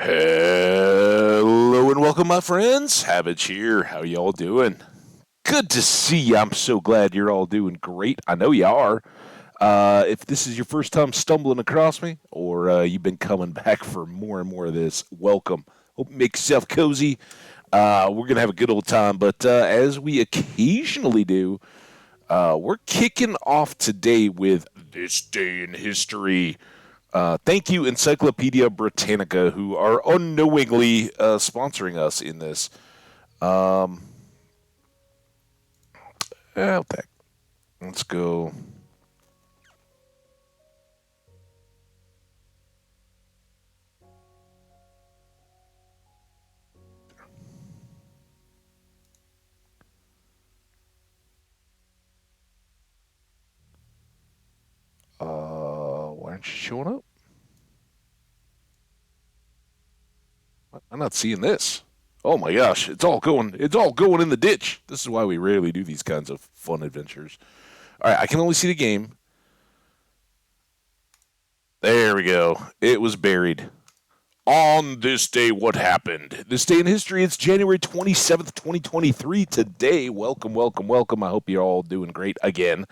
Hello and welcome, my friends. Hambbage here. How y'all doing? Good to see you. I'm so glad you're all doing great. I know you are. If this is your first time stumbling across me, or you've been coming back for more and more of this, welcome. Hope you make yourself cozy. We're gonna have a good old time, but as we occasionally do, we're kicking off today with this day in history. Thank you, Encyclopedia Britannica, who are unknowingly sponsoring us in this. Um, okay, let's go. Why aren't you showing up? I'm not seeing this. Oh my gosh, it's all going. It's all going in the ditch. This is why we rarely do these kinds of fun adventures. All right, I can only see the game. There we go. It was buried. On this day, what happened? This day in history, it's January 27th, 2023. Today, welcome, welcome, welcome. I hope you're all doing great again.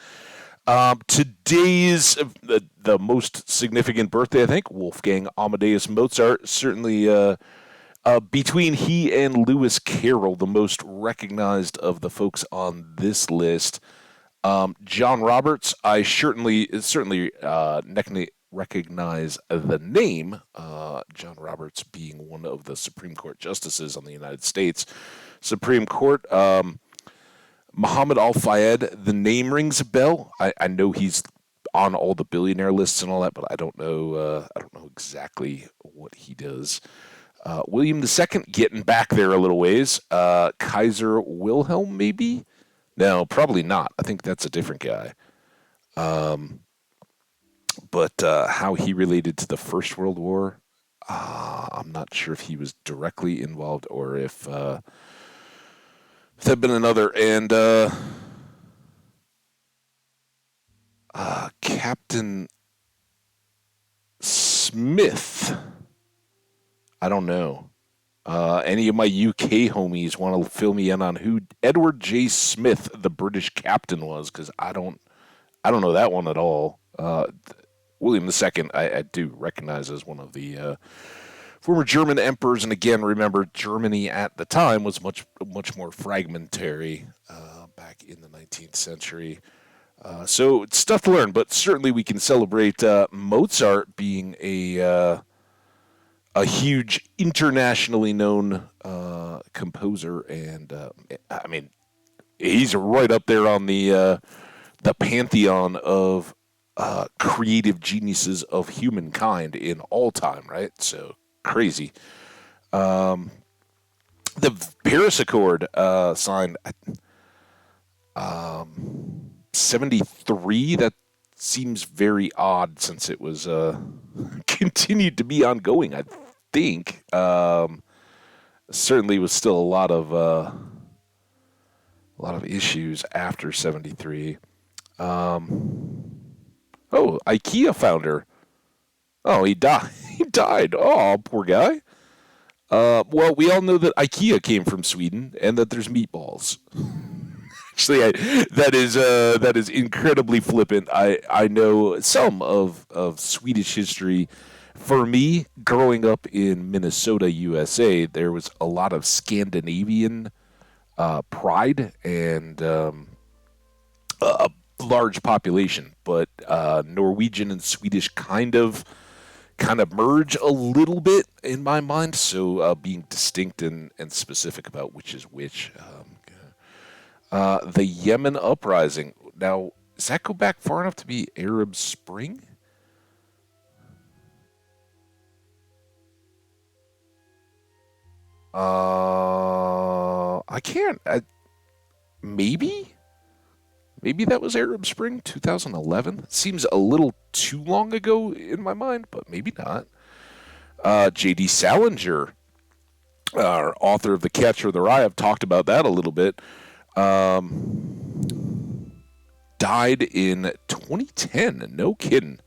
Today's the most significant birthday, I think. Wolfgang Amadeus Mozart, certainly between he and Lewis Carroll, the most recognized of the folks on this list. John Roberts, I certainly recognize the name. John Roberts being one of the Supreme Court justices on the United States Supreme Court. Muhammad Al Fayed, the name rings a bell. I know he's on all the billionaire lists and all that, but I don't know. I don't know exactly what he does. William II, getting back there a little ways. Kaiser Wilhelm, maybe? No, probably not. I think that's a different guy. But how he related to the First World War, I'm not sure if he was directly involved or if there'd been another. And Captain Smith, I don't know. Any of my UK homies want to fill me in on who Edward J. Smith, the British captain, was? Because I don't know that one at all. William II, I do recognize as one of the former German emperors, and again, remember Germany at the time was much more fragmentary back in the 19th century. So it's stuff to learn, but certainly we can celebrate Mozart being a huge internationally known composer, and I mean he's right up there on the pantheon of creative geniuses of humankind in all time, right? So crazy. Um, the Paris Accord signed 73. That seems very odd since it was continued to be ongoing. I think certainly was still a lot of issues after 73. Oh, IKEA founder. Oh, he died. He died. Oh, poor guy. Well, we all know that IKEA came from Sweden and that there's meatballs. Actually, that is incredibly flippant. I know some of Swedish history. For me, growing up in Minnesota, USA, there was a lot of Scandinavian pride and a large population, but Norwegian and Swedish kind of merge a little bit in my mind. So being distinct and specific about which is which. The Yemen uprising. Now, does that go back far enough to be Arab Spring? I can't. Maybe? Maybe that was Arab Spring 2011. Seems a little too long ago in my mind, but maybe not. J.D. Salinger, author of The Catcher in the Rye, I've talked about that a little bit. Um, Died in 2010. No kidding.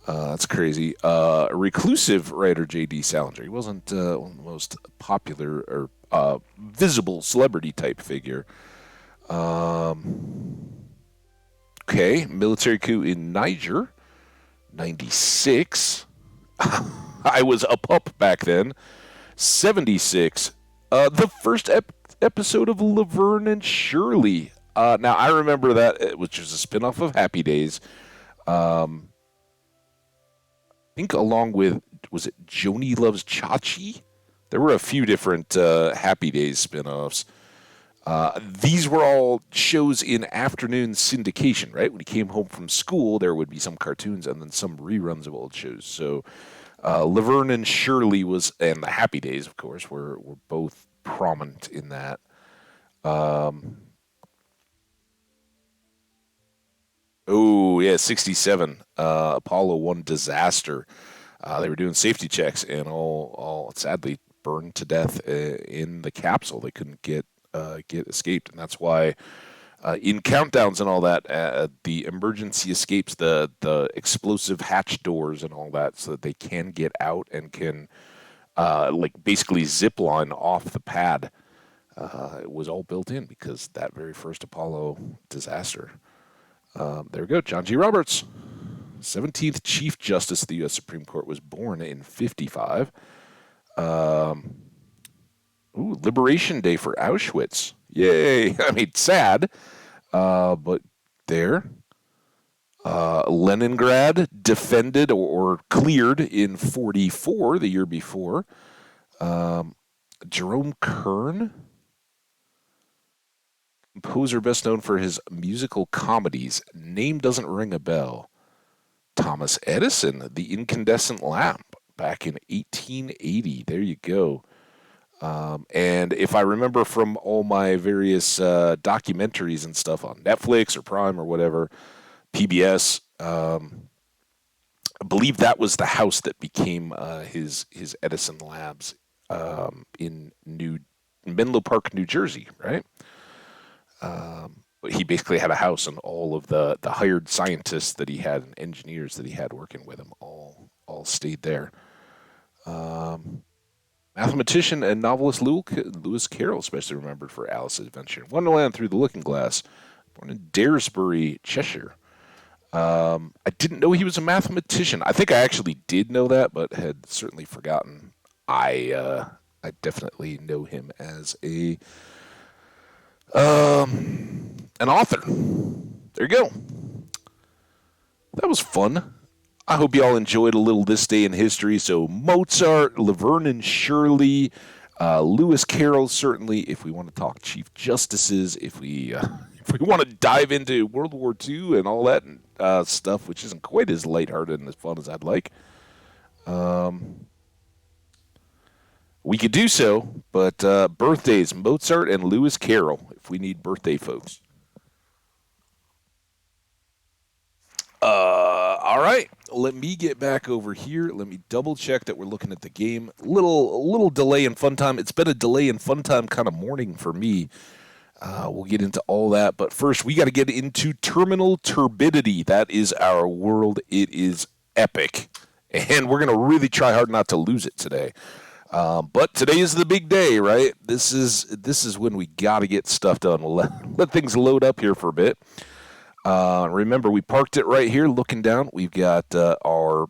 That's crazy. Reclusive writer J.D. Salinger. He wasn't one of the most popular or visible celebrity type figure. Okay, military coup in Niger, 96. I was a pup back then. 76. The first episode of Laverne and Shirley. Now, I remember that, which was a spinoff of Happy Days. I think along with, was it Joni Loves Chachi? There were a few different Happy Days spinoffs. These were all shows in afternoon syndication, right? When he came home from school, there would be some cartoons and then some reruns of old shows. So Laverne and Shirley was, and the Happy Days, of course, were both prominent in that. Oh yeah, 67. Apollo 1 disaster. They were doing safety checks and all sadly burned to death in the capsule. They couldn't get escaped, and that's why in countdowns and all that, the emergency escapes, the explosive hatch doors and all that, so that they can get out and can like basically zip line off the pad. It was all built in because that very first Apollo disaster. There we go, John G. Roberts, 17th Chief Justice of the U.S. Supreme Court, was born in 55. Liberation Day for Auschwitz. Yay. I mean, sad, but there. Leningrad defended or cleared in 44, the year before. Jerome Kern, composer best known for his musical comedies. Name doesn't ring a bell. Thomas Edison, the incandescent lamp, back in 1880. There you go. And if I remember from all my various documentaries and stuff on Netflix or Prime or whatever, PBS, I believe that was the house that became his Edison Labs in Menlo Park, New Jersey, right? But he basically had a house, and all of the hired scientists that he had and engineers that he had working with him all stayed there. Mathematician and novelist Lewis Carroll, especially remembered for Alice's Adventure in Wonderland, Through the Looking Glass, born in Daresbury, Cheshire. I didn't know he was a mathematician. I think I actually did know that, but had certainly forgotten. I definitely know him as an author. There you go. That was fun. I hope you all enjoyed a little this day in history. So Mozart, Laverne and Shirley, Lewis Carroll, certainly. If we want to talk Chief Justices, if we want to dive into World War II and all that stuff, which isn't quite as lighthearted and as fun as I'd like, we could do so. But birthdays, Mozart and Lewis Carroll, if we need birthday folks. All right, let me get back over here. Let me double check that we're looking at the game. Little delay in fun time. It's been a delay in fun time kind of morning for me. We'll get into all that, but first we got to get into terminal turbidity. That is our world. It is epic, and we're gonna really try hard not to lose it today. But today is the big day, right? This is when we got to get stuff done. We'll let things load up here for a bit. Remember, we parked it right here looking down. We've got our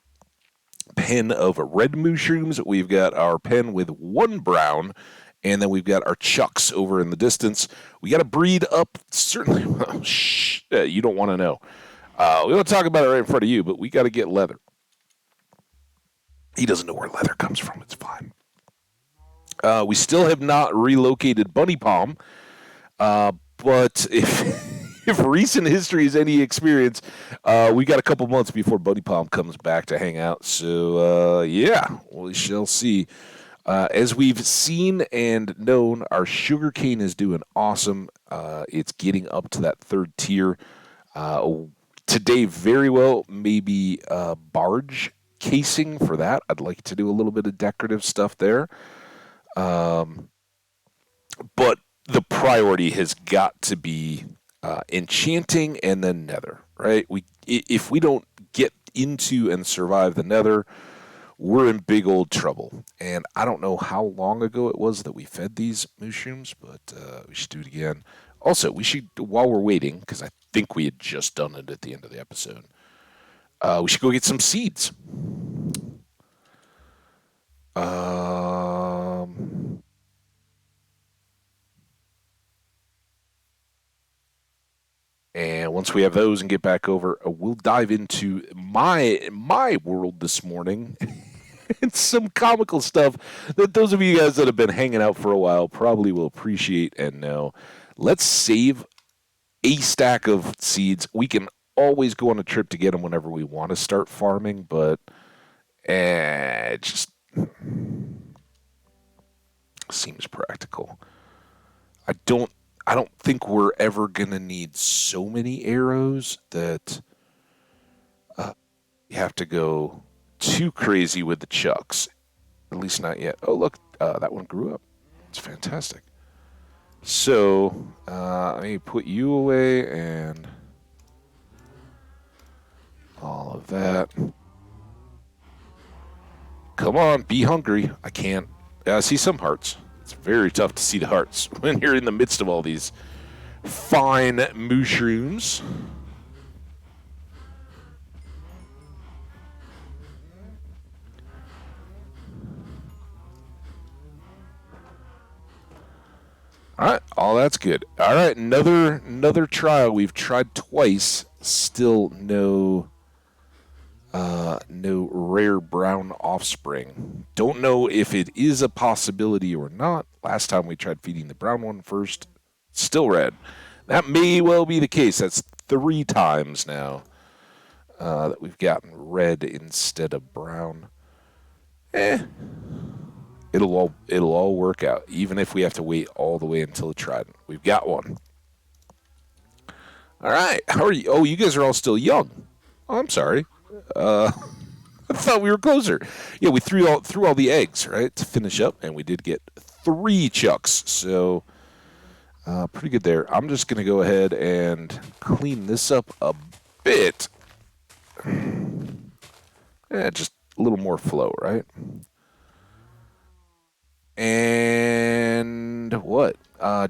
pen of red mushrooms. We've got our pen with one brown. And then we've got our chucks over in the distance. We got to breed up, certainly. Well, you don't want to know. We don't talk about it right in front of you, but we got to get leather. He doesn't know where leather comes from. It's fine. We still have not relocated Bunny Palm. But if recent history is any experience, we got a couple months before Bunny Palm comes back to hang out. So, yeah, we shall see. As we've seen and known, our sugarcane is doing awesome. It's getting up to that third tier. Today, very well, maybe barge casing for that. I'd like to do a little bit of decorative stuff there. But the priority has got to be enchanting and then nether, right? If we don't get into and survive the nether, we're in big old trouble. And I don't know how long ago it was that we fed these mushrooms, but we should do it again. Also, we should, while we're waiting, because I think we had just done it at the end of the episode, we should go get some seeds. And once we have those and get back over, we'll dive into my world this morning. It's some comical stuff that those of you guys that have been hanging out for a while probably will appreciate and know. Let's save a stack of seeds. We can always go on a trip to get them whenever we want to start farming, but it just seems practical. I don't think we're ever gonna need so many arrows that you have to go too crazy with the chucks. At least not yet. Oh, look, that one grew up. It's fantastic. So, let me put you away and all of that. Come on, be hungry. I can't. I see some hearts. It's very tough to see the hearts when you're in the midst of all these fine mushrooms. All right, all that's good. All right, another trial. We've tried twice. Still no rare brown offspring. Don't know if it is a possibility or not. Last time we tried feeding the brown one first, still red. That may well be the case. That's 3 times now that we've gotten red instead of brown. It'll all work out, even if we have to wait all the way until it's tried. We've got one. All right, how are you? Oh, you guys are all still young. Oh, I'm sorry. I thought we were closer. Yeah, we threw all the eggs, right, to finish up, and we did get 3 chucks. So pretty good there. I'm just gonna go ahead and clean this up a bit. Just a little more flow, right? And what?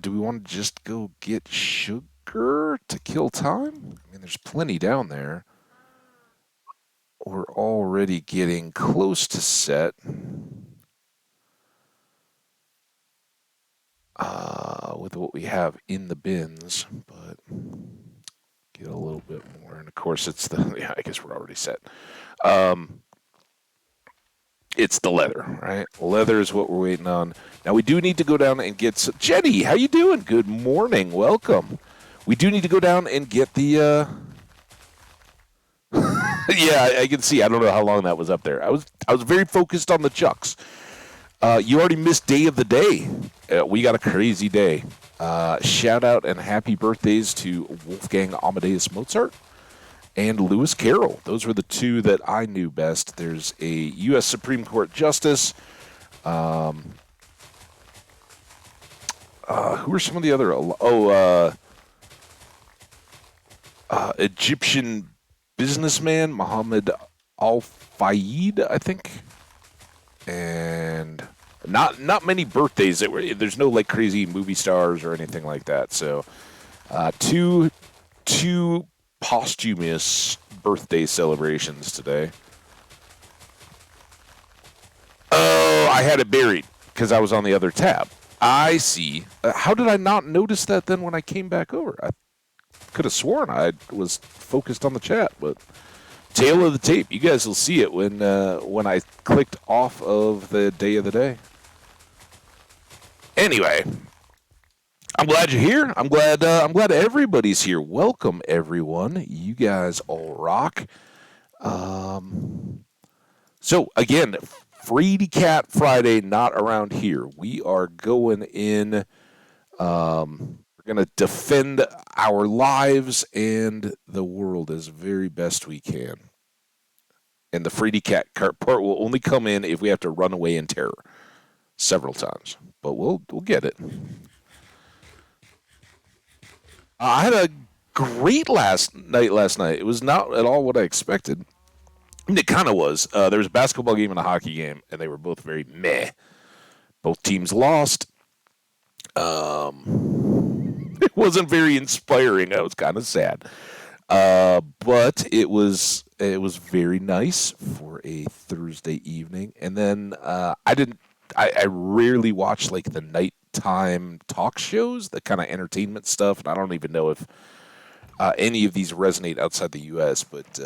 Do we want to just go get sugar to kill time? I mean, there's plenty down there. We're already getting close to set. With what we have in the bins, but get a little bit more. And of course, it's yeah, I guess we're already set. It's the leather, right? Leather is what we're waiting on. Now, we do need to go down and get some... Jenny, how you doing? Good morning. Welcome. We do need to go down and get the... Yeah, I can see. I don't know how long that was up there. I was very focused on the chucks. You already missed day of the day. We got a crazy day. Shout out and happy birthdays to Wolfgang Amadeus Mozart and Lewis Carroll. Those were the 2 that I knew best. There's a U.S. Supreme Court Justice. Who are some of the other... Egyptian businessman, Muhammad Al-Fayed, I think. And not many birthdays. There's no like crazy movie stars or anything like that. So two posthumous birthday celebrations today. Oh, I had it buried because I was on the other tab. I see. How did I not notice that then when I came back over? I could have sworn I was focused on the chat, but tail of the tape. You guys will see it when I clicked off of the day of the day. Anyway, I'm glad you're here. I'm glad everybody's here. Welcome, everyone. You guys all rock. So, again, Frady Cat Friday, not around here. We are going in. We're going to defend our lives and the world as very best we can. And the Frady Cat part will only come in if we have to run away in terror several times. But we'll get it. I had a great last night. It was not at all what I expected. It kind of was. There was a basketball game and a hockey game, and they were both very meh. Both teams lost. It wasn't very inspiring. I was kind of sad. But it was very nice for a Thursday evening. And then I rarely watch like the nighttime talk shows, the kind of entertainment stuff, and I don't even know if any of these resonate outside the U.S. But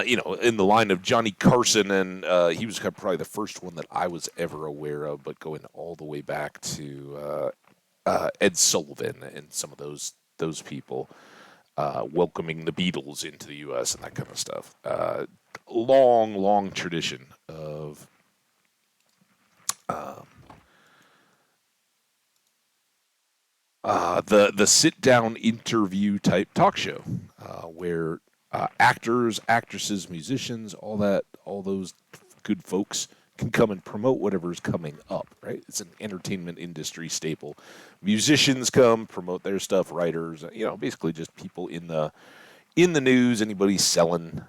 in the line of Johnny Carson, and he was probably the first one that I was ever aware of, but going all the way back to Ed Sullivan and some of those people. Welcoming the Beatles into the U.S. and that kind of stuff. Long, long tradition of the sit down interview type talk show, where actors, actresses, musicians, all those good folks can come and promote whatever's coming up. Right? It's an entertainment industry staple. Musicians come promote their stuff. Writers, basically just people in the news. Anybody selling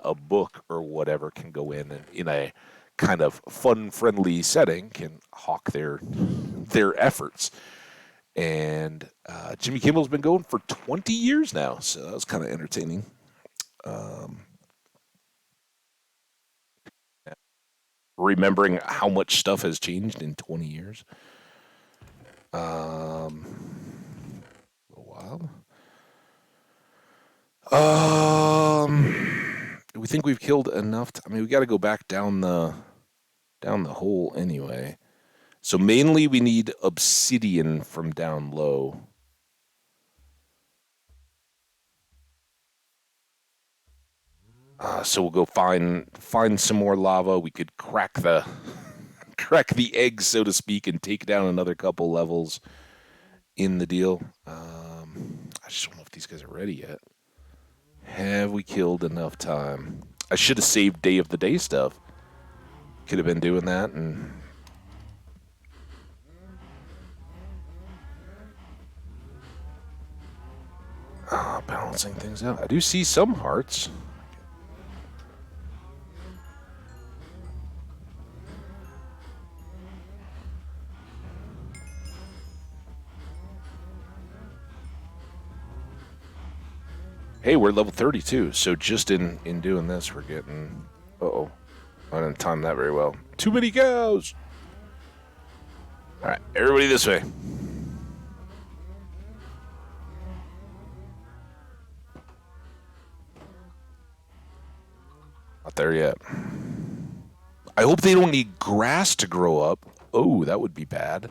a book or whatever can go in and in a kind of fun, friendly setting can hawk their efforts. And Jimmy Kimmel's been going for 20 years now, so that was kind of entertaining. Um, Remembering how much stuff has changed in 20 years. A while. We think we've killed enough. We got to go back down the hole anyway. So mainly we need obsidian from down low. So we'll go find some more lava. We could crack the egg, so to speak, and take down another couple levels in the deal. I just don't know if these guys are ready yet. Have we killed enough time? I should have saved Day of the Day stuff. Could have been doing that and balancing things out. I do see some hearts. Hey, we're level 32, so just in doing this, we're getting... Uh-oh. I didn't time that very well. Too many cows! Alright, everybody this way. Not there yet. I hope they don't need grass to grow up. Oh, that would be bad.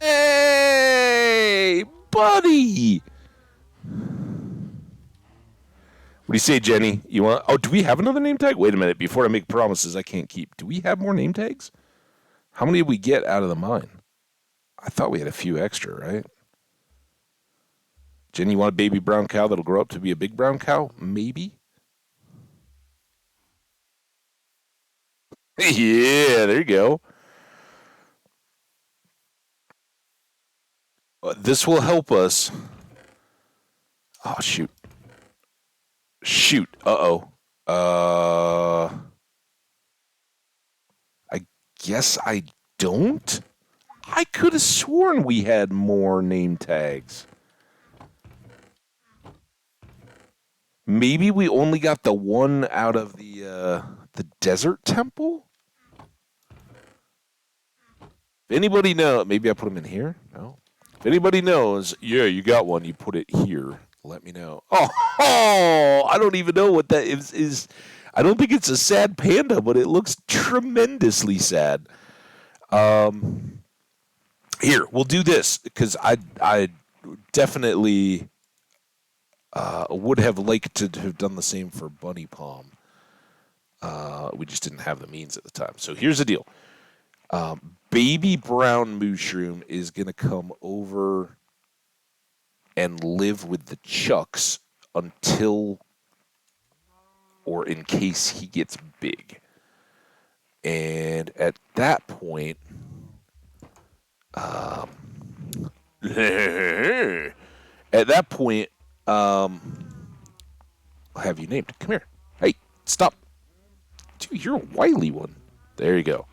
Hey, buddy! What do you say, Jenny? You want? Oh, do we have another name tag? Wait a minute. Before I make promises I can't keep, do we have more name tags? How many did we get out of the mine? I thought we had a few extra, right? Jenny, you want a baby brown cow that'll grow up to be a big brown cow? Maybe. Yeah, there you go. This will help us. Oh, shoot. Shoot. Uh-oh. I guess I don't? I could have sworn we had more name tags. Maybe we only got the one out of the desert temple? If anybody knows, maybe I put them in here? No. If anybody knows, yeah, you got one, you put it here. Let me know. Oh, I don't even know what that is. I don't think it's a sad panda, but it looks tremendously sad. Here, we'll do this because I definitely would have liked to have done the same for Bunny Palm. We just didn't have the means at the time. So here's the deal. Baby brown mushroom is going to come over and live with the chucks until or in case he gets big. And at that point, At that point, I'll have you named. Come here. Hey, stop. Dude, you're a wily one. There you go.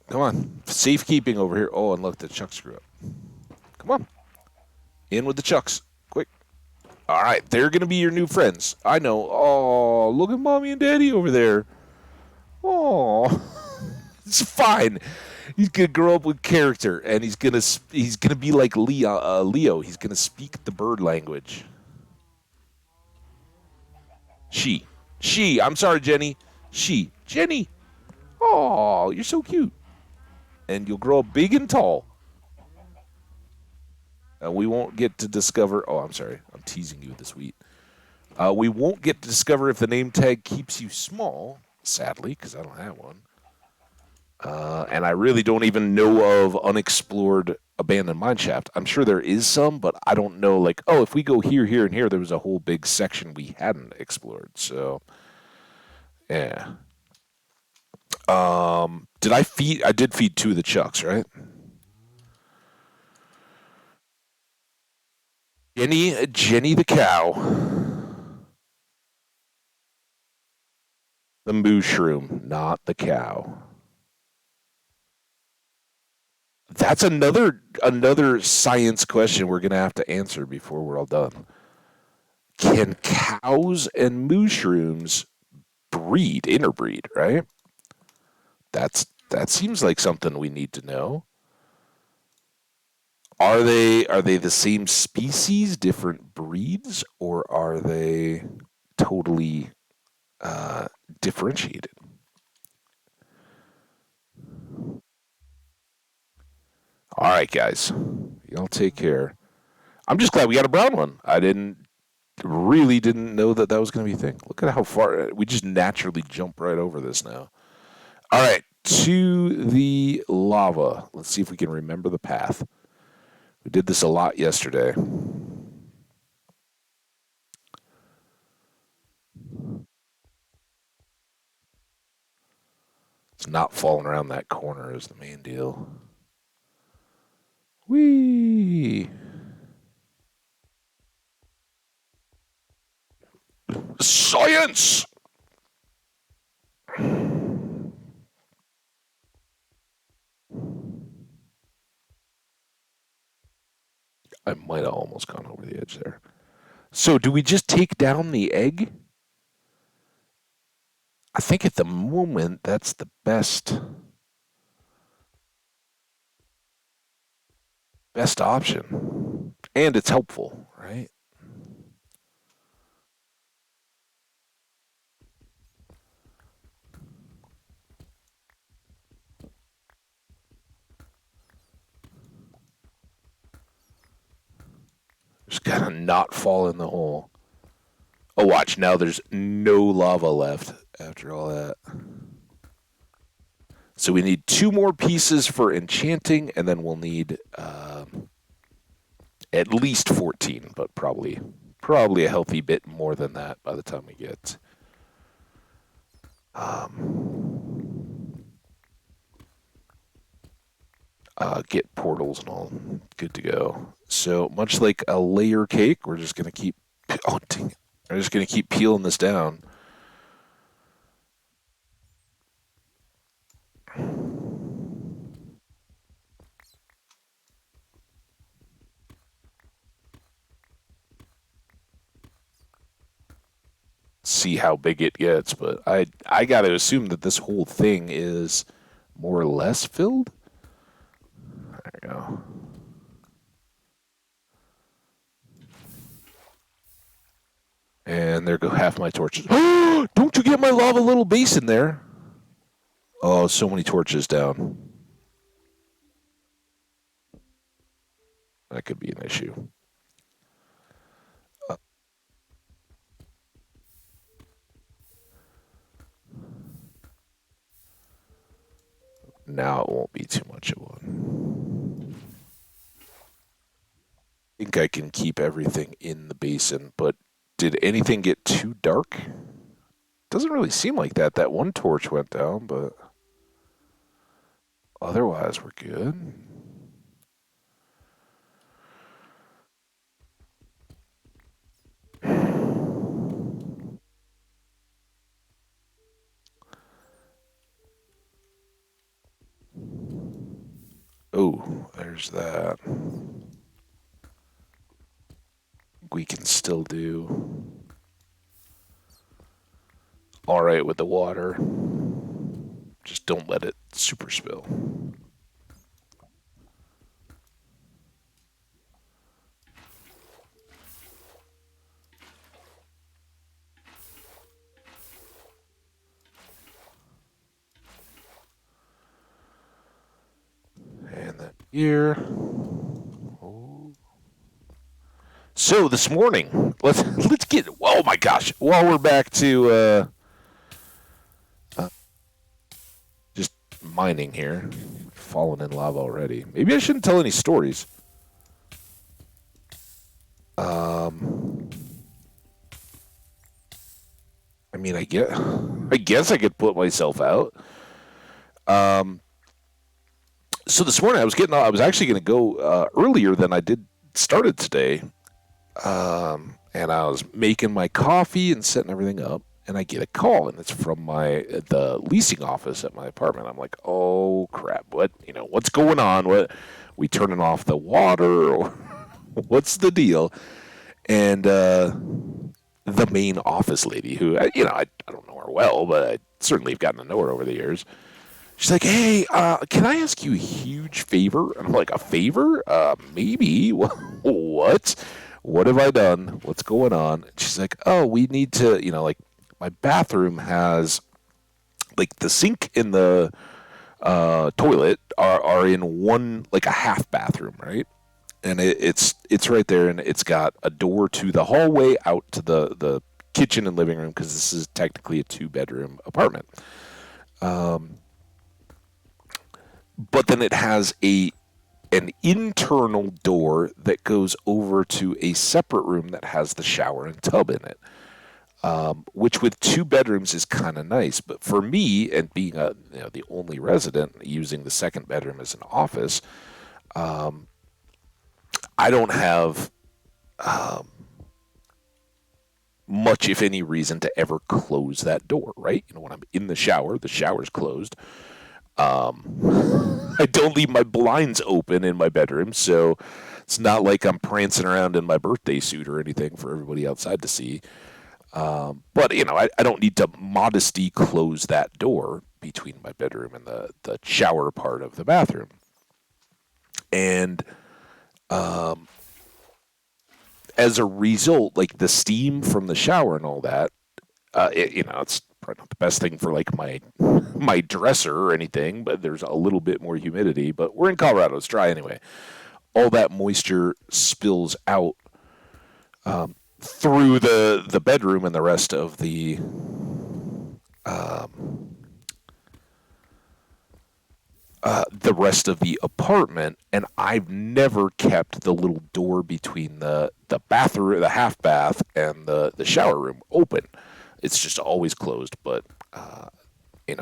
Come on. Safekeeping over here. Oh, and look, the Chuck screw up. Come on. In with the Chucks. Quick. All right, they're going to be your new friends. I know. Oh, look at Mommy and Daddy over there. Oh, it's fine. He's gonna grow up with character, and he's gonna be like Leo. Leo. He's gonna speak the bird language. She. I'm sorry, Jenny. Jenny. Oh, you're so cute, and you'll grow up big and tall. We won't get to discover. Oh, I'm sorry. I'm teasing you this week. We won't get to discover if the name tag keeps you small. Sadly, because I don't have one. And I really don't even know of unexplored abandoned mineshaft. I'm sure there is some, but I don't know. Like, oh, if we go here, here, and here, there was a whole big section we hadn't explored. So, yeah. Did I feed? I did feed two of the Chucks, right? Jenny the cow, the mushroom, not the cow. That's another science question we're gonna have to answer before we're all done. Can cows and mushrooms interbreed, right? That seems like something we need to know. Are they the same species, different breeds, or are they totally differentiated? All right, guys, y'all take care. I'm just glad we got a brown one. I didn't know that was going to be a thing. Look at how far we just naturally jump right over this now. All right, to the lava. Let's see if we can remember the path. We did this a lot yesterday. It's not falling around that corner is the main deal. Whee! Science! I might have almost gone over the edge there. So, do we just take down the egg? I think at the moment that's the best option, and it's helpful, right? Just gotta not fall in the hole. Oh, watch now. There's no lava left after all that. So we need two more pieces for enchanting, and then we'll need at least 14, but probably a healthy bit more than that by the time we get portals and all good to go. So much like a layer cake, we're just gonna keep oh dang it. We're just gonna keep peeling this down. See how big it gets, but I gotta assume that this whole thing is more or less filled. There we go. And there go half my torches. Don't you get my lava little basin there? Oh, so many torches down. That could be an issue. Now it won't be too much of one. I think I can keep everything in the basin, but did anything get too dark? Doesn't really seem like that. That one torch went down, but otherwise we're good. Oh, there's that. We can still do all right with the water. Just don't let it super spill. And then here. Oh. So this morning, let's get. Oh my gosh! While we're back to just mining here, fallen in lava already. Maybe I shouldn't tell any stories. I mean, I guess I could put myself out. So this morning I was actually going to go earlier than I did started today, and I was making my coffee and setting everything up, and I get a call, and it's from the leasing office at my apartment. I'm like, oh crap, what's going on? What, we turning off the water, or what's the deal? And the main office lady, who I don't know her well, but I certainly have gotten to know her over the years. She's like, hey, can I ask you a huge favor? And I'm like, a favor? Maybe. What? What have I done? What's going on? And she's like, oh, we need to, like, my bathroom has, like, the sink and the toilet are in one, like, a half bathroom, right? And it's right there, and it's got a door to the hallway out to the kitchen and living room, because this is technically a 2-bedroom apartment. But then it has an internal door that goes over to a separate room that has the shower and tub in it, which with 2 bedrooms is kind of nice. But for me, and being the only resident using the second bedroom as an office, I don't have much, if any, reason to ever close that door, right? When I'm in the shower's closed. I don't leave my blinds open in my bedroom, so it's not like I'm prancing around in my birthday suit or anything for everybody outside to see. But I don't need to modesty close that door between my bedroom and the shower part of the bathroom. And as a result, like the steam from the shower and all that, it's probably not the best thing for like my dresser or anything, but there's a little bit more humidity. But we're in Colorado; it's dry anyway. All that moisture spills out through the bedroom and the rest of the rest of the apartment, and I've never kept the little door between the bathroom, the half bath, and the shower room open. It's just always closed, but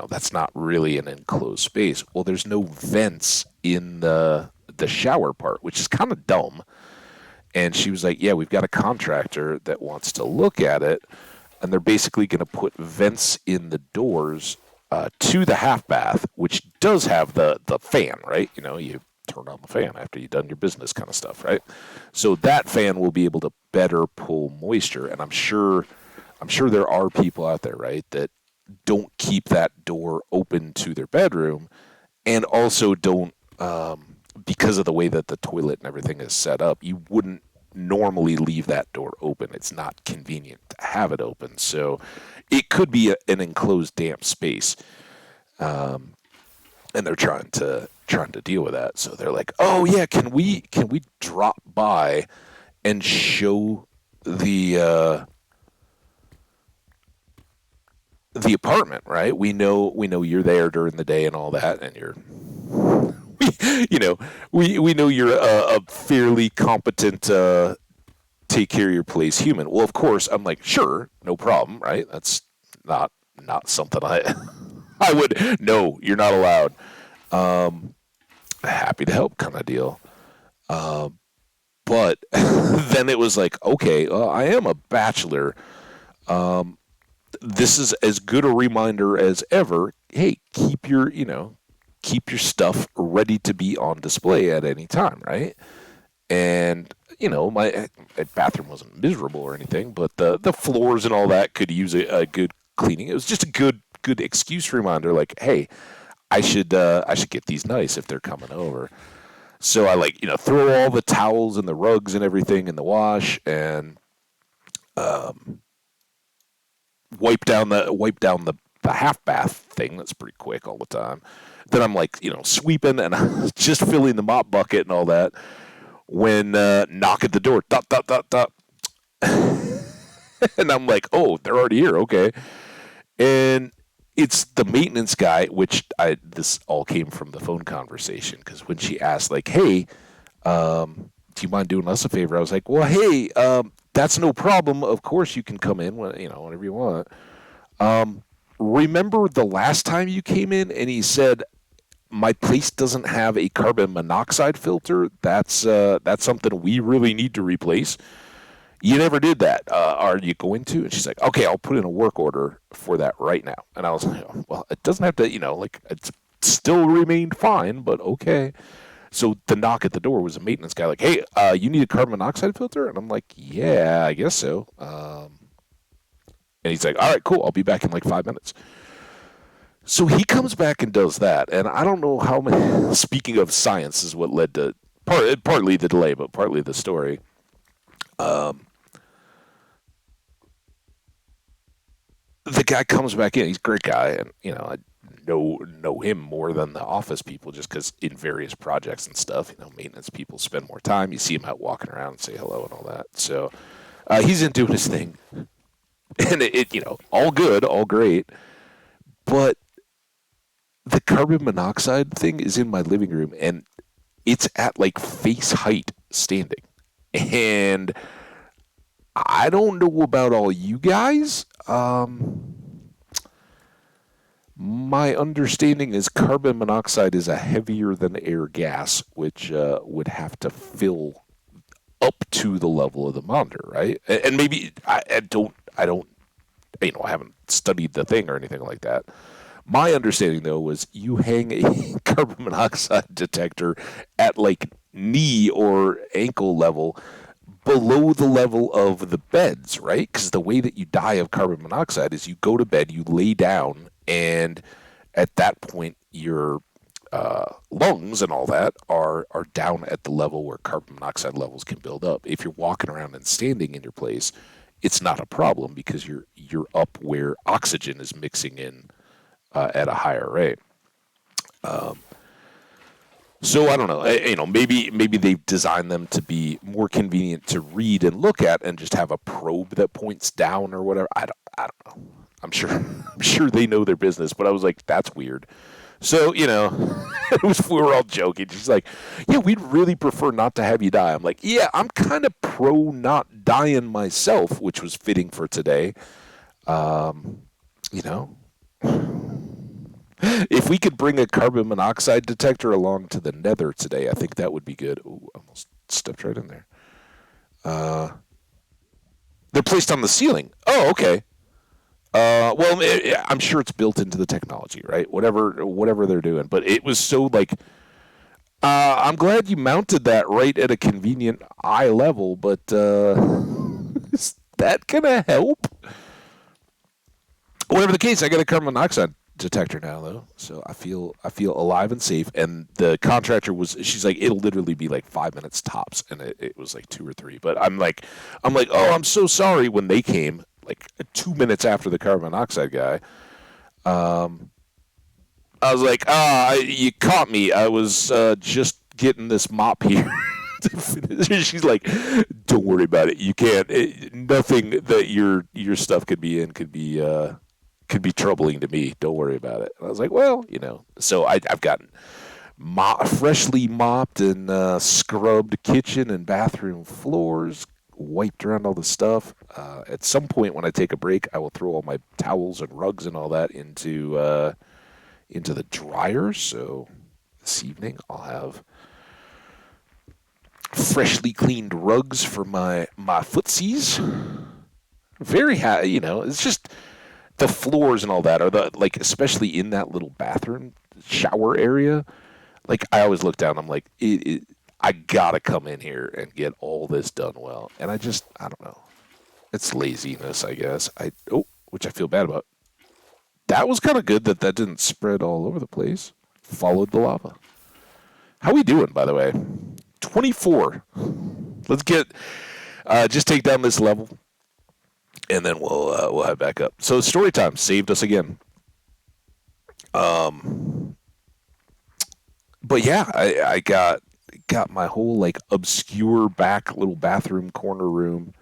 that's not really an enclosed space. Well, there's no vents in the shower part, which is kind of dumb. And she was like, yeah, we've got a contractor that wants to look at it, and they're basically going to put vents in the doors to the half bath, which does have the fan, right? You turn on the fan after you've done your business kind of stuff, right? So that fan will be able to better pull moisture, and I'm sure there are people out there, right, that don't keep that door open to their bedroom, and also don't, because of the way that the toilet and everything is set up, you wouldn't normally leave that door open. It's not convenient to have it open, so it could be an enclosed damp space, and they're trying to deal with that. So they're like, oh yeah, can we drop by and show the apartment, right? We know you're there during the day and all that, and we know you're a fairly competent take care of your place human. Well, of course, I'm like, sure, no problem, right? That's not not something I I would. No, you're not allowed. Happy to help kind of deal. But then it was like, okay, I am a bachelor. This is as good a reminder as ever. Hey, keep your stuff ready to be on display at any time, right? And my bathroom wasn't miserable or anything, but the floors and all that could use a good cleaning. It was just a good excuse reminder, like, hey, I should get these nice if they're coming over. So I throw all the towels and the rugs and everything in the wash and wipe down the half bath thing. That's pretty quick all the time. Then I'm sweeping and just filling the mop bucket and all that. When knock at the door, dot dot dot dot, and I'm like, oh, they're already here. Okay, and it's the maintenance guy, which this all came from the phone conversation because when she asked, like, hey, do you mind doing us a favor? I was like, well, hey, that's no problem. Of course, you can come in whenever you want. Remember the last time you came in and he said my place doesn't have a carbon monoxide filter. That's something we really need to replace. You never did that. Are you going to? And she's like, okay, I'll put in a work order for that right now. And I was like, oh, well, it doesn't have to, it's still remained fine, but okay. So the knock at the door was a maintenance guy, like, hey, you need a carbon monoxide filter? And I'm like, yeah, I guess so. And he's like, all right, cool. I'll be back in like 5 minutes. So he comes back and does that, and I don't know how many. Speaking of science, is what led to partly the delay, but partly the story. The guy comes back in. He's a great guy, and I know him more than the office people just because in various projects and stuff, maintenance people spend more time. You see him out walking around and say hello and all that. So he's in doing his thing, and it all good, all great, but the carbon monoxide thing is in my living room and it's at like face height standing. And I don't know about all you guys. My understanding is carbon monoxide is a heavier than air gas, which would have to fill up to the level of the monitor, right? And maybe I don't, I haven't studied the thing or anything like that. My understanding, though, was you hang a carbon monoxide detector at like knee or ankle level below the level of the beds, right? Because the way that you die of carbon monoxide is you go to bed, you lay down, and at that point, your lungs and all that are down at the level where carbon monoxide levels can build up. If you're walking around and standing in your place, it's not a problem because you're up where oxygen is mixing in at a higher rate. So I don't know. Maybe they've designed them to be more convenient to read and look at, and just have a probe that points down or whatever. I don't know. I'm sure I'm sure they know their business, but I was like, that's weird. So we were all joking. She's like, yeah, we'd really prefer not to have you die. I'm like, yeah, I'm kind of pro not dying myself, which was fitting for today. You know, if we could bring a carbon monoxide detector along to the Nether today, I think that would be good. Ooh, almost stepped right in there. They're placed on the ceiling. Oh, okay. Well, I'm sure it's built into the technology, right? Whatever they're doing. But it was so like, I'm glad you mounted that right at a convenient eye level, but is that gonna help? Whatever the case, I got a carbon monoxide detector now, though, so I feel alive and safe. And the contractor she's like, it'll literally be like 5 minutes tops, and it was like 2 or 3. But I'm like, oh, I'm so sorry. When they came, like 2 minutes after the carbon monoxide guy, I was like, you caught me. I was just getting this mop here. She's like, don't worry about it. You can't. Nothing that your stuff could be in could be troubling to me. Don't worry about it. And I was like, well, So I've gotten freshly mopped and scrubbed kitchen and bathroom floors, wiped around all the stuff. At some point when I take a break, I will throw all my towels and rugs and all that into the dryer. So this evening I'll have freshly cleaned rugs for my footsies. Very happy, it's just the floors and all that are like, especially in that little bathroom shower area. Like I always look down, I'm like, I gotta come in here and get all this done well. And I don't know. It's laziness, I guess. Which I feel bad about. That was kind of good that didn't spread all over the place. Followed the lava. How we doing, by the way? 24. Let's just take down this level, and then we'll head back up. So story time saved us again. But yeah, I got my whole like obscure back little bathroom corner room,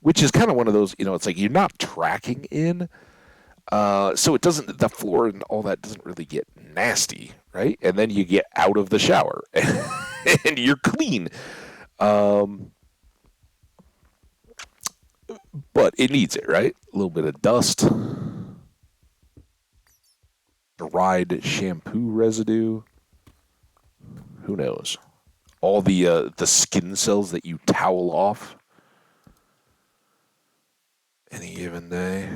which is kind of one of those, it's like you're not tracking in, so it doesn't, the floor and all that doesn't really get nasty, right? And then you get out of the shower and you're clean. But it needs it, right? A little bit of dust, dried shampoo residue. Who knows? All the skin cells that you towel off any given day.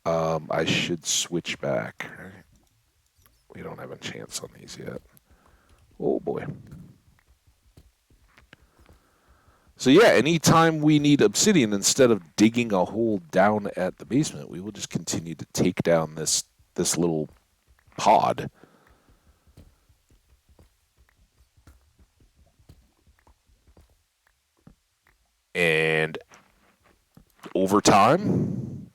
I should switch back. Right? We don't have a chance on these yet. Oh boy. So yeah, anytime we need obsidian, instead of digging a hole down at the basement, we will just continue to take down this little pod. And over time,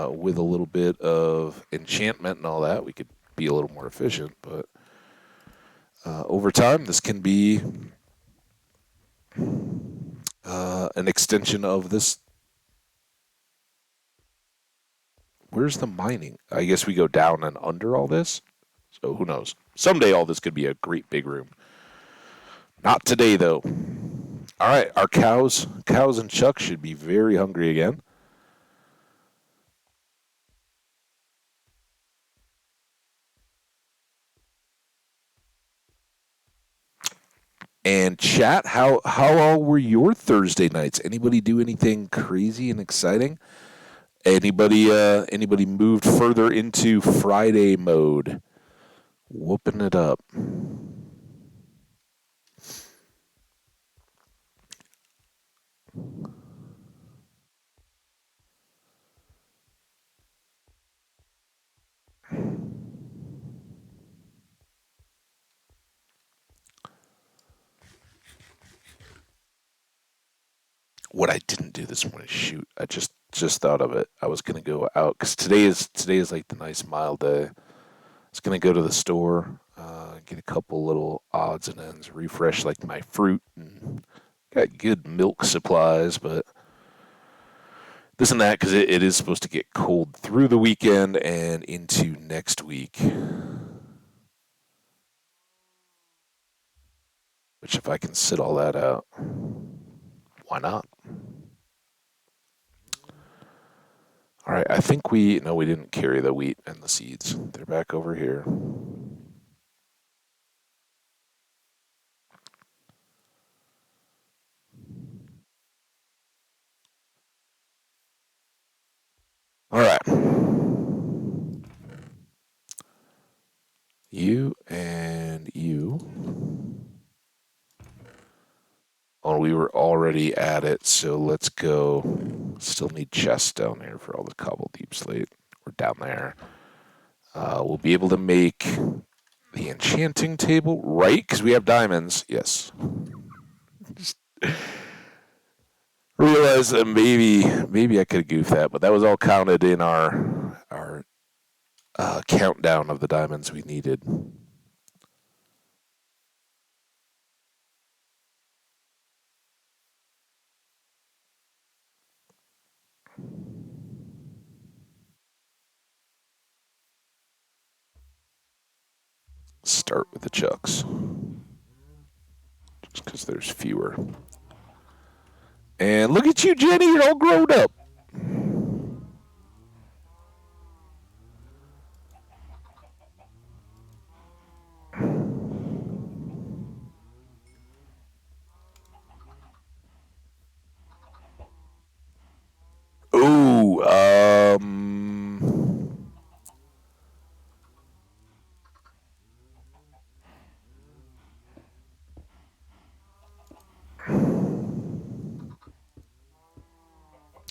with a little bit of enchantment and all that, we could be a little more efficient. But over time, this can be an extension of this. Where's the mining? I guess we go down and under all this. So who knows? Someday all this could be a great big room. Not today, though. All right, our cows and Chuck should be very hungry again. And chat, how all were your Thursday nights? Anybody do anything crazy and exciting? Anybody moved further into Friday mode? Whooping it up. What I didn't do this morning, shoot, I just thought of it. I was gonna go out because today is like the nice mild day. I was gonna go to the store, get a couple little odds and ends, refresh like my fruit, and got good milk supplies, but this and that because it is supposed to get cold through the weekend and into next week. Which, if I can sit all that out, why not? All right, I think we didn't carry the wheat and the seeds. They're back over here. All right. You and you. Oh, we were already at it, so let's go. Still need chests down here for all the cobble deep slate. We're down there. We'll be able to make the enchanting table, right? Because we have diamonds. Yes. Just realized that maybe I could goof that, but that was all counted in our countdown of the diamonds we needed. Start with the chucks. Just because there's fewer. And look at you, Jenny. You're all grown up. Ooh,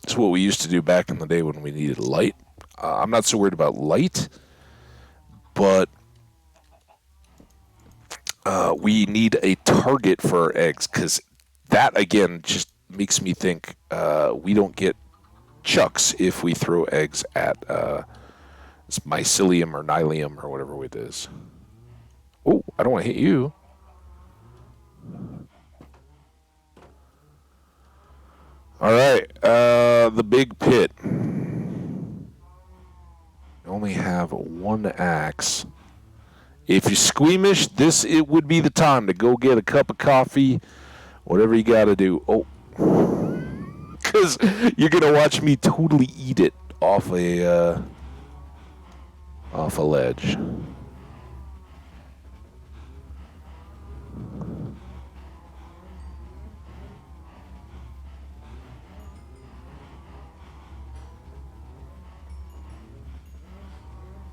it's what we used to do back in the day when we needed light. I'm not so worried about light, but we need a target for our eggs because that, again, just makes me think we don't get chucks if we throw eggs at it's mycelium or nylium or whatever it is. Oh, I don't want to hit you. All right, the big pit. I only have one axe. If you're squeamish, it would be the time to go get a cup of coffee, whatever you got to do. Oh, because you're gonna watch me totally eat it off a ledge.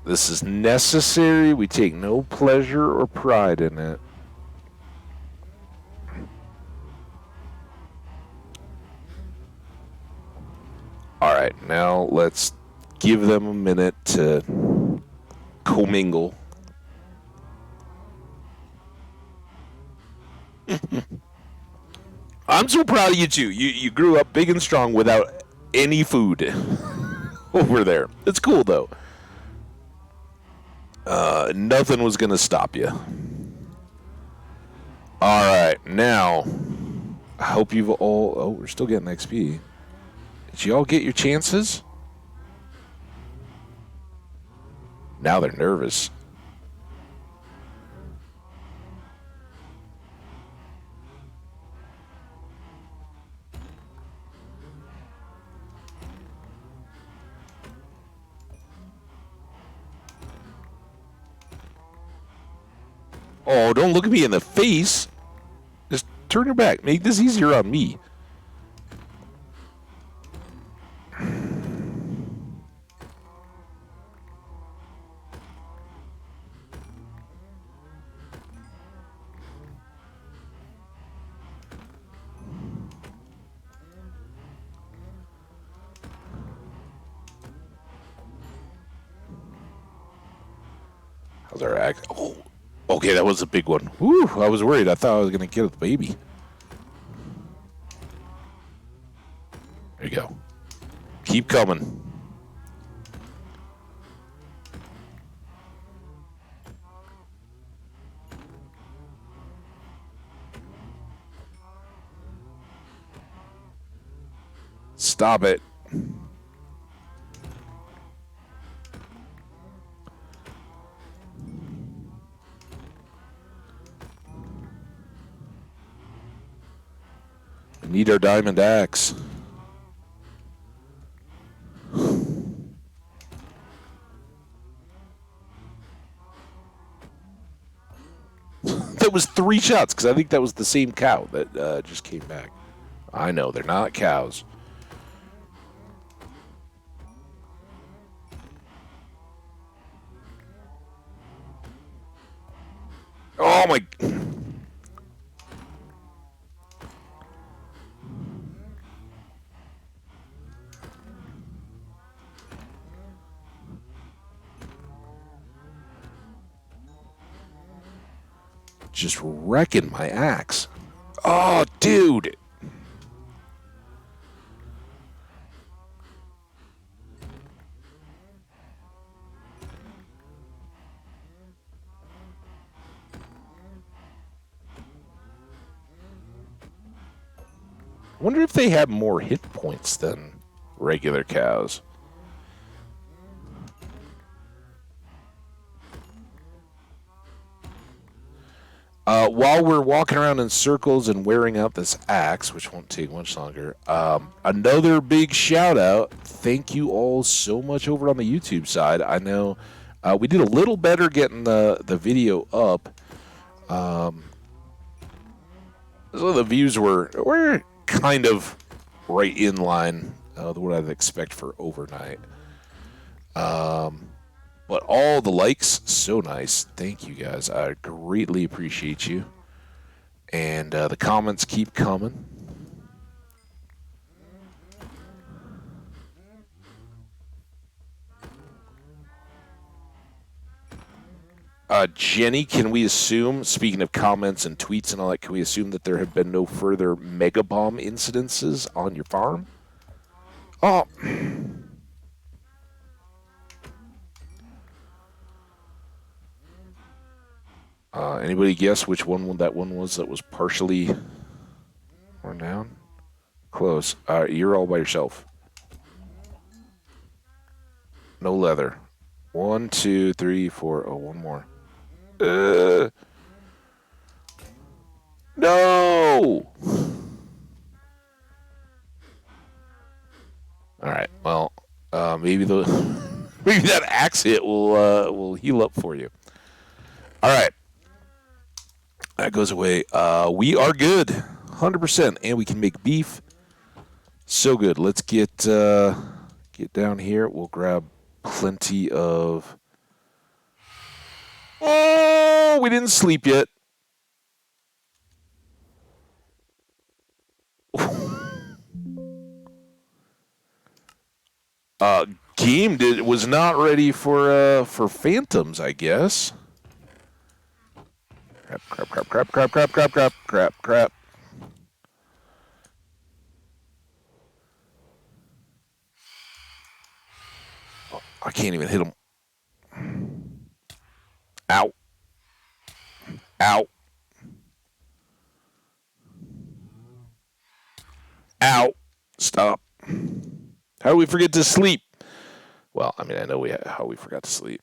This is necessary. We take no pleasure or pride in it. All right, now let's give them a minute to commingle. I'm so proud of you too. You grew up big and strong without any food over there. It's cool though. Nothing was gonna stop you. All right, now I hope you've all. Oh, we're still getting XP. Did you all get your chances? Now they're nervous. Oh, don't look at me in the face. Just turn your back. Make this easier on me. How's our axe? Oh, okay, that was a big one. Whew, I was worried. I thought I was going to kill the baby. There you go. Keep coming. Stop it. We need our diamond axe. That was 3 shots, because I think that was the same cow that just came back. I know, they're not cows. Oh my... Just wrecking my axe. Oh, dude. I wonder if they have more hit points than regular cows. while we're walking around in circles and wearing out this axe, which won't take much longer, another big shout out. Thank you all so much over on the YouTube side. I know we did a little better getting the video up. So the views were kind of right in line with what I'd expect for overnight. But all the likes, so nice. Thank you guys. I greatly appreciate you. And the comments keep coming. Jenny, can we assume, speaking of comments and tweets and all that, can we assume that there have been no further mega bomb incidences on your farm? Oh. Anybody guess which one that one was that was partially worn down? Close. You're all by yourself. No leather. 1, 2, 3, 4. Oh, one more. No! Alright, well, maybe maybe that axe hit will heal up for you. Alright. That goes away. We are good. 100%. And we can make beef. So good. Let's get down here. We'll grab plenty of... Oh, we didn't sleep yet. Game was not ready for phantoms, I guess. Crap. Oh, I can't even hit him. Ow. Ow. Ow. Stop. How do we forget to sleep? Well, I mean, I know how we forgot to sleep.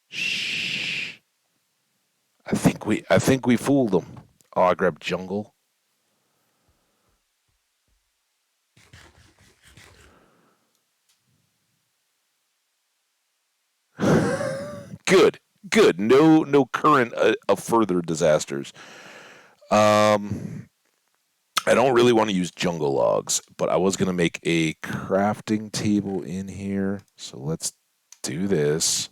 Shh. I think we fooled them. Oh, I grabbed jungle. Good. No current of further disasters. I don't really want to use jungle logs, but I was gonna make a crafting table in here. So let's do this.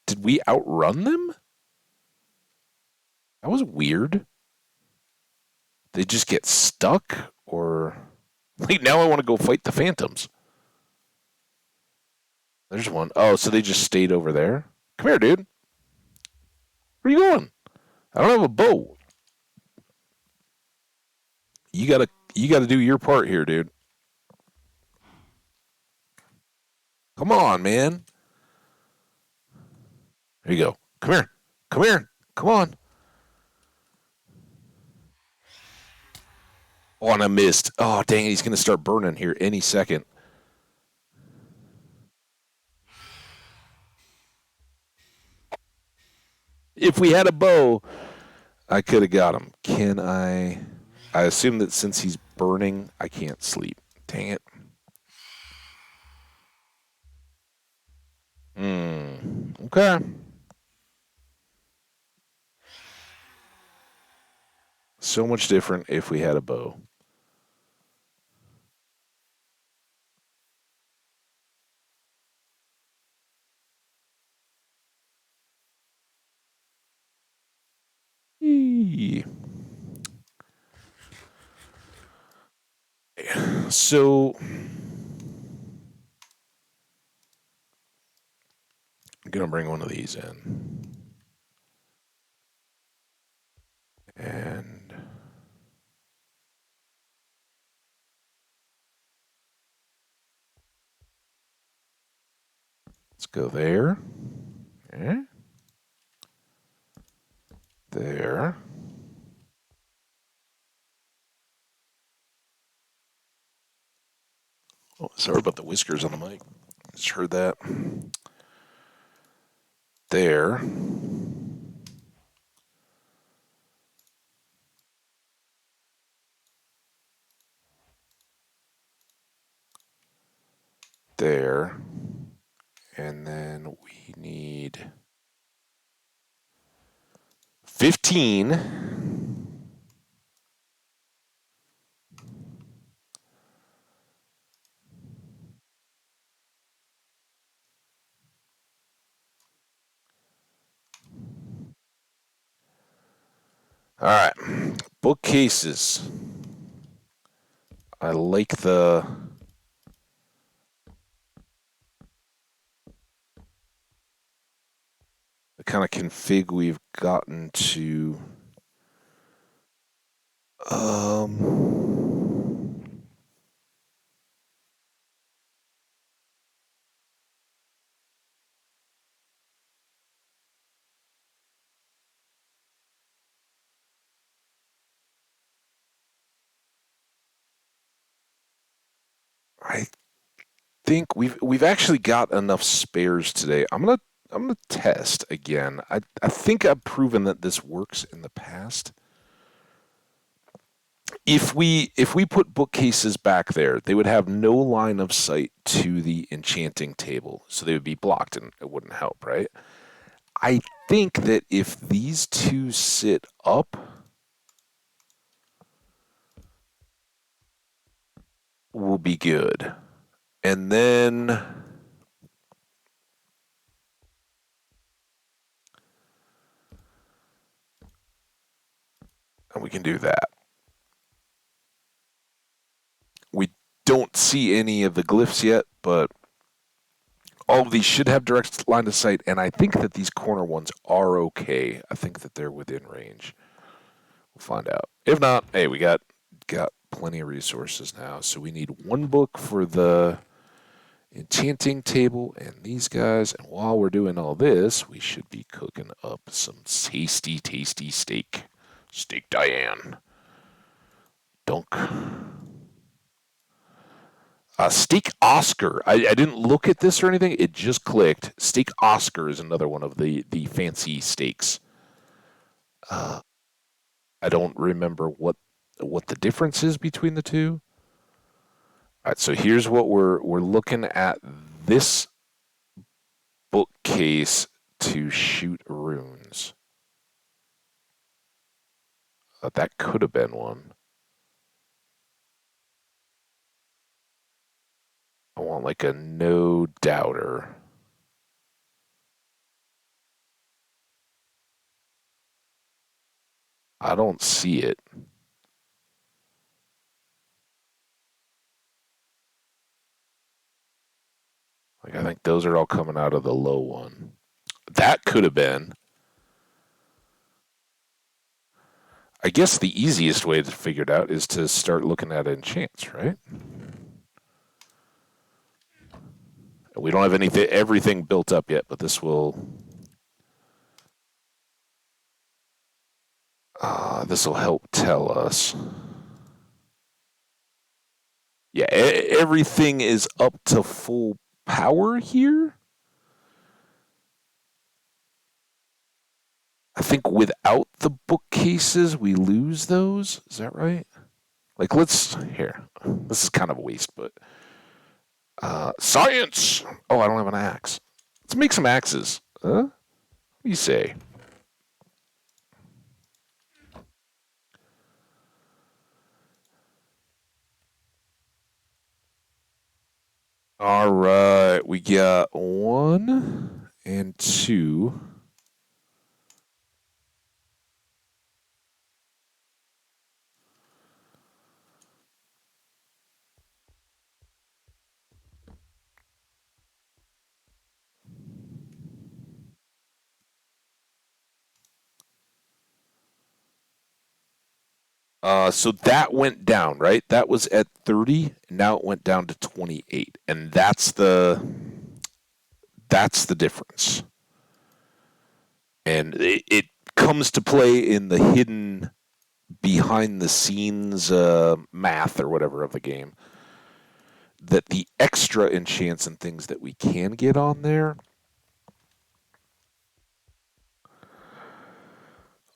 Did we outrun them? That was weird. They just get stuck, or like now I want to go fight the phantoms. There's one. Oh, so they just stayed over there? Come here, dude. Where are you going? I don't have a bow. You gotta do your part here, dude. Come on, man. There you go. Come here. Come on. Oh, and I missed. Oh, dang it. He's going to start burning here any second. If we had a bow, I could have got him. Can I? I assume that since he's burning, I can't sleep. Dang it. Okay. So much different if we had a bow. So I'm going to bring one of these in. And let's go there. Okay. There. Oh, Sorry about the whiskers on the mic. Just heard that. There. There. And then we need 15. All right. Bookcases. I like the kind of config we've gotten to. I think we've actually got enough spares today. I'm gonna test again. I think I've proven that this works in the past. If we put bookcases back there, they would have no line of sight to the enchanting table, so they would be blocked, and it wouldn't help, right? I think that if these two sit up, we'll be good. And then we can do that. We don't see any of the glyphs yet, but all of these should have direct line of sight, and I think that these corner ones are okay. I think that they're within range. We'll find out. If not, hey, we got plenty of resources now. So we need one book for the enchanting table and these guys. And while we're doing all this, we should be cooking up some tasty, tasty steak. Steak Diane. Dunk. Steak Oscar. I didn't look at this or anything. It just clicked. Steak Oscar is another one of the fancy steaks. I don't remember what the difference is between the two. All right, so here's what we're looking at. This bookcase to shoot runes. That could have been one. I want like a no doubter. I don't see it. Like, I think those are all coming out of the low one. That could have been. I guess the easiest way to figure it out is to start looking at enchants, right? We don't have everything built up yet, but this will help tell us. Yeah, everything is up to full power here. I think without the bookcases, we lose those. Is that right? Like, here. This is kind of a waste, but science. Oh, I don't have an axe. Let's make some axes. Huh? What do you say? All right, we got 1 and 2. So that went down, right? That was at 30, and now it went down to 28, and that's the difference. And it comes to play in the hidden behind the scenes math or whatever of the game. that the extra enchants and things that we can get on there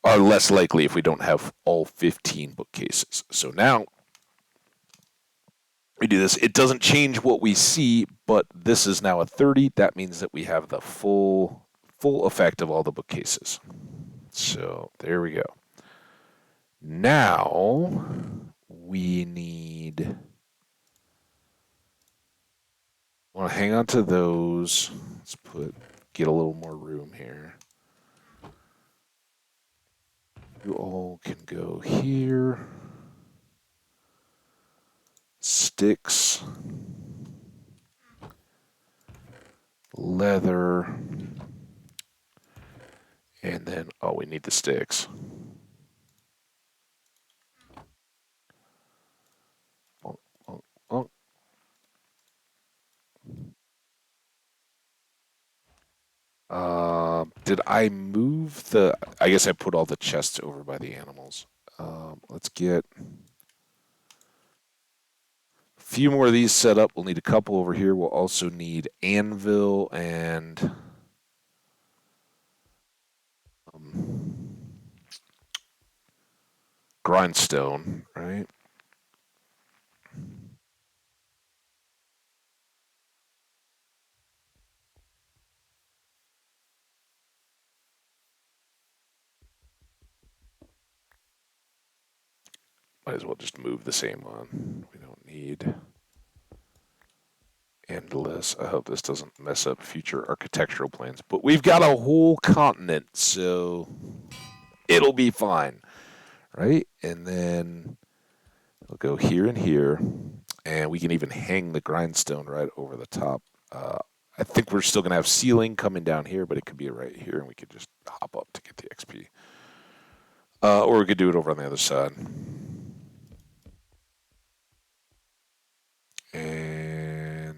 are less likely if we don't have all 15 bookcases. So now we do this. It doesn't change what we see, but this is now a 30. That means that we have the full effect of all the bookcases. So there we go. Now we need. I want to hang on to those. Let's get a little more room here. You all can go here. Sticks. Leather. And then, we need the sticks. Oh, oh, oh. Did I move the... I guess I put all the chests over by the animals. Let's get a few more of these set up. We'll need a couple over here. We'll also need anvil and... grindstone, right? Might as well just move the same one. We don't need endless. I hope this doesn't mess up future architectural plans. But we've got a whole continent, so it'll be fine, right? And then we'll go here and here, and we can even hang the grindstone right over the top. I think we're still going to have ceiling coming down here, but it could be right here, and we could just hop up to get the XP. Or we could do it over on the other side. And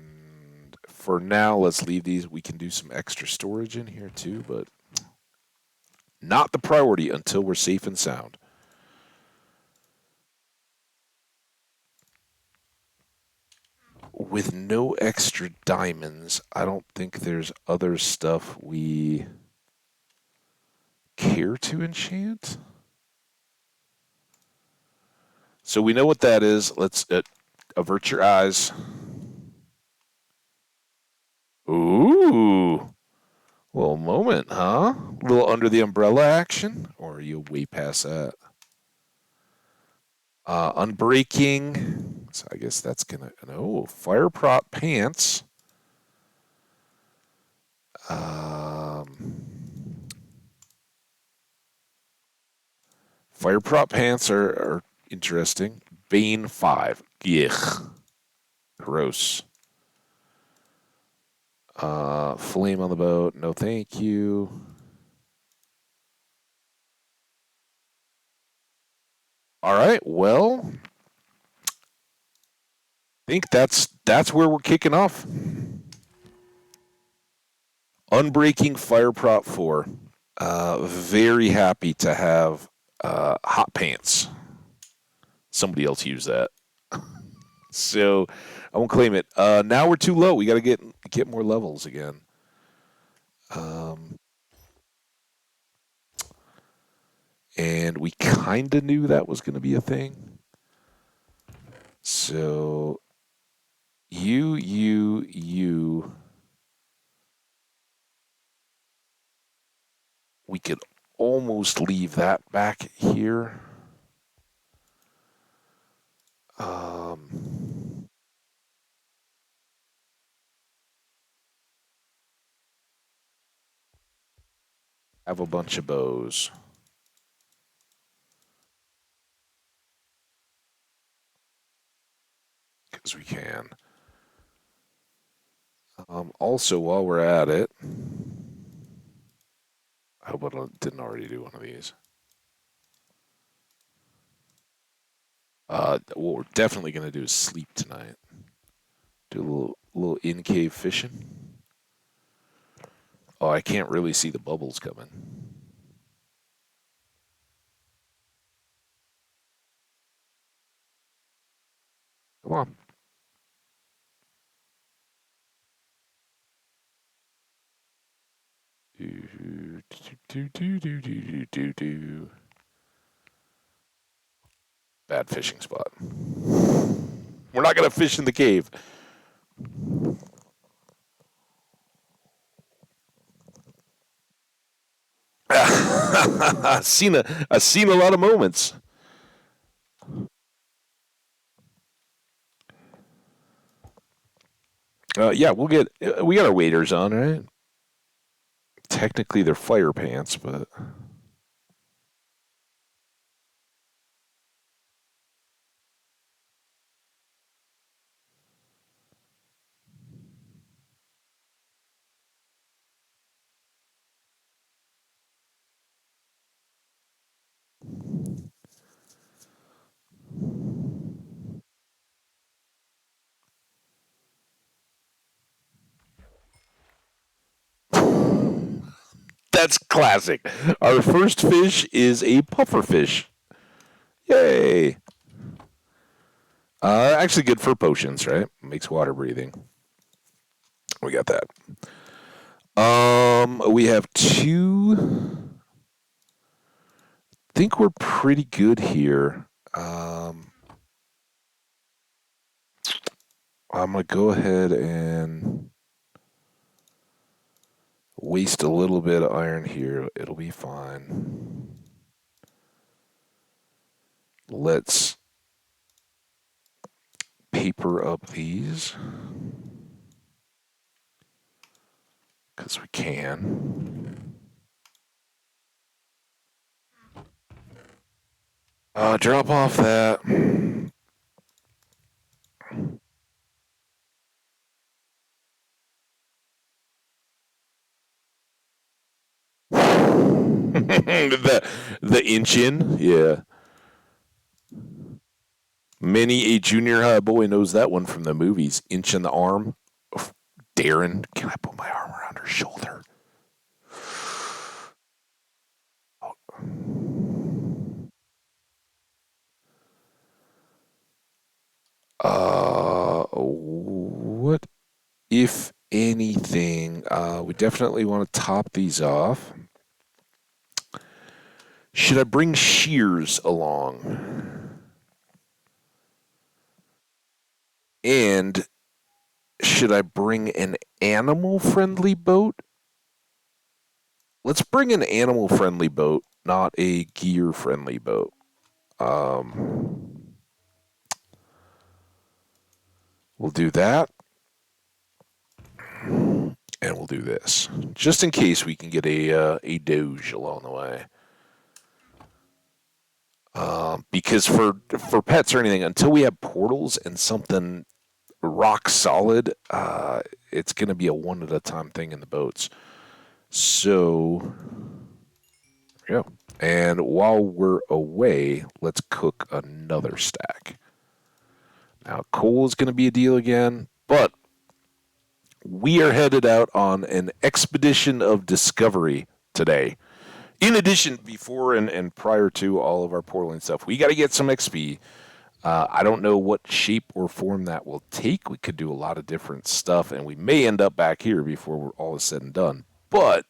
for now, let's leave these. We can do some extra storage in here too, but not the priority until we're safe and sound. With no extra diamonds, I don't think there's other stuff we care to enchant. So we know what that is. Let's avert your eyes. Ooh. Little moment, huh? A little under the umbrella action? Or are you way past that? Unbreaking. So I guess that's gonna. No, fire prop pants. Fire prop pants are interesting. Bane 5. Yuck. Gross. Flame on the boat. No, thank you. All right. Well, I think that's where we're kicking off. Unbreaking fire prop 4. Very happy to have hot pants. Somebody else use that. So I won't claim it. Now we're too low. We got to get more levels again. And we kind of knew that was going to be a thing. So you. We could almost leave that back here. Have a bunch of bows. Because we can. Also, while we're at it, I hope I didn't already do one of these. What we're definitely going to do is sleep tonight. Do a little in-cave fishing. Oh, I can't really see the bubbles coming. Come on. Do, do, do, do, do, do, do, do. Bad fishing spot. We're not going to fish in the cave. I've seen a lot of moments. Yeah, we got our waders on, right? Technically, they're fire pants, but that's classic. Our first fish is a puffer fish. Yay! Actually, good for potions, right? Makes water breathing. We got that. We have two. Think we're pretty good here. I'm gonna go ahead and waste a little bit of iron here. It'll be fine. Let's paper up these because we can. Drop off that. the inch in, yeah. Many a junior high boy knows that one from the movies. Inch in the arm. Darren, can I put my arm around her shoulder? What if anything? We definitely want to top these off. Should I bring shears along? And should I bring an animal friendly boat? Let's bring an animal friendly boat, not a gear friendly boat. Um, we'll do that. And we'll do this. Just in case we can get a Doge along the way. Because for pets or anything, until we have portals and something rock solid, it's going to be a one at a time thing in the boats. So, yeah. And while we're away, let's cook another stack. Now, coal is going to be a deal again, but we are headed out on an expedition of discovery today. In addition, before and prior to all of our portaling stuff, we got to get some XP. I don't know what shape or form that will take. We could do a lot of different stuff, and we may end up back here before we're all is said and done. But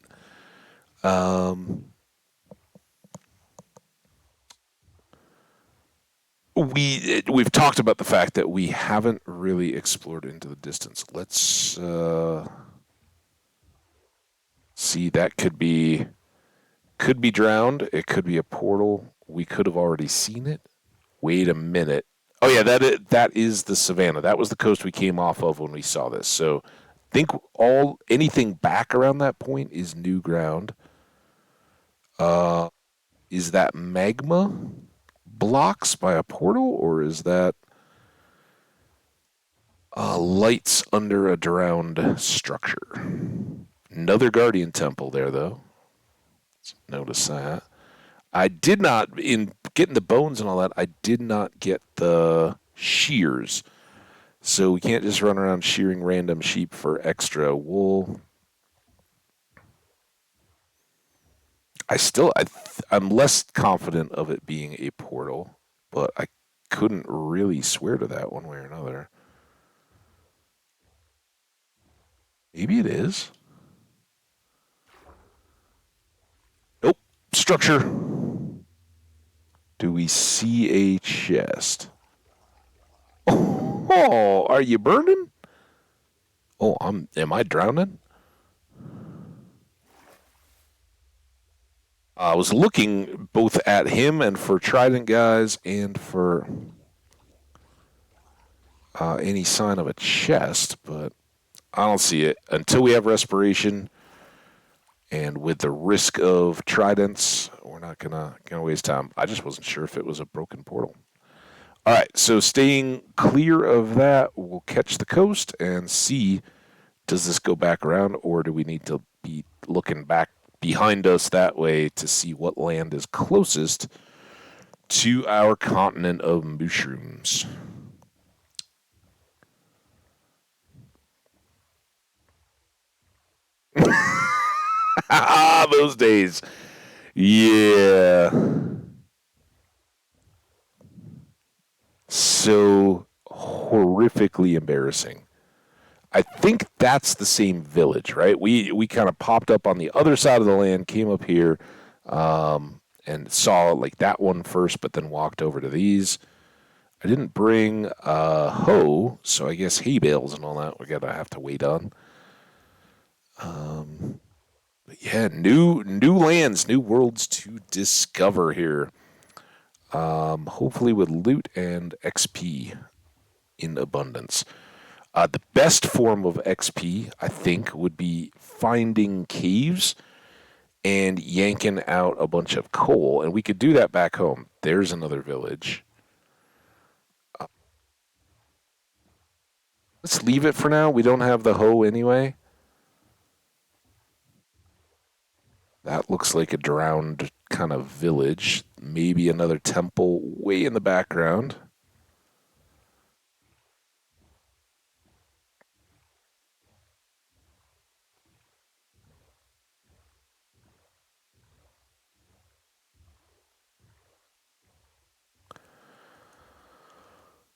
we've talked about the fact that we haven't really explored into the distance. Let's see. That could be drowned. It could be a portal. We could have already seen it. Wait a minute. Oh yeah, that is the savannah. That was the coast we came off of when we saw this. So, think all anything back around that point is new ground. Is that magma blocks by a portal, or is that lights under a drowned structure? Another guardian temple there, though. Let's notice that. I did not, in getting the bones and all that, I did not get the shears. So we can't just run around shearing random sheep for extra wool. I'm less confident of it being a portal, but I couldn't really swear to that one way or another. Maybe it is. structure. Do we see a chest? Oh, are you burning? Oh, am I drowning? I was looking both at him and for Trident guys and for any sign of a chest, but I don't see it until we have respiration. And with the risk of tridents, we're not gonna waste time. I just wasn't sure if it was a broken portal. All right, so staying clear of that, we'll catch the coast and see, does this go back around, or do we need to be looking back behind us that way to see what land is closest to our continent of mushrooms? Ah, those days. Yeah. So horrifically embarrassing. I think that's the same village, right? We kind of popped up on the other side of the land, came up here, and saw like that one first, but then walked over to these. I didn't bring a hoe, so I guess hay bales and all that we're gonna have to wait on. But yeah, new lands, new worlds to discover here. Hopefully with loot and XP in abundance. The best form of XP, I think, would be finding caves and yanking out a bunch of coal, and we could do that back home. There's another village. Let's leave it for now. We don't have the hoe anyway. That looks like a drowned kind of village. Maybe another temple way in the background.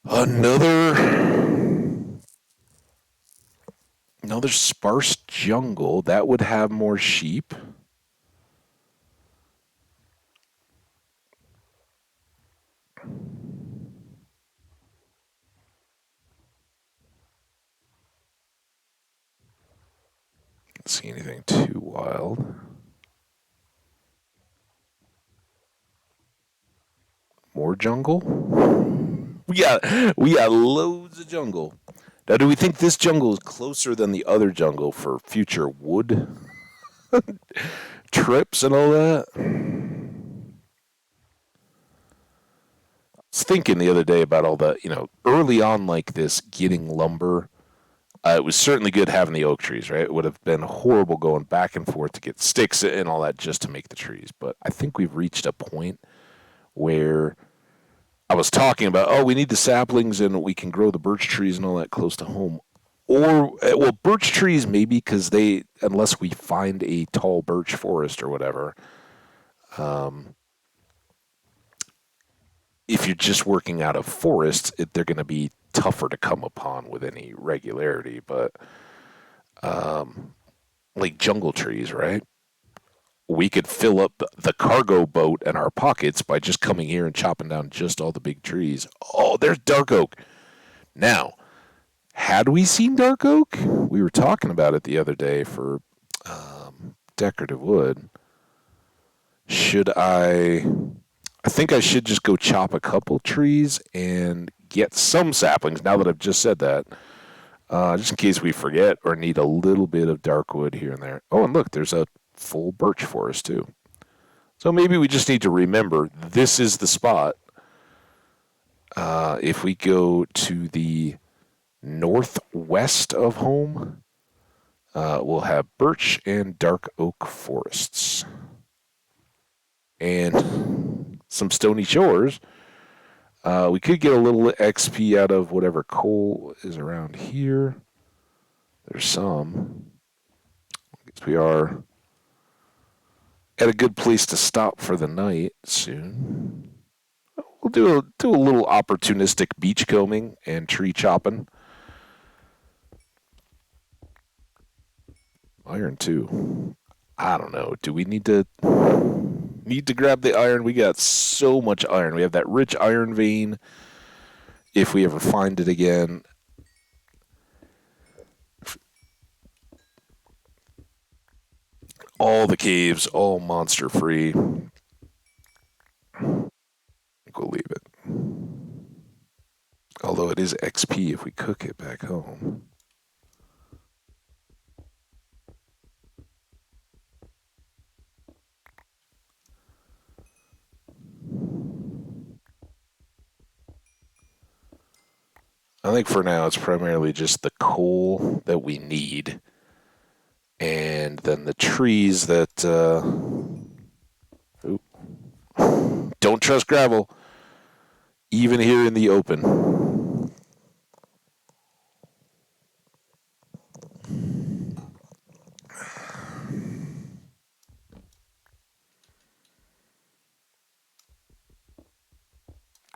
Another another sparse jungle that would have more sheep. Can't see anything too wild. More jungle? We got loads of jungle. Now, do we think this jungle is closer than the other jungle for future wood trips and all that? I was thinking the other day about all the, early on like this, getting lumber. It was certainly good having the oak trees, right? It would have been horrible going back and forth to get sticks and all that just to make the trees. But I think we've reached a point where I was talking about, oh, we need the saplings and we can grow the birch trees and all that close to home. Or, well, birch trees maybe because unless we find a tall birch forest or whatever, um, if you're just working out of forests, they're going to be tougher to come upon with any regularity. But like jungle trees, right? We could fill up the cargo boat and our pockets by just coming here and chopping down just all the big trees. Oh, there's dark oak. Now, had we seen dark oak? We were talking about it the other day for decorative wood. Should I? I think I should just go chop a couple trees and get some saplings. Now that I've just said that, just in case we forget or need a little bit of dark wood here and there. Oh, and look, there's a full birch forest too. So maybe we just need to remember this is the spot. If we go to the northwest of home, we'll have birch and dark oak forests. And some stony shores. We could get a little XP out of whatever coal is around here. There's some. I guess we are at a good place to stop for the night soon. We'll do a little opportunistic beach combing and tree chopping. Iron too. I don't know. Do we need to? Need to grab the iron. We got so much iron. We have that rich iron vein. If we ever find it again. All the caves, all monster free. We'll leave it. Although it is XP if we cook it back home. I think for now it's primarily just the coal that we need. And then the trees that... Don't trust gravel. Even here in the open.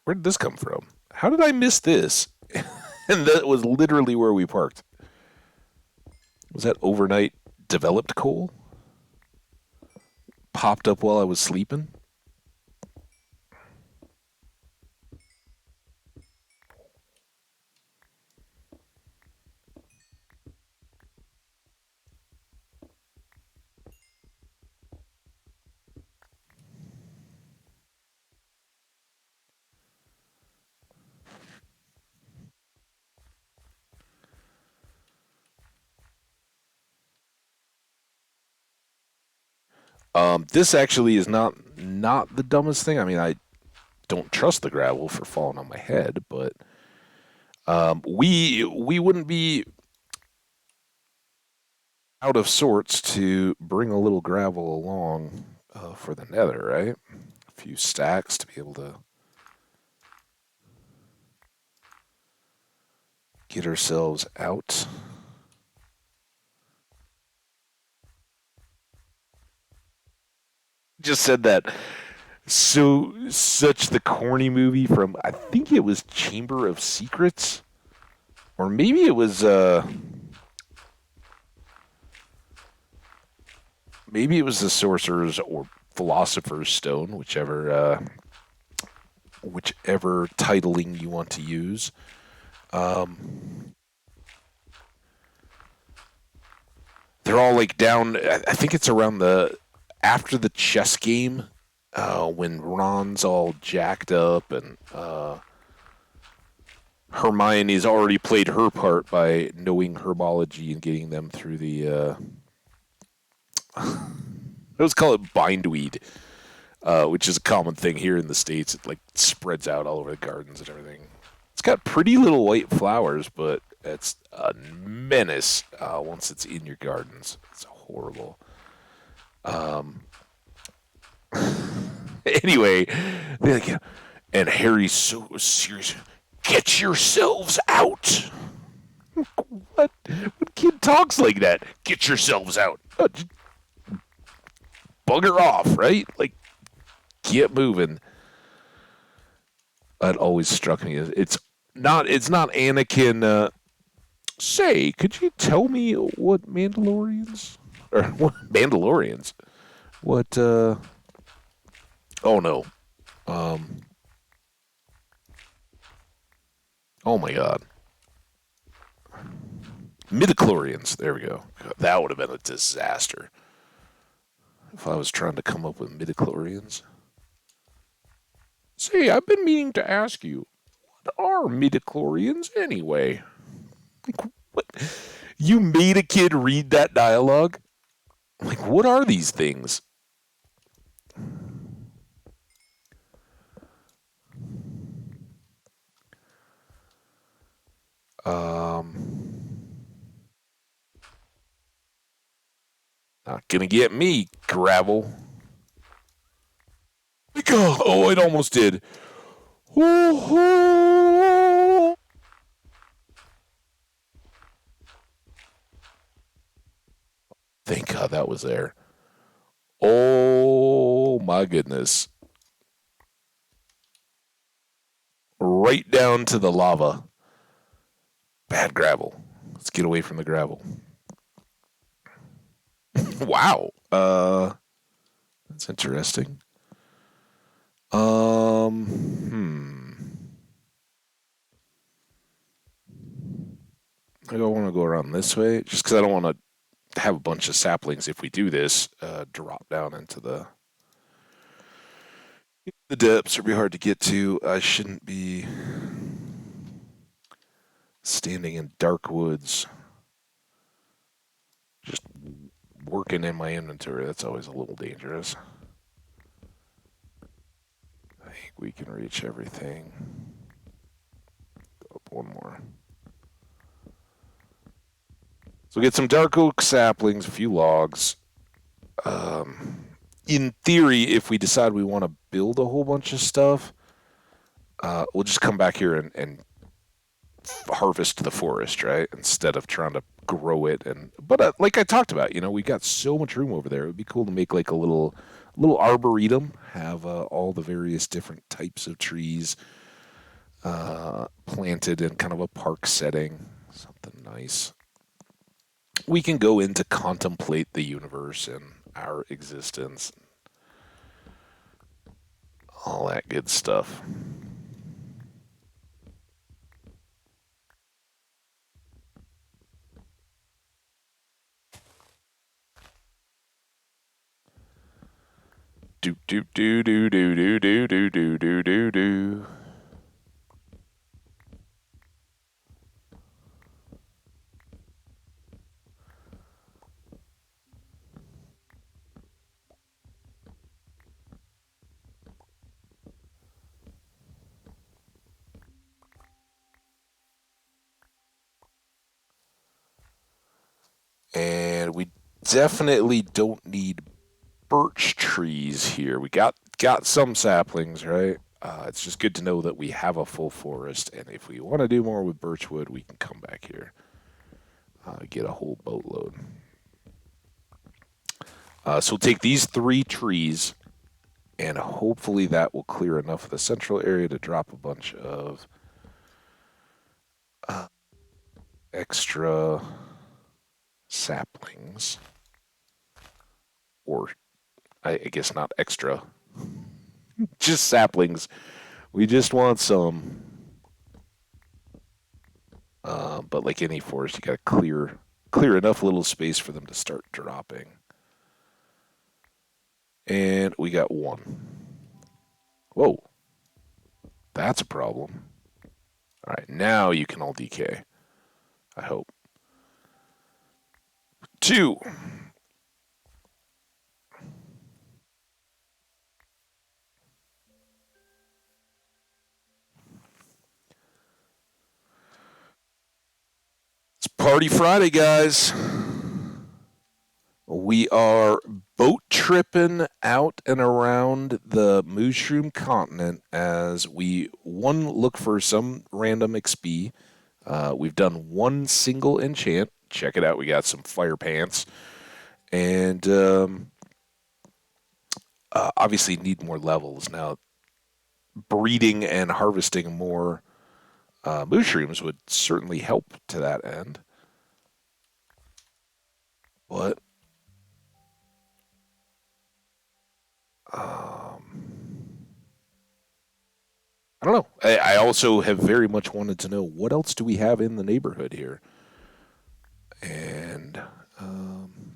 Where did this come from? How did I miss this? And that was literally where we parked. Was that overnight developed coal? Popped up while I was sleeping? This actually is not the dumbest thing. I mean, I don't trust the gravel for falling on my head, but we wouldn't be out of sorts to bring a little gravel along for the nether, right? A few stacks to be able to get ourselves out. Just said that. So, such the corny movie from, I think it was Chamber of Secrets? Or maybe it was, maybe it was the Sorcerer's or Philosopher's Stone, whichever titling you want to use. They're all like down, I think it's around after the chess game, when Ron's all jacked up and Hermione's already played her part by knowing herbology and getting them through the let's call it bindweed, which is a common thing here in the States. It like spreads out all over the gardens and everything. It's got pretty little white flowers, but it's a menace once it's in your gardens. It's horrible. Anyway, like, and Harry's so serious. Get yourselves out. What kid talks like that? Get yourselves out. Bugger off, right? Like, get moving. That always struck me as it's not Anakin. Say, could you tell me what Mandalorians or what Mandalorians? What? Oh no. Oh my God. Midichlorians. There we go. That would have been a disaster if I was trying to come up with midichlorians. Say, I've been meaning to ask you, what are midichlorians anyway? Like, what? You made a kid read that dialogue? Like, what are these things? Not gonna get me, gravel. Oh, it almost did. Thank God that was there. Oh my goodness. Right down to the lava. Bad gravel. Let's get away from the gravel. Wow. That's interesting. Hmm. I don't want to go around this way, just because I don't want to have a bunch of saplings. If we do this, drop down into the depths. It'll be hard to get to. I shouldn't be standing in dark woods, just working in my inventory. That's always a little dangerous. I think we can reach everything. Up one more. So get some dark oak saplings, a few logs. In theory, if we decide we want to build a whole bunch of stuff, we'll just come back here and harvest the forest, right? Instead of trying to grow it. But like I talked about, we got so much room over there. It would be cool to make like a little arboretum, have all the various different types of trees planted in kind of a park setting, something nice. We can go in to contemplate the universe and our existence, all that good stuff. Do do do do do do do do do do do do. And we definitely don't need birch trees here. We got some saplings, right? It's just good to know that we have a full forest, and if we want to do more with birch wood, we can come back here, get a whole boatload. So we'll take these 3 trees, and hopefully that will clear enough of the central area to drop a bunch of extra saplings, or I guess not extra, just saplings. We just want some. But like any forest, you got to clear enough little space for them to start dropping. And we got 1. Whoa, that's a problem. All right, now you can all decay. I hope. 2. It's Party Friday, guys. We are boat tripping out and around the Mushroom Continent as we, one, look for some random XP. We've done 1 single enchant. Check it out. We got some fire pants. And obviously need more levels. Now, breeding and harvesting more mushrooms would certainly help to that end. But I don't know. I also have very much wanted to know what else do we have in the neighborhood here, and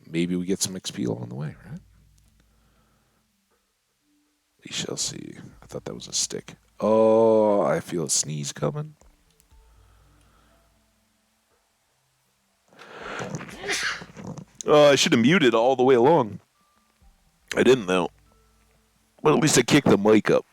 maybe we get some XP along the way, right? We shall see. I thought that was a stick. Oh, I feel a sneeze coming. I should have muted all the way along. I didn't though. But at least I kicked the mic up.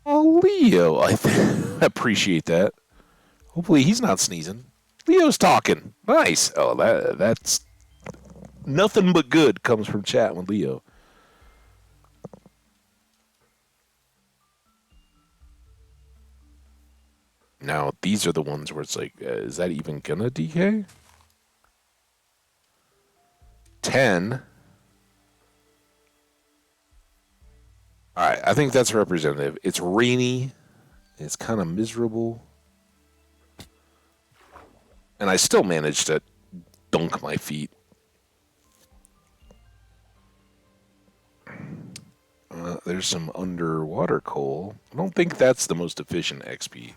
Oh, Leo, I appreciate that. Hopefully he's not sneezing. Leo's talking. Nice. Oh, that's nothing but good comes from chat with Leo. Now, these are the ones where it's like, is that even gonna decay? 10. All right, I think that's representative. It's rainy It's kind of miserable. And I still managed to dunk my feet. There's some underwater coal. I don't think that's the most efficient XP.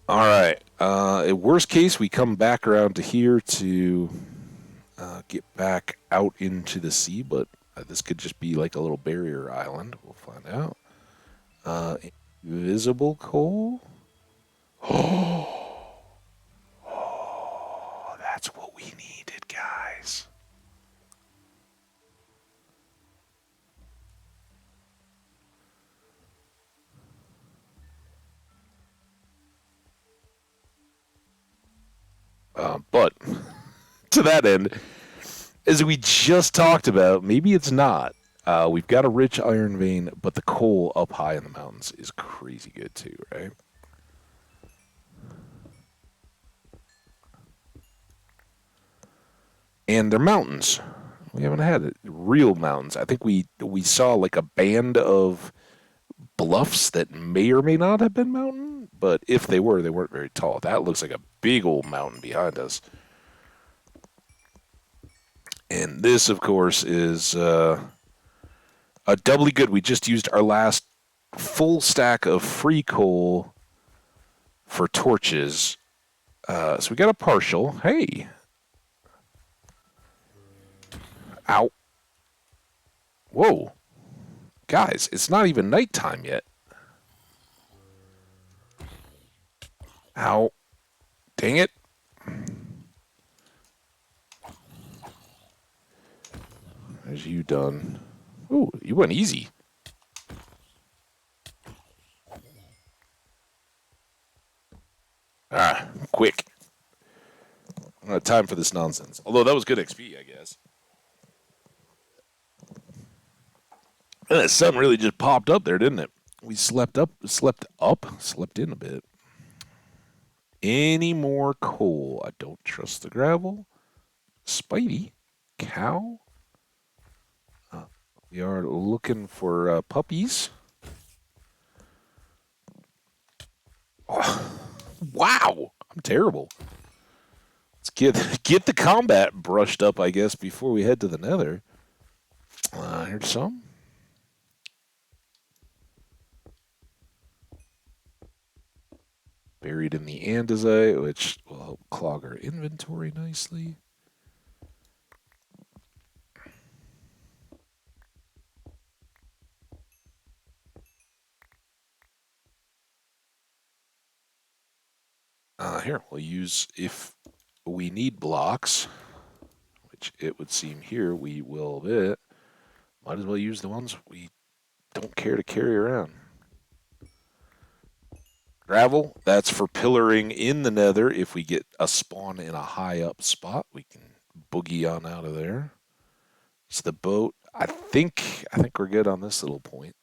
All right. In worst case, we come back around to here to get back out into the sea, but this could just be like a little barrier island. We'll find out. Visible coal? Oh, that's what we needed, guys. But to that end, as we just talked about, maybe it's not. We've got a rich iron vein, but the coal up high in the mountains is crazy good too, right? And they're mountains. We haven't had it. Real mountains. I think we saw like a band of bluffs that may or may not have been mountain, but if they were, they weren't very tall. That looks like a big old mountain behind us. And this, of course, is a doubly good. We just used our last full stack of free coal for torches. So we got a partial. Hey. Ow. Whoa. Guys, it's not even nighttime yet. Ow. Dang it. As you done. Ooh, you went easy. Ah, quick. I don't have time for this nonsense. Although that was good XP, I guess. And the sun really just popped up there, didn't it? We slept in a bit. Any more coal? I don't trust the gravel. Spidey? Cow? We are looking for puppies. Oh, wow, I'm terrible. Let's get the combat brushed up, I guess, before we head to the Nether. Here's some. Buried in the andesite, which will help clog our inventory nicely. Here, we'll use, if we need blocks, which it would seem here we will a bit, might as well use the ones we don't care to carry around. Gravel, that's for pillaring in the Nether. If we get a spawn in a high up spot, we can boogie on out of there. It's the boat. I think we're good on this little point.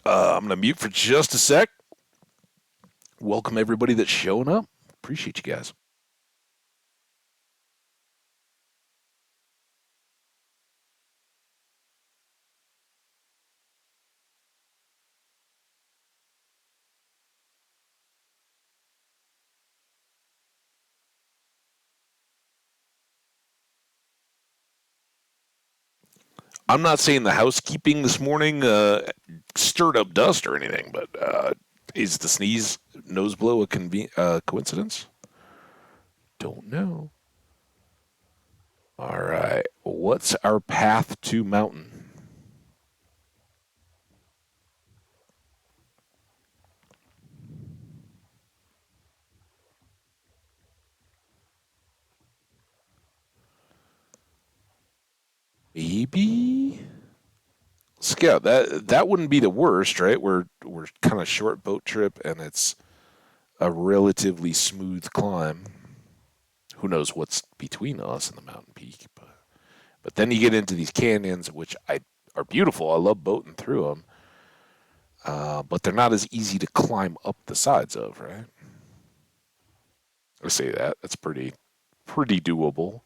I'm gonna mute for just a sec. Welcome everybody that's showing up. Appreciate you guys. I'm not saying the housekeeping this morning stirred up dust or anything, but is the sneeze nose blow a coincidence? Don't know. All right. What's our path to mountain? Maybe Scout. That wouldn't be the worst, right? We're kind of short boat trip, and it's a relatively smooth climb. Who knows what's between us and the mountain peak? But then you get into these canyons, which are beautiful. I love boating through them, but they're not as easy to climb up the sides of, right? I say that. That's pretty doable.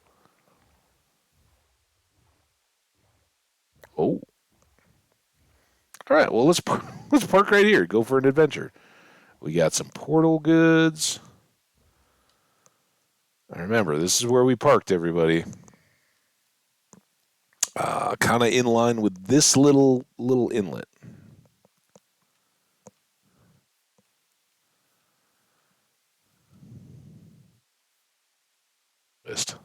Oh, all right. Well, let's park right here. Go for an adventure. We got some portal goods. I remember this is where we parked, everybody. Kind of in line with this little inlet. List.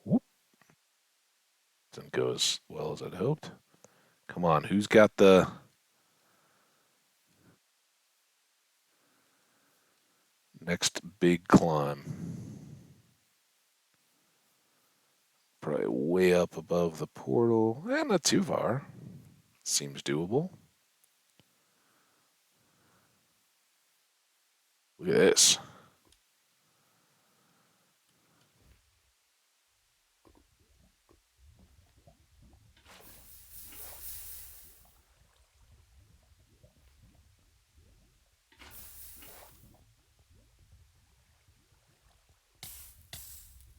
Whoop. Didn't go as well as I'd hoped. Come on, who's got the next big climb? Probably way up above the portal. Not too far. Seems doable. Look at this.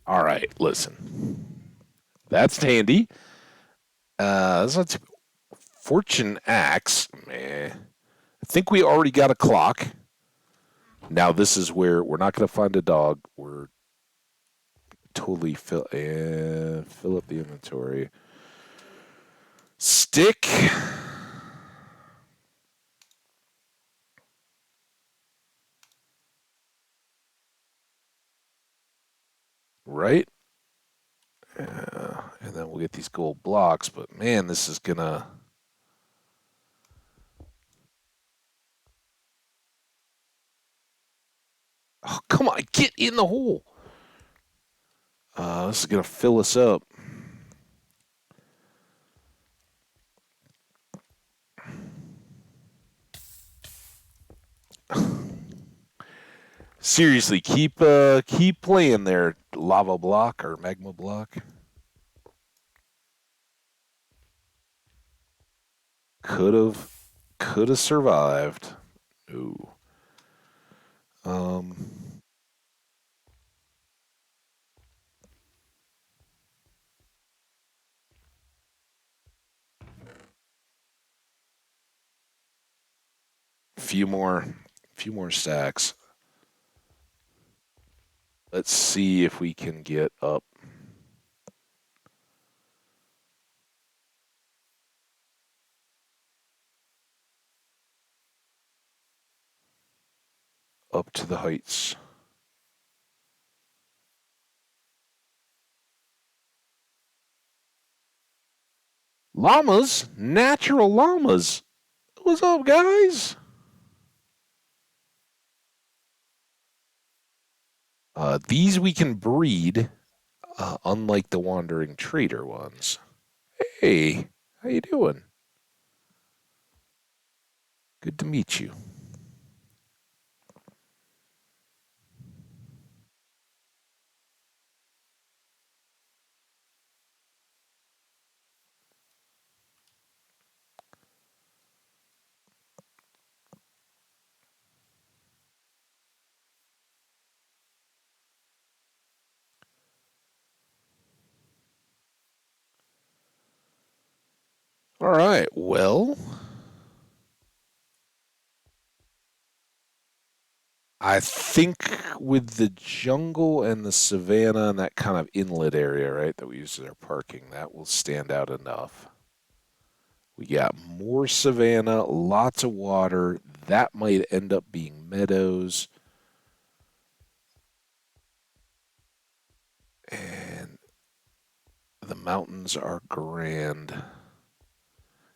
All right, listen. That's handy. That's not too... Fortune Axe. Meh. I think we already got a clock. Now this is where we're not going to find a dog. We're totally fill up the inventory. Stick. Right? And then we'll get these gold blocks. But man, this is going to... Oh, come on. Get in the hole. This is going to fill us up. Seriously, keep playing there, lava block or magma block. Could have survived. Ooh. Um. Few more stacks. Let's see if we can get up to the heights. Llamas, natural llamas. What's up, guys? These we can breed, unlike the wandering trader ones. Hey, how you doing? Good to meet you. All right. Well, I think with the jungle and the savanna and that kind of inlet area, right, that we use as our parking, that will stand out enough. We got more savanna, lots of water. That might end up being meadows. And the mountains are grand.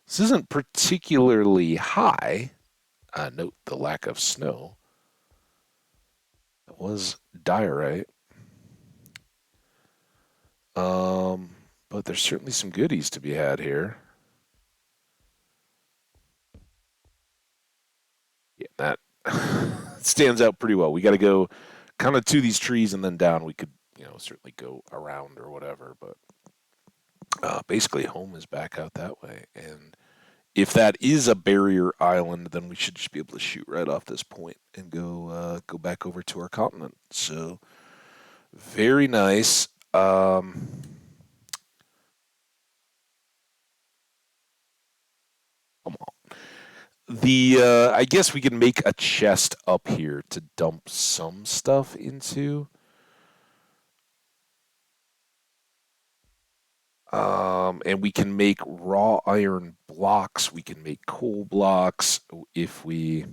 This isn't particularly high. Note the lack of snow. It was diorite. But there's certainly some goodies to be had here. Yeah, that stands out pretty well. We got to go kind of to these trees and then down. We could, certainly go around or whatever, but basically home is back out that way. And if that is a barrier island, then we should just be able to shoot right off this point and go back over to our continent. So very nice. I guess we can make a chest up here to dump some stuff into. And we can make raw iron blocks. We can make coal blocks if we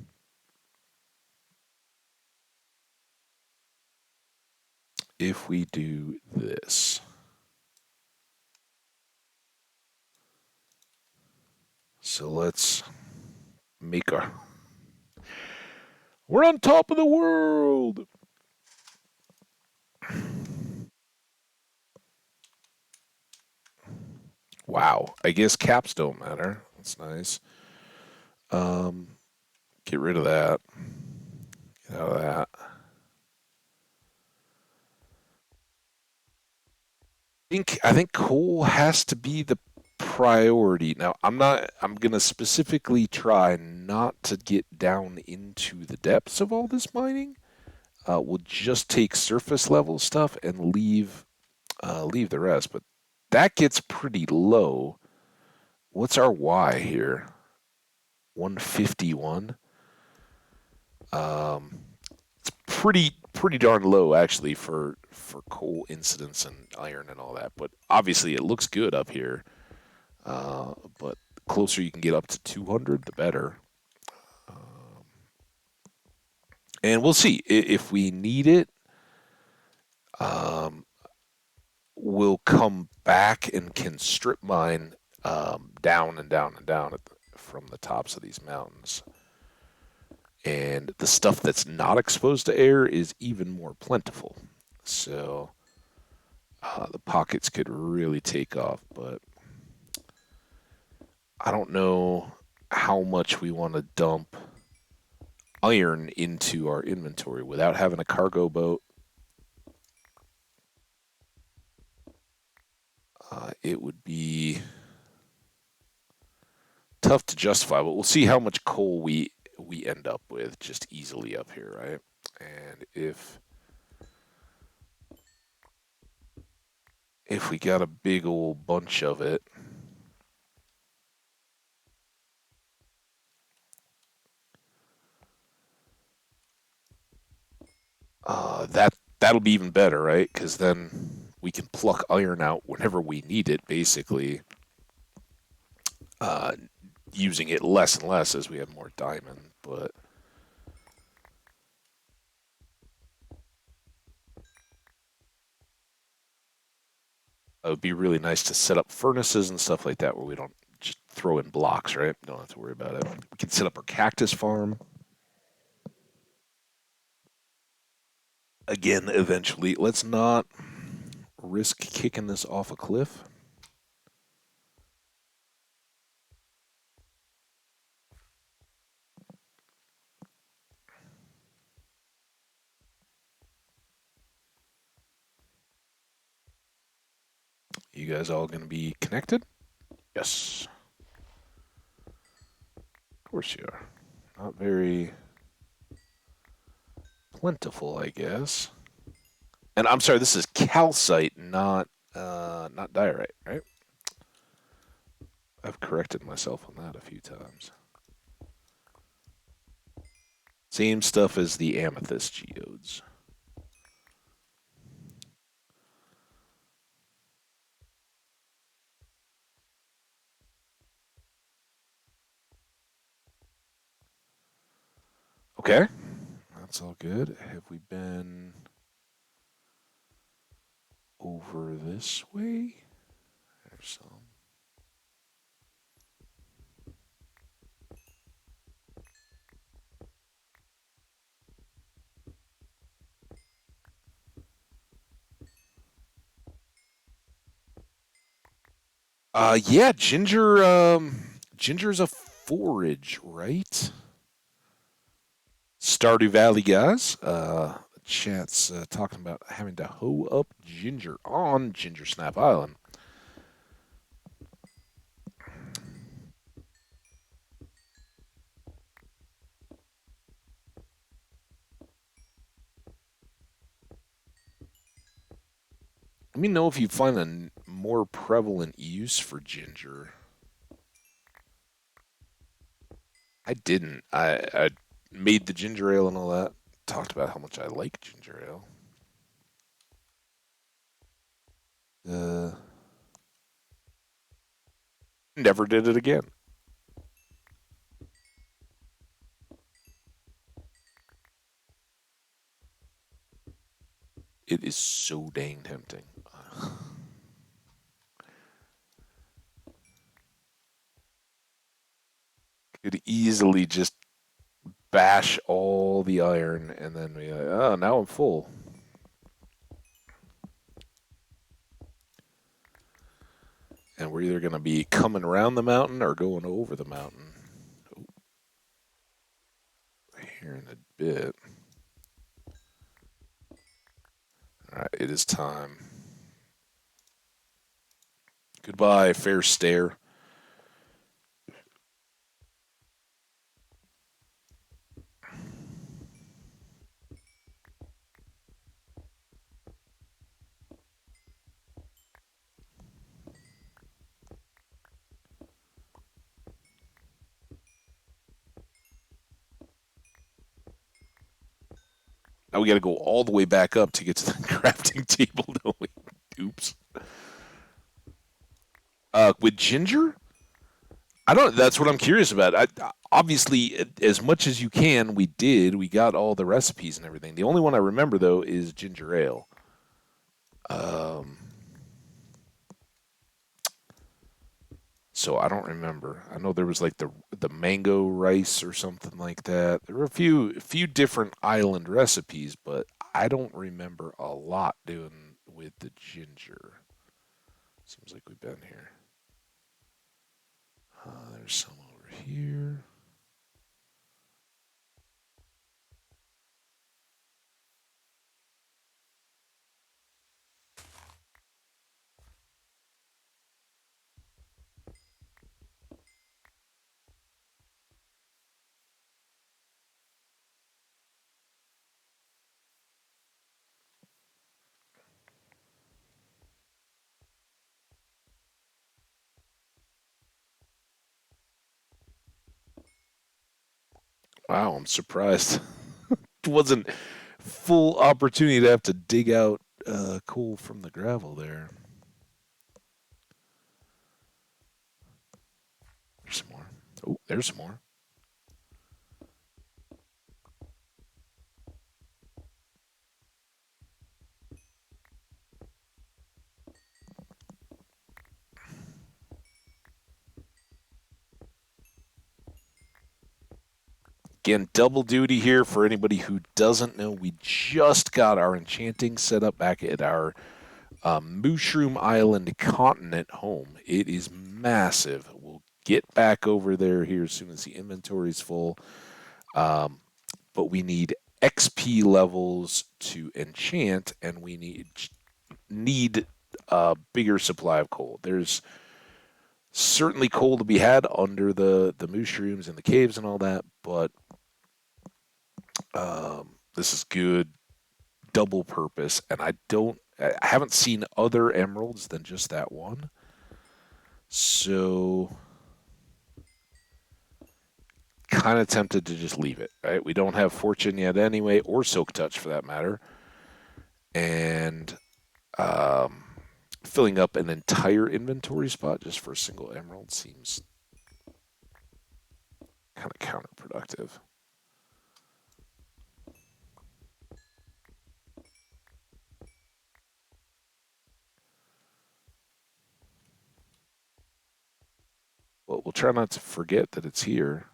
do this. So let's make our. We're on top of the world. Wow. I guess caps don't matter. That's nice. Um, get rid of that. Get out of that. I think coal has to be the priority. Now, I'm gonna specifically try not to get down into the depths of all this mining. We'll just take surface level stuff and leave the rest. But that gets pretty low. What's our Y here? 151. Um, it's pretty darn low actually for coal incidents and iron and all that. But obviously it looks good up here. But the closer you can get up to 200, the better. And we'll see if we need it. Um, we'll come back and can strip mine down and down and down from the tops of these mountains. And the stuff that's not exposed to air is even more plentiful. So the pockets could really take off, but I don't know how much we want to dump iron into our inventory without having a cargo boat. It would be tough to justify, but we'll see how much coal we end up with just easily up here, right? And if we got a big old bunch of it, that'll be even better, right? Because then we can pluck iron out whenever we need it, basically, uh, using it less and less as we have more diamond. But it would be really nice to set up furnaces and stuff like that where we don't just throw in blocks, right? Don't have to worry about it. We can set up our cactus farm. Again, eventually. Let's not risk kicking this off a cliff. You guys all going to be connected? Yes. Of course you are. Not very plentiful, I guess. And I'm sorry, this is calcite, not diorite, right? I've corrected myself on that a few times. Same stuff as the amethyst geodes. Okay, that's all good. Have we been over this way? There's some. Yeah, ginger. Ginger's a forage, right? Stardew Valley guys. Chat's talking about having to hoe up ginger on Ginger Snap Island. Let me know if you find a more prevalent use for ginger. I didn't. I made the ginger ale and all that. Talked about how much I like ginger ale. Uh, Never did it again. It is so dang tempting. Could easily just bash all the iron and then be like, oh, now I'm full. And we're either going to be coming around the mountain or going over the mountain. Oh, here in a bit. All right, it is time. Goodbye, fair stare. Now we got to go all the way back up to get to the crafting table, don't we? Oops. With ginger? I don't. That's what I'm curious about. Obviously, as much as you can, we did. We got all the recipes and everything. The only one I remember though is ginger ale. Um, so I don't remember. I know there was like the mango rice or something like that. There were a few different island recipes, but I don't remember a lot doing with the ginger. Seems like we've been here. There's some over here. Wow, I'm surprised. It wasn't full opportunity to have to dig out coal from the gravel there. There's some more. Oh, there's some more. Again, double duty here for anybody who doesn't know. We just got our enchanting set up back at our Mushroom Island continent home. It is massive. We'll get back over there here as soon as the inventory's full. Um, but we need XP levels to enchant, and we need a bigger supply of coal. There's certainly coal to be had under the mushrooms and the caves and all that, but this is good double purpose, and I haven't seen other emeralds than just that one. So kind of tempted to just leave it, right? We don't have fortune yet anyway, or silk touch for that matter. And um, filling up an entire inventory spot just for a single emerald seems kind of counterproductive. Well, we'll try not to forget that it's here,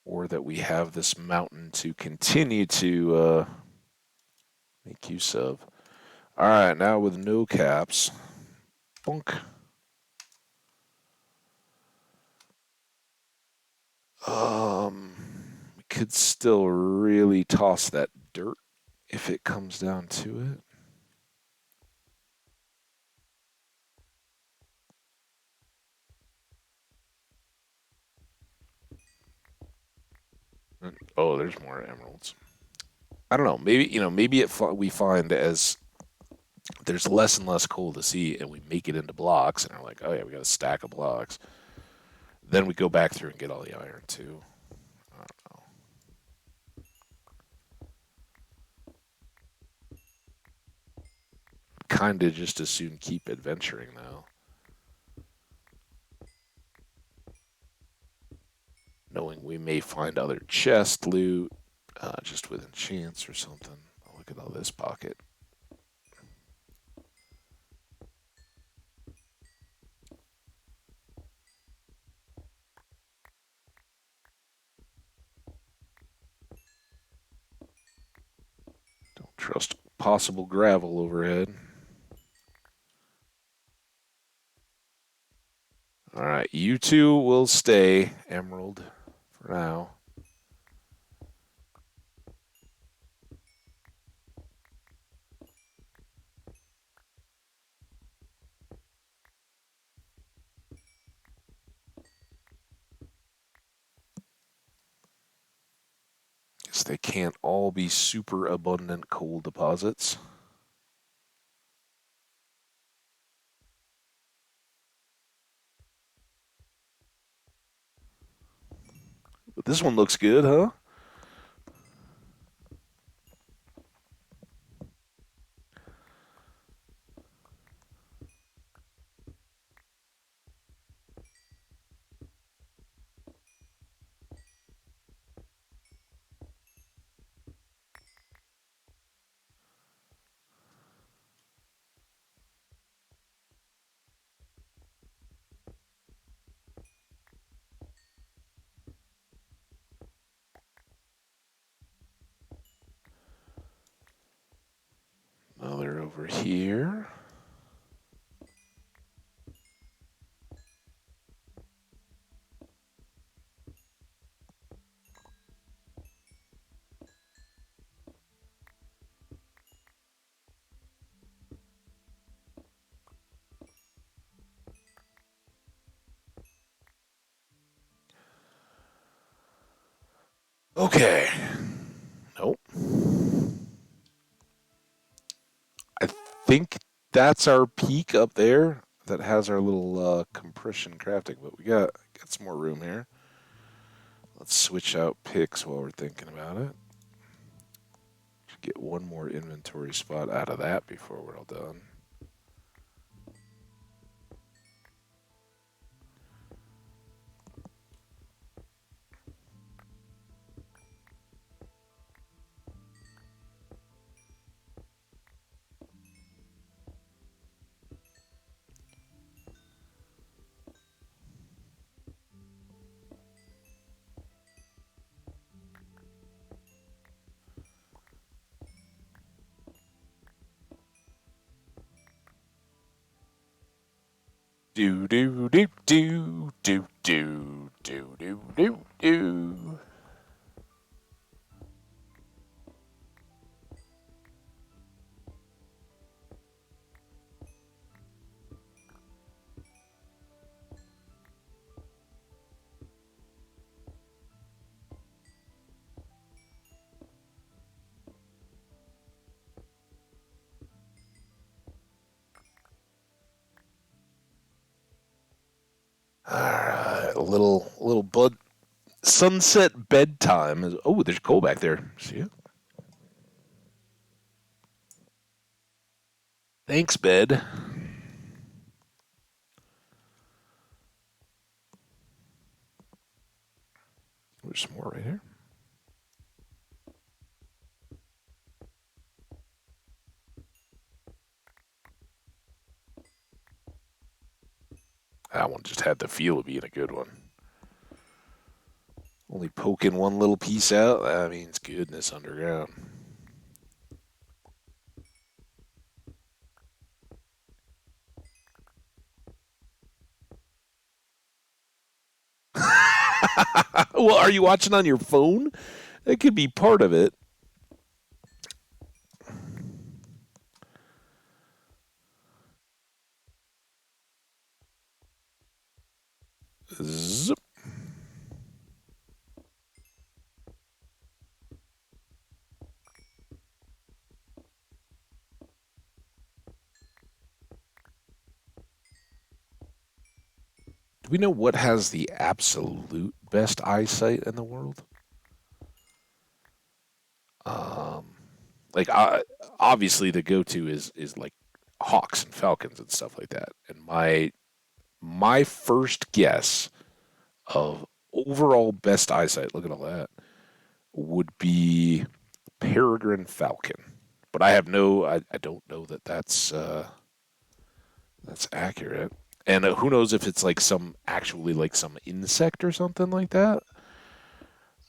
or that we have this mountain to continue to make use of. All right, now with no caps. Bonk. We could still really toss that dirt if it comes down to it. Oh, there's more emeralds. I don't know. Maybe we find as there's less and less coal to see, and we make it into blocks, and we're like, oh yeah, we got a stack of blocks. Then we go back through and get all the iron too. I don't know. Kinda just as soon keep adventuring though. Knowing we may find other chest loot, just with enchants or something. Oh, look at all this pocket. Don't trust possible gravel overhead. All right, you two will stay, Emerald, for now. Guess they can't all be super abundant coal deposits. But this one looks good, huh? Another over here. Okay. Nope. I think that's our peak up there that has our little compression crafting, but we got some more room here. Let's switch out picks while we're thinking about it. Should get one more inventory spot out of that before we're all done. Do do do do do do do do do do. All right, a little bud. Sunset bedtime is. Oh, there's coal back there. See it? Thanks, bed. There's some more right here. That one just had the feel of being a good one. Only poking one little piece out, that means goodness underground. Well, are you watching on your phone? That could be part of it. Zip. we know what has the absolute best eyesight in the world? Um, like obviously the go-to is like hawks and falcons and stuff like that. And my first guess of overall best eyesight, look at all that, would be peregrine falcon. But I don't know that that's accurate. And who knows if it's like some actually like some insect or something like that.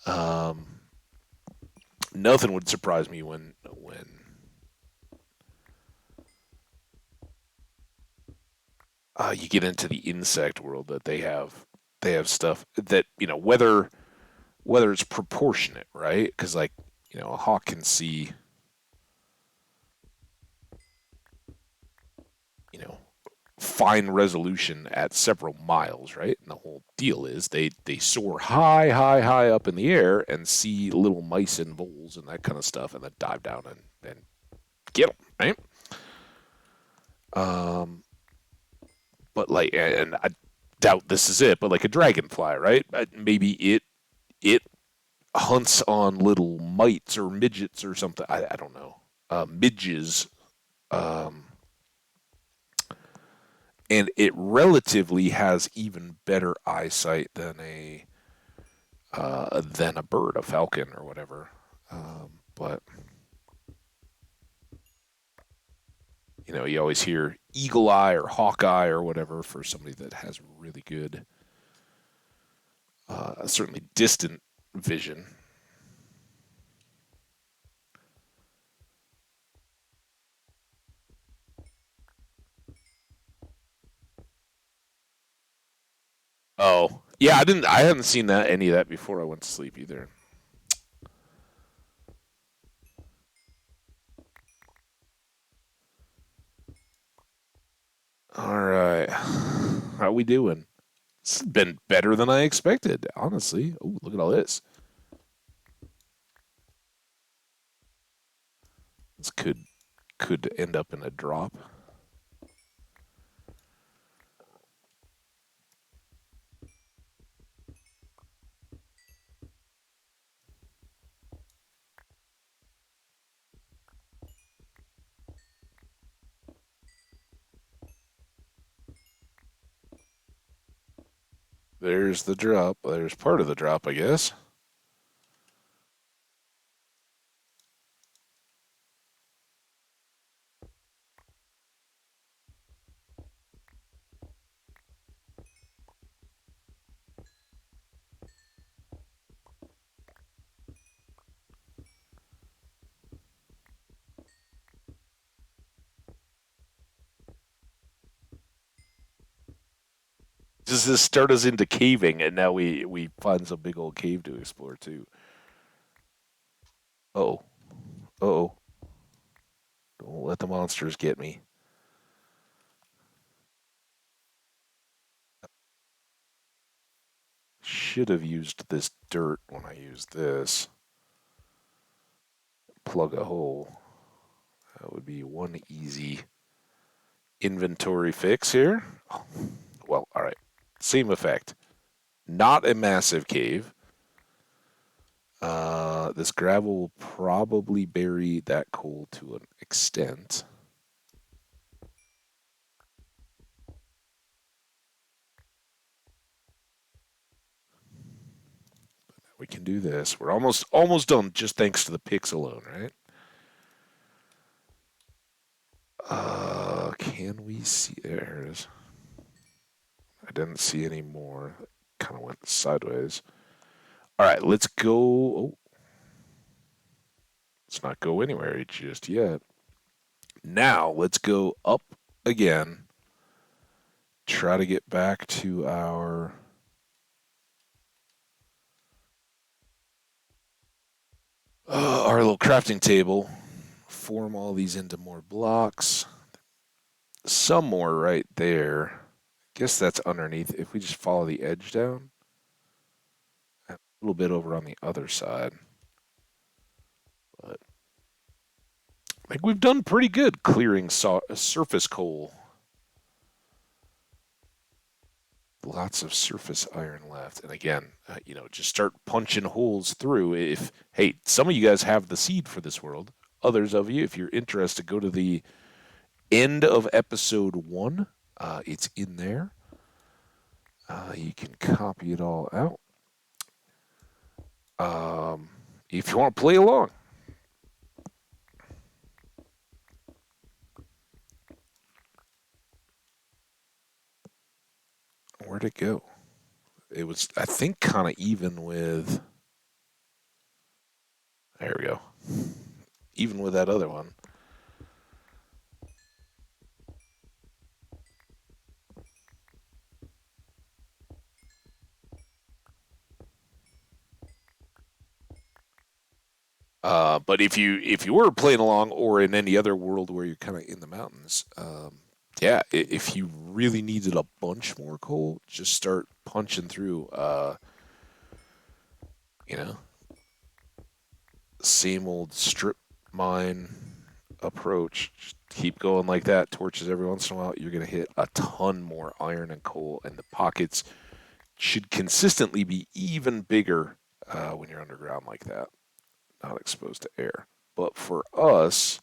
Um, Nothing would surprise me when you get into the insect world that they have stuff that whether it's proportionate, right? Because like a hawk can see you know fine resolution at several miles, right? And the whole deal is they soar high, high, high up in the air and see little mice and voles and that kind of stuff, and then dive down and get them, right? Um, but like, and I doubt this is it, but like a dragonfly, right? Maybe it hunts on little mites or midgets or something. I don't know, midges. Um, and it relatively has even better eyesight than a bird, a falcon or whatever. But you always hear eagle eye or hawk eye or whatever for somebody that has really good, certainly distant vision. Oh, yeah, I hadn't seen that any of that before I went to sleep either. All right, how we doing? It's been better than I expected, honestly. Oh, look at all this. This could end up in a drop. There's the drop. There's part of the drop, I guess. Does this start us into caving, and now we find some big old cave to explore too? Oh, oh, don't let the monsters get me. Should have used this dirt when I used this. Plug a hole. That would be one easy inventory fix here. Oh, well, all right. Same effect. Not a massive cave. This gravel will probably bury that coal to an extent. We can do this. We're almost done just thanks to the picks alone, right? Can we see? There it is. I didn't see any more. Kind of went sideways. All right, let's go. Oh, let's not go anywhere just yet. Now let's go up again. Try to get back to our little crafting table. Form all these into more blocks. Some more right there. Guess that's underneath. If we just follow the edge down, a little bit over on the other side. But I think we've done pretty good clearing surface coal. lots of surface iron left. And again, just start punching holes through. If, hey, some of you guys have the seed for this world. Others of you, if you're interested, go to the end of episode 1. It's in there. You can copy it all out. If you want to play along. Where'd it go? It was, I think, kind of even with. There we go. Even with that other one. But if you were playing along, or in any other world where you're kind of in the mountains, yeah, if you really needed a bunch more coal, just start punching through. You know, same old strip mine approach. Just keep going like that. Torches every once in a while. You're gonna hit a ton more iron and coal, and the pockets should consistently be even bigger when you're underground like that, not exposed to air. But for us,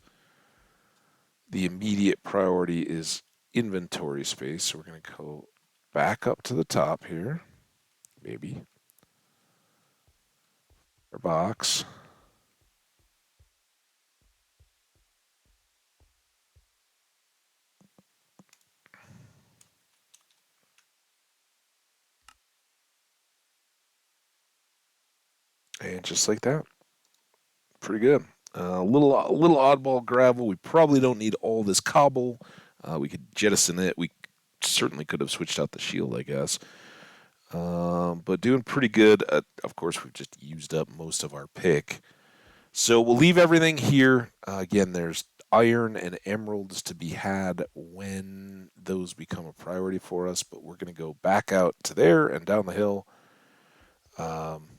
the immediate priority is inventory space. So we're going to go back up to the top here, maybe our box. And just like that, pretty good. A little oddball gravel. We probably don't need all this cobble. We could jettison it. We certainly could have switched out the shield, I guess. But doing pretty good. Of course, we've just used up most of our pick. So we'll leave everything here. Again, there's iron and emeralds to be had when those become a priority for us, but we're going to go back out to there and down the hill. Um,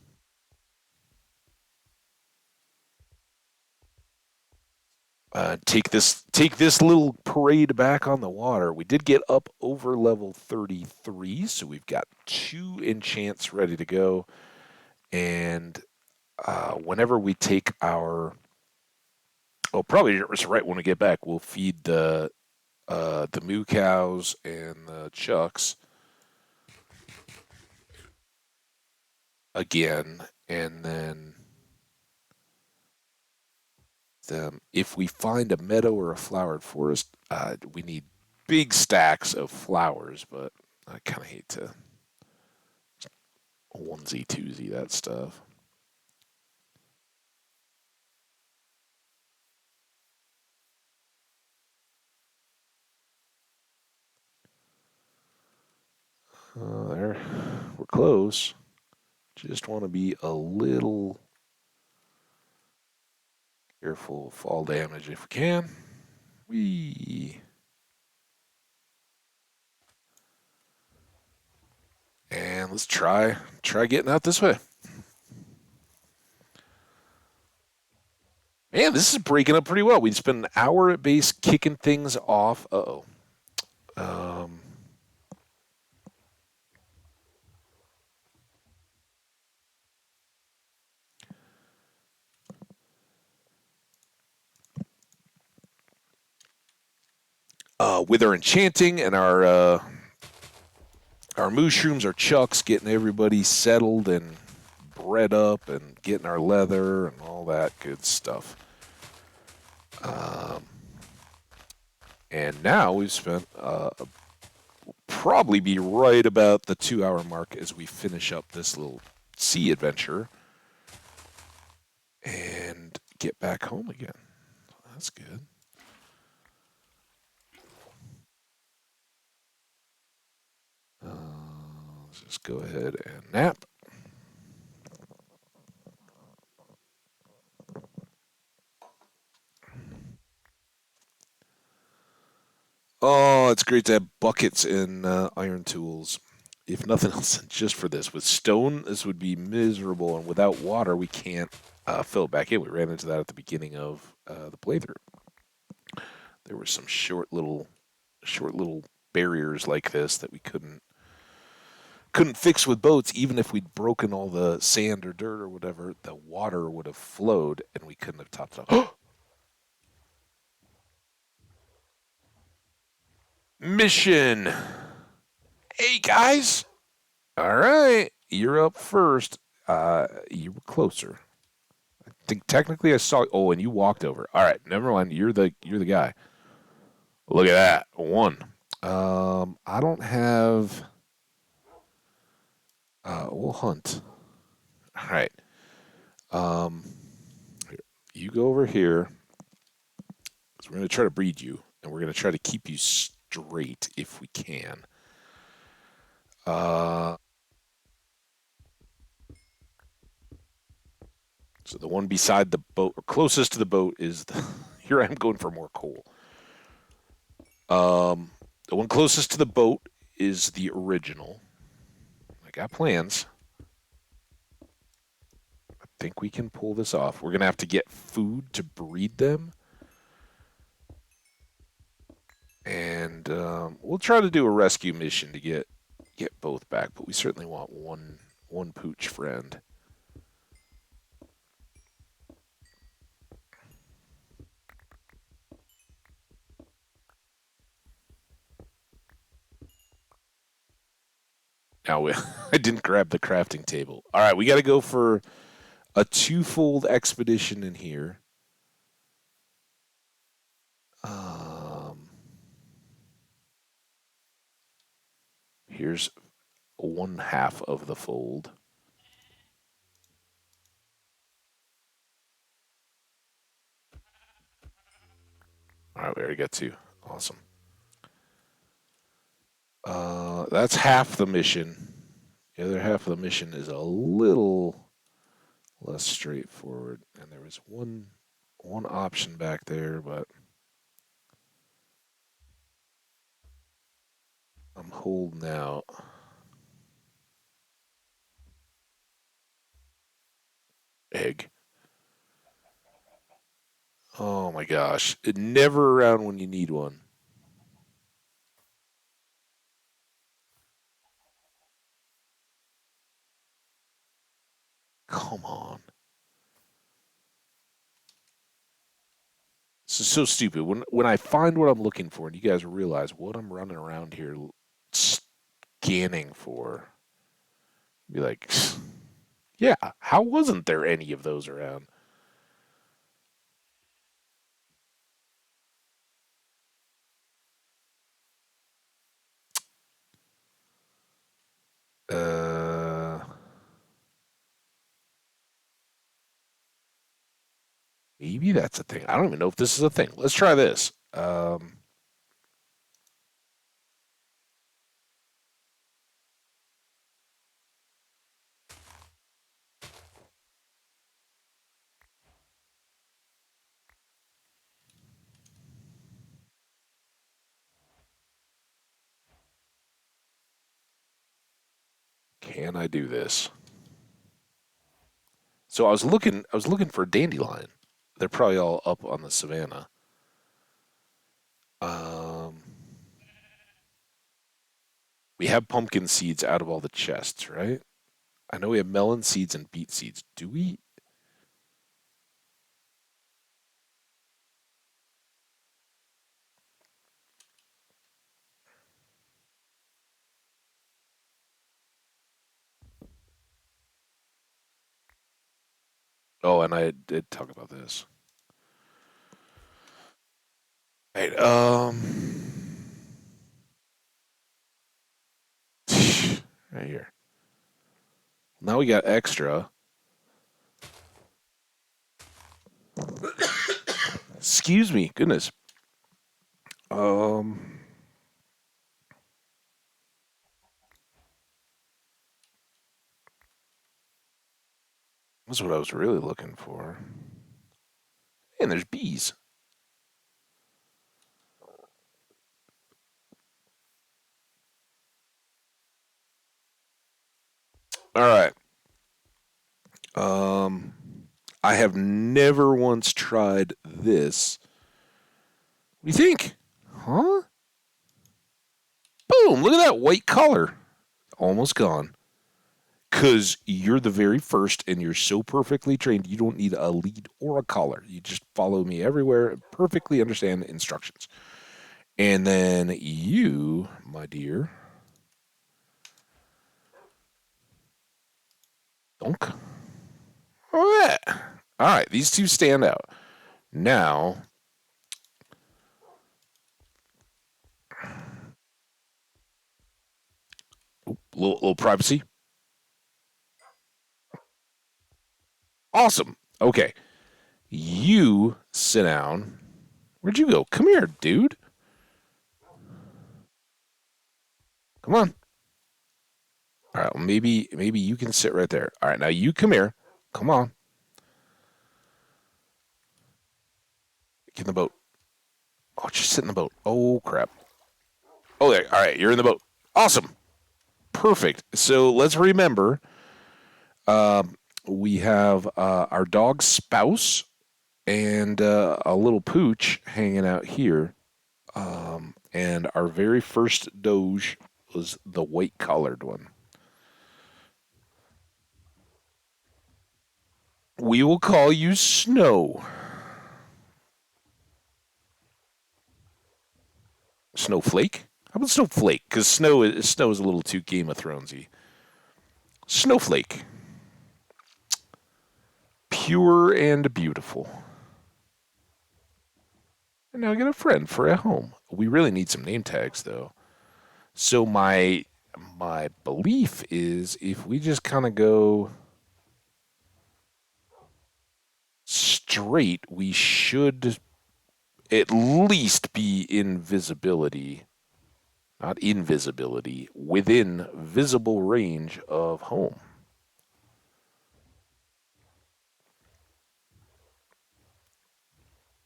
take this little parade back on the water. We did get up over level 33, so we've got 2 enchants ready to go. And whenever we take our, probably it's right when we get back, we'll feed the moo cows and the chucks again, and then if we find a meadow or a flowered forest, we need big stacks of flowers, but I kind of hate to onesie twosie that stuff. There, we're close. Just want to be a little careful of fall damage if we can. Whee! And let's try getting out this way. Man, this is breaking up pretty well. We spent an hour at base kicking things off. Uh-oh. Um, with our enchanting and our mushrooms, our chucks, getting everybody settled and bred up and getting our leather and all that good stuff. Um, and now we've spent probably be right about the 2 hour mark as we finish up this little sea adventure and get back home again. That's good. Let's just go ahead and nap. Oh, it's great to have buckets and iron tools. If nothing else, just for this. With stone, this would be miserable, and without water, we can't fill it back in. We ran into that at the beginning of the playthrough. There were some short little barriers like this that we couldn't couldn't fix with boats, even if we'd broken all the sand or dirt or whatever, the water would have flowed and we couldn't have topped it off. Mission. Hey, guys. All right. You're up first. You were closer. I think technically I saw. Oh, and you walked over. All right. Never mind. You're the guy. Look at that. One. I don't have. We'll hunt. All right. Um, you go over here. So we're going to try to breed you, and we're going to try to keep you straight if we can. So the one beside the boat, or closest to the boat, is the. Here I am going for more coal. The one closest to the boat is the original. I got plans. I think we can pull this off. We're going to have to get food to breed them. And we'll try to do a rescue mission to get both back, but we certainly want one pooch friend. Now, I didn't grab the crafting table. All right, we got to go for a twofold expedition in here. Here's one half of the fold. All right, we already got two. Awesome. That's half the mission. The other half of the mission is a little less straightforward, and there was one option back there, but I'm holding out. Egg. Oh my gosh. It never around when you need one. Come on. This is so stupid. When I find what I'm looking for and you guys realize what I'm running around here scanning for, be like, yeah, how wasn't there any of those around? Uh, Maybe that's a thing. I don't even know if this is a thing. Let's try this. Can I do this? So I was looking for dandelion. They're probably all up on the savannah. Um, we have pumpkin seeds out of all the chests, right? I know we have melon seeds and beet seeds. Do we? Oh, and I did talk about this. Right, right here. Now we got extra. Excuse me, goodness. That's what I was really looking for. And there's bees. All right. I have never once tried this. What do you think? Huh? Boom! Look at that white color. Almost gone. Because you're the very first and you're so perfectly trained, you don't need a lead or a collar. You just follow me everywhere and perfectly understand the instructions. And then you, my dear, donk. All right, these two stand out. Now, little privacy. Awesome. Okay, you sit down. Where'd you go? Come here, dude. Come on. All right, well, maybe you can sit right there. All right, now you come here. Come on. Get in the boat. Oh, just sit in the boat. Oh crap. Oh, there. All right, you're in the boat. Awesome. Perfect. So let's remember, we have our dog's spouse and a little pooch hanging out here. And our very first Doge was the white collared one. We will call you Snow. Snowflake? How about Snowflake? Because snow is a little too Game of Thronesy. Snowflake. Pure and beautiful. And now I get a friend for at home. We really need some name tags though. So my belief is if we just kind of go straight, we should at least be invisibility, not invisibility, within visible range of home.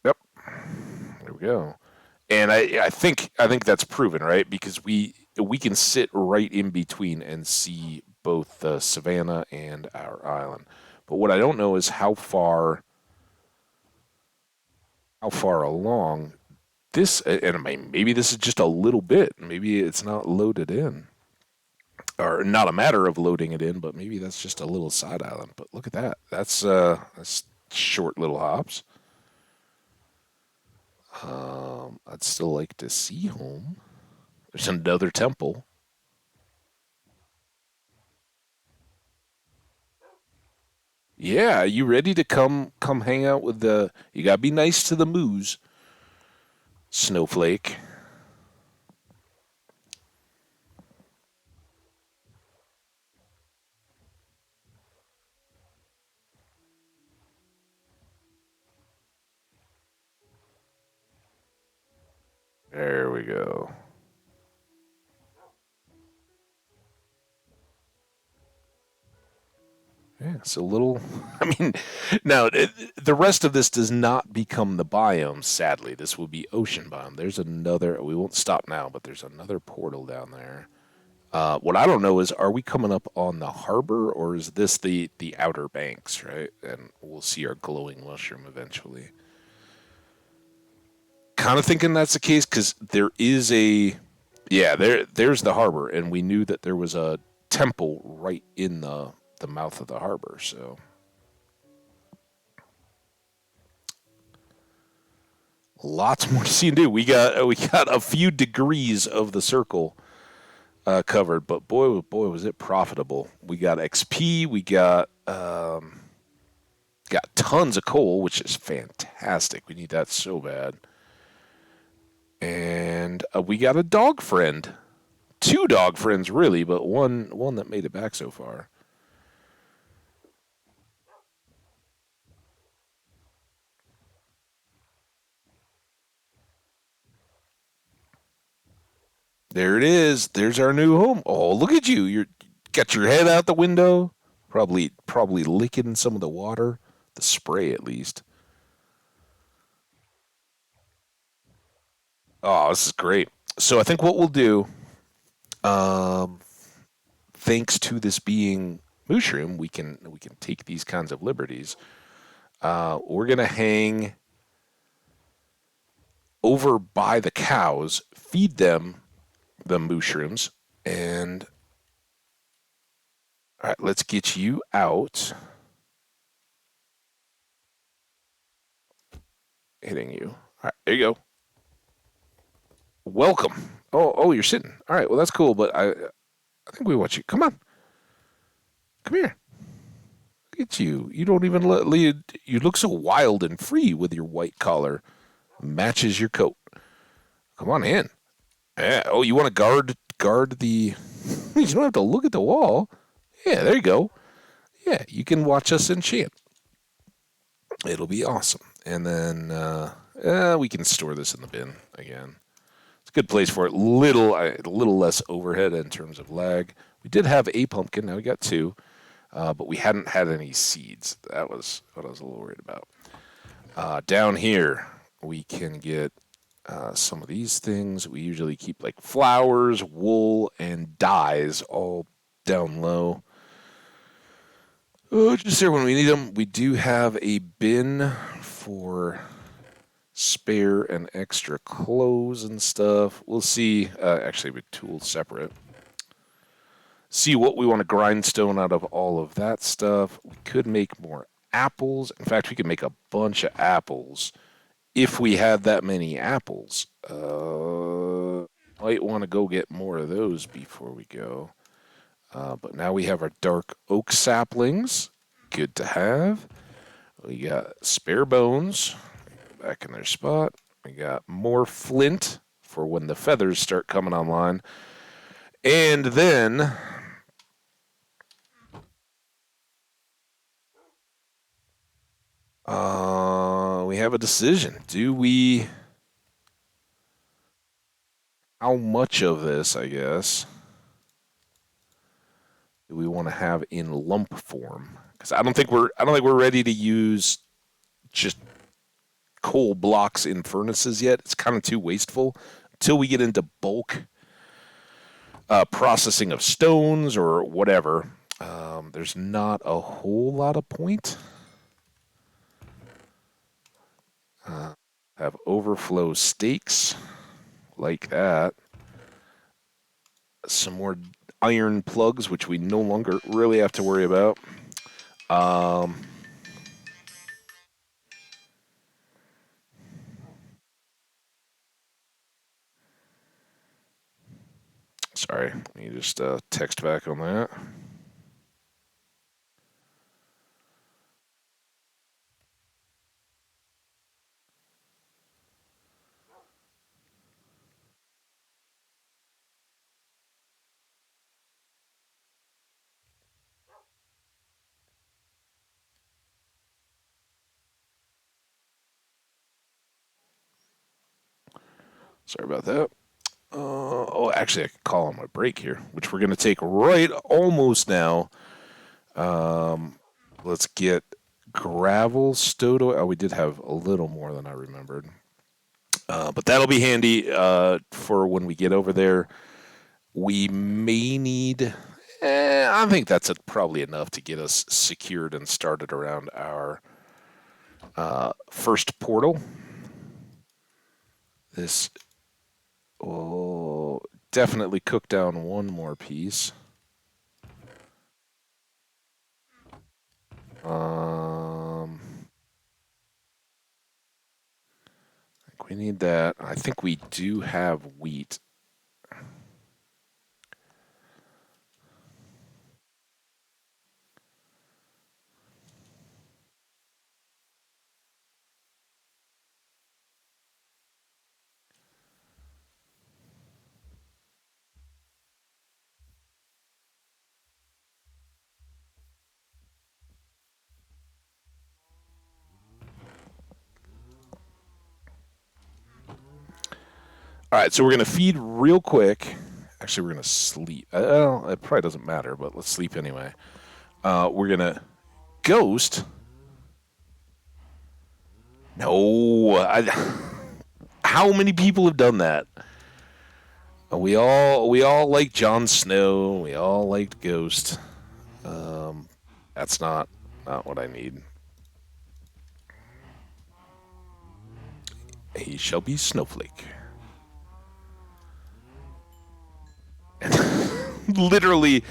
Yep, there we go. And I think that's proven, right? Because we can sit right in between and see both the savannah and our island. But what I don't know is how far along this, and I mean, maybe this is just a little bit. Maybe it's not loaded in, or not a matter of loading it in, but maybe that's just a little side island. But look at that. That's short little hops. I'd still like to see home. There's another temple. Yeah, you ready to come hang out with the? You gotta be nice to the moose, Snowflake. There we go. Yeah, it's a little. I mean, now the rest of this does not become the biome. Sadly, this will be ocean biome. There's another. We won't stop now, but there's another portal down there. What I don't know is, are we coming up on the harbor, or is this the outer banks? Right, and we'll see our glowing mushroom eventually. Kind of thinking that's the case because there is a. Yeah, there's the harbor, and we knew that there was a temple right in the mouth of the harbor. So lots more to see and do. We got a few degrees of the circle covered, but boy was it profitable. We got XP. We got tons of coal, which is fantastic. We need that so bad. And we got a dog friend, two dog friends really, but one that made it back so far. There it is. There's our new home. Oh, look at you. You're got your head out the window. Probably licking some of the water, the spray at least. Oh, this is great. So I think what we'll do, um, thanks to this being mushroom, we can take these kinds of liberties. We're gonna hang over by the cows, feed them the mushrooms, and All right, let's get you out. Hitting you. All right, there you go. Welcome. Oh, you're sitting. All right, well that's cool, but I think we want you. Come on, come here. Look at you. You don't even lead. You look so wild and free with your white collar. Matches your coat. Come on in. Yeah. Oh, you want to guard the? You don't have to look at the wall. Yeah, there you go. Yeah, you can watch us enchant. It'll be awesome. And then we can store this in the bin again. It's a good place for it. A little less overhead in terms of lag. We did have a pumpkin. Now we got two, but we hadn't had any seeds. That was what I was a little worried about. Down here, we can get some of these things. We usually keep like flowers, wool, and dyes all down low. Just there when we need them. We do have a bin for spare and extra clothes and stuff. We'll see. Actually, with tools separate. See what we want to grindstone out of all of that stuff. We could make more apples. In fact, we could make a bunch of apples if we had that many apples. Might want to go get more of those before we go. But now we have our dark oak saplings. Good to have. We got spare bones back in their spot. We got more flint for when the feathers start coming online. And then we have a decision. How much of this, I guess, do we want to have in lump form? Because I don't think we're ready to use just coal blocks in furnaces yet. It's kind of too wasteful until we get into bulk processing of stones or whatever. There's not a whole lot of point. Have overflow stakes like that. Some more iron plugs, which we no longer really have to worry about. Sorry, let me just text back on that. Sorry about that. Actually, I could call on my break here, which we're going to take right almost now. Let's get gravel stowed away. Oh, we did have a little more than I remembered. But that'll be handy for when we get over there. We may need. I think that's probably enough to get us secured and started around our first portal. This will definitely cook down one more piece. I think we need that. I think we do have wheat. All right, so we're going to feed real quick. Actually, we're going to sleep. It probably doesn't matter, but let's sleep anyway. We're going to ghost. No. How many people have done that? We all like Jon Snow. We all liked Ghost. That's not what I need. He shall be Snowflake. And literally,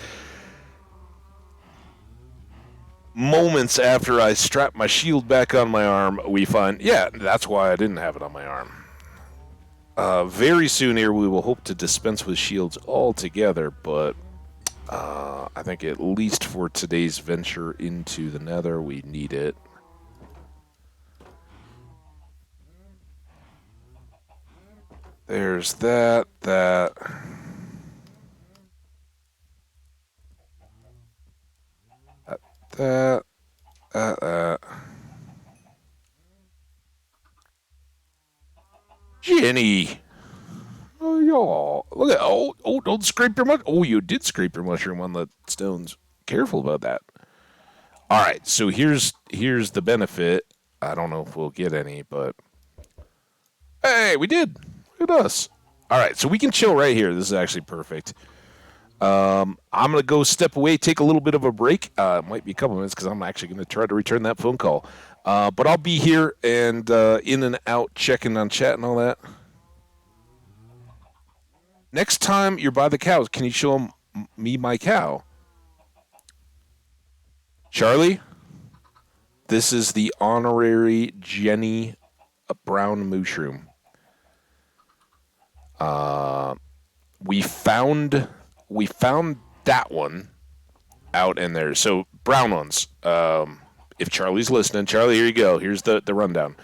moments after I strap my shield back on my arm, we find, yeah, that's why I didn't have it on my arm. Very soon here, we will hope to dispense with shields altogether, but I think at least for today's venture into the nether, we need it. There's that. That. Jenny! Oh, y'all. Look at, don't scrape your mushroom. Oh, you did scrape your mushroom on the stones. Careful about that. All right, so here's the benefit. I don't know if we'll get any, but hey, we did. Look at us. All right, so we can chill right here. This is actually perfect. I'm gonna go step away, take a little bit of a break. It might be a couple minutes because I'm actually gonna try to return that phone call. But I'll be here and in and out, checking on chat and all that. Next time you're by the cows, can you show me my cow? Charlie, this is the honorary Jenny brown mushroom. Uh, we found that one out in there. So brown ones. If Charlie's listening, Charlie, here you go. Here's the rundown.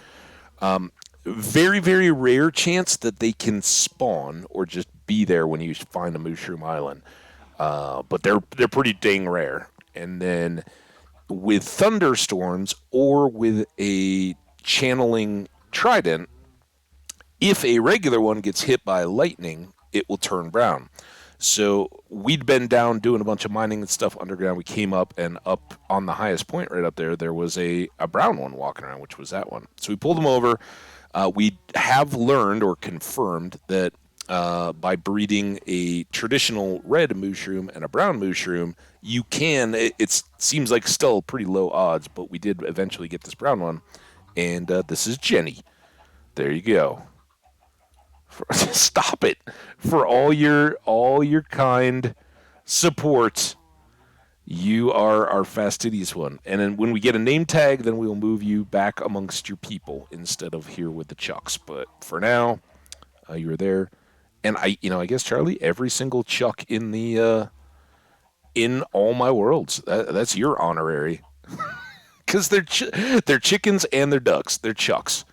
Very, very rare chance that they can spawn or just be there when you find a mushroom island. But they're pretty dang rare. And then with thunderstorms or with a channeling trident, if a regular one gets hit by lightning, it will turn brown. So we'd been down doing a bunch of mining and stuff underground. We came up, and up on the highest point right up there, there was a brown one walking around, which was that one. So we pulled them over. We have learned or confirmed that by breeding a traditional red mushroom and a brown mushroom, you can, it seems like still pretty low odds, but we did eventually get this brown one. And this is Jenny. There you go. Stop it for all your kind support. You are our fastidious one, and then when we get a name tag, then we will move you back amongst your people instead of here with the chucks. But for now, you are there, and I guess Charlie, every single chuck in all my worlds, that's your honorary, because they're chickens and they're ducks. They're chucks.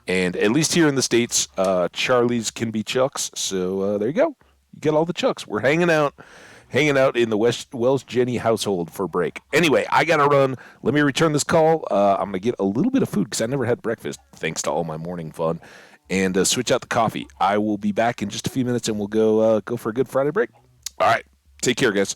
And at least here in the States, Charlies can be Chucks. So there you go. You get all the Chucks. We're hanging out in the Wells Jenny household for break. Anyway, I got to run. Let me return this call. I'm going to get a little bit of food because I never had breakfast, thanks to all my morning fun, and switch out the coffee. I will be back in just a few minutes, and we'll go for a good Friday break. All right. Take care, guys.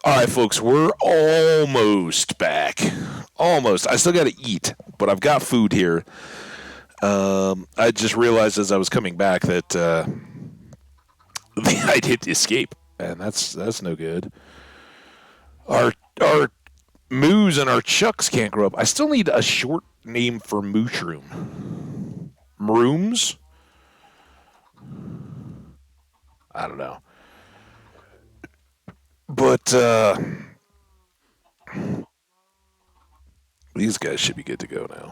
All right, folks, we're almost back. Almost. I still got to eat, but I've got food here. I just realized as I was coming back that I hit escape, and that's no good. Our moos and our chucks can't grow up. I still need a short name for mooshroom. Rooms? I don't know. But these guys should be good to go now.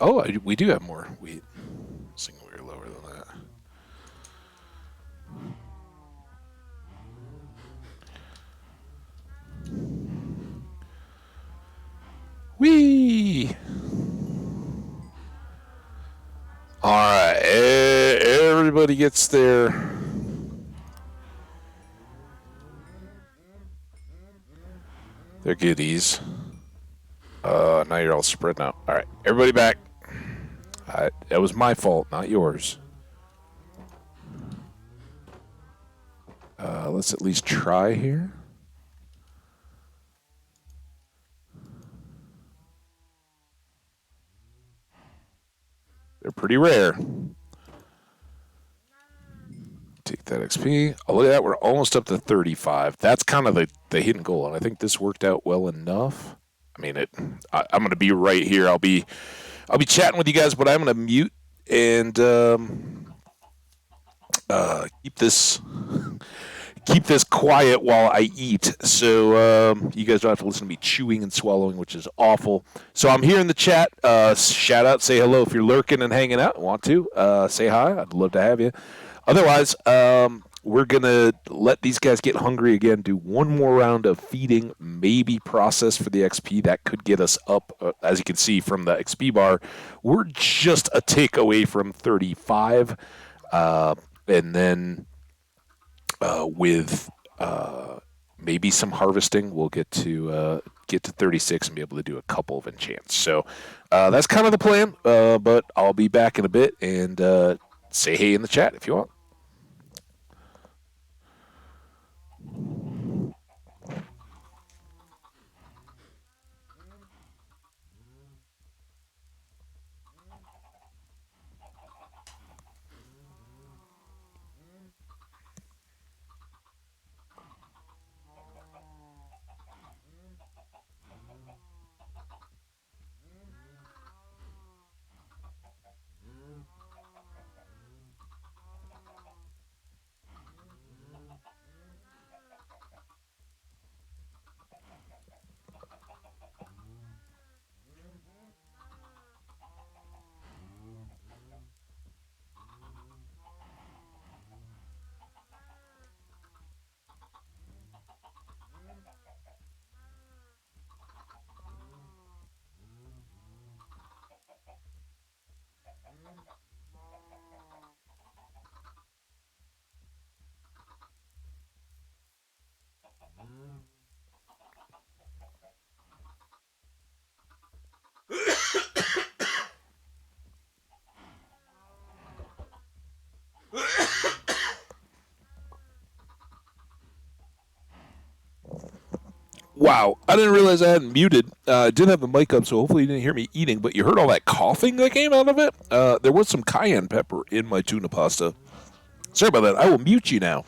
Oh, and we do have more wheat. Single we're lower than that. Whee! All right, everybody gets their goodies. Now you're all spreading out. All right, everybody back. That was my fault, not yours. Let's at least try here. They're pretty rare. Take that XP. Oh, look at that. We're almost up to 35. That's kind of the hidden goal, and I think this worked out well enough. I mean, I'm going to be right here. I'll be chatting with you guys, but I'm going to mute and keep this quiet while I eat, so you guys don't have to listen to me chewing and swallowing, which is awful. So I'm here in the chat. Shout out, say hello if you're lurking and hanging out. Want to say hi? I'd love to have you. Otherwise, we're gonna let these guys get hungry again. Do one more round of feeding, maybe process for the XP. That could get us up, as you can see from the XP bar. We're just a tick away from 35, and then with maybe some harvesting, we'll get to 36 and be able to do a couple of enchants. So that's kind of the plan. But I'll be back in a bit and say hey in the chat if you want. Wow, I didn't realize I hadn't muted. I did have the mic up, so hopefully you didn't hear me eating, but you heard all that coughing that came out of it? There was some cayenne pepper in my tuna pasta. Sorry about that. I will mute you now.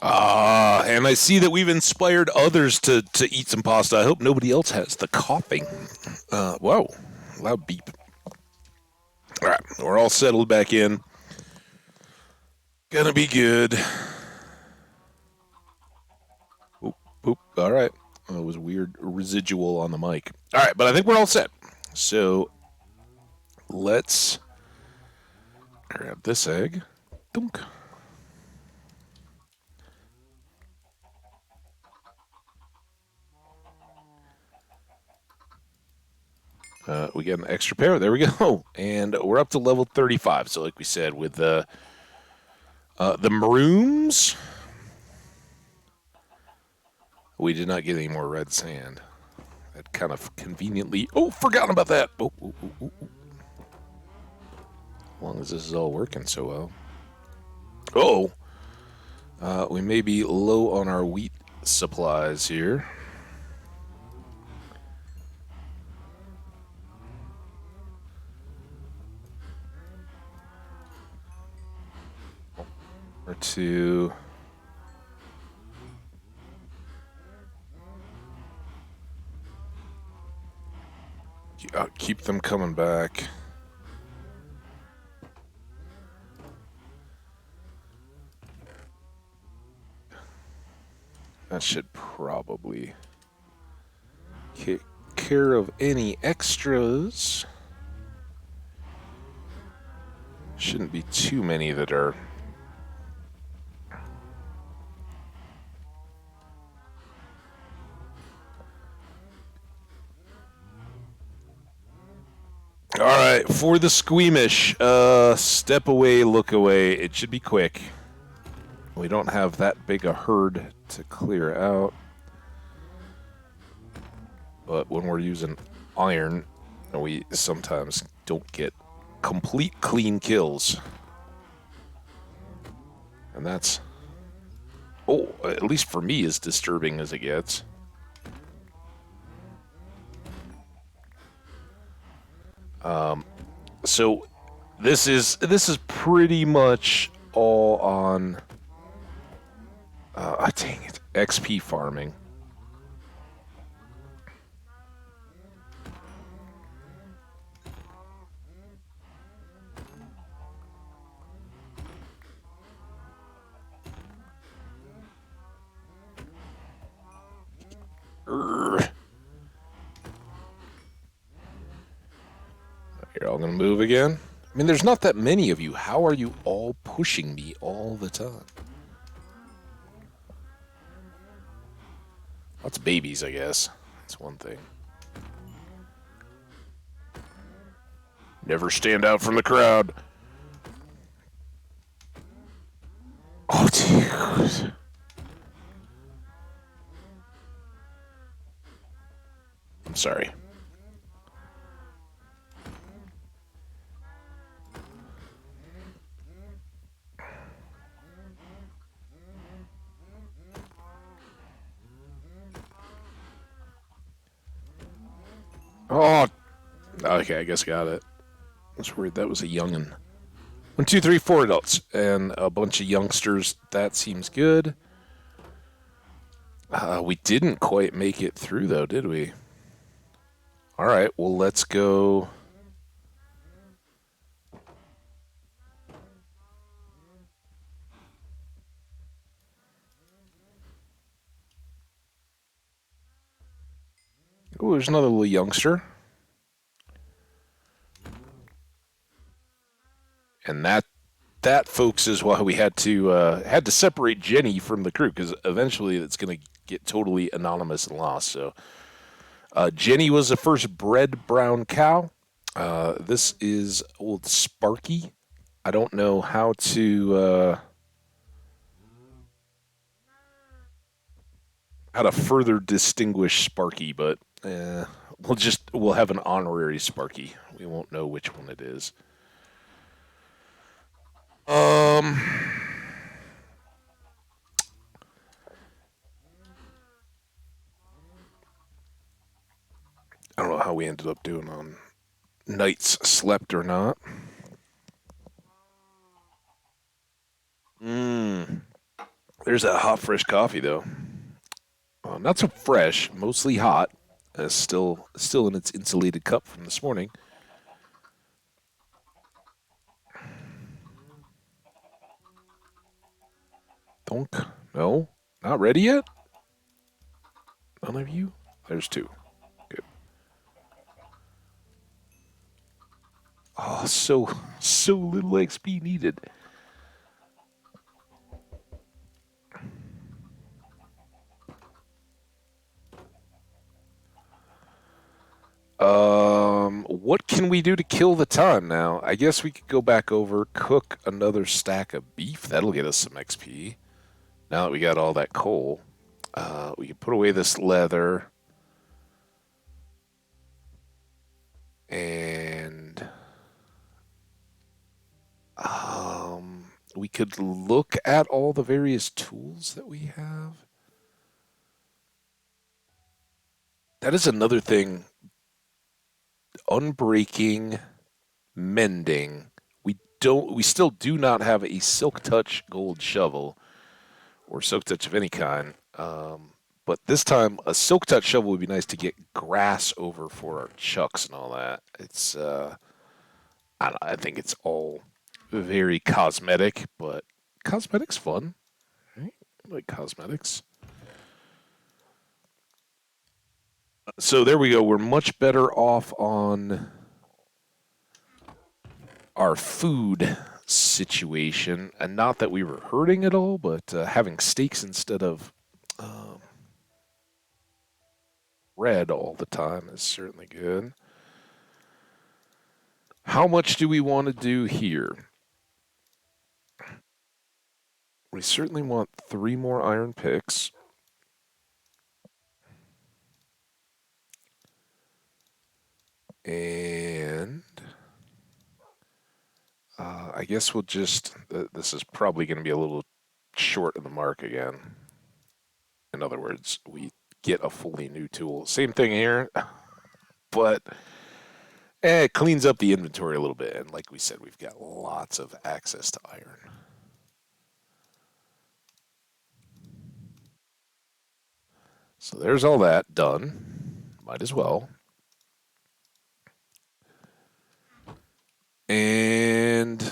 And I see that we've inspired others to eat some pasta. I hope nobody else has the coughing. Whoa, loud beep. All right, we're all settled back in. Gonna be good. Oop, oop. All right. It was a weird residual on the mic. All right, but I think we're all set. So let's grab this egg. Dunk. We get an extra pair. There we go. And we're up to level 35. So like we said, with the maroons, we did not get any more red sand. That kind of conveniently... Oh, forgotten about that. Oh. As long as this is all working so well. We may be low on our wheat supplies here. Or two. Keep them coming back. That should probably take care of any extras. Shouldn't be too many that are... All right, for the squeamish, step away, look away. It should be quick. We don't have that big a herd to clear out. But when we're using iron, we sometimes don't get complete clean kills. And that's, at least for me, as disturbing as it gets. So this is pretty much all on dang it, XP farming. You're all gonna move again? I mean, there's not that many of you. How are you all pushing me all the time? That's babies, I guess. That's one thing. Never stand out from the crowd. Oh, dude. I'm sorry. Oh, okay, I guess got it. I was worried that was a youngin'. 1, 2, 3, 4 adults and a bunch of youngsters. That seems good. We didn't quite make it through, though, did we? All right, well, let's go. Oh, there's another little youngster. And that, folks, is why we had to separate Jenny from the crew, because eventually it's going to get totally anonymous and lost. So Jenny was the first bred brown cow. This is old Sparky. I don't know how to further distinguish Sparky, but we'll have an honorary Sparky. We won't know which one it is. I don't know how we ended up doing on nights slept or not. There's that hot, fresh coffee, though. Not so fresh, mostly hot. Still in its insulated cup from this morning. Donk. No, not ready yet. None of you. There's two. Good. Oh, so little XP needed. What can we do to kill the time now? I guess we could go back over, cook another stack of beef. That'll get us some XP. Now that we got all that coal, we can put away this leather. And we could look at all the various tools that we have. That is another thing. Unbreaking, mending. We still do not have a Silk Touch gold shovel or Silk Touch of any kind. But this time, a Silk Touch shovel would be nice to get grass over for our chucks and all that. It's I think it's all very cosmetic, but cosmetics fun, right? I like cosmetics. So there we go. We're much better off on our food situation, and not that we were hurting at all, but having steaks instead of bread all the time is certainly good. How much do we want to do here? We certainly want 3 more iron picks. And I guess we'll just, this is probably going to be a little short of the mark again. In other words, we get a fully new tool. Same thing here, but it cleans up the inventory a little bit. And like we said, we've got lots of access to iron. So there's all that done. Might as well. And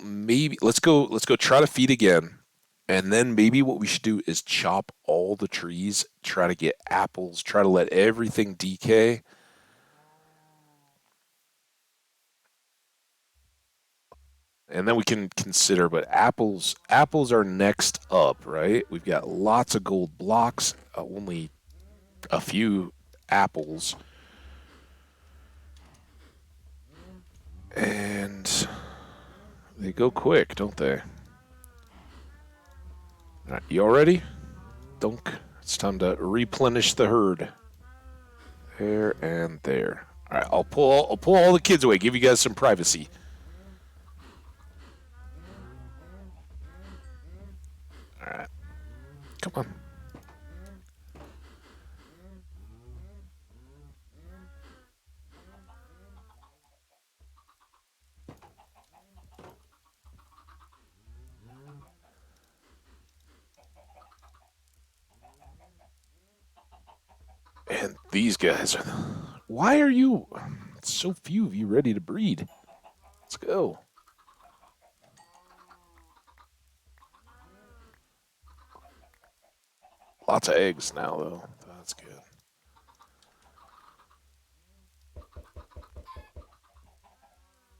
maybe let's go try to feed again. And then maybe what we should do is chop all the trees, try to get apples, try to let everything decay. And then we can consider, but apples are next up, right? We've got lots of gold blocks, only a few apples. And they go quick, don't they? All right, you all ready? Dunk. It's time to replenish the herd. There and there. All right, I'll pull all the kids away. Give you guys some privacy. All right, come on. And these guys are. Why are you? So few of you ready to breed. Let's go. Lots of eggs now, though. That's good.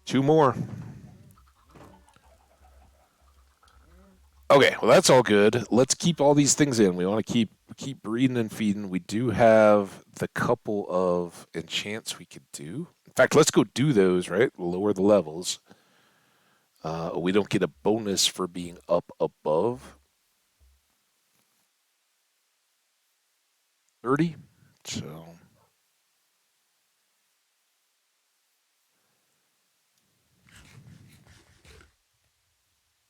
Two more. Okay, well that's all good. Let's keep all these things in. We want to keep breeding and feeding. We do have the couple of enchants we could do. In fact, let's go do those, right? Lower the levels. We don't get a bonus for being up above 30. So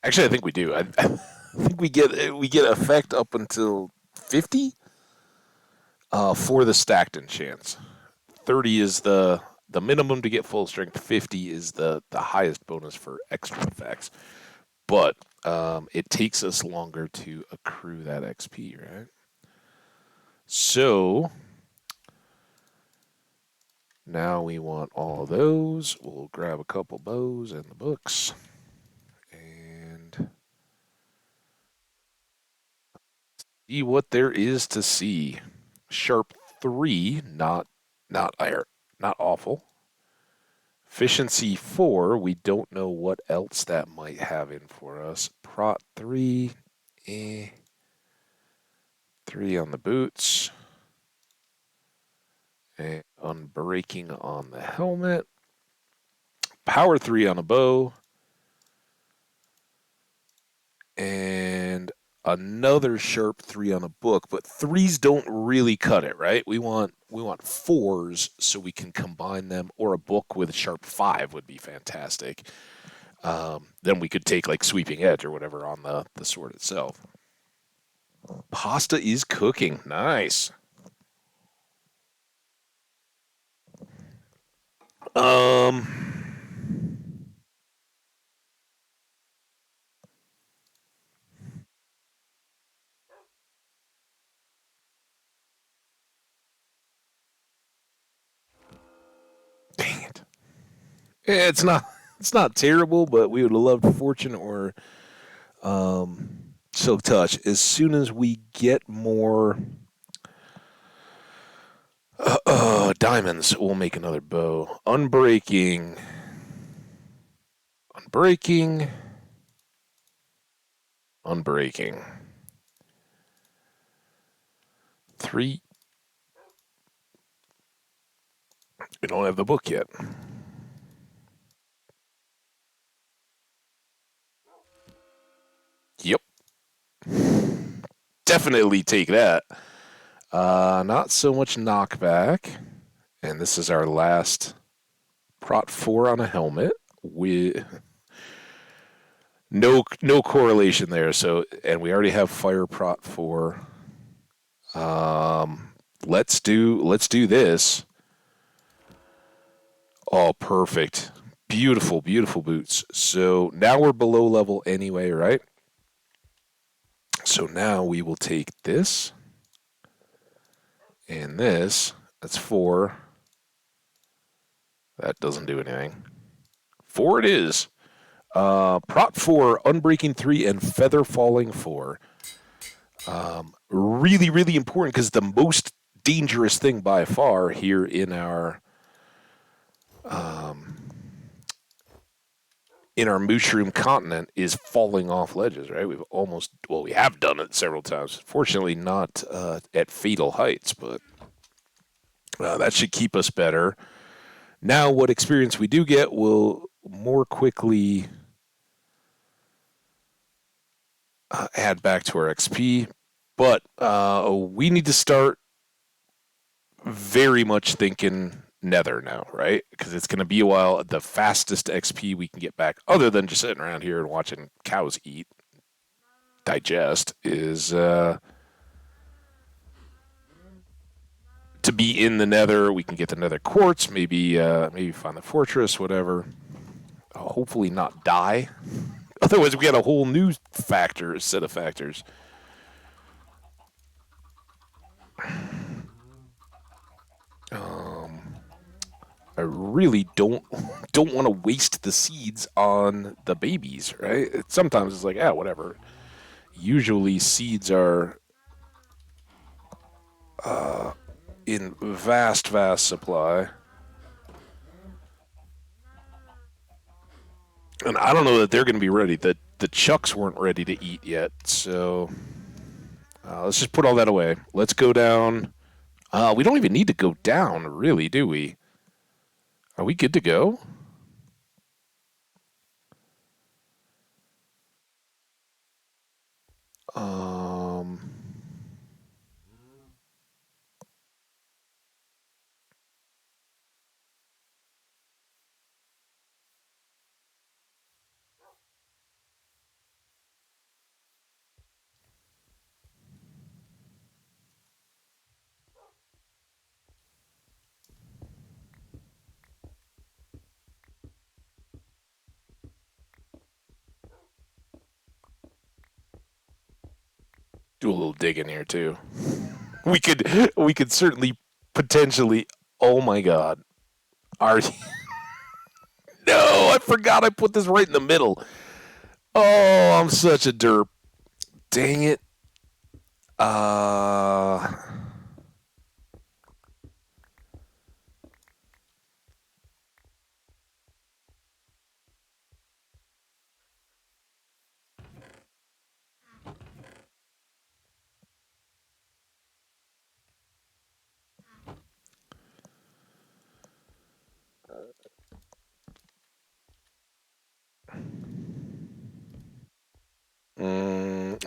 actually, I think we do. I think we get effect up until 50 for the stacked enchants. 30 is the the minimum to get full strength. 50 is the highest bonus for extra effects. But it takes us longer to accrue that XP, right? So now we want all of those. We'll grab a couple bows and the books. And see what there is to see. Sharp 3, not awful. Efficiency 4, we don't know what else that might have in for us. Prot 3, 3 on the boots. And unbreaking on the helmet. Power 3 on a bow. And another sharp 3 on a book, but 3s don't really cut it, right? We want 4s so we can combine them, or a book with sharp 5 would be fantastic. Then we could take like sweeping edge or whatever on the sword itself. Pasta is cooking. Nice. Dang it. Yeah, it's not terrible, but we would have loved Fortune or Silk Touch. As soon as we get more diamonds, we'll make another bow. Unbreaking. 3. We don't have the book yet. Yep. Definitely take that. Not so much knockback. And this is our last Prot 4 on a helmet with no correlation there. So, and we already have Fire Prot 4. Let's do this. Oh, perfect. Beautiful, beautiful boots. So now we're below level anyway, right? So now we will take this and this. That's 4. That doesn't do anything. 4 it is. Prot 4, Unbreaking 3, and Feather Falling 4. Really, really important because the most dangerous thing by far here in our Mushroom continent is falling off ledges, right? We have done it several times. Fortunately, not at fatal heights, but that should keep us better. Now, what experience we do get will more quickly add back to our XP, but we need to start very much thinking Nether now, right? Because it's going to be a while. The fastest XP we can get back, other than just sitting around here and watching cows eat, digest, is to be in the Nether. We can get the Nether quartz, maybe find the fortress, whatever. Hopefully not die. Otherwise, we got a whole new set of factors. I really don't want to waste the seeds on the babies, right? Sometimes it's like, whatever. Usually seeds are in vast supply. And I don't know that they're going to be ready. The chucks weren't ready to eat yet, so let's just put all that away. Let's go down. We don't even need to go down, really, do we? Are we good to go? Um, do a little digging here too. We could certainly potentially. Oh my God! Are no? I forgot I put this right in the middle. Oh, I'm such a derp. Dang it. Uh.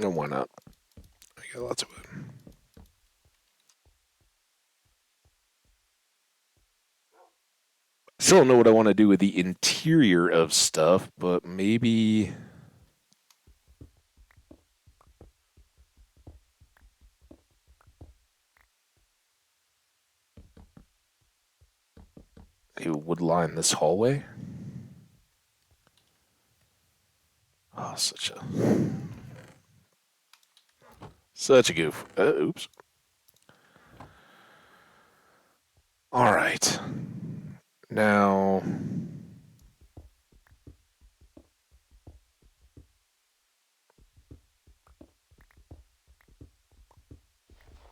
No, why not? I got lots of wood. Still don't know what I want to do with the interior of stuff, but maybe it would line this hallway. Oh, such a goof. Oops. All right. Now,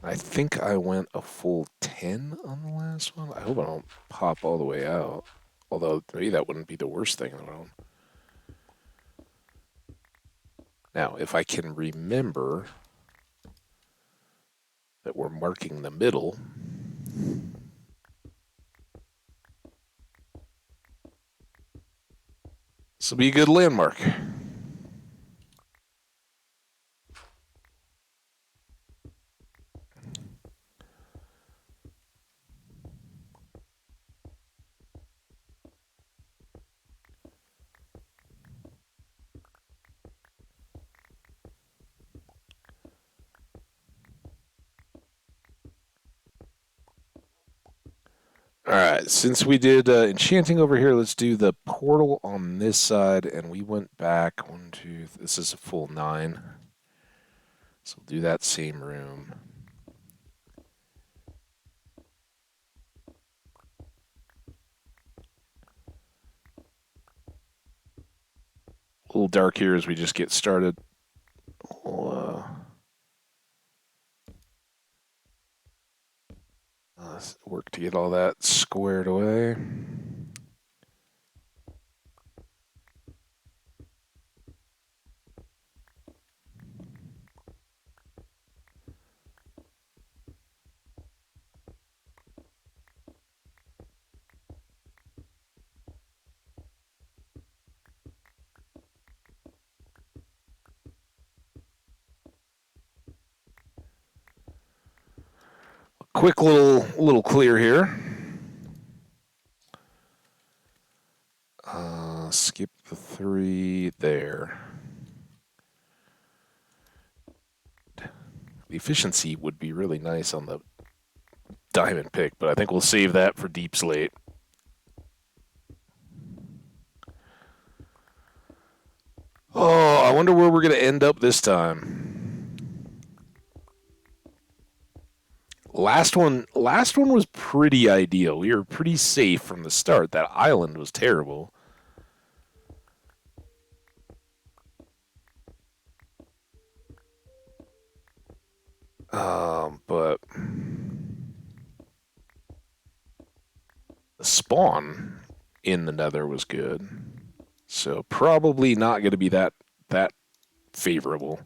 I think I went a full 10 on the last one. I hope I don't pop all the way out. Although, maybe that wouldn't be the worst thing in the world. Now, if I can remember that we're marking the middle, this will be a good landmark. All right, since we did enchanting over here, let's do the portal on this side, and we went back one, two. This is a full 9, so we'll do that same room. A little dark here as we just get started. We'll, work to get all that squared away. Quick little clear here. Skip the 3 there. The efficiency would be really nice on the diamond pick, but I think we'll save that for deep slate. Oh, I wonder where we're going to end up this time. Last one was pretty ideal. We were pretty safe from the start. That island was terrible. But the spawn in the Nether was good. So probably not going to be that favorable.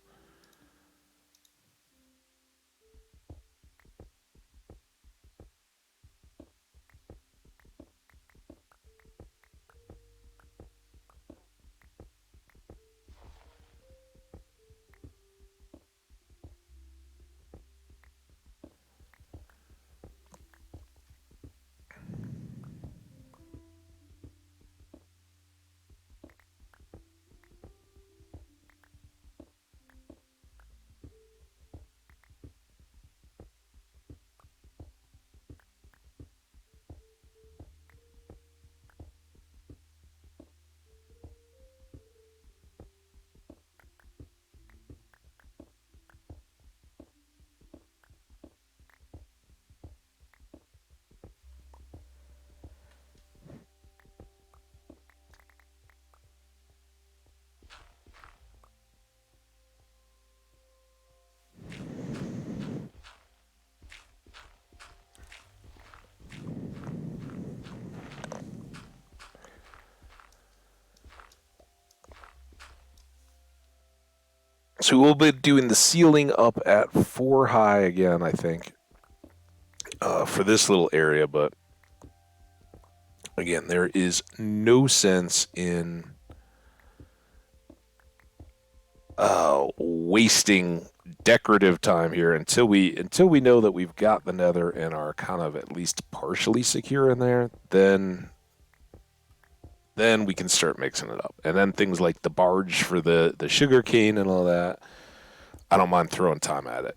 So we'll be doing the ceiling up at 4 high again, I think, for this little area. But again, there is no sense in wasting decorative time here until we know that we've got the nether and are kind of at least partially secure in there. Then we can start mixing it up. And then things like the barge for the sugar cane and all that, I don't mind throwing time at it.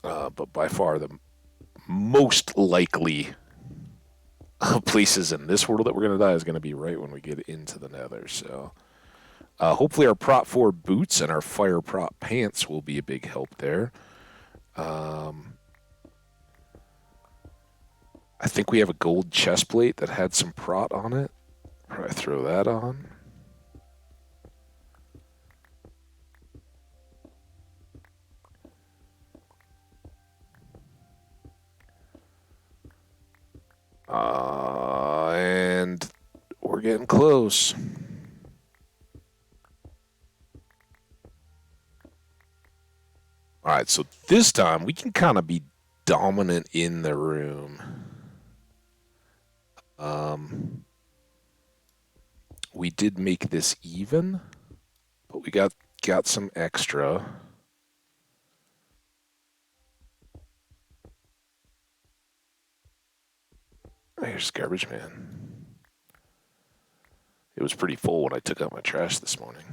But by far the most likely places in this world that we're going to die is going to be right when we get into the nether. So hopefully our Prot 4 boots and our Fire Prot pants will be a big help there. I think we have a gold chest plate that had some Prot on it. Probably throw that on. And we're getting close. All right, so this time we can kind of be dominant in the room. We did make this even, but we got some extra. There's Garbage Man. It was pretty full when I took out my trash this morning.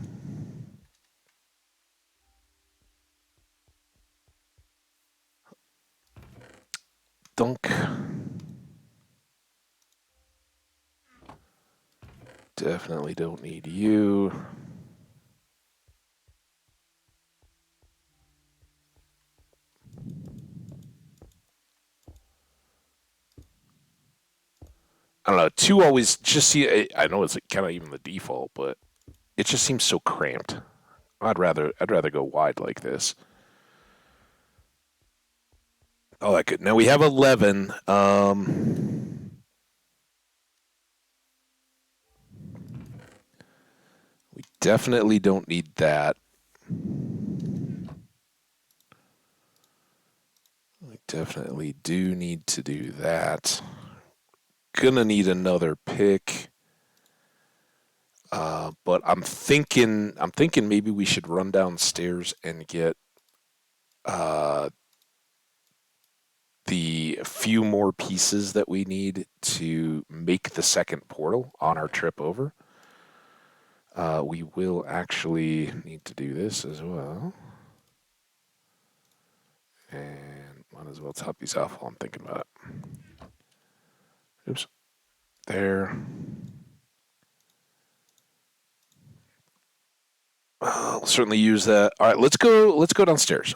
Dunk. Definitely don't need you. I don't know. 2 always just see. I know it's kind of even the default, but it just seems so cramped. I'd rather go wide like this. Oh, that good. Now we have 11. We definitely don't need that. We definitely do need to do that. Gonna need another pick. But I'm thinking maybe we should run downstairs and get the few more pieces that we need to make the second portal on our trip over. We will actually need to do this as well. And might as well top these off while I'm thinking about it. Oops. There. I'll certainly use that. All right, let's go downstairs.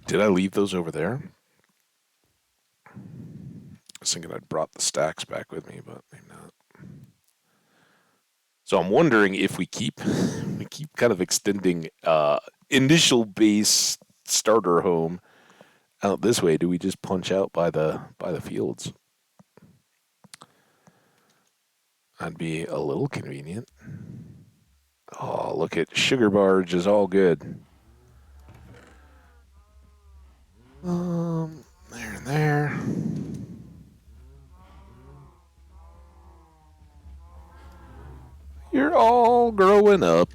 Did I leave those over there? I was thinking I'd brought the stacks back with me, but maybe not. So I'm wondering if we keep kind of extending initial base starter home out this way. Do we just punch out by the fields? That'd be a little convenient. Oh, look at Sugar Barge is all good. There and there. You're all growing up.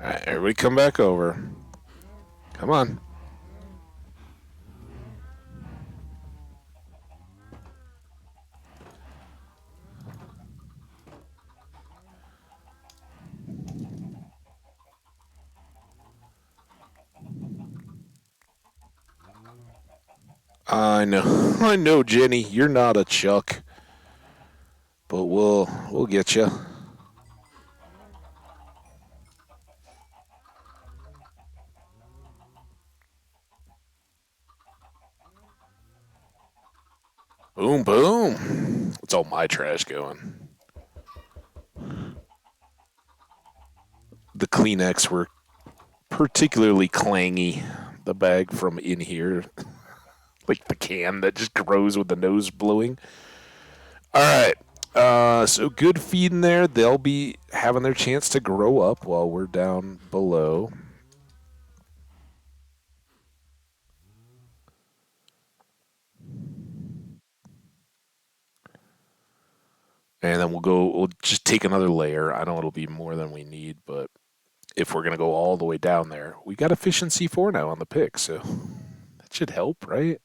All right, everybody come back over. Come on. I know, Jenny. You're not a Chuck, but we'll get you. Boom, boom. It's all my trash going. The Kleenex were particularly clangy. The bag from in here, like the can that just grows with the nose blowing. All right. So good feeding there. They'll be having their chance to grow up while we're down below. And then we'll just take another layer. I know it'll be more than we need, but if we're going to go all the way down there, we got efficiency 4 now on the pick, so that should help, right?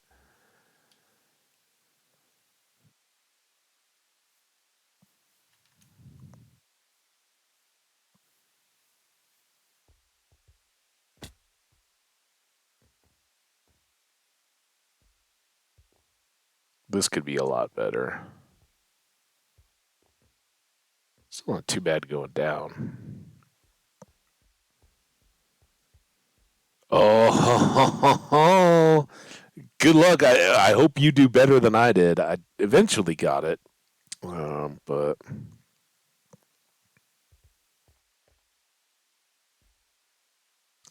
This could be a lot better. Still not too bad going down. Oh, good luck. I hope you do better than I did. I eventually got it, but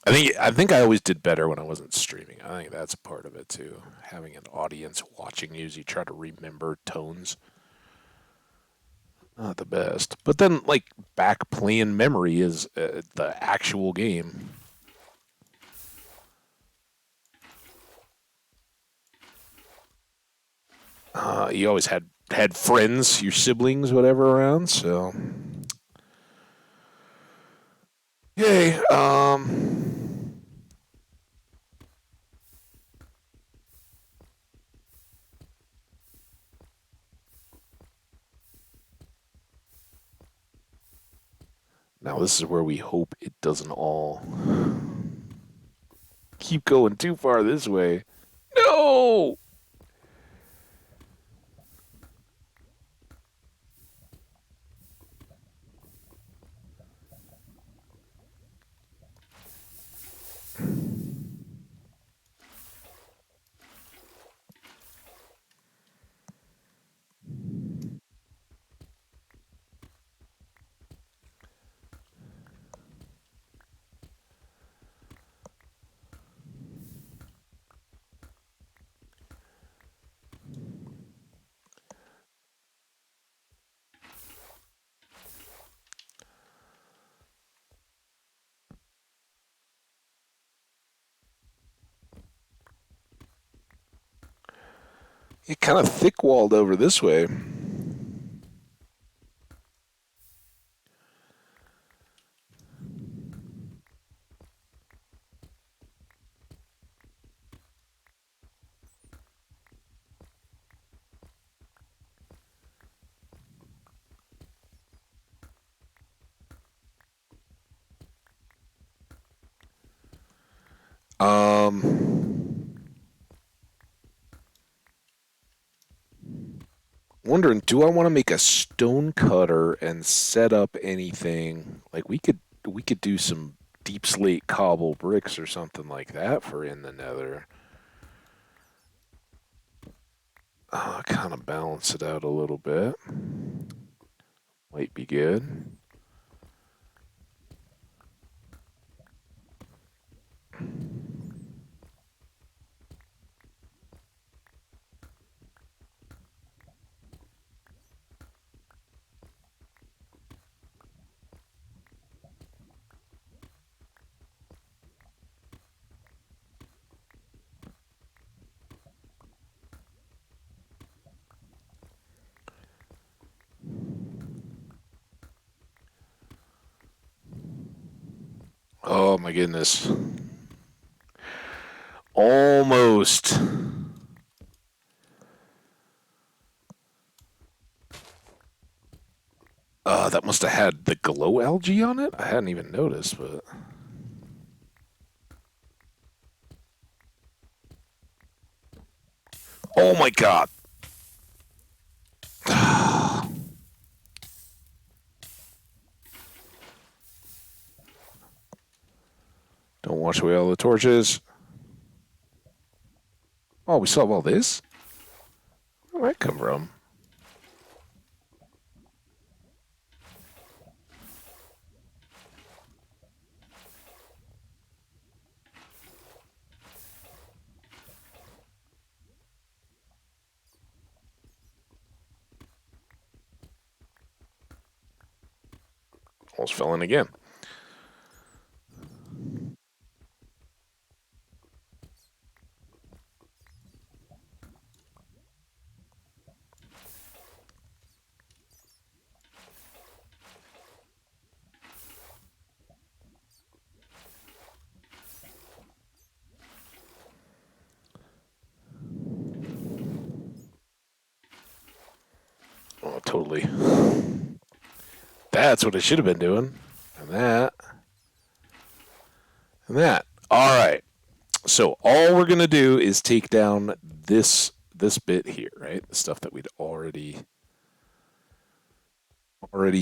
I think I always did better when I wasn't streaming. I think that's a part of it too. Having an audience watching you try to remember tones. Not the best, but then like back playing memory is the actual game. You always had friends, your siblings, whatever around. So, yay. Now this is where we hope it doesn't all keep going too far this way. No. It kind of thick walled over this way. Um, Wondering, do I want to make a stone cutter and set up anything? Like we could do some deep slate cobble bricks or something like that for in the nether. Kind of balance it out a little bit. Might be good. Oh my goodness. Almost. That must have had the glow algae on it. I hadn't even noticed, but oh my god. Don't wash away all the torches. Oh, we still have all this? Where that come from? Almost fell in again. Oh, totally. That's what I should have been doing. And that. And that. All right. So all we're gonna do is take down this bit here, right? The stuff that we'd already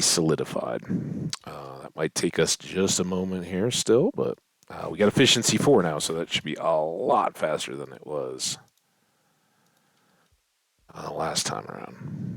solidified. That might take us just a moment here still, but we got efficiency 4 now, so that should be a lot faster than it was last time around.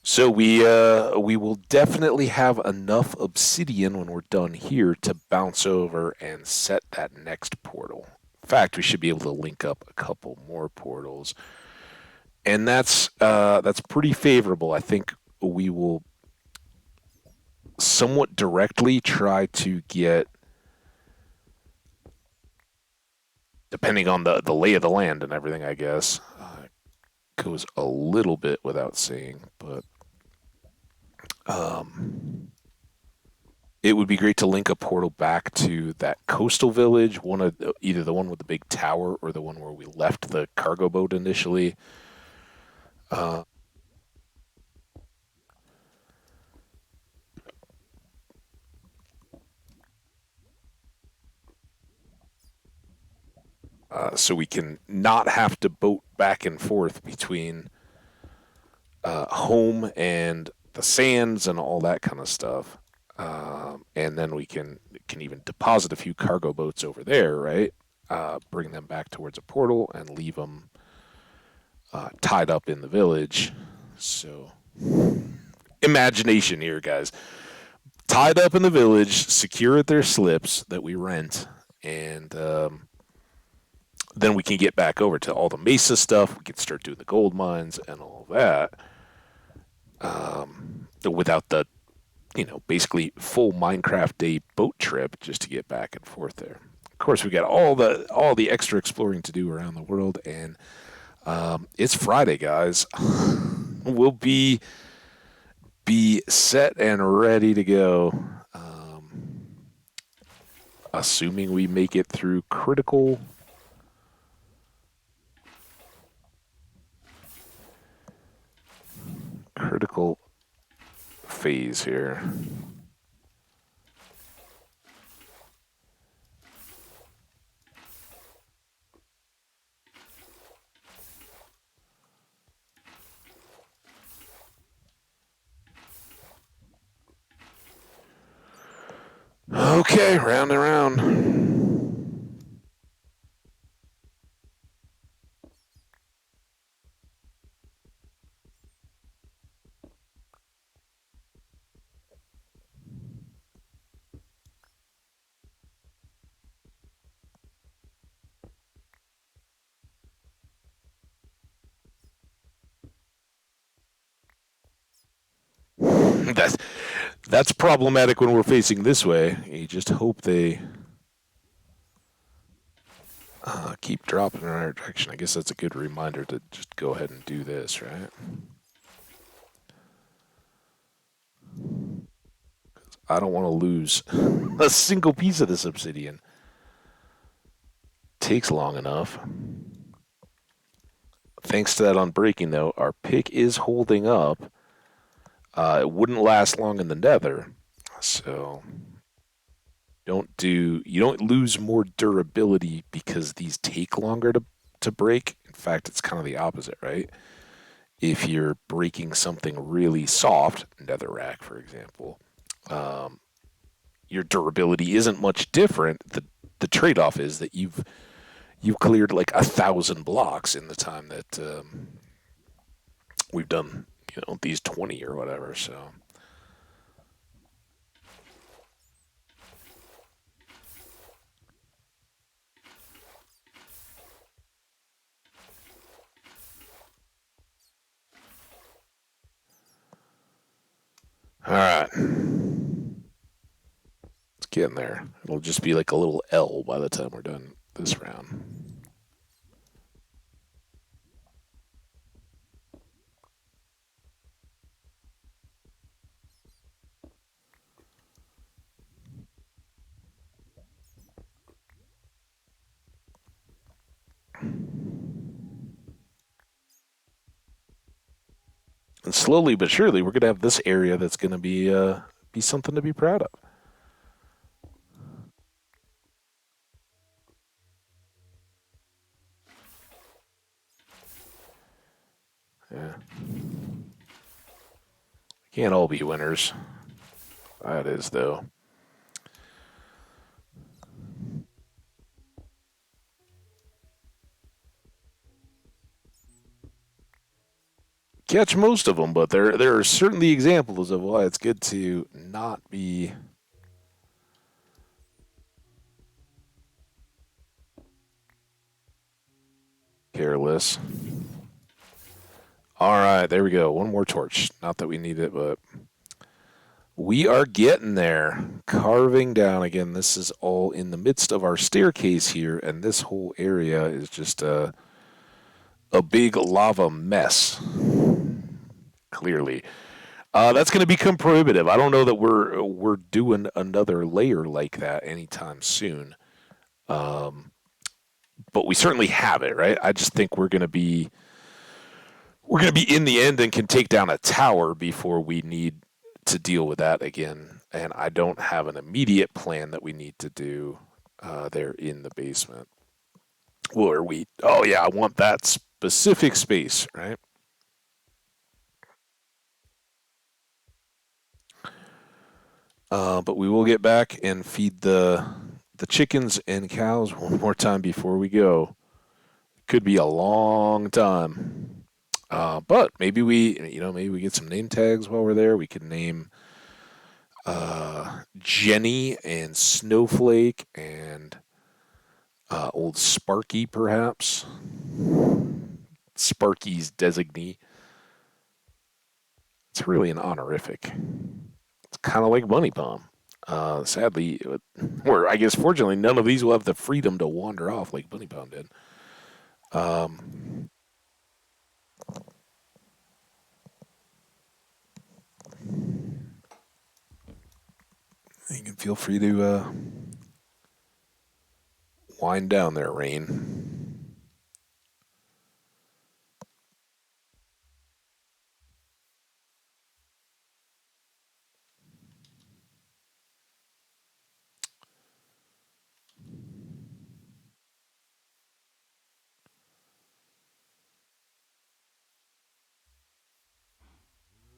So we will definitely have enough obsidian when we're done here to bounce over and set that next portal. In fact, we should be able to link up a couple more portals, and that's pretty favorable. I think we will somewhat directly try to get, depending on the lay of the land and everything. I guess goes a little bit without saying, but it would be great to link a portal back to that coastal village, one of either the one with the big tower or the one where we left the cargo boat initially. Uh, so we can not have to boat back and forth between home and the sands and all that kind of stuff. And then we can even deposit a few cargo boats over there, right? Bring them back towards a portal and leave them tied up in the village. So, imagination here, guys. Tied up in the village, secure at their slips that we rent, and then we can get back over to all the mesa stuff. We can start doing the gold mines and all that without the, basically full Minecraft day boat trip just to get back and forth there. Of course, we got all the extra exploring to do around the world, and it's Friday, guys. We'll be set and ready to go. Assuming we make it through critical phase here. Okay, round and round. That's that's problematic when we're facing this way. You just hope they keep dropping in our direction. I guess that's a good reminder to just go ahead and do this, right? I don't want to lose a single piece of this obsidian. Takes long enough. Thanks to that unbreaking, though, our pick is holding up. It wouldn't last long in the nether, so You don't lose more durability because these take longer to break. In fact, it's kind of the opposite, right? If you're breaking something really soft, netherrack, for example, um, your durability isn't much different. The trade off is that you've cleared like 1,000 blocks in the time that we've done, these 20 or whatever. So, all right, it's getting there. It'll just be like a little L by the time we're done this round. And slowly but surely, we're gonna have this area that's gonna be something to be proud of. Yeah, can't all be winners. That is though. Catch most of them, but there are certainly examples of why it's good to not be careless. All right, there we go. One more torch. Not that we need it, but we are getting there. Carving down again. This is all in the midst of our staircase here, and this whole area is just a big lava mess. Clearly, that's going to become prohibitive. I don't know that we're doing another layer like that anytime soon. Um, but we certainly have it, right? I just think we're gonna be in the end and can take down a tower before we need to deal with that again. And I don't have an immediate plan that we need to do there in the basement. Or we? Oh yeah, I want that specific space, right? But we will get back and feed the chickens and cows one more time before we go. Could be a long time. But maybe we get some name tags while we're there. We can name Jenny and Snowflake and old Sparky, perhaps. Sparky's designee. It's really an honorific. It's kind of like Bunny Palm. Sadly, or I guess fortunately, none of these will have the freedom to wander off like Bunny Palm did. Um, you can feel free to wind down there, Rain.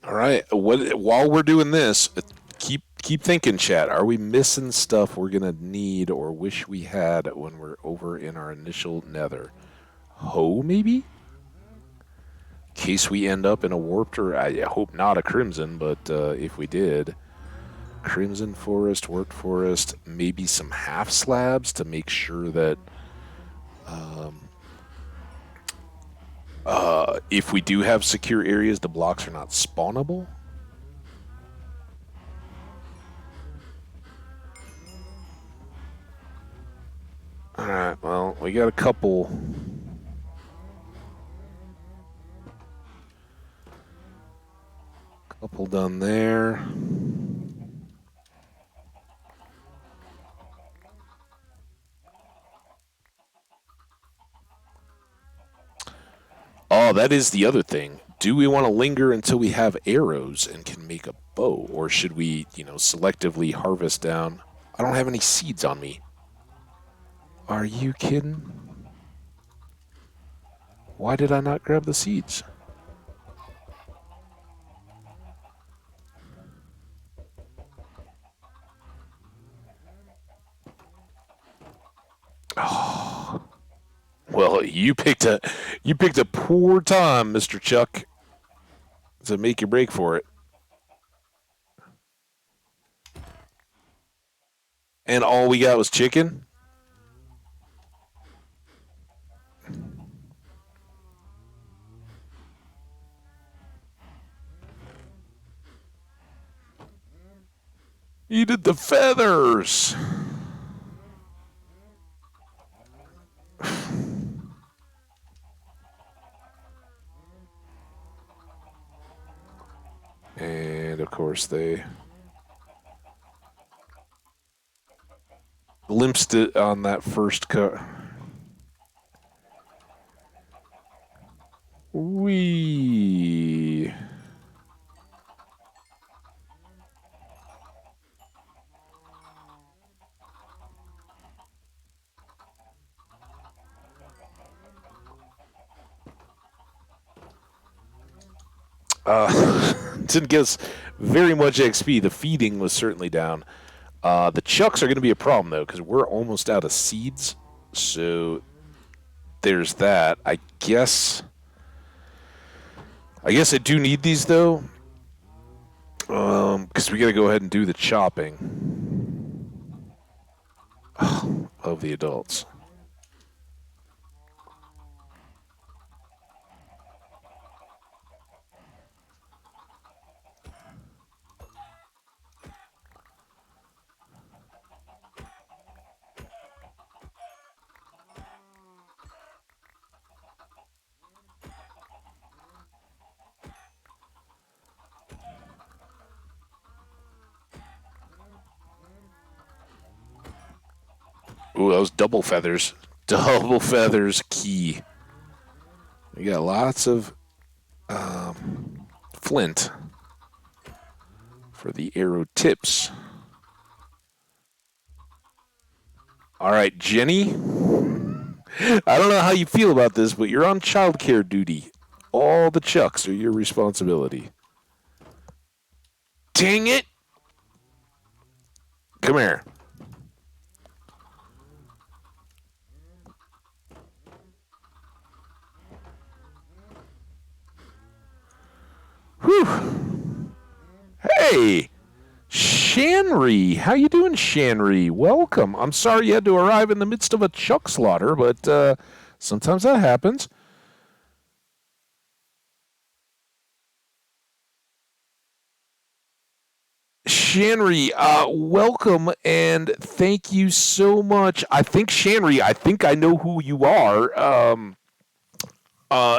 All right. While we're doing this, keep thinking, chat. Are we missing stuff we're gonna need or wish we had when we're over in our initial nether? Hoe, maybe? In case we end up in a warped, or I hope not a crimson, but if we did, crimson forest, warped forest, maybe some half slabs to make sure that um, if we do have secure areas, the blocks are not spawnable. All right. Well, we got a couple done there. Oh, that is the other thing. Do we want to linger until we have arrows and can make a bow, or should we, selectively harvest down? I don't have any seeds on me. Are you kidding? Why did I not grab the seeds? Oh, well, you picked a poor time, Mr. Chuck, to make your break for it. And all we got was chicken. You did the feathers. And of course, they glimpsed it on that first cut. Wee. Didn't get us very much XP. The feeding was certainly down. The chucks are going to be a problem, though, because we're almost out of seeds. So there's that. I guess I do need these, though, because we got to go ahead and do the chopping of the adults. Ooh, that was double feathers. Double feathers key. We got lots of flint for the arrow tips. All right, Jenny. I don't know how you feel about this, but you're on childcare duty. All the chucks are your responsibility. Dang it! Come here. Whew. Hey, Shanry. How you doing, Shanry? Welcome. I'm sorry you had to arrive in the midst of a chuck slaughter, but sometimes that happens. Shanry, welcome and thank you so much. I think Shanry, I know who you are.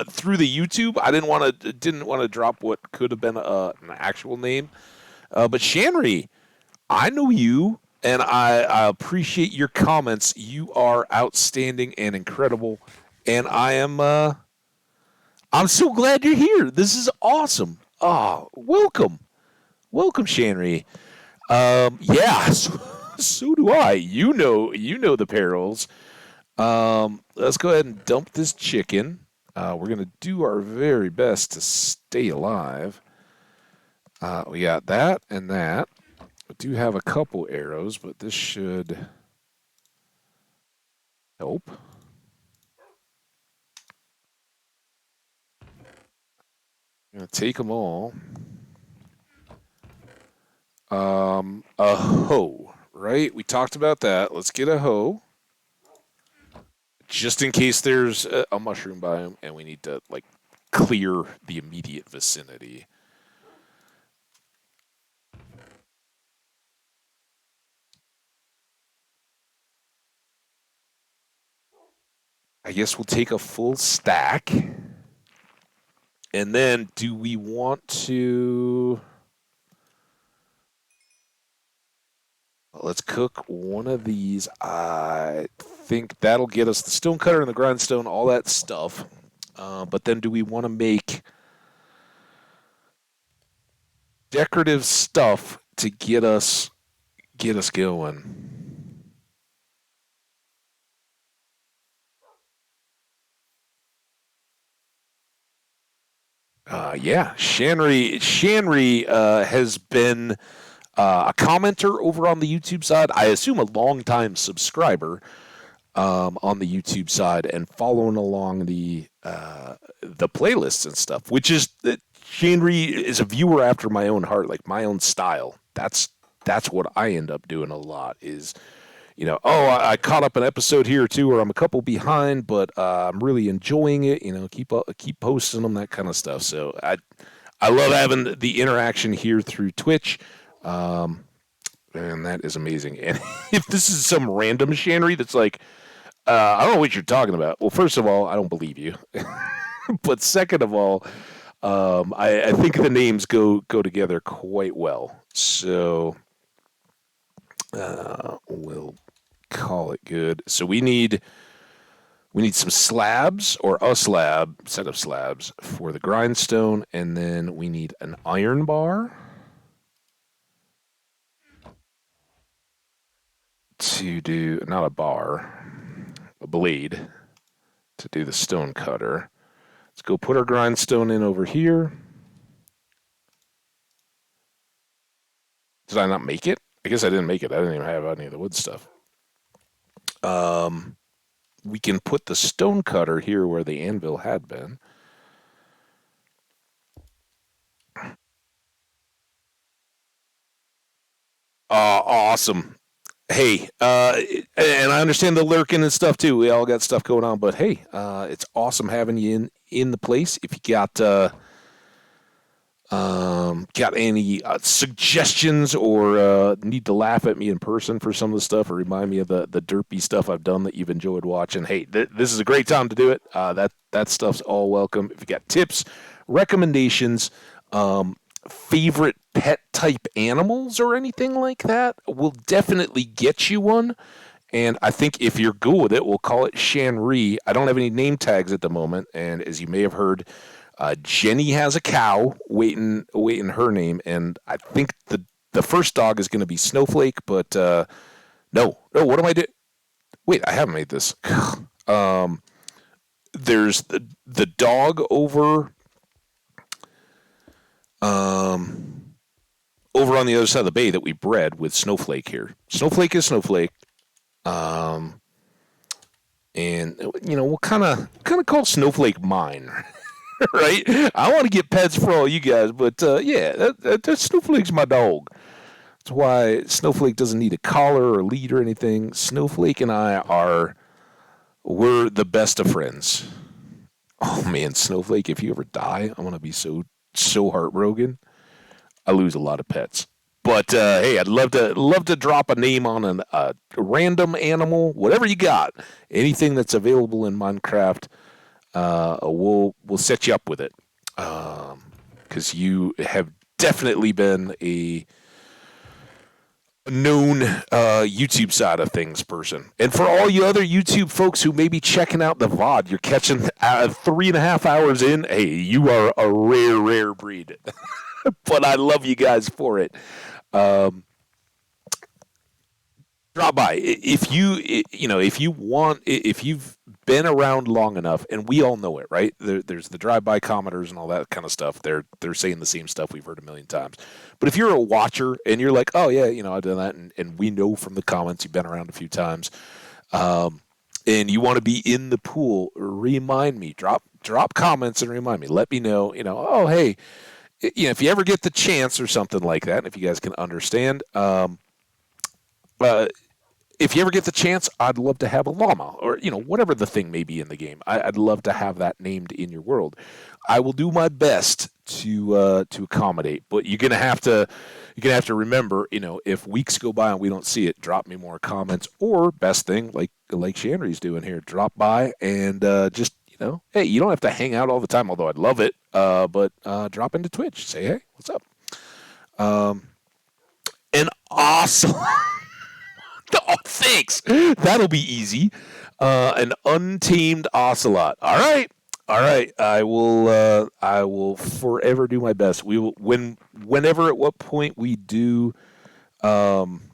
Through the YouTube, I didn't want to drop what could have been an actual name, but Shanry, I know you, and I appreciate your comments. You are outstanding and incredible, and I'm so glad you're here. This is awesome. Oh, welcome, Shanry. Yeah, so do I. You know the perils. Let's go ahead and dump this chicken. We're gonna do our very best to stay alive. We got that and that. We do have a couple arrows, but this should help. I'm gonna take them all. A hoe, right? We talked about that. Let's get a hoe, just in case there's a mushroom biome and we need to like clear the immediate vicinity. I guess we'll take a full stack. And then do we want to... Let's cook one of these. I think that'll get us the stone cutter and the grindstone, all that stuff. But then do we want to make decorative stuff to get us Get us going. Yeah, Shanry has been a commenter over on the YouTube side. I assume a longtime subscriber on the YouTube side and following along the playlists and stuff. Which is that Shanry is a viewer after my own heart, like my own style. That's what I end up doing a lot. Is oh, I caught up an episode here or two, or I'm a couple behind, but I'm really enjoying it. Keep posting them, that kind of stuff. So I love having the interaction here through Twitch, and that is amazing. And if this is some random Shanry that's like, I don't know what you're talking about. Well, first of all, I don't believe you, but second of all, I think the names go together quite well. So we'll call it good. So we need some slabs or a set of slabs for the grindstone, and then we need an iron bar to do, not a bar, a blade to do the stone cutter. Let's go put our grindstone in over here. Did I not make it? I guess I didn't make it. I didn't even have any of the wood stuff. We can put the stone cutter here where the anvil had been. Awesome. Hey, and I understand the lurking and stuff too. We all got stuff going on, but hey, it's awesome having you in the place. If you got any suggestions or need to laugh at me in person for some of the stuff, or remind me of the derpy stuff I've done that you've enjoyed watching, hey, this is a great time to do it. That stuff's all welcome. If you got tips, recommendations, favorite pet type animals or anything like that, we'll definitely get you one. And I think if you're good with it, we'll call it Shanri. I don't have any name tags at the moment, and as you may have heard, Jenny has a cow waiting her name, and I think the first dog is going to be Snowflake. But no, what am I doing? Wait, I haven't made this. There's the dog um, over on the other side of the bay that we bred with Snowflake here. Snowflake is Snowflake. Um, and we'll kind of call Snowflake mine. Right? I want to get pets for all you guys, but yeah, that Snowflake's my dog. That's why Snowflake doesn't need a collar or lead or anything. Snowflake and we're the best of friends. Oh man, Snowflake, if you ever die, I'm gonna be so heartbroken. I lose a lot of pets. But hey, I'd love to drop a name on a random animal, whatever you got, anything that's available in Minecraft. We'll set you up with it, because you have definitely been a known YouTube side of things person. And for all you other YouTube folks who may be checking out the VOD, you're catching 3.5 hours in. Hey, you are a rare breed. But I love you guys for it. Um, Drop by if you want, if you've been around long enough, and we all know it, right? There's the drive-by commenters and all that kind of stuff. They're saying the same stuff we've heard a million times. But if you're a watcher and you're like, oh yeah, I've done that, and we know from the comments you've been around a few times, and you want to be in the pool, remind me. Drop comments and remind me. Let me know. Oh hey, if you ever get the chance or something like that, and if you guys can understand. Uh, if you ever get the chance, I'd love to have a llama, or whatever the thing may be in the game. I'd love to have that named in your world. I will do my best to accommodate, but you're gonna have to remember, if weeks go by and we don't see it, drop me more comments, or best thing, like Shandry's doing here, drop by and just hey, you don't have to hang out all the time, although I'd love it. But drop into Twitch, say hey, what's up? Um, and awesome. Oh, thanks. That'll be easy. An untamed ocelot. All right. All right. I will. I will forever do my best. We will whenever at what point we do. Um,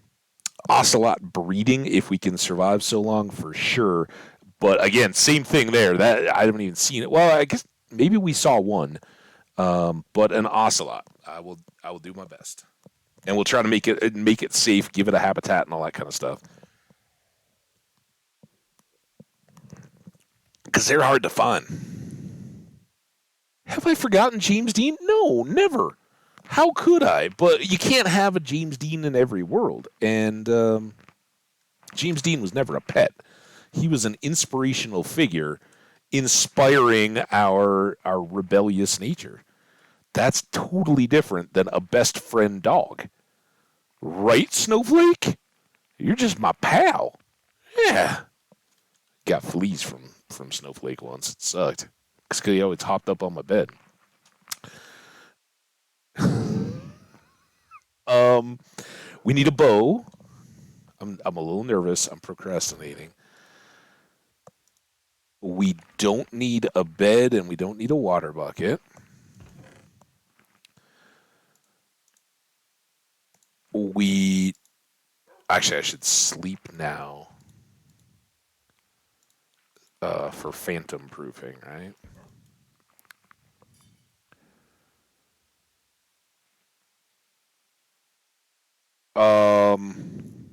ocelot breeding, if we can survive so long, for sure. But again, same thing there. That I haven't even seen it. Well, I guess maybe we saw one, but an ocelot. I will do my best, and we'll try to make it safe, give it a habitat, and all that kind of stuff. Because they're hard to find. Have I forgotten James Dean? No, never. How could I? But you can't have a James Dean in every world. And James Dean was never a pet. He was an inspirational figure, inspiring our rebellious nature. That's totally different than a best friend dog. Right, Snowflake? You're just my pal. Yeah. Got fleas from Snowflake once. It sucked. Because he always hopped up on my bed. Um, we need a bow. I'm a little nervous. I'm procrastinating. We don't need a bed and we don't need a water bucket. We actually I should sleep now for phantom proofing, right? Um,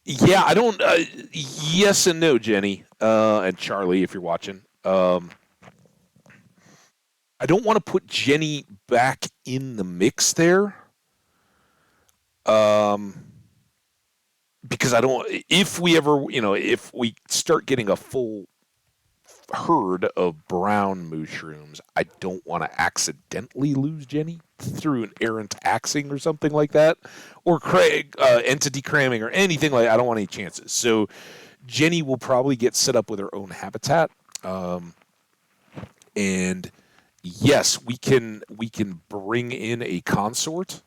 yeah, I don't. Yes and no, Jenny, and Charlie, if you're watching. I don't want to put Jenny back in the mix there. Um, because I don't. If we ever, if we start getting a full herd of brown mushrooms, I don't want to accidentally lose Jenny through an errant axing or something like that, or entity cramming or anything like that. I don't want any chances. So Jenny will probably get set up with her own habitat. And yes, we can bring in a consort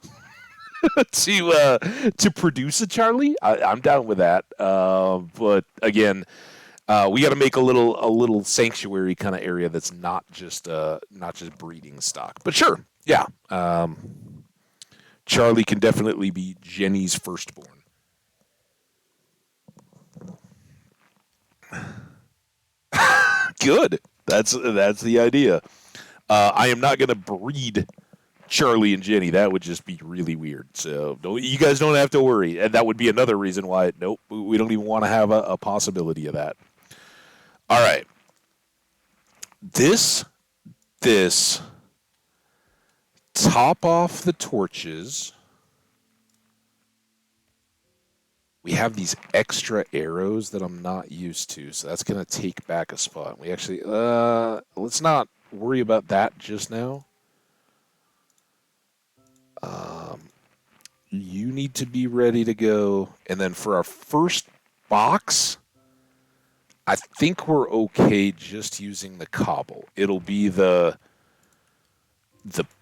to produce a Charlie. I'm down with that. But again, we got to make a little sanctuary kind of area that's not just breeding stock. But sure, yeah. Charlie can definitely be Jenny's firstborn. Good. That's the idea. I am not going to breed Charlie and Jenny. That would just be really weird. So you guys don't have to worry. And that would be another reason why, nope, we don't even want to have a possibility of that. All right. This, top off the torches. We have these extra arrows that I'm not used to, so that's going to take back a spot. We actually, let's not worry about that just now. Um, you need to be ready to go. And then for our first box, I think we're okay just using the cobble. It'll be the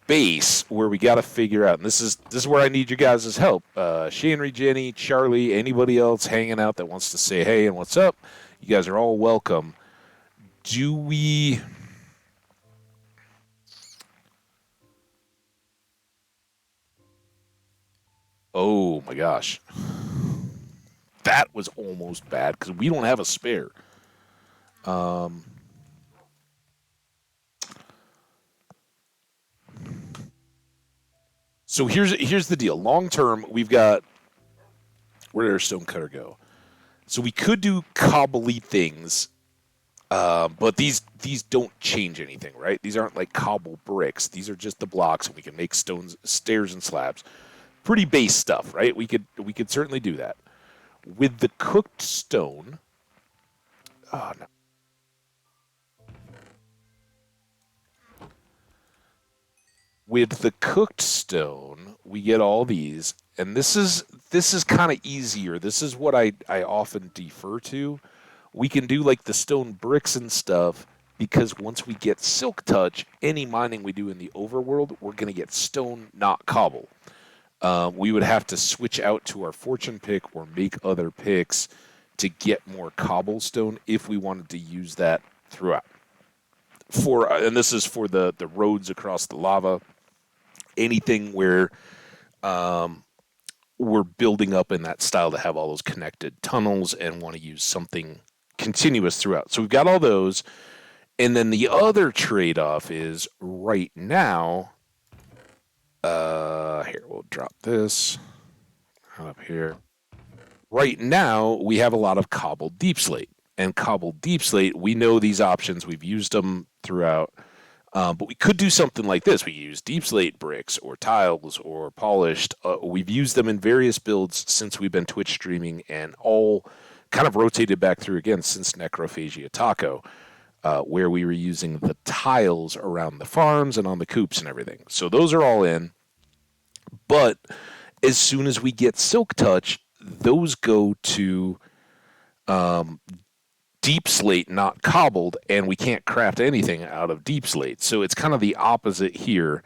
base where we got to figure out, and this is where I need you guys' help. Shanry, Jenny, Charlie, anybody else hanging out that wants to say hey and what's up, you guys are all welcome. Do we? Oh my gosh, that was almost bad because we don't have a spare. Um, so here's the deal. Long term, we've got, where did our stonecutter go? So we could do cobbly things, but these don't change anything, right? These aren't like cobble bricks. These are just the blocks, and we can make stones, stairs, and slabs. Pretty base stuff, right? We could certainly do that with the cooked stone. Oh, no. With the cooked stone, we get all these, and this is kind of easier. This is what I often defer to. We can do like the stone bricks and stuff because once we get silk touch, any mining we do in the overworld, we're going to get stone, not cobble. We would have to switch out to our fortune pick or make other picks to get more cobblestone if we wanted to use that throughout. And this is for the roads across the lava. anything where we're building up in that style to have all those connected tunnels and want to use something continuous throughout. So we've got all those. And then the other trade-off is right now, here, we'll drop this up here. Right now, we have a lot of cobbled deep slate. And cobbled deep slate, we know these options. We've used them throughout. But we could do something like this. We use deep slate bricks or tiles or polished. We've used them in various builds since we've been Twitch streaming and all kind of rotated back through again since Necrophagia Taco, where we were using the tiles around the farms and on the coops and everything. So those are all in. But as soon as we get Silk Touch, those go to deep slate, not cobbled, and we can't craft anything out of deep slate. So it's kind of the opposite here.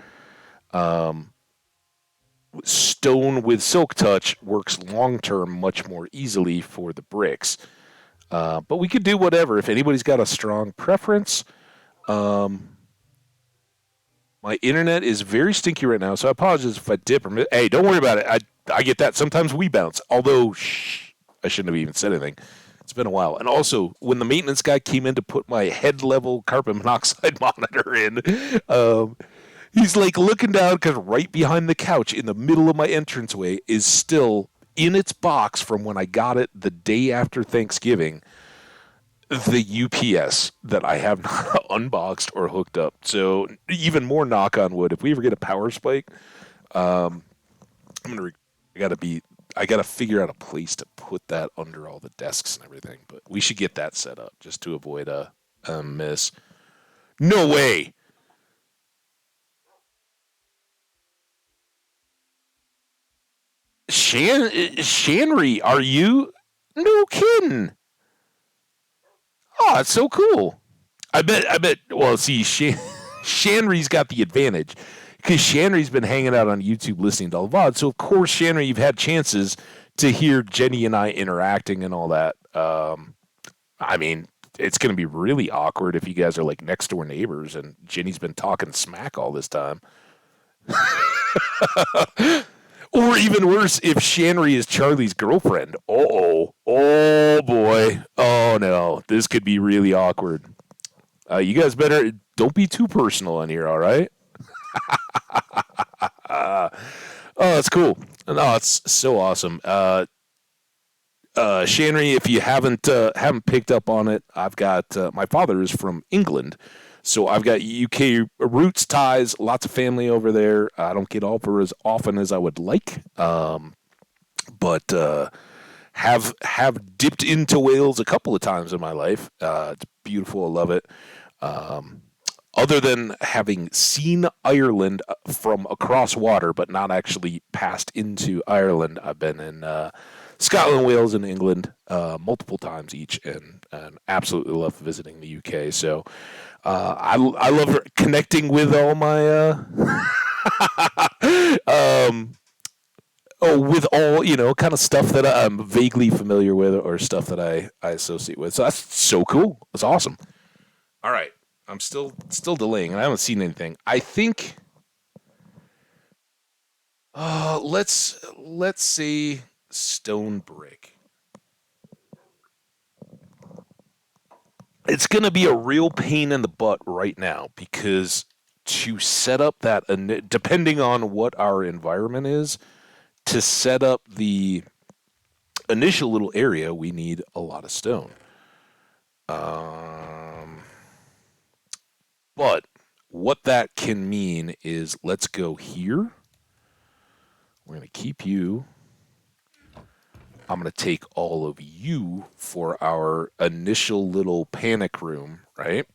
Stone with Silk Touch works long term much more easily for the bricks. But we could do whatever. If anybody's got a strong preference, my internet is very stinky right now, so I apologize if I dip. Hey, don't worry about it. I get that. Sometimes we bounce. Although, I shouldn't have even said anything. It's been a while. And also, when the maintenance guy came in to put my head level carbon monoxide monitor in, he's like looking down because right behind the couch in the middle of my entranceway is still in its box from when I got it the day after Thanksgiving, the UPS that I have not unboxed or hooked up. So even more knock on wood, if we ever get a power spike, I gotta figure out a place to put that under all the desks and everything. But we should get that set up just to avoid a miss. No way. Shanry, are you? No kidding. Oh, it's so cool. I bet. Well, see, Shanry's got the advantage because Shanry's been hanging out on YouTube listening to all the VOD. So, of course, Shanry, you've had chances to hear Jenny and I interacting and all that. I mean, it's going to be really awkward if you guys are like next door neighbors and Jenny's been talking smack all this time. Or even worse, if Shanry is Charlie's girlfriend. Oh boy. Oh no, this could be really awkward. You guys better don't be too personal on here, all right? Oh, that's cool. No, it's so awesome. Shanry, if you haven't picked up on it, I've got my father is from England, so I've got UK roots, ties, lots of family over there. I don't get over as often as I would like, but have dipped into Wales a couple of times in my life. It's beautiful. I love it. Other than having seen Ireland from across water, but not actually passed into Ireland, I've been in Scotland, Wales, and England multiple times each, and absolutely love visiting the UK. So I love connecting with all my with all kind of stuff that I'm vaguely familiar with or stuff that I associate with. So that's so cool. That's awesome. All right. I'm still delaying, and I haven't seen anything. I think let's say stone brick. It's gonna be a real pain in the butt right now because to set up that, depending on what our environment is, to set up the initial little area, we need a lot of stone. But what that can mean is let's go here. We're going to keep you. I'm going to take all of you for our initial little panic room, right?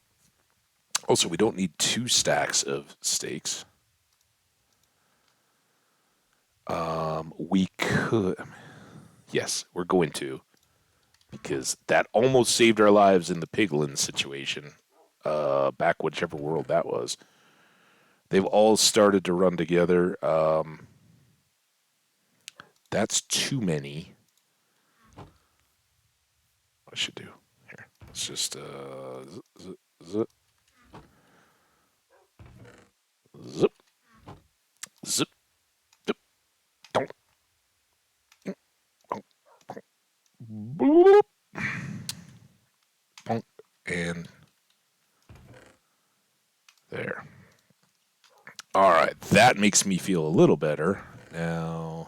Also, we don't need 2 stacks of steaks. We could. Yes, we're going to. Because that almost saved our lives in the piglin situation. Back whichever world that was. They've all started to run together. That's too many. What I should do here? Let's just zip, zip, All right, that makes me feel a little better. Now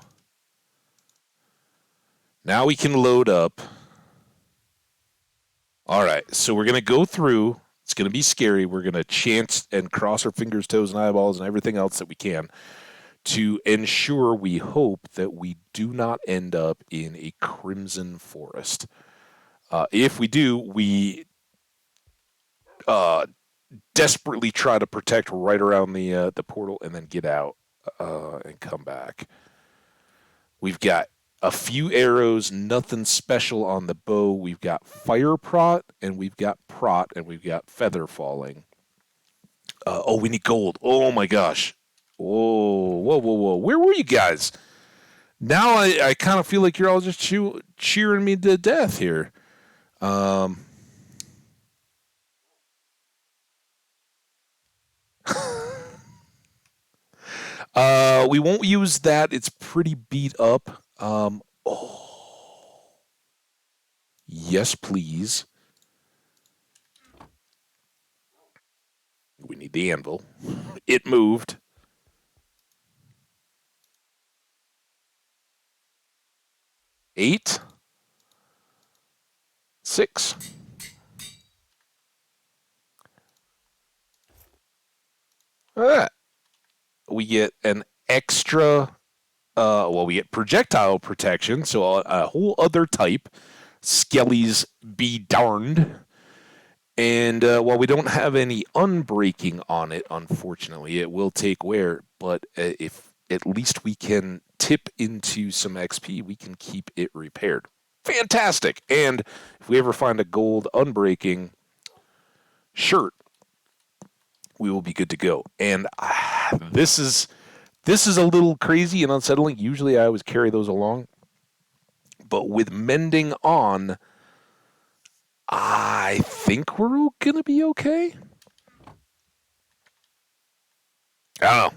we can load up. All right, so we're going to go through. It's going to be scary. We're going to chant and cross our fingers, toes, and eyeballs and everything else that we can to ensure we hope that we do not end up in a crimson forest. If we do, we uh, desperately try to protect right around the portal and then get out and come back. We've got a few arrows, nothing special on the bow. We've got fire prot, and we've got prot, and we've got feather falling. Oh, we need gold. Oh my gosh. Whoa, whoa, whoa, whoa. Where were you guys? Now I kind of feel like you're all just cheering me to death here. Um, we won't use that. It's pretty beat up. Oh, yes, please. We need the anvil. It moved. 8, 6. Ah, we get an extra. Well, we get projectile protection, so a whole other type. Skellies be darned. And while we don't have any unbreaking on it, unfortunately, it will take wear. But if at least we can tip into some XP, we can keep it repaired. Fantastic! And if we ever find a gold unbreaking shirt, we will be good to go. And this is a little crazy and unsettling. Usually, I always carry those along, but with mending on, I think we're gonna be okay. Oh,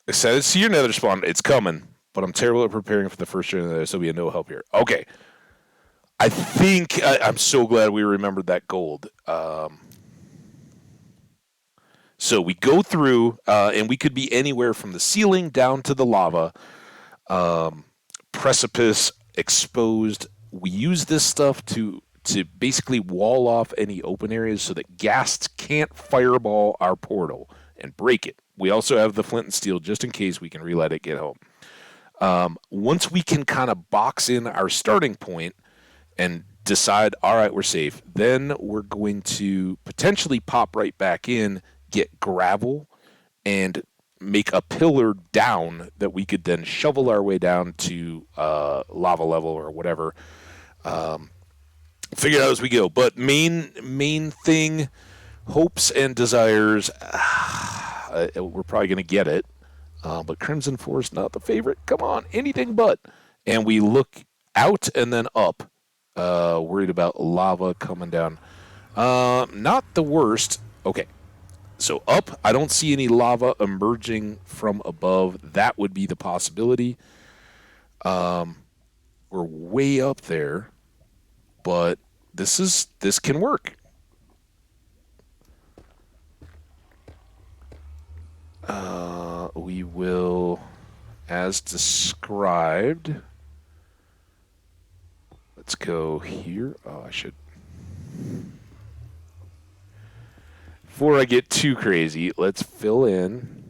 excited to see your nether spawn. It's coming, but I'm terrible at preparing for the first journey there, so we have no help here. Okay. I think I'm so glad we remembered that gold. So we go through, and we could be anywhere from the ceiling down to the lava, precipice, exposed. We use this stuff to basically wall off any open areas so that ghasts can't fireball our portal and break it. We also have the flint and steel just in case we can relet it, get home. Once we can kind of box in our starting point and decide, all right, we're safe, then we're going to potentially pop right back in, get gravel, and make a pillar down that we could then shovel our way down to lava level or whatever. Figure it out as we go. But main thing, hopes and desires. We're probably going to get it. But Crimson Forest, not the favorite. Come on, anything but. And we look out and then up, worried about lava coming down. Not the worst. Okay, so up, I don't see any lava emerging from above. That would be the possibility. We're way up there, but this can work. We will, as described. Let's go here. Oh, I should. Before I get too crazy, let's fill in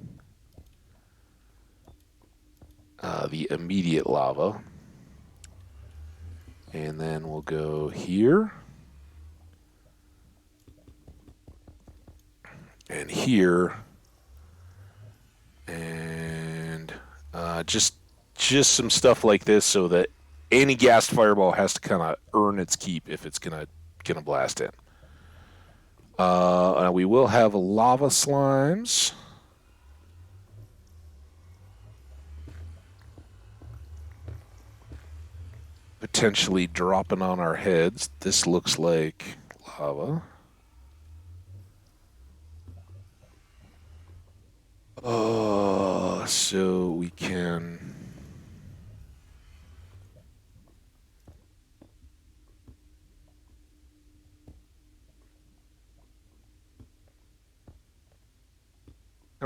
the immediate lava. And then we'll go here. And here. And just some stuff like this so that any gassed fireball has to kind of earn its keep if it's gonna blast in. We will have lava slimes. Potentially dropping on our heads. This looks like lava. Oh, so we can.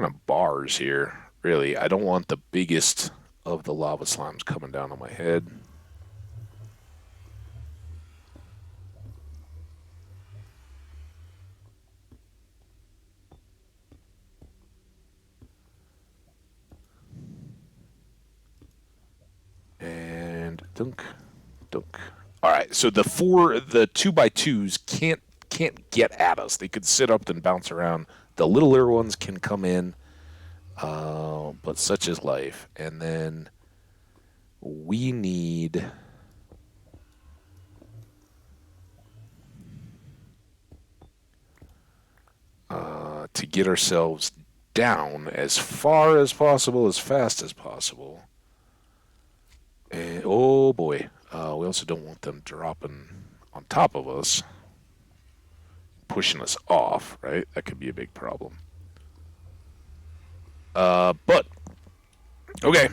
kind of bars here. Really, I don't want the biggest of the lava slimes coming down on my head. And dunk, dunk. All right, so the 2x2s can't get at us. They could sit up and bounce around. The littler ones can come in, but such is life. And then we need to get ourselves down as far as possible, as fast as possible. And oh boy, we also don't want them dropping on top of us, pushing us off, right? That could be a big problem. But okay.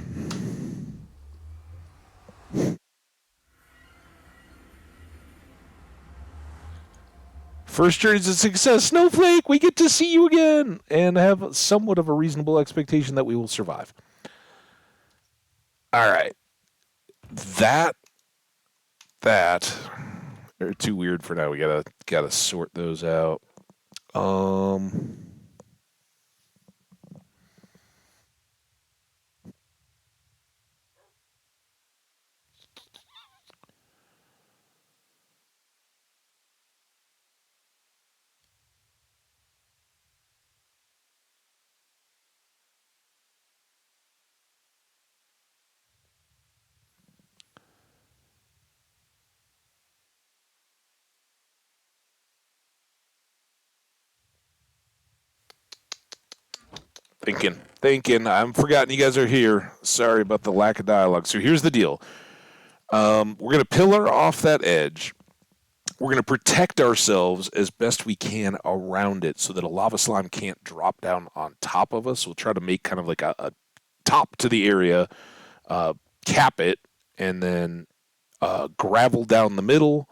First journey's a success. Snowflake, we get to see you again and have somewhat of a reasonable expectation that we will survive. All right. That they're too weird for now. We gotta sort those out. Um thinking. I'm forgotten you guys are here. Sorry about the lack of dialogue. So here's the deal. We're gonna pillar off that edge. We're going to protect ourselves as best we can around it so that a lava slime can't drop down on top of us. We'll try to make kind of like a top to the area, cap it, and then gravel down the middle.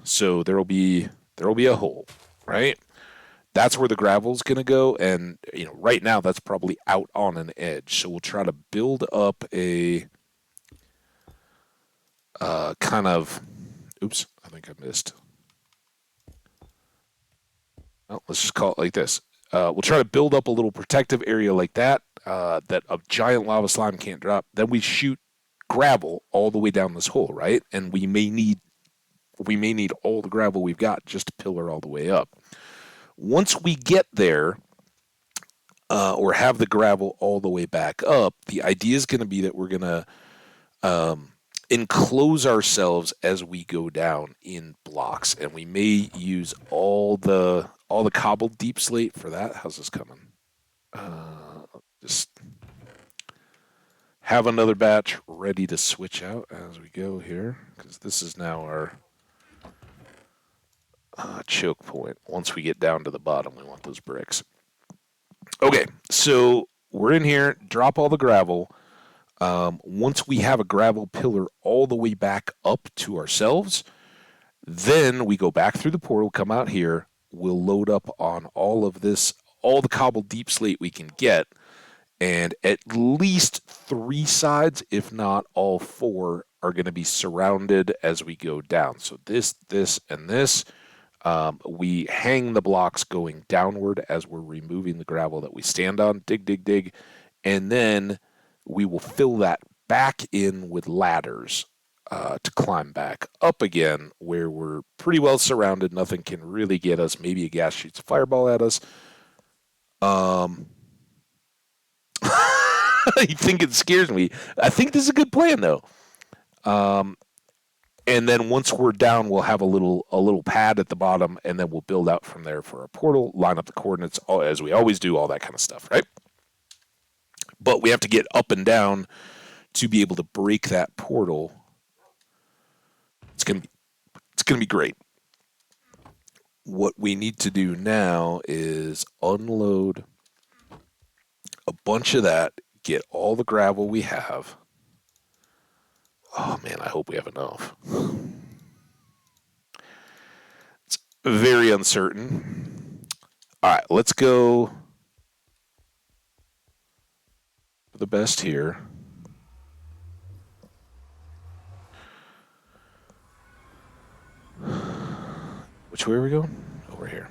So there'll be a hole, right? That's where the gravel's going to go, and right now that's probably out on an edge. So we'll try to build up a kind of. Oops, I think I missed. Well, let's just call it like this. We'll try to build up a little protective area like that that a giant lava slime can't drop. Then we shoot gravel all the way down this hole, right? And we may need all the gravel we've got just to pillar all the way up. Once we get there, or have the gravel all the way back up, the idea is going to be that we're going to enclose ourselves as we go down in blocks, and we may use all the cobbled deep slate for that. How's this coming? Just have another batch ready to switch out as we go here, because this is now our choke point. Once we get down to the bottom, we want those bricks. Okay, so we're in here. Drop all the gravel. Once we have a gravel pillar all the way back up to ourselves, then we go back through the portal, come out here. We'll load up on all of this, all the cobbled deep slate we can get, and at least 3 sides, if not all 4, are going to be surrounded as we go down. So this, and this. We hang the blocks going downward as we're removing the gravel that we stand on. Dig, dig, dig. And then we will fill that back in with ladders to climb back up again, where we're pretty well surrounded. Nothing can really get us. Maybe a gas shoots a fireball at us. You think it scares me? I think this is a good plan, though. And then once we're down, we'll have a little pad at the bottom, and then we'll build out from there for our portal, line up the coordinates, as we always do, all that kind of stuff, right? But we have to get up and down to be able to break that portal. It's gonna be great. What we need to do now is unload a bunch of that, get all the gravel we have. Oh man, I hope we have enough. It's very uncertain. All right, let's go for the best here. Which way are we going? Over here.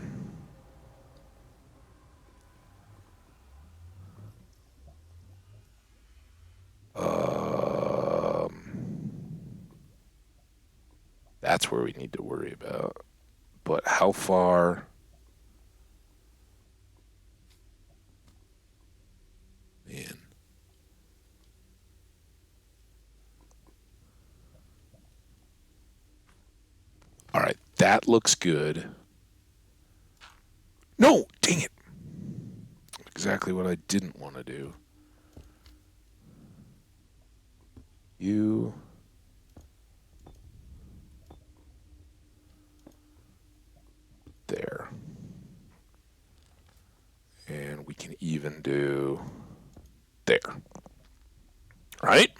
That's where we need to worry about. But how far in? All right, that looks good. No, dang it. Exactly what I didn't want to do. You. There. And we can even do there. Right?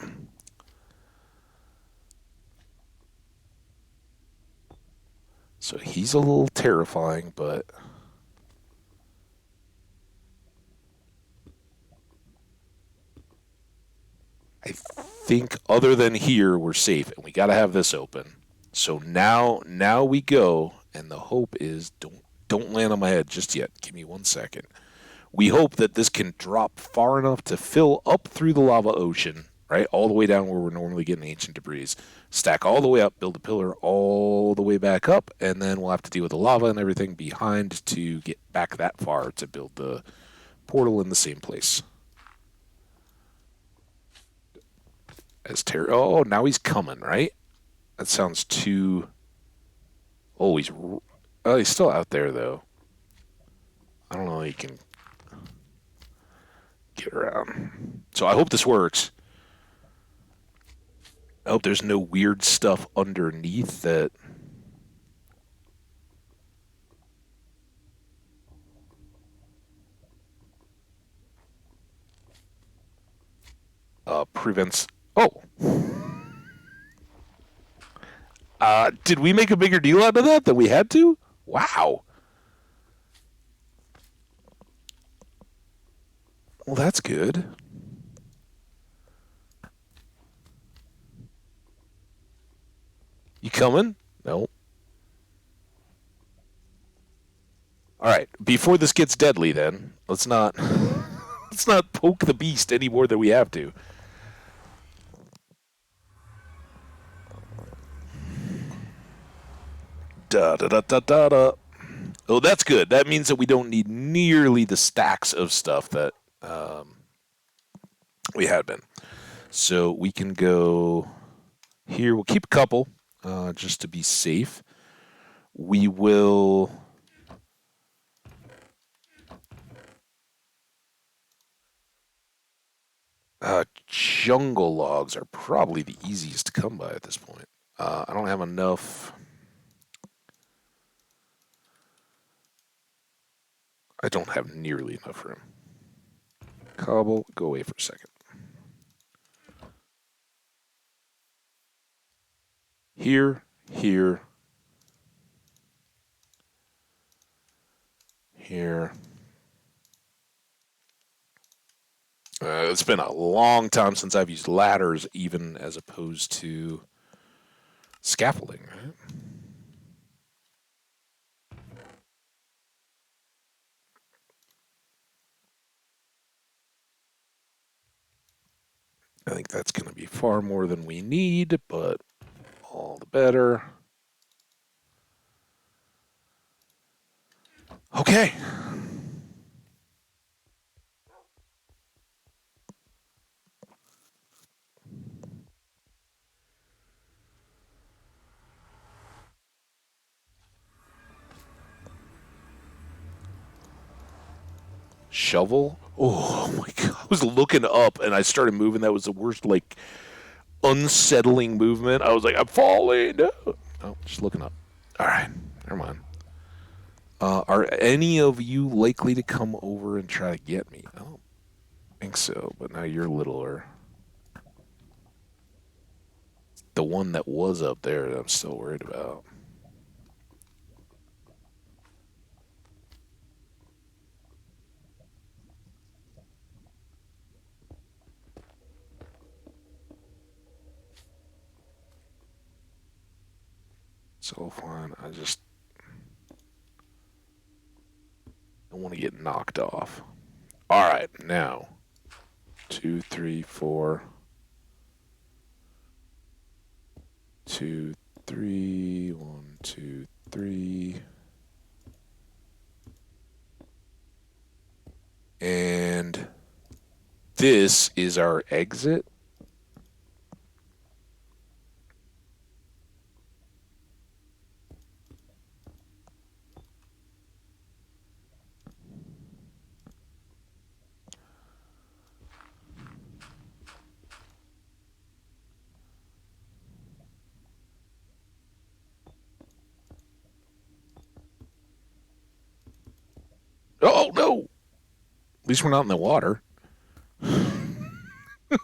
So he's a little terrifying, but I think other than here, we're safe, and we got to have this open. So now we go, and the hope is don't land on my head just yet. Give me 1 second. We hope that this can drop far enough to fill up through the lava ocean, right, all the way down where we're normally getting ancient debris. Stack all the way up, build a pillar all the way back up, and then we'll have to deal with the lava and everything behind to get back that far to build the portal in the same place. Oh, now he's coming, right? That sounds too. Oh, he's still out there though. I don't know if he can get around. So I hope this works. I hope there's no weird stuff underneath that. Prevents. Oh. Did we make a bigger deal out of that than we had to? Wow. Well, that's good. You coming? No. All right. Before this gets deadly, then let's not let's not poke the beast any more than we have to. Da da da da da da. Oh, that's good. That means that we don't need nearly the stacks of stuff that we had been. So we can go here. We'll keep a couple just to be safe. We will. Jungle logs are probably the easiest to come by at this point. I don't have enough. I don't have nearly enough room. Cobble, go away for a second. Here, here, here. It's been a long time since I've used ladders, even as opposed to scaffolding, right? I think that's going to be far more than we need, but all the better. Okay. Shovel? Oh my god. I was looking up and I started moving. That was the worst, like, unsettling movement. I was like, I'm falling. Oh, just looking up. All right. Never mind. Are any of you likely to come over and try to get me? I don't think so, but now you're littler. The one that was up there that I'm still worried about. It's all fine. I just don't want to get knocked off. All right, now 2, 3, 4, 2, 3, 1, 2, 3, and this is our exit. Oh no! At least we're not in the water.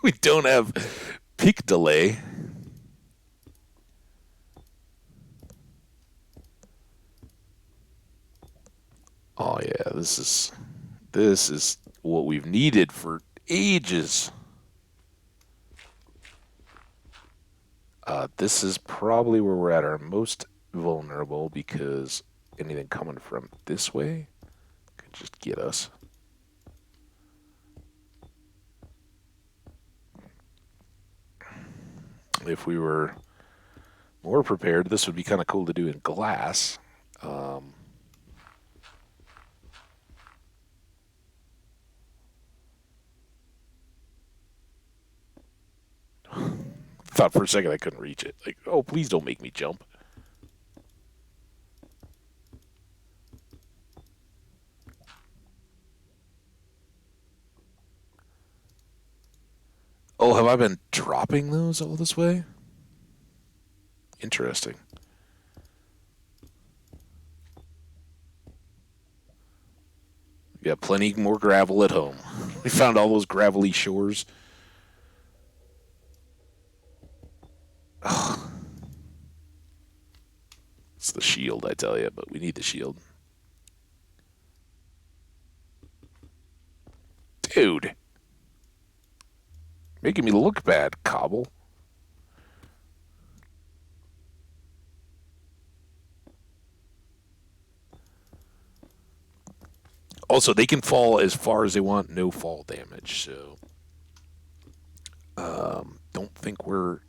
We don't have peak delay. Oh yeah, this is what we've needed for ages. This is probably where we're at our most vulnerable because anything coming from this way could just get us. If we were more prepared, this would be kind of cool to do in glass. Thought for a second I couldn't reach it. Like, oh, please don't make me jump. Oh, have I been dropping those all this way? Interesting. We got plenty more gravel at home. We found all those gravelly shores. Oh, it's the shield, I tell you, but we need the shield. Dude. Making me look bad, Cobble. Also, they can fall as far as they want, no fall damage, so don't think we're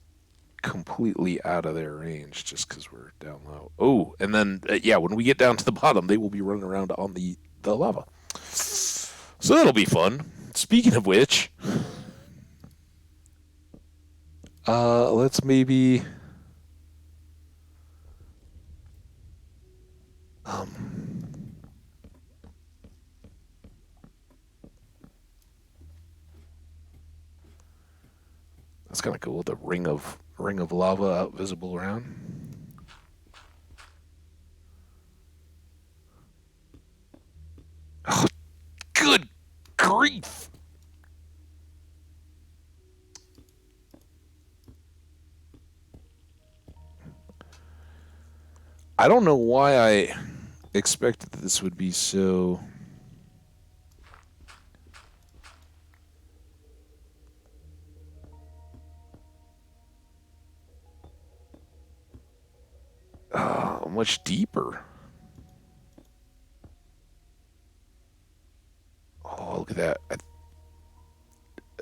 completely out of their range just because we're down low. Oh, and then, yeah, when we get down to the bottom, they will be running around on the lava. So that'll be fun. Speaking of which, let's maybe... That's kind of cool. The ring of lava out visible around. Oh, good grief! I don't know why I expected that this would be so... much deeper. Oh, look at that.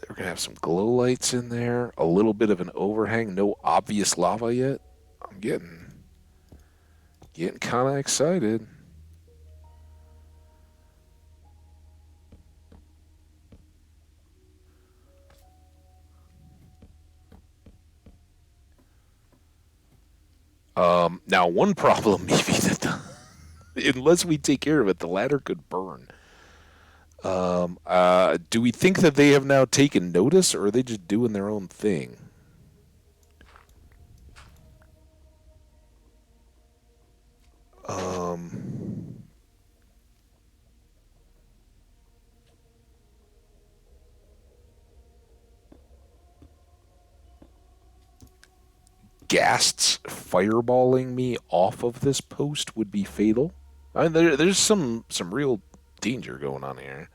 We're going to have some glow lights in there. A little bit of an overhang. No obvious lava yet. I'm getting kind of excited. Now, one problem maybe that unless we take care of it, the ladder could burn. Do we think that they have now taken notice, or are they just doing their own thing? Ghasts fireballing me off of this post would be fatal. I mean, there's some real danger going on here.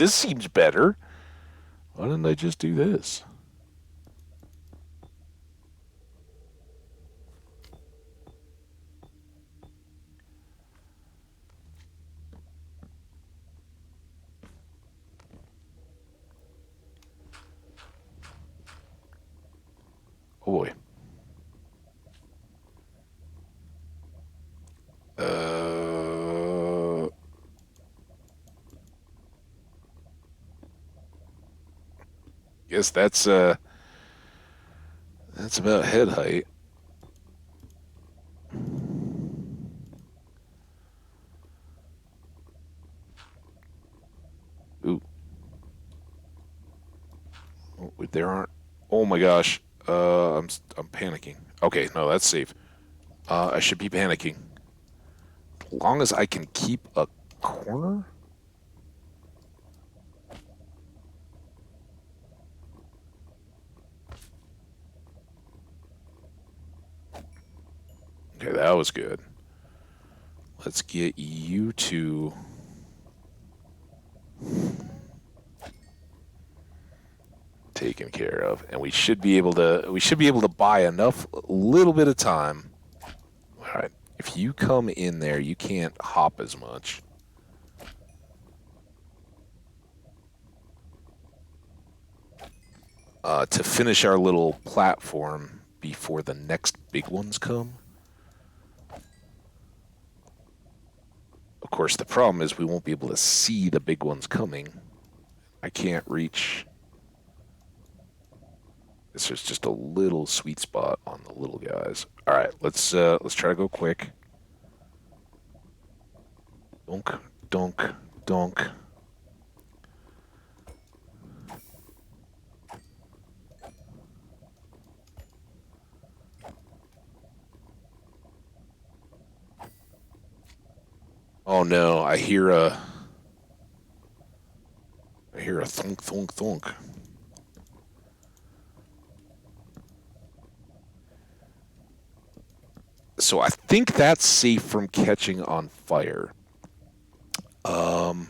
This seems better. Why didn't I just do this? Oh boy. Guess that's about head height. Ooh. Oh, there aren't. Oh my gosh. I'm panicking. Okay, no, that's safe. I should be panicking. As long as I can keep a corner. Okay, that was good. Let's get you two. Taken care of, and we should be able to buy enough little bit of time. All right, if you come in there, you can't hop as much. To finish our little platform before the next big ones come. Of course, the problem is we won't be able to see the big ones coming. I can't reach. This is just a little sweet spot on the little guys. All right, let's try to go quick. Donk, donk, donk. Oh no, I hear a thunk, thunk, thunk. So I think that's safe from catching on fire. Let's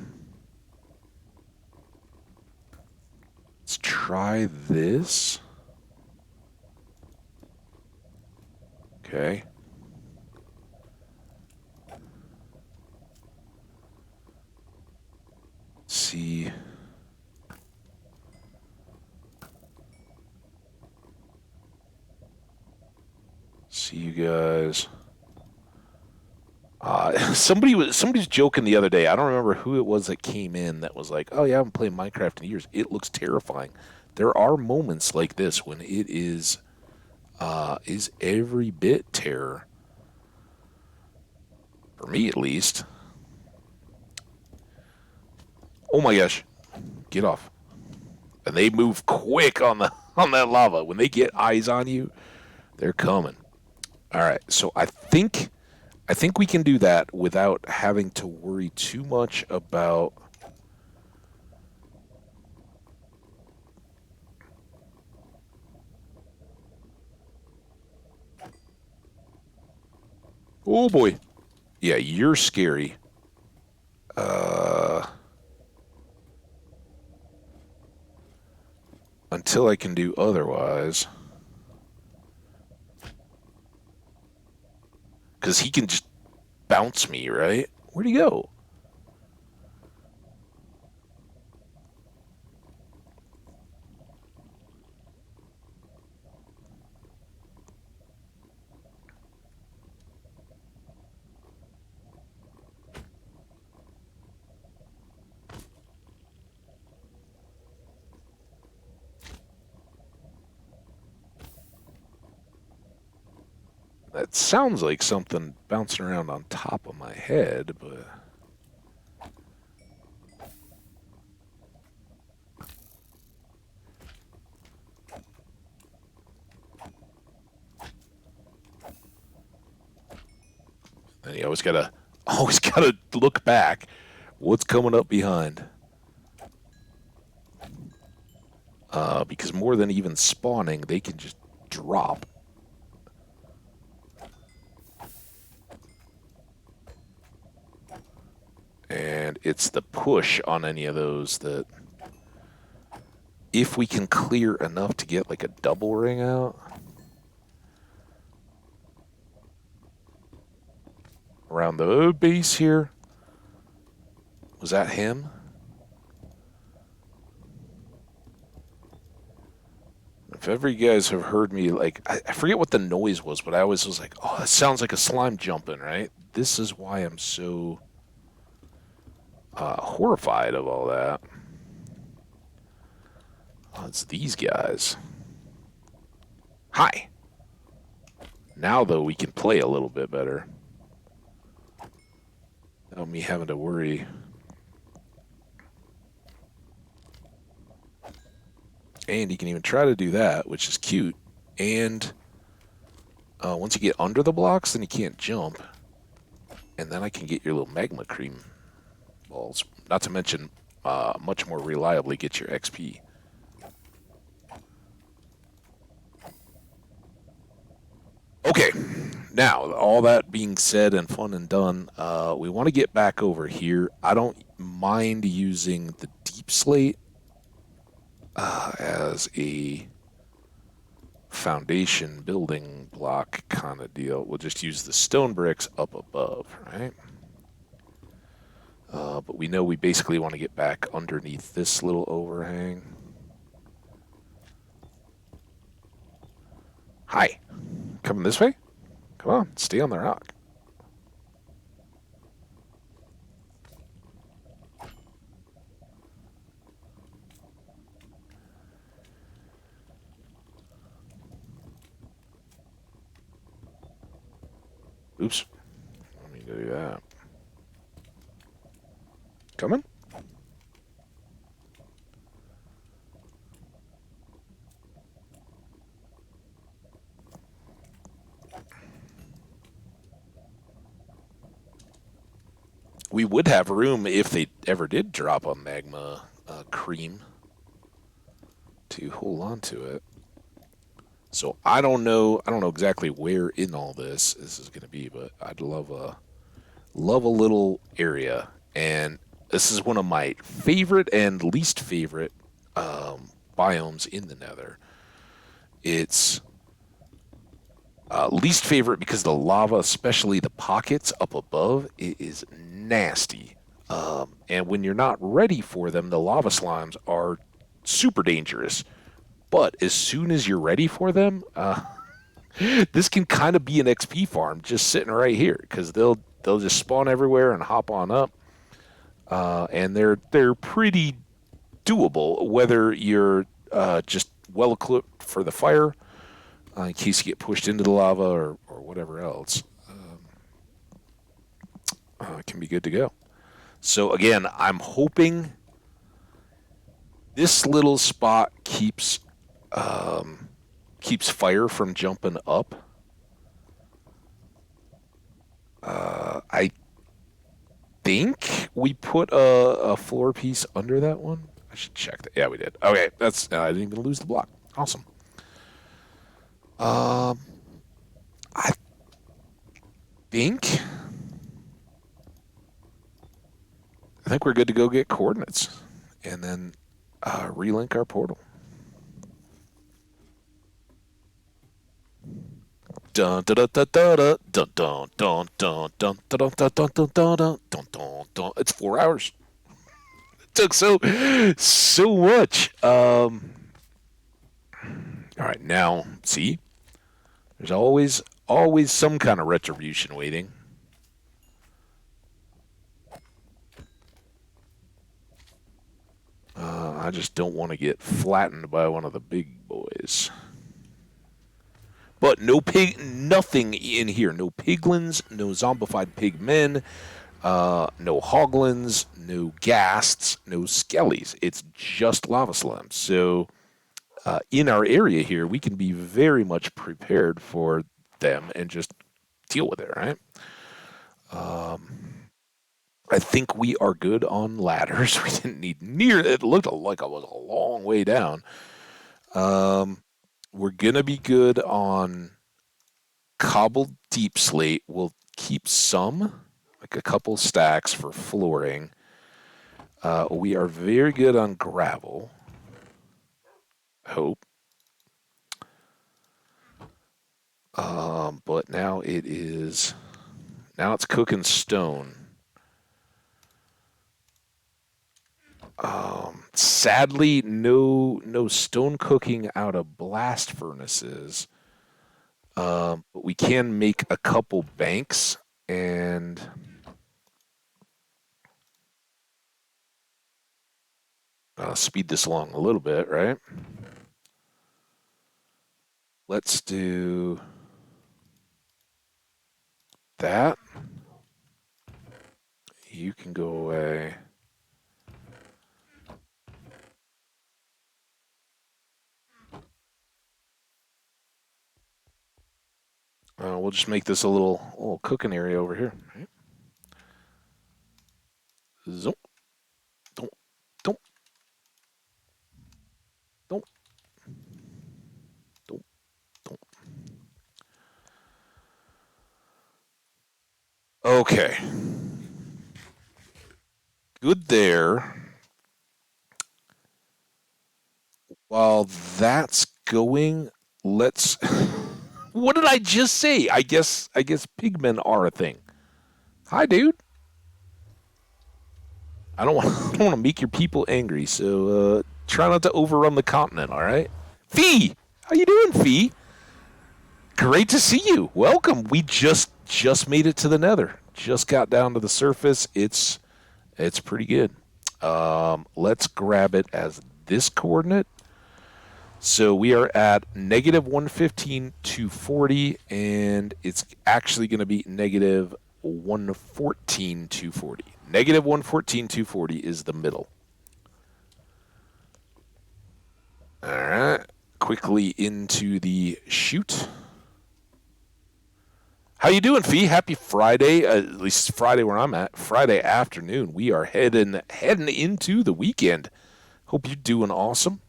try this. Okay. See. See you guys. Somebody's joking the other day. I don't remember who it was that came in that was like, "Oh yeah, I haven't played Minecraft in years. It looks terrifying." There are moments like this when it is every bit terror. For me at least. Oh my gosh. Get off. And they move quick on the on that lava. When they get eyes on you, they're coming. All right. So I think we can do that without having to worry too much about Oh boy. Yeah, you're scary. Until I can do otherwise. Because he can just bounce me, right? Where'd he go? That sounds like something bouncing around on top of my head, but... And you always gotta look back. What's coming up behind? Because more than even spawning, they can just drop. And it's the push on any of those that if we can clear enough to get like a double ring out. Around the base here. Was that him? If ever you guys have heard me, like, I forget what the noise was, but I always was like, oh, that sounds like a slime jumping, right? This is why I'm so horrified of all that. Oh, it's these guys. Hi. Now, though, we can play a little bit better. Without me having to worry. And you can even try to do that, which is cute. And once you get under the blocks, then you can't jump. And then I can get your little magma cream balls. Not to mention, much more reliably get your XP. Okay, now, all that being said and fun and done, we want to get back over here. I don't mind using the deep slate as a foundation building block kind of deal. We'll just use the stone bricks up above, right? But we know we basically want to get back underneath this little overhang. Hi. Coming this way? Come on, stay on the rock. Oops. Let me do that. Coming? We would have room if they ever did drop a magma cream to hold on to it. So I don't know exactly where in all this is going to be, but I'd love a little area. And this is one of my favorite and least favorite biomes in the Nether. It's least favorite because the lava, especially the pockets up above, it is nasty. And when you're not ready for them, the lava slimes are super dangerous. But as soon as you're ready for them, this can kind of be an XP farm just sitting right here because they'll just spawn everywhere and hop on up, and they're pretty doable whether you're just well equipped for the fire in case you get pushed into the lava or whatever else. It can be good to go. So again, I'm hoping this little spot keeps fire from jumping up. I think we put a floor piece under that one. I should check that. Yeah, we did. Okay, that's I didn't even lose the block. Awesome. I think we're good to go get coordinates and then relink our portal. Dun dun dun dun dun dun dun dun dun dun dun dun dun dun dun dun dun dun. It's 4 hours. It took so much. All right, now see, there's always some kind of retribution waiting. I just don't want to get flattened by one of the big boys. But nothing in here. No piglins, no zombified pigmen, no hoglins, no ghasts, no skellies. It's just lava slimes. So in our area here, we can be very much prepared for them and just deal with it, right? I think we are good on ladders. We didn't need it looked like it was a long way down. We're going to be good on cobbled deep slate. We'll keep some, like a couple stacks for flooring. We are very good on gravel. Hope. But now it's cooking stone. Sadly, no stone cooking out of blast furnaces. But we can make a couple banks and speed this along a little bit, right? Let's do that. You can go away. We'll just make this a little cooking area over here. Right? Zoom. Don't, don't, don't, don't, don't. Okay. Good there. While that's going, let's. What did I just say? I guess pigmen are a thing. Hi, dude. I don't want to make your people angry, so try not to overrun the continent. All right, Fee. How you doing, Fee? Great to see you. Welcome. We just made it to the Nether. Just got down to the surface. It's pretty good. Let's grab it as this coordinate. So we are at negative 115, 240, and it's actually going to be negative 114, 240. Negative 114, 240 is the middle. All right. Quickly into the chute. How you doing, Fee? Happy Friday. At least Friday where I'm at. Friday afternoon. We are heading into the weekend. Hope you're doing awesome.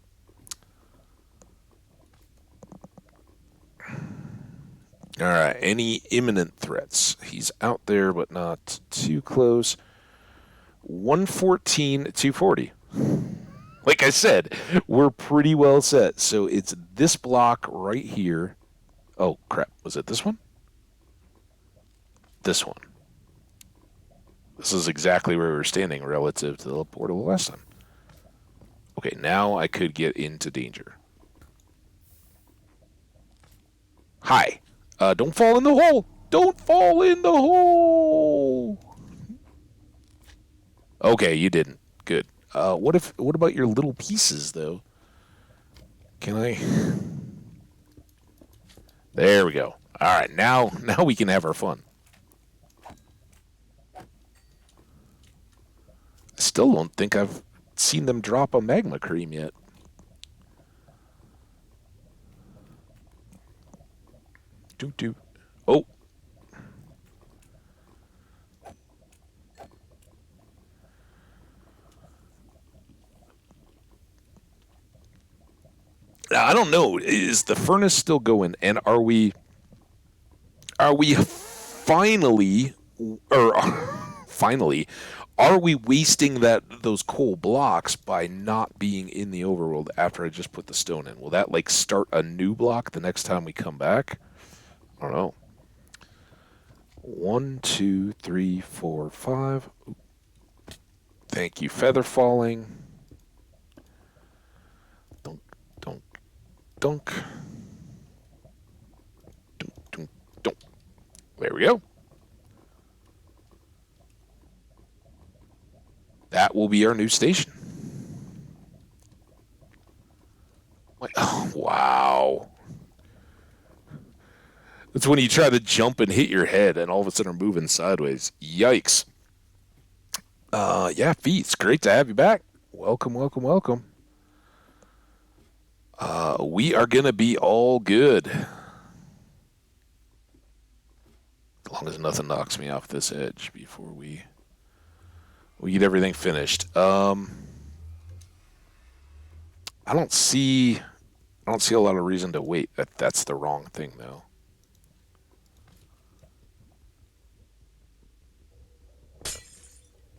All right. Any imminent threats? He's out there, but not too close. 114, 240. Like I said, we're pretty well set. So it's this block right here. Oh, crap. Was it this one? This one. This is exactly where we were standing relative to the portal last time. Okay, now I could get into danger. Hi. Don't fall in the hole. Don't fall in the hole. Okay, you didn't. Good. What about your little pieces though? Can I? There we go. All right, now we can have our fun. I still don't think I've seen them drop a magma cream yet. Do. Oh. I don't know. Is the furnace still going? And are we finally or finally are we wasting those coal blocks by not being in the overworld after I just put the stone in? Will that like start a new block the next time we come back? I don't know. 1, 2, 3, 4, 5. Thank you, feather falling. Dunk, dunk, dunk. Dunk, dunk, dunk. There we go. That will be our new station. Oh, wow. That's when you try to jump and hit your head and all of a sudden are moving sideways. Yikes. Yeah, Fee, it's great to have you back. Welcome, welcome, welcome. We are going to be all good. As long as nothing knocks me off this edge before we get everything finished. I don't see a lot of reason to wait. That's the wrong thing, though.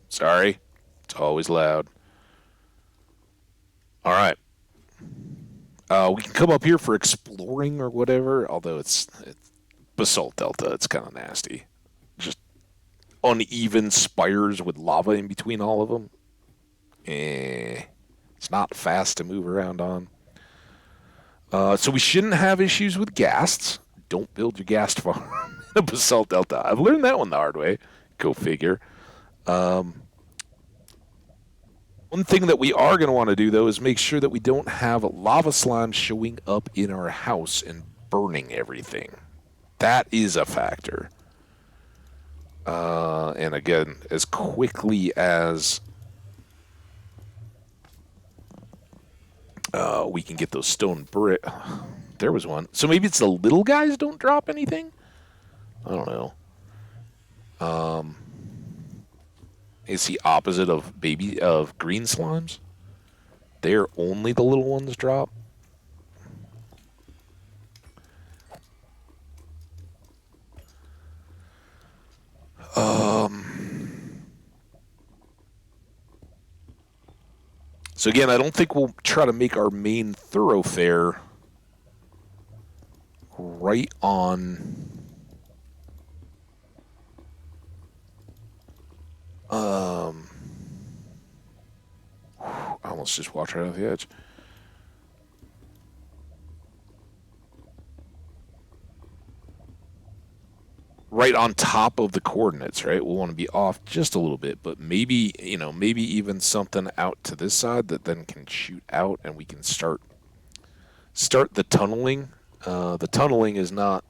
Sorry. It's always loud. All right. We can come up here for exploring or whatever, although it's basalt delta. It's kind of nasty. Just uneven spires with lava in between all of them. It's not fast to move around on. So we shouldn't have issues with ghasts. Don't build your ghast farm in a basalt delta. I've learned that one the hard way. Go figure. One thing that we are going to want to do, though, is make sure that we don't have lava slime showing up in our house and burning everything. That is a factor. And again, as quickly as we can get those stone brick. There was one. So maybe it's the little guys don't drop anything? I don't know. It's the opposite of green slimes. They're only the little ones drop. So again, I don't think we'll try to make our main thoroughfare right on. I almost just walked right off the edge. Right on top of the coordinates, right? We'll want to be off just a little bit, but maybe, maybe even something out to this side that then can shoot out and we can start the tunneling. The tunneling is not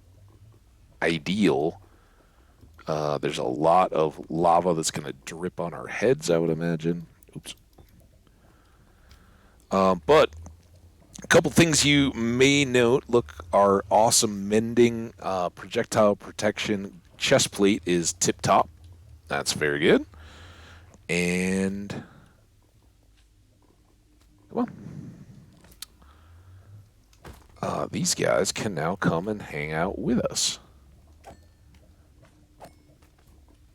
ideal. There's a lot of lava that's going to drip on our heads, I would imagine. Oops. But a couple things you may note. Look, our awesome mending projectile protection chest plate is tip-top. That's very good. And come on. These guys can now come and hang out with us.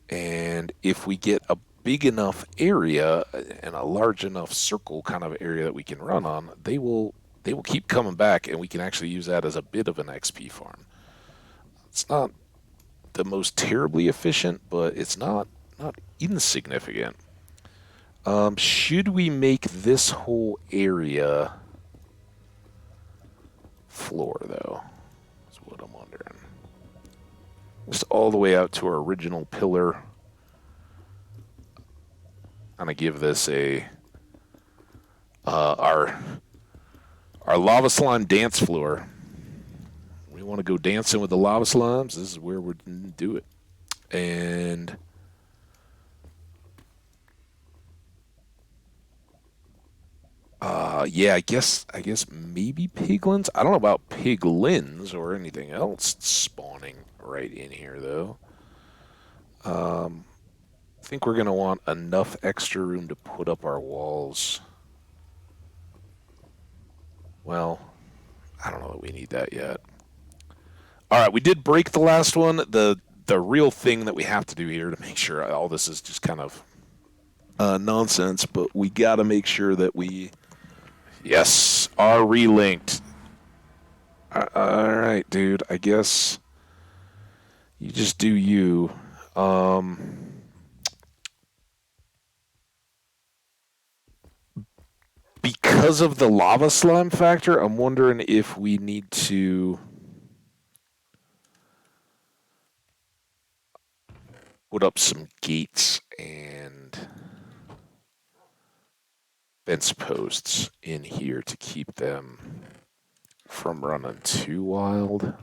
And if we get a big enough area and a large enough circle kind of area that we can run on, they will keep coming back, and we can actually use that as a bit of an XP farm. It's not the most terribly efficient, but it's not insignificant. Should we make this whole area floor, though? That's what I'm wondering. Just all the way out to our original pillar. I'm going to give this our lava slime dance floor. We want to go dancing with the lava slimes. This is where we're going to do it. And yeah, I guess maybe piglins. I don't know about piglins or anything else spawning right in here, though. I think we're going to want enough extra room to put up our walls. Well, I don't know that we need that yet. All right, we did break the last one. The real thing that we have to do here to make sure all this is just kind of nonsense, but we got to make sure that we, yes, are relinked. All right, dude. I guess you just do you. Because of the lava slime factor, I'm wondering if we need to put up some gates and fence posts in here to keep them from running too wild.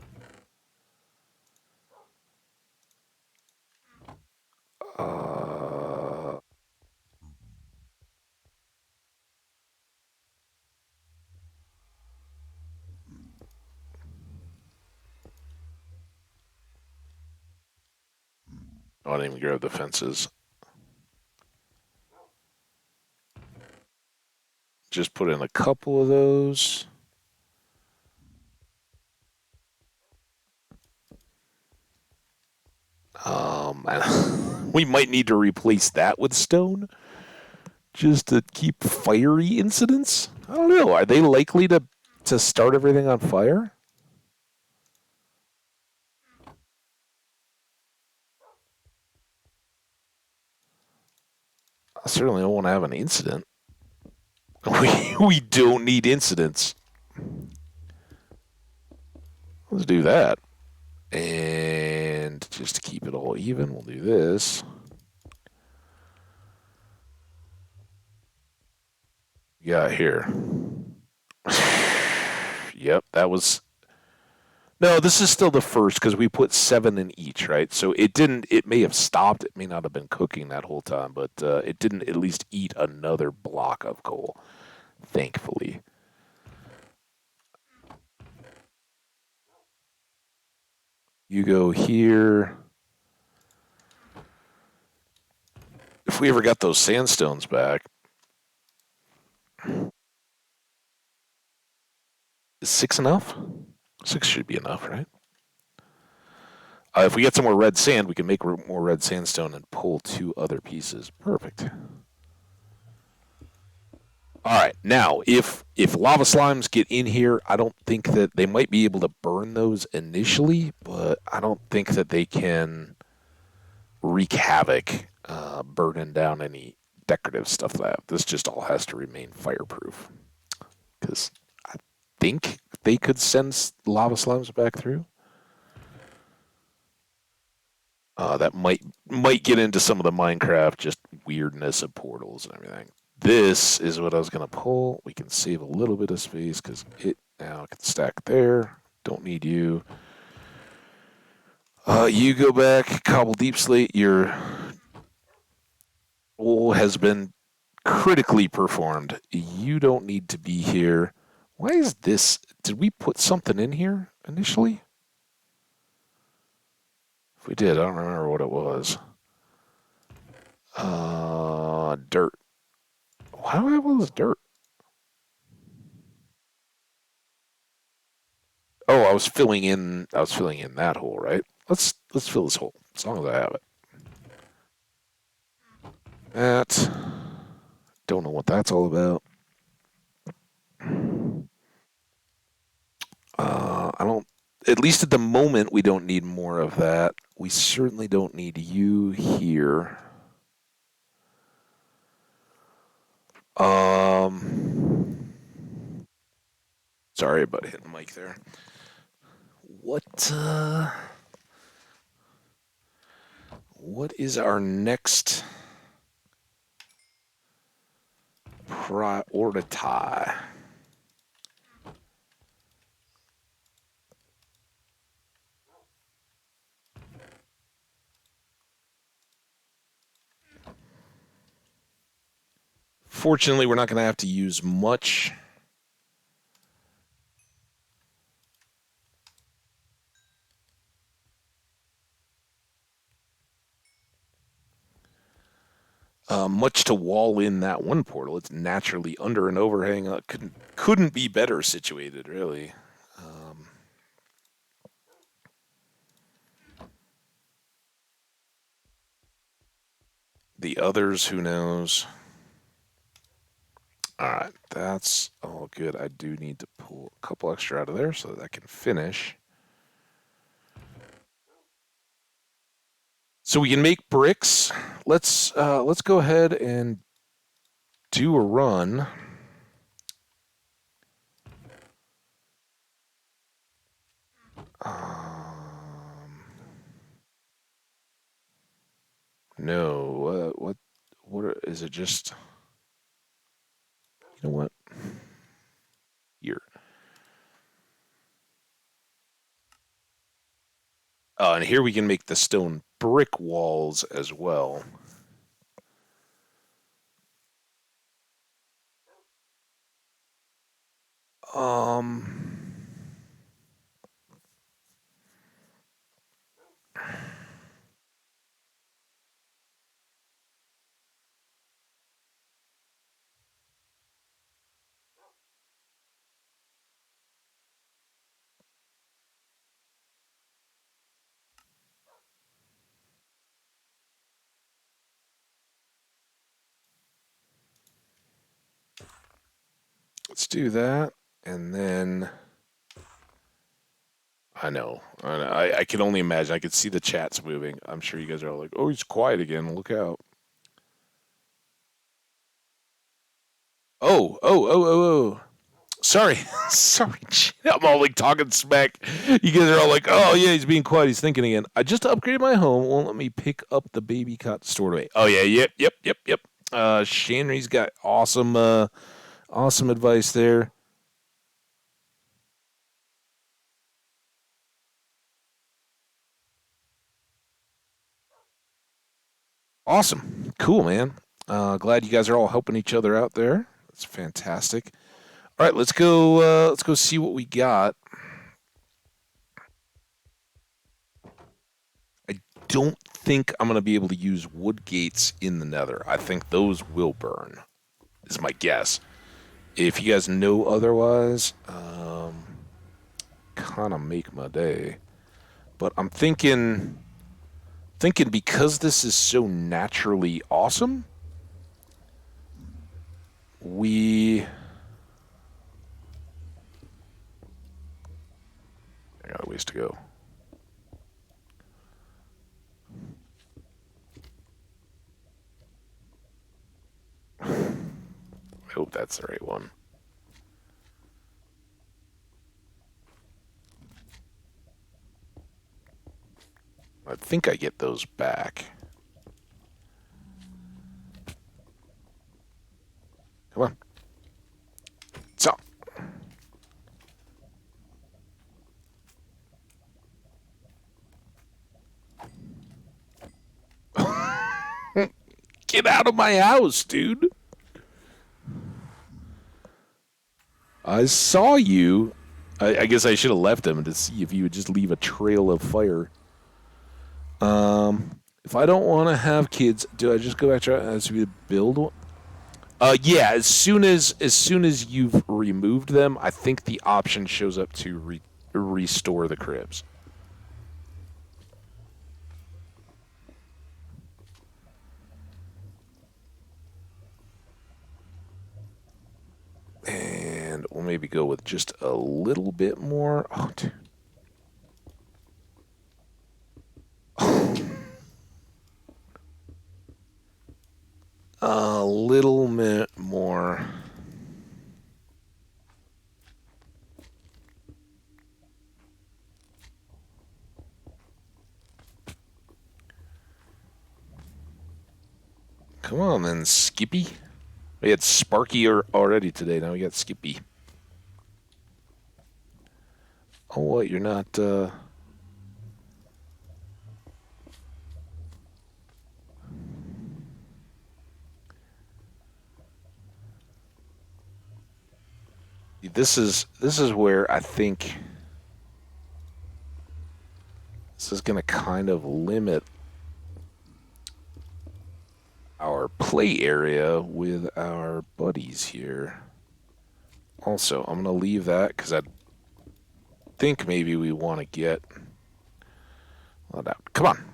I didn't even grab the fences. Just put in a couple of those. We might need to replace that with stone. just to keep fiery incidents? I don't know. Are they likely to start everything on fire? I certainly don't want to have an incident. We don't need incidents. Let's do that. And just to keep it all even, we'll do this. Yeah, here. Yep, that was. No, this is still the first because we put 7 in each, right? So it didn't. It may have stopped. It may not have been cooking that whole time, but it didn't at least eat another block of coal. Thankfully. You go here. If we ever got those sandstones back, is 6 enough? 6 should be enough, right? If we get some more red sand, we can make more red sandstone and pull 2 other pieces. Perfect. All right, now if lava slimes get in here, I don't think that they might be able to burn those initially, but I don't think that they can wreak havoc, burning down any decorative stuff. That this just all has to remain fireproof because I think they could send lava slimes back through. That might get into some of the Minecraft just weirdness of portals and everything. This is what I was gonna pull. We can save a little bit of space because it now can stack there. Don't need you. You go back, cobble deep slate. Your wool has been critically performed. You don't need to be here. Why is this? Did we put something in here initially? If we did, I don't remember what it was. Dirt. Why do I have all this dirt? Oh, I was filling in. I was filling in that hole, right? Let's fill this hole as long as I have it. That don't know what that's all about. I don't. At least at the moment, we don't need more of that. We certainly don't need you here. Um, Sorry about hitting the mic there. What what is our next priority? Fortunately, we're not going to have to use much. Much to wall in that one portal. It's naturally under an overhang. Couldn't be better situated, really. Um, the others, who knows? All right, that's all good. I do need to pull a couple extra out of there so that I can finish. So we can make bricks. Let's go ahead and do a run. Um, no, what is it? Just you know what? Here. And here we can make the stone brick walls as well. Um, let's do that. And then I know. I can only imagine. I could see the chats moving. I'm sure you guys are all like, "Oh, he's quiet again. Look out." Oh. Sorry. Sorry. I'm all like talking smack. You guys are all like, "Oh, yeah, he's being quiet. He's thinking again." I just upgraded my home. Won't let me pick up the baby cot stored away. Oh, yeah. Yep. Shanry's got awesome advice there. Awesome. Cool, man. Glad you guys are all helping each other out there. That's fantastic. All right, let's go. Let's go see what we got. I don't think I'm gonna be able to use wood gates in the Nether. I think those will burn. Is my guess. If you guys know otherwise, kind of make my day. But I'm thinking because this is so naturally awesome, I got a ways to go. I hope that's the right one. I think I get those back. Come on. So. Get out of my house, dude. I saw you. I guess I should have left him to see if you would just leave a trail of fire. If I don't want to have kids, do I just go back to build one? Yeah. As soon as you've removed them, I think the option shows up to restore the cribs. And we'll maybe go with just a little bit more. Oh, dude. A little bit more. Come on, then, Skippy. We had Sparky already today. Now we got Skippy. Oh, what? You're not. This is where I think this is going to kind of limit our play area with our buddies here. Also, I'm going to leave that because I think maybe we want to get that out. Come on.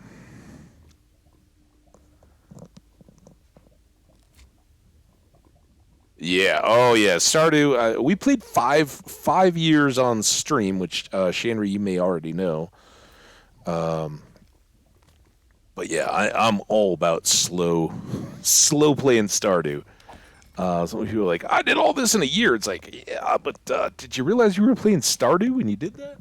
Yeah. Oh, yeah. Stardew. We played five years on stream, which Shanry, you may already know. But yeah, I'm all about slow playing Stardew. Some people are like, I did all this in a year. It's like, yeah, but did you realize you were playing Stardew when you did that?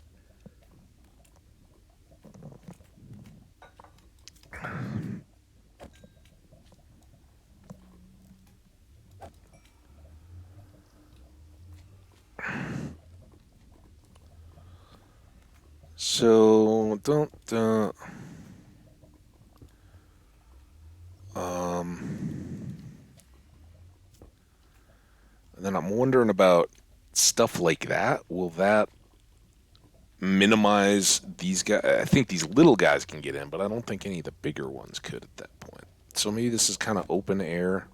So don't and then I'm wondering about stuff like that. Will that minimize these guys? I think these little guys can get in, but I don't think any of the bigger ones could at that point. So maybe this is kind of open air,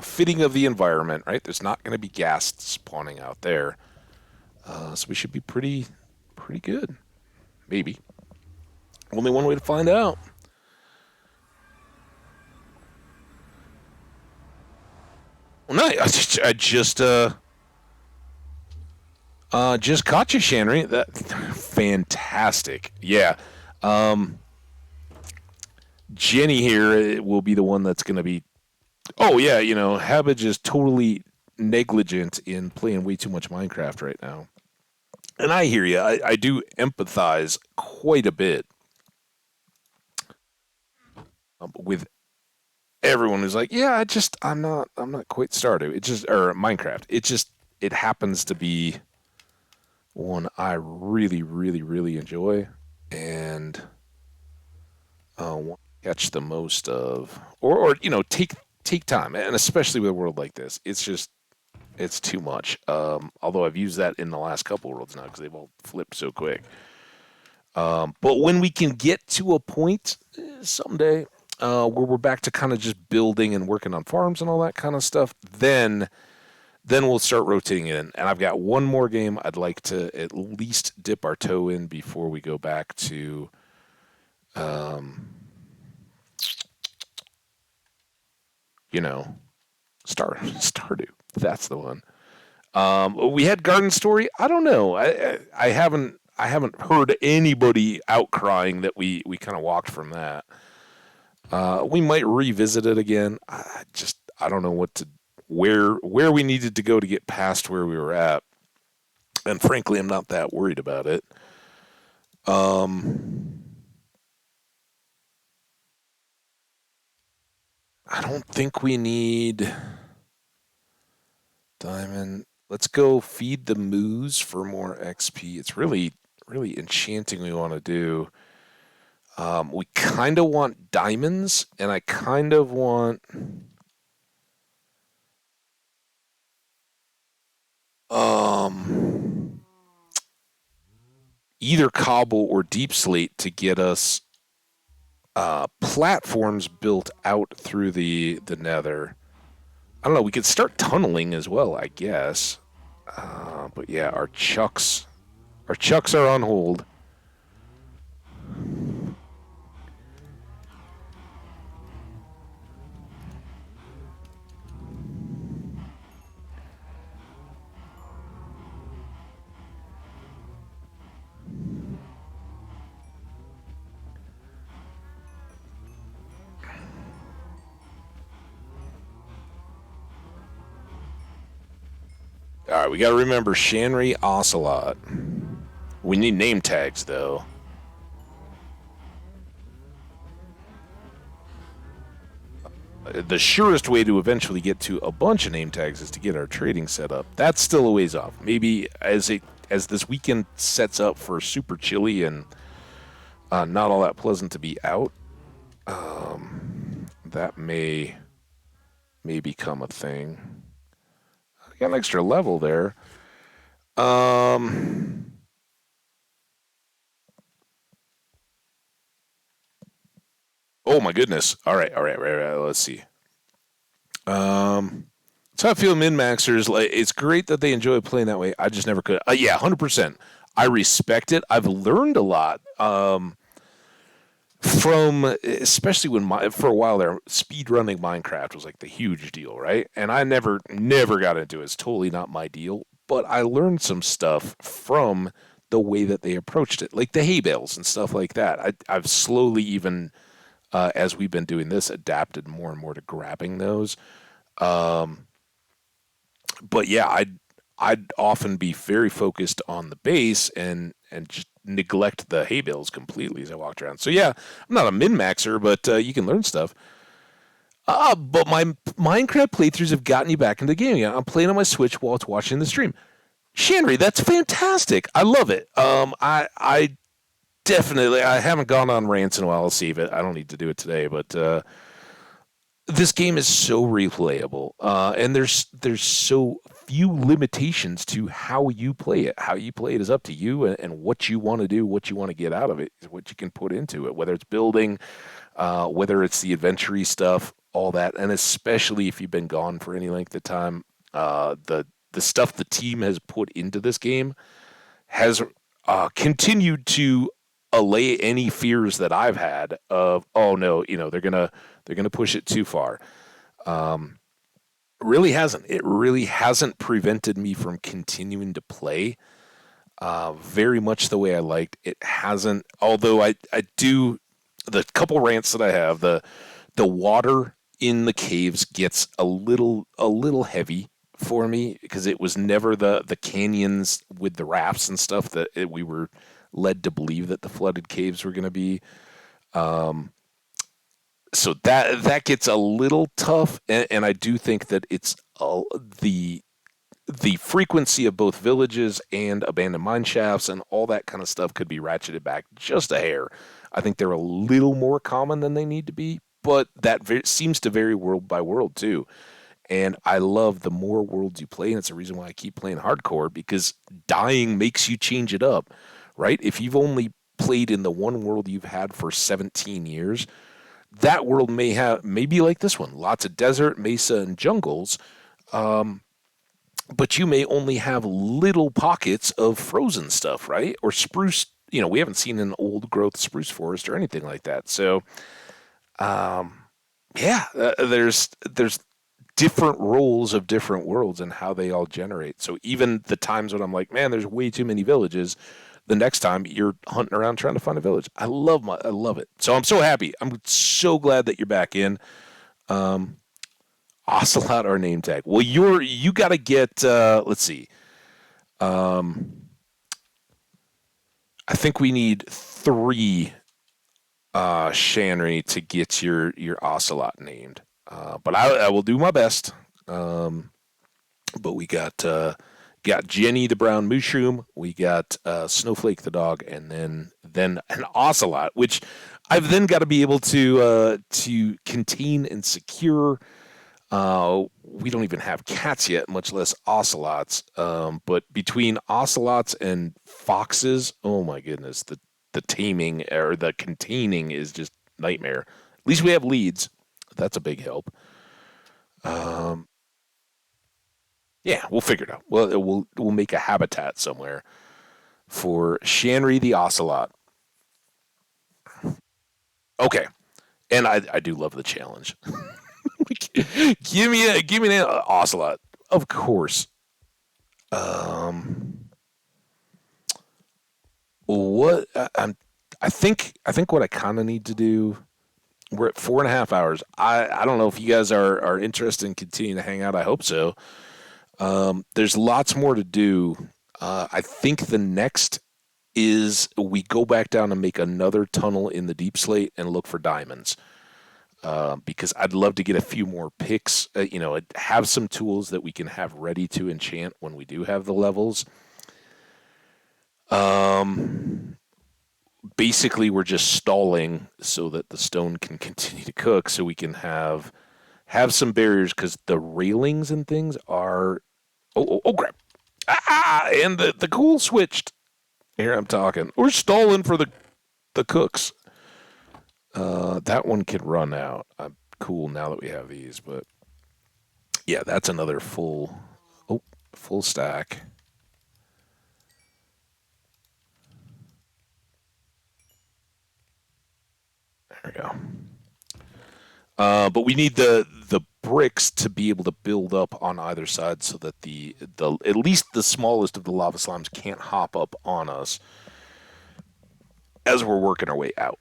fitting of the environment, right? There's not going to be gas spawning out there, so we should be pretty good. Maybe. Only one way to find out. Well, no, I just Just caught you, Shanry. That fantastic. Yeah. Um, Jenny here will be the one that's going to be. Oh yeah, Hambbage is totally negligent in playing way too much Minecraft right now. And I hear you. I do empathize quite a bit with everyone who's like, yeah, I'm not quite Stardew. It just or Minecraft. It happens to be one I really, really, really enjoy and want to catch the most of, or take time, and especially with a world like this, it's too much. Although I've used that in the last couple of worlds now because they've all flipped so quick. But when we can get to a point someday where we're back to kind of just building and working on farms and all that kind of stuff, then we'll start rotating it in. And I've got one more game I'd like to at least dip our toe in before we go back to, um, you know, Stardew. That's the one. We had Garden Story. I don't know. I haven't heard anybody outcrying that we kind of walked from that. We might revisit it again. I don't know where we needed to go to get past where we were at, and frankly, I'm not that worried about it. Um, I don't think we need diamond. Let's go feed the moose for more XP. It's really really enchanting. We want to do. We kind of want diamonds, and I kind of want um either cobble or deep slate to get us platforms built out through the nether. I don't know. We could start tunneling as well, I guess. But yeah, our chucks are on hold. All right, we got to remember Shanry Ocelot. We need name tags though. The surest way to eventually get to a bunch of name tags is to get our trading set up. That's still a ways off. Maybe as this weekend sets up for super chilly and not all that pleasant to be out, that may become a thing. I got an extra level there. Um, oh my goodness. All right, all right, right, right. Let's see. Um, so I feel min maxers like it's great that they enjoy playing that way. I just never could. Yeah, 100%. I respect it. I've learned a lot. From especially when for a while there, speed running Minecraft was like the huge deal, right? And I never got into it. It's totally not my deal. But I learned some stuff from the way that they approached it, like the hay bales and stuff like that. I've slowly even as we've been doing this, adapted more and more to grabbing those. Um, but yeah, I'd often be very focused on the base and just neglect the hay bales completely as I walked around. So yeah, I'm not a min maxer, but you can learn stuff. But my Minecraft playthroughs have gotten you back into the game. I'm playing on my Switch while it's watching the stream. Shanry, that's fantastic. I love it. I definitely I haven't gone on rants in a while. I'll save it. I don't need to do it today, but this game is so replayable, and there's so few limitations to how you play it. How you play it is up to you, and what you want to do, what you want to get out of it, is what you can put into it. Whether it's building, whether it's the adventure stuff, all that, and especially if you've been gone for any length of time, the stuff the team has put into this game has continued to allay any fears that I've had of, oh no, they're gonna push it too far. Um, really hasn't. It really hasn't prevented me from continuing to play very much the way I liked. It hasn't, although I do, the couple rants that I have, the water in the caves gets a little heavy for me because it was never the canyons with the rafts and stuff that we were led to believe that the flooded caves were going to be. So that gets a little tough, and I do think that it's the the frequency of both villages and abandoned mine shafts and all that kind of stuff could be ratcheted back just a hair. I think they're a little more common than they need to be, but that seems to vary world by world too. And I love the more worlds you play, and it's the reason why I keep playing hardcore because dying makes you change it up, right? If you've only played in the one world you've had for 17 years, that world may be like this one, lots of desert, mesa, and jungles, but you may only have little pockets of frozen stuff, right? Or spruce. We haven't seen an old growth spruce forest or anything like that. So, yeah, there's different roles of different worlds and how they all generate. So even the times when I'm like, man, there's way too many villages, the next time you're hunting around trying to find a village. I love it. So I'm so happy. I'm so glad that you're back in. Ocelot or name tag. Well, you got to get. Let's see. I think we need 3 Shanry to get your Ocelot named. But I will do my best. But we got Jenny the brown mushroom. We got Snowflake the dog, and then an Ocelot, which I've then got to be able to contain and secure. We don't even have cats yet, much less ocelots. But between ocelots and foxes, oh my goodness, the taming or the containing is just nightmare. At least we have leads. That's a big help. Yeah, we'll figure it out. Well, we'll make a habitat somewhere for Shanry the ocelot. Okay, and I do love the challenge. Give me an ocelot, of course. Um, what I think what I kind of need to do. We're at 4.5 hours. I don't know if you guys are interested in continuing to hang out. I hope so. There's lots more to do. I think the next is we go back down and make another tunnel in the deep slate and look for diamonds. Because I'd love to get a few more picks, have some tools that we can have ready to enchant when we do have the levels. Basically, we're just stalling so that the stone can continue to cook, so we can have some barriers because the railings and things are. Oh, crap! And the cool switched. Here I'm talking. We're stalling for the cooks. That one can run out. I'm cool now that we have these, but yeah, that's another full stack. There we go. But we need the bricks to be able to build up on either side so that the at least the smallest of the lava slimes can't hop up on us as we're working our way out.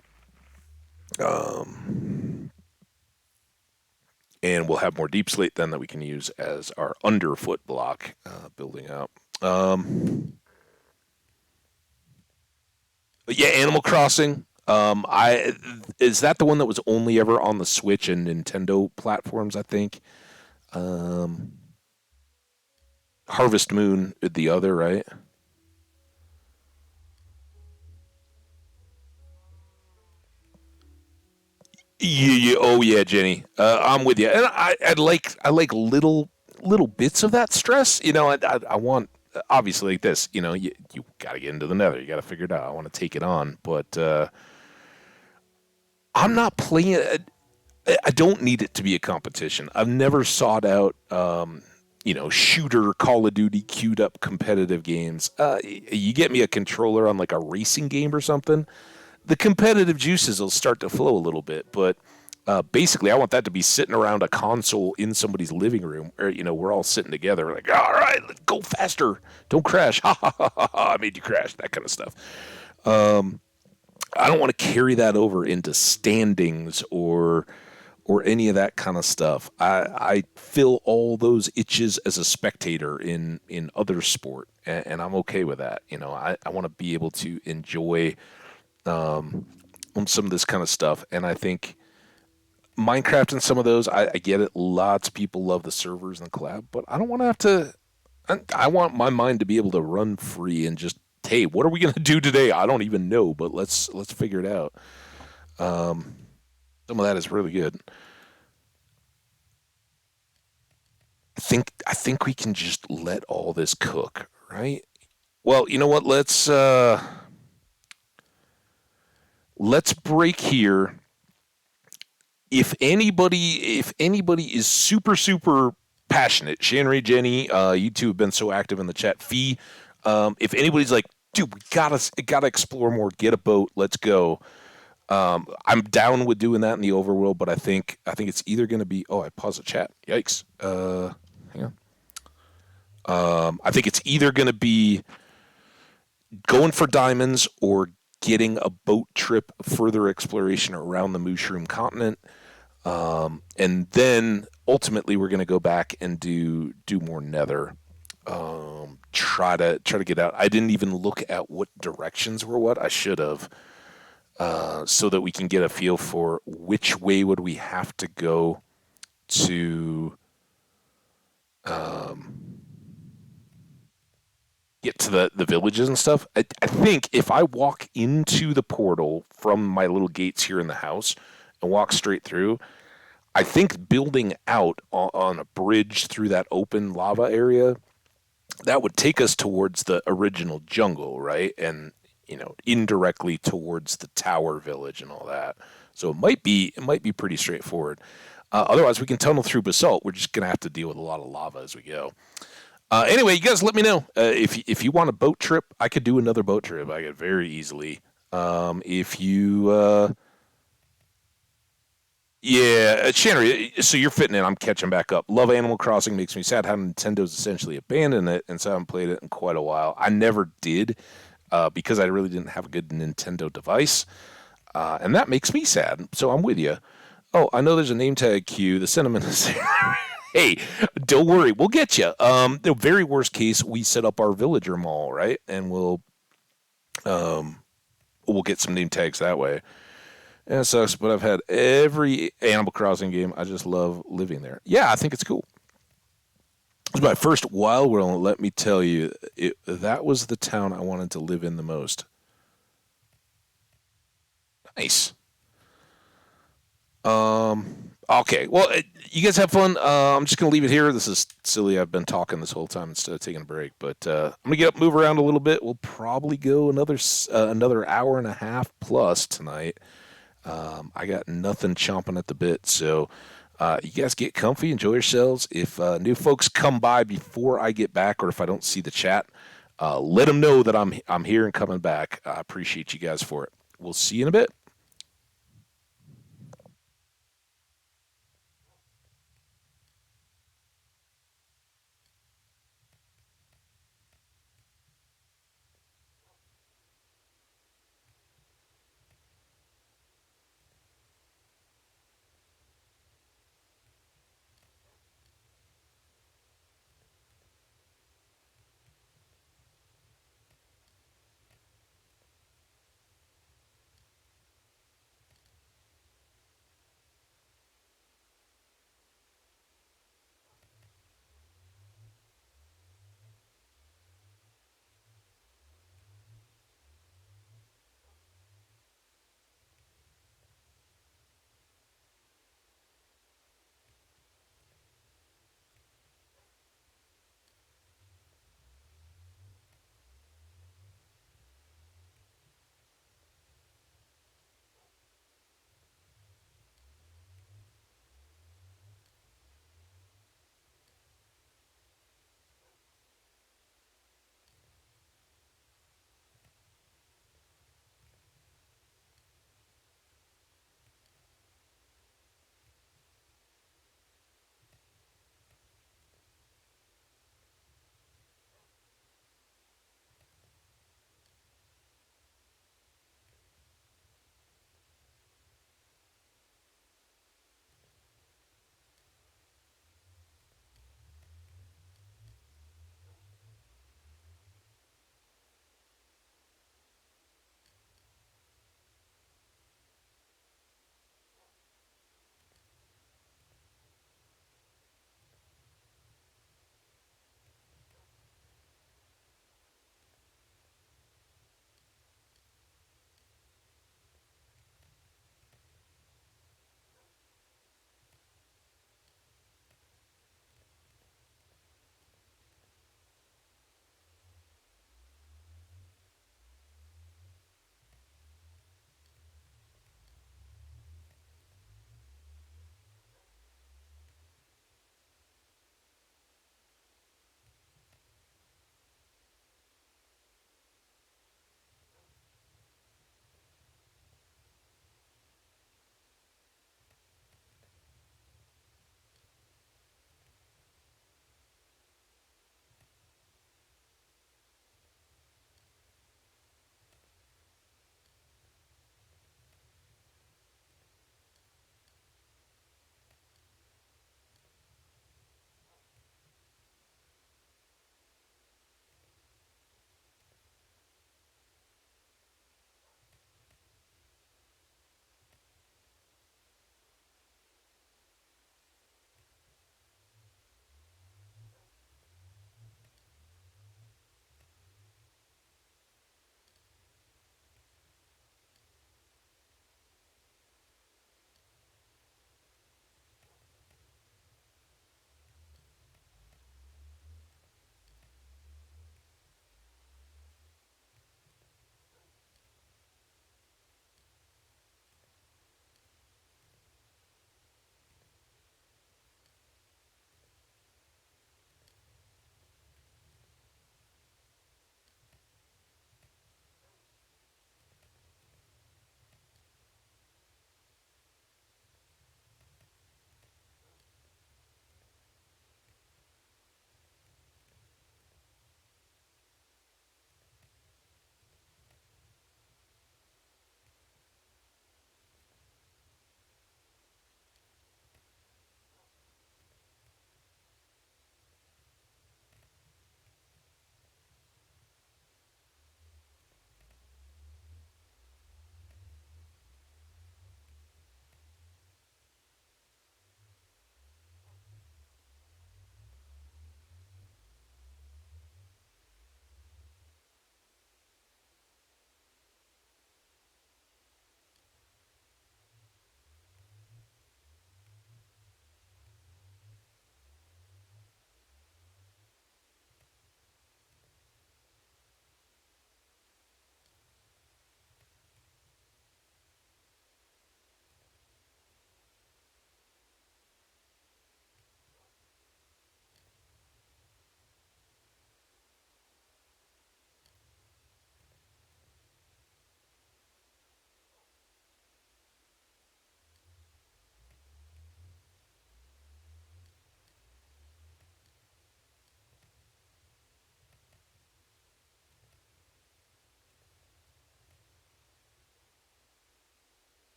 And we'll have more deep slate then that we can use as our underfoot block building up. Yeah, Animal Crossing. I is that the one that was only ever on the Switch and Nintendo platforms? I think. Um, Harvest Moon, the other, right? Yeah, oh yeah, Jenny. I'm with you, and I like little bits of that stress. I want obviously like this. You got to get into the Nether. You got to figure it out. I want to take it on, but I'm not playing it. I don't need it to be a competition. I've never sought out, shooter Call of Duty queued up competitive games. You get me a controller on like a racing game or something, the competitive juices will start to flow a little bit. But Basically, I want that to be sitting around a console in somebody's living room, or we're all sitting together, like, all right, let's go faster, don't crash, ha ha ha ha, ha. I made you crash, that kind of stuff. I don't want to carry that over into standings or any of that kind of stuff. I feel all those itches as a spectator in other sport, and I'm okay with that. I want to be able to enjoy on some of this kind of stuff, and I think Minecraft and some of those, I get it. Lots of people love the servers and the collab, but I don't want to have to. I want my mind to be able to run free and just, hey, what are we gonna do today? I don't even know, but let's figure it out. Some of that is really good. I think we can just let all this cook, right? Well, you know what? Let's break here. If anybody is super passionate, Shanry, Jenny, you two have been so active in the chat. Fee, if anybody's like, dude, we gotta explore more, get a boat, let's go. I'm down with doing that in the overworld, but I think it's either gonna be, oh, I paused the chat. Yikes. Hang on. I think it's either gonna be going for diamonds or getting a boat trip, further exploration around the Mushroom Continent. And then ultimately we're going to go back and do more Nether. Try to get out. I didn't even look at what directions were what. I should have, so that we can get a feel for which way would we have to go to get to the villages and stuff. I think if I walk into the portal from my little gates here in the house and walk straight through, I think building out on a bridge through that open lava area, that would take us towards the original jungle, right? And indirectly towards the tower village and all that. So it might be pretty straightforward. Otherwise, we can tunnel through basalt. We're just gonna have to deal with a lot of lava as we go. Anyway, you guys, let me know if you want a boat trip. I could do another boat trip. I could very easily. If you Yeah, Shannon, so you're fitting in. I'm catching back up. Love Animal Crossing, makes me sad how Nintendo's essentially abandoned it, and so I haven't played it in quite a while. I never did, because I really didn't have a good Nintendo device, and that makes me sad. So I'm with you. Oh, I know there's a name tag queue. The sentiment is there. Hey, don't worry, we'll get you. The very worst case, we set up our villager mall, right, and we'll get some name tags that way. And it sucks, but I've had every Animal Crossing game. I just love living there. Yeah, I think it's cool. It was my first wild world, and let me tell you, that was the town I wanted to live in the most. Nice. Okay. Well, you guys have fun. I'm just gonna leave it here. This is silly. I've been talking this whole time instead of taking a break, but I'm gonna get up, move around a little bit. We'll probably go another hour and a half plus tonight. I got nothing chomping at the bit, so you guys get comfy, enjoy yourselves. If new folks come by before I get back, or if I don't see the chat, let them know that I'm here and coming back. I appreciate you guys for it. We'll see you in a bit.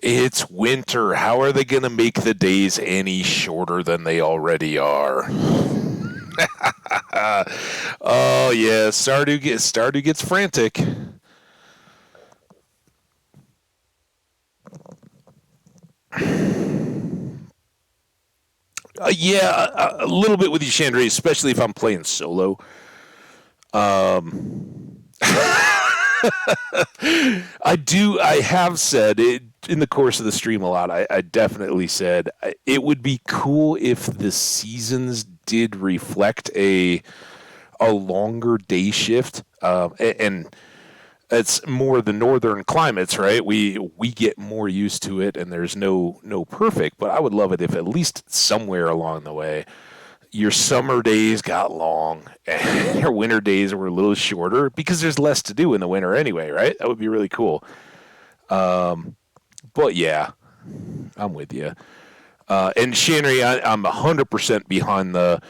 It's winter. How are they going to make the days any shorter than they already are? Oh yeah, Stardew gets frantic. Yeah, a little bit with you, Chandra, especially if I'm playing solo. I do. I have said it in the course of the stream a lot. I definitely said it would be cool if the seasons did reflect a longer day shift, and it's more the northern climates, right? We get more used to it, and there's no perfect. But I would love it if at least somewhere along the way, your summer days got long and your winter days were a little shorter because there's less to do in the winter anyway, right? That would be really cool. But yeah, I'm with you. And Shanry, I'm 100% behind the.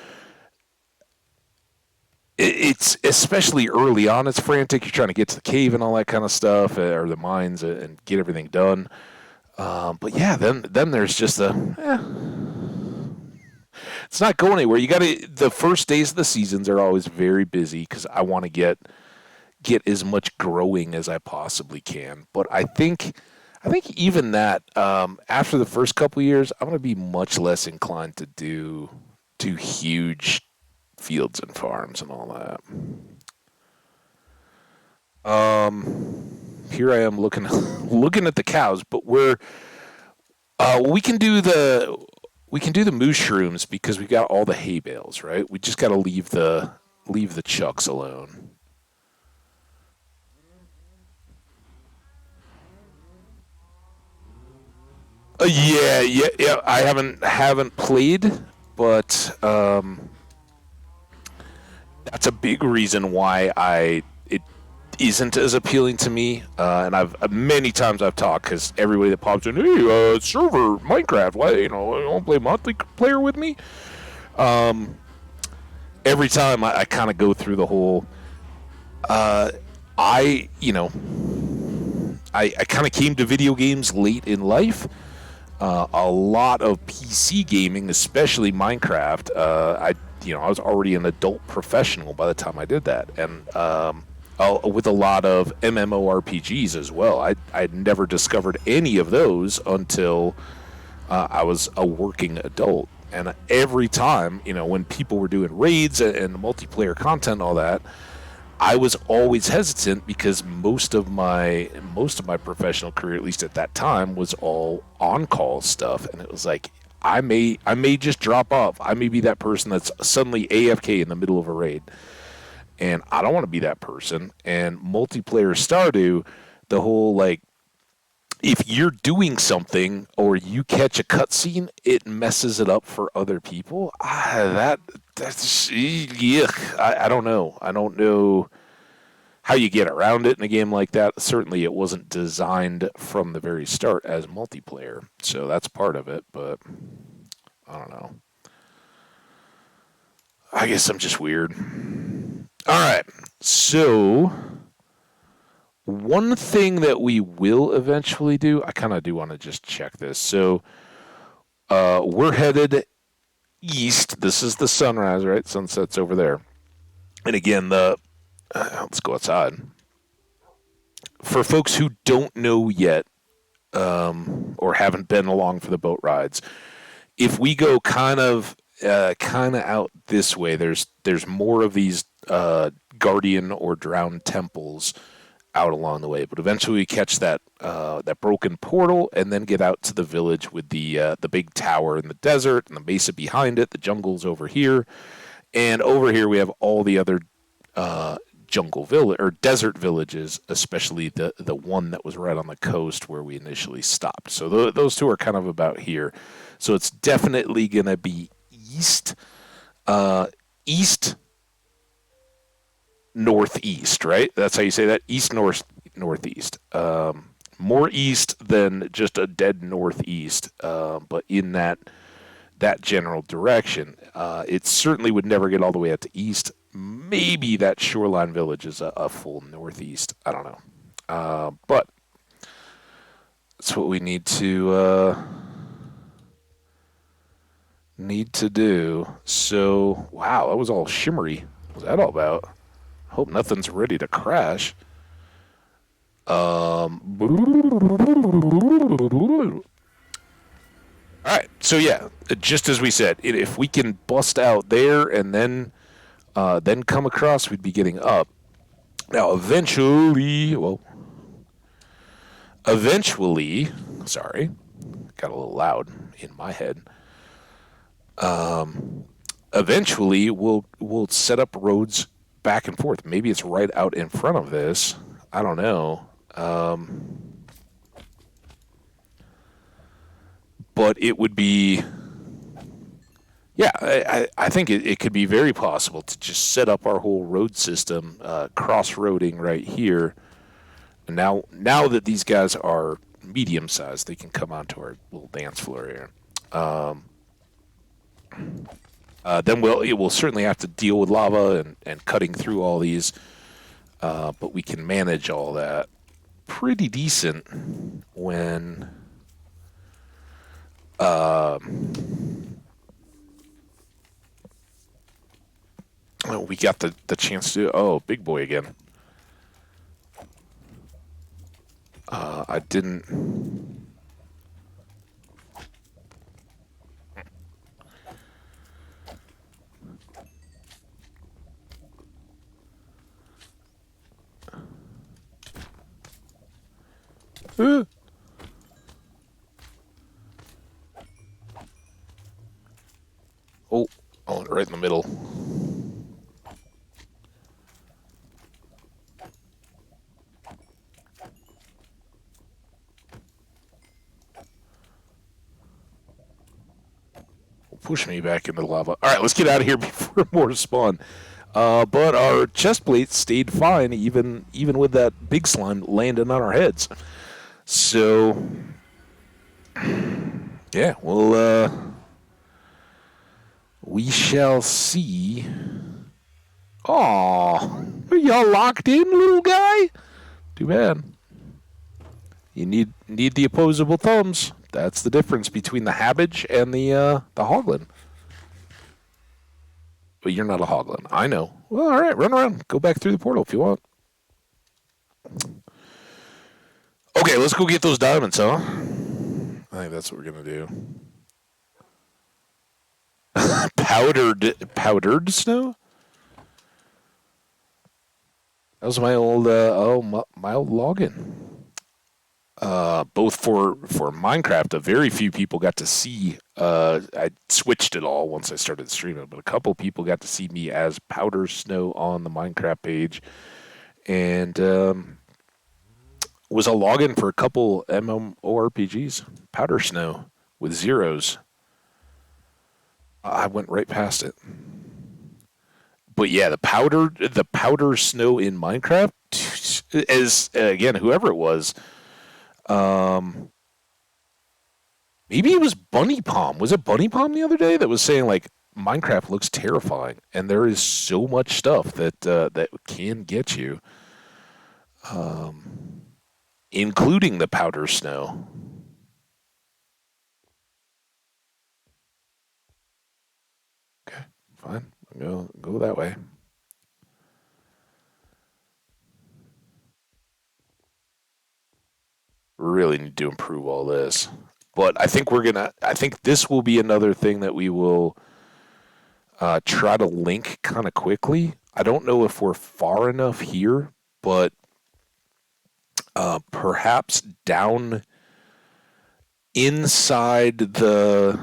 It's especially early on. It's frantic. You're trying to get to the cave and all that kind of stuff, or the mines, and get everything done. But yeah, then there's just it's not going anywhere. You got to the first days of the seasons are always very busy because I want to get as much growing as I possibly can. But I think even that after the first couple of years, I'm going to be much less inclined to do huge fields and farms and all that. Here I am looking looking at the cows, but we can do the mushrooms because we got all the hay bales, right? We just got to leave the chucks alone. Yeah, yeah, yeah. I haven't played, but that's a big reason why I it isn't as appealing to me. And I've many times I've talked because everybody that pops in, hey, server Minecraft, why you want to play monthly player with me? Every time I kind of go through the whole. I I kind of came to video games late in life. A lot of PC gaming, especially Minecraft. I was already an adult professional by the time I did that, and with a lot of MMORPGs as well. I'd never discovered any of those until I was a working adult. And every time, when people were doing raids and multiplayer content, and all that, I was always hesitant because most of my professional career, at least at that time, was all on call stuff, and it was like I may just drop off. I may be that person that's suddenly AFK in the middle of a raid, and I don't want to be that person. And multiplayer Stardew, the whole like if you're doing something or you catch a cutscene, it messes it up for other people. That's yuck. I don't know. I don't know how you get around it in a game like that. Certainly, it wasn't designed from the very start as multiplayer, so that's part of it. But I don't know. I guess I'm just weird. All right, so one thing that we will eventually do, I kind of do want to just check this. So we're headed east. This is the sunrise, right? Sunset's over there. And again, let's go outside. For folks who don't know yet, or haven't been along for the boat rides, if we go kind of out this way, there's more of these guardian or drowned temples out along the way. But eventually we catch that broken portal and then get out to the village with the big tower in the desert and the mesa behind it. The jungle's over here, and over here we have all the other jungle village or desert villages, especially the one that was right on the coast where we initially stopped. So those two are kind of about here. So it's definitely gonna be east northeast, right? That's how you say that. East northeast. More east than just a dead northeast, but in that general direction. It certainly would never get all the way out to east. Maybe that shoreline village is a full northeast. I don't know. But That's what we need to do. So, wow, that was all shimmery. What was that all about? Hope nothing's ready to crash. All right. So yeah, just as we said, if we can bust out there and then come across, we'd be getting up. Now, eventually, sorry, got a little loud in my head. Eventually, we'll set up roads back and forth. Maybe it's right out in front of this. I don't know. But it would be, yeah, I think it could be very possible to just set up our whole road system, cross-roading right here. And now that these guys are medium-sized, they can come onto our little dance floor here. Then we'll certainly have to deal with lava and cutting through all these, but we can manage all that pretty decent when we got the chance to. Oh, big boy again. I didn't. Uh, oh, I went right in the middle. Push me back into the lava. All right, let's get out of here before more spawn. But our chest plates stayed fine, even with that big slime landing on our heads. So, yeah, we shall see. Aw, are y'all locked in, little guy? Too bad. You need the opposable thumbs. That's the difference between the Hambbage and the Hoglin. But you're not a Hoglin. I know. Well, all right, run around. Go back through the portal if you want. Okay, let's go get those diamonds, huh? I think that's what we're gonna do. Powdered snow. That was my old my old login. Both for Minecraft, a very few people got to see. I switched it all once I started streaming, but a couple people got to see me as Powder Snow on the Minecraft page, and was a login for a couple MMORPGs. Powder Snow with zeros. I went right past it. But yeah, the powder snow in Minecraft, as again, whoever it was. Maybe it was Bunny Palm. Was it Bunny Palm the other day that was saying like Minecraft looks terrifying, and there is so much stuff that can get you, including the powder snow. Okay, fine. Go that way. Really need to improve all this. But I think I think this will be another thing that we will try to link kind of quickly. I don't know if we're far enough here, but perhaps down inside the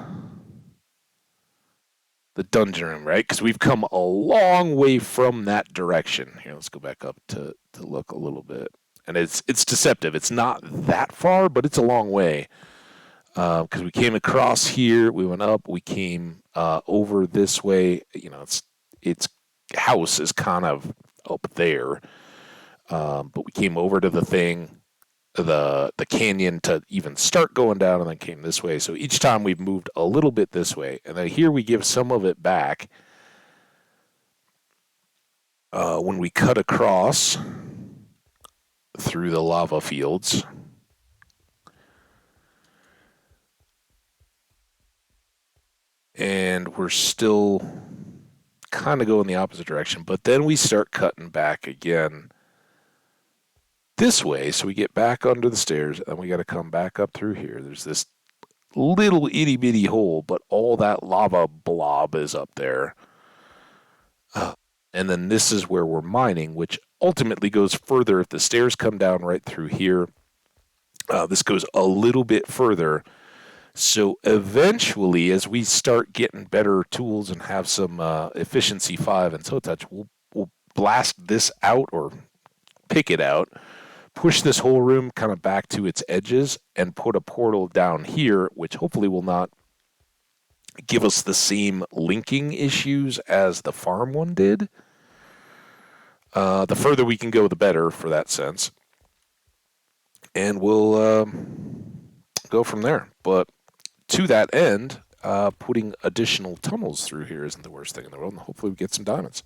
dungeon room, right? Because we've come a long way from that direction. Here, let's go back up to look a little bit. And it's deceptive. It's not that far, but it's a long way. Because we came across here, we went up, we came over this way. You know, its house is kind of up there, but we came over to the thing, the canyon to even start going down, and then came this way. So each time we've moved a little bit this way, and then here we give some of it back when we cut across through the lava fields. And we're still kind of going the opposite direction. But then we start cutting back again this way. So we get back under the stairs, and we got to come back up through here. There's this little itty bitty hole, but all that lava blob is up there. And then this is where we're mining, which ultimately goes further. If the stairs come down right through here, this goes a little bit further. So eventually, as we start getting better tools and have some efficiency 5 and toe touch, we'll blast this out or pick it out, push this whole room kind of back to its edges, and put a portal down here, which hopefully will not give us the same linking issues as the farm one did. The further we can go, the better for that sense. And we'll go from there. But to that end, putting additional tunnels through here isn't the worst thing in the world, and hopefully we get some diamonds.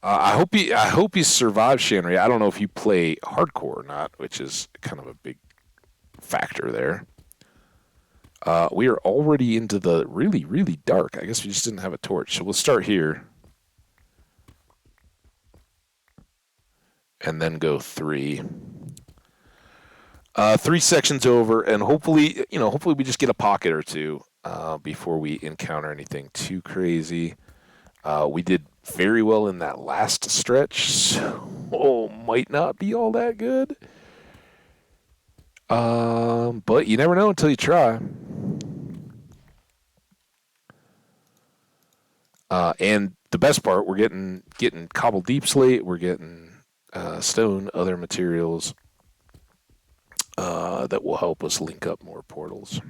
I hope you survive, Shanry. I don't know if you play hardcore or not, which is kind of a big factor there. We are already into the really, really dark. I guess we just didn't have a torch. So we'll start here. And then go 3. 3 sections over, and hopefully we just get a pocket or two before we encounter anything too crazy. We did very well in that last stretch, so might not be all that good. But you never know until you try. And the best part, we're getting cobble deep slate, we're getting stone, other materials that will help us link up more portals.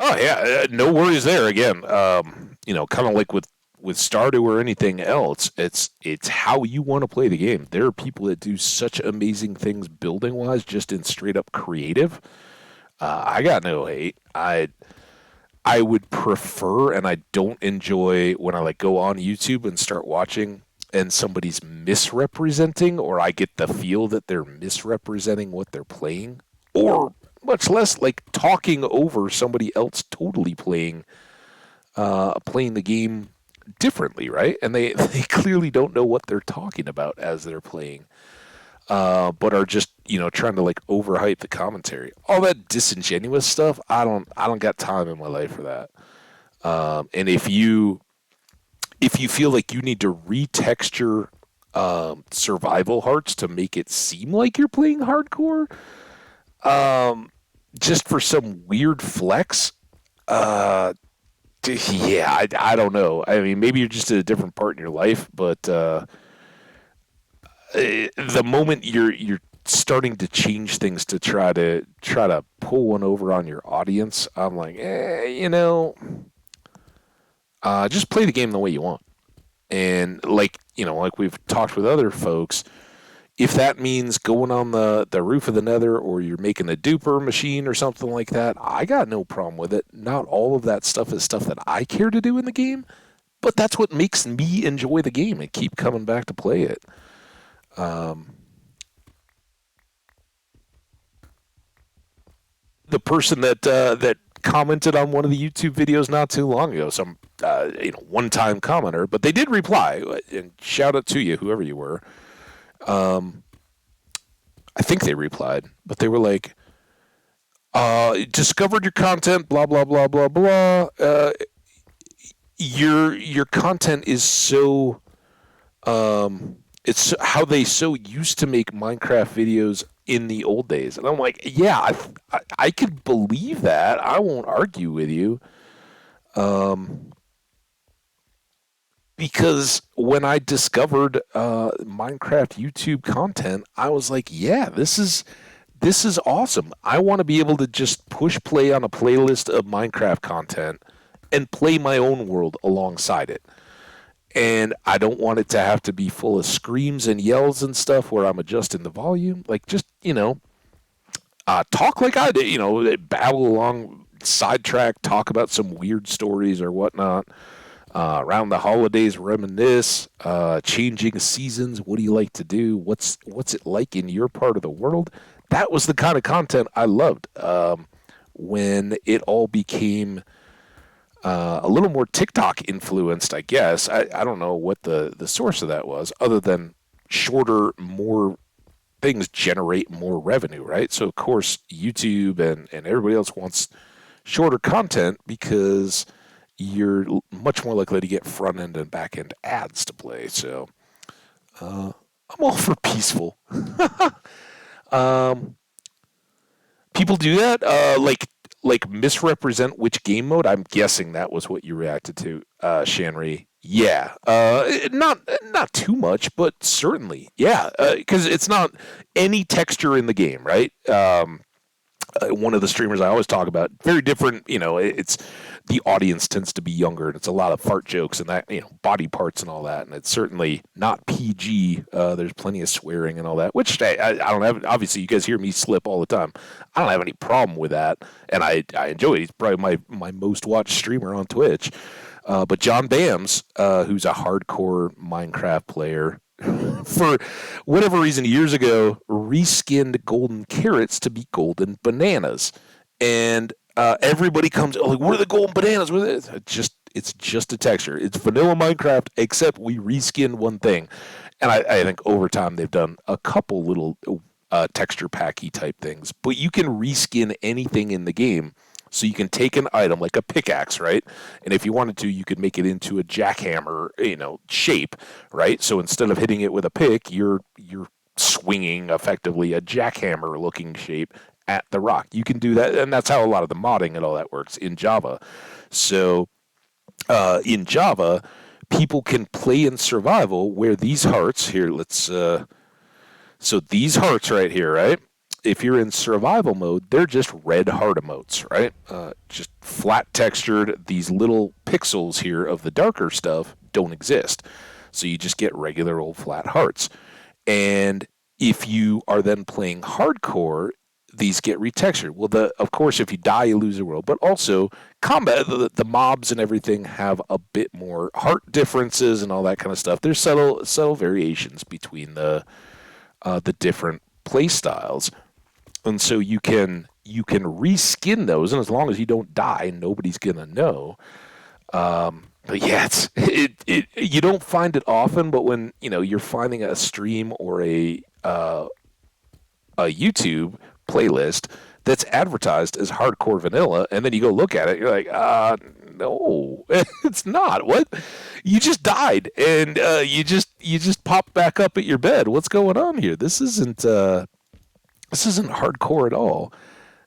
Oh yeah, no worries there. Again, kind of like with Stardew or anything else, it's how you want to play the game. There are people that do such amazing things building wise, just in straight up creative. I got no hate. I would prefer, and I don't enjoy when I go on YouTube and start watching and somebody's misrepresenting, or I get the feel that they're misrepresenting what they're playing, or much less talking over somebody else totally playing the game differently, right? And they clearly don't know what they're talking about as they're playing, but are just trying to overhype the commentary. All that disingenuous stuff, I don't got time in my life for that. And if you feel like you need to retexture survival hearts to make it seem like you're playing hardcore, just for some weird flex, yeah, I don't know. I mean, maybe you're just at a different part in your life, but the moment you're starting to change things to try to pull one over on your audience, I'm like, just play the game the way you want. And like we've talked with other folks, if that means going on the roof of the Nether, or you're making a duper machine or something like that, I got no problem with it. Not all of that stuff is stuff that I care to do in the game, but that's what makes me enjoy the game and keep coming back to play it. The person that commented on one of the YouTube videos not too long ago, some one-time commenter, but they did reply, and shout out to you, whoever you were. I think they replied, but they were like, discovered your content, blah, blah, blah, blah, blah. Your content is so, it's how they so used to make Minecraft videos in the old days. And I'm like, yeah, I could believe that. I won't argue with you. Because when I discovered Minecraft YouTube content, I was like, yeah, this is awesome. I want to be able to just push play on a playlist of Minecraft content and play my own world alongside it. And I don't want it to have to be full of screams and yells and stuff where I'm adjusting the volume. Just, talk like I did, babble along, sidetrack, talk about some weird stories or whatnot. Around the holidays, reminisce. Changing seasons. What do you like to do? What's it like in your part of the world? That was the kind of content I loved. When it all became a little more TikTok influenced, I guess. I don't know what the source of that was, other than shorter, more things generate more revenue, right? So of course YouTube and everybody else wants shorter content because you're much more likely to get front end and back end ads to play. So I'm all for peaceful. um, People do that, like misrepresent which game mode. I'm guessing that was what you reacted to, Shanri. Yeah, not too much, but certainly, yeah, because it's not any texture in the game, right? One of the streamers I always talk about, very different. It's the audience tends to be younger, and it's a lot of fart jokes and that, body parts and all that, and it's certainly not PG. There's plenty of swearing and all that, which I don't have. Obviously, you guys hear me slip all the time. I don't have any problem with that, and I enjoy it. He's probably my most watched streamer on Twitch. But John Bams, who's a hardcore Minecraft player, for whatever reason, years ago, reskinned golden carrots to be golden bananas, and everybody comes like, "What are the golden bananas? What are they?" It's just a texture. It's vanilla Minecraft, except we reskinned one thing, and I think over time they've done a couple little texture packy type things, but you can reskin anything in the game. So you can take an item like a pickaxe, right? And if you wanted to, you could make it into a jackhammer, shape, right? So instead of hitting it with a pick, you're swinging effectively a jackhammer looking shape at the rock. You can do that, and that's how a lot of the modding and all that works in Java. So in Java, people can play in survival where these hearts here. So these hearts right here, right? If you're in survival mode, they're just red heart emotes, right? Just flat textured. These little pixels here of the darker stuff don't exist. So you just get regular old flat hearts. And if you are then playing hardcore, these get retextured. Well, of course, if you die, you lose the world. But also, combat, the mobs and everything have a bit more heart differences and all that kind of stuff. There's subtle variations between the different play styles. And so you can reskin those, and as long as you don't die, nobody's gonna know. But yeah, you don't find it often. But when you're finding a stream or a YouTube playlist that's advertised as hardcore vanilla, and then you go look at it, you're like, no, it's not. What? You just died, and you just popped back up at your bed. What's going on here? This isn't hardcore at all.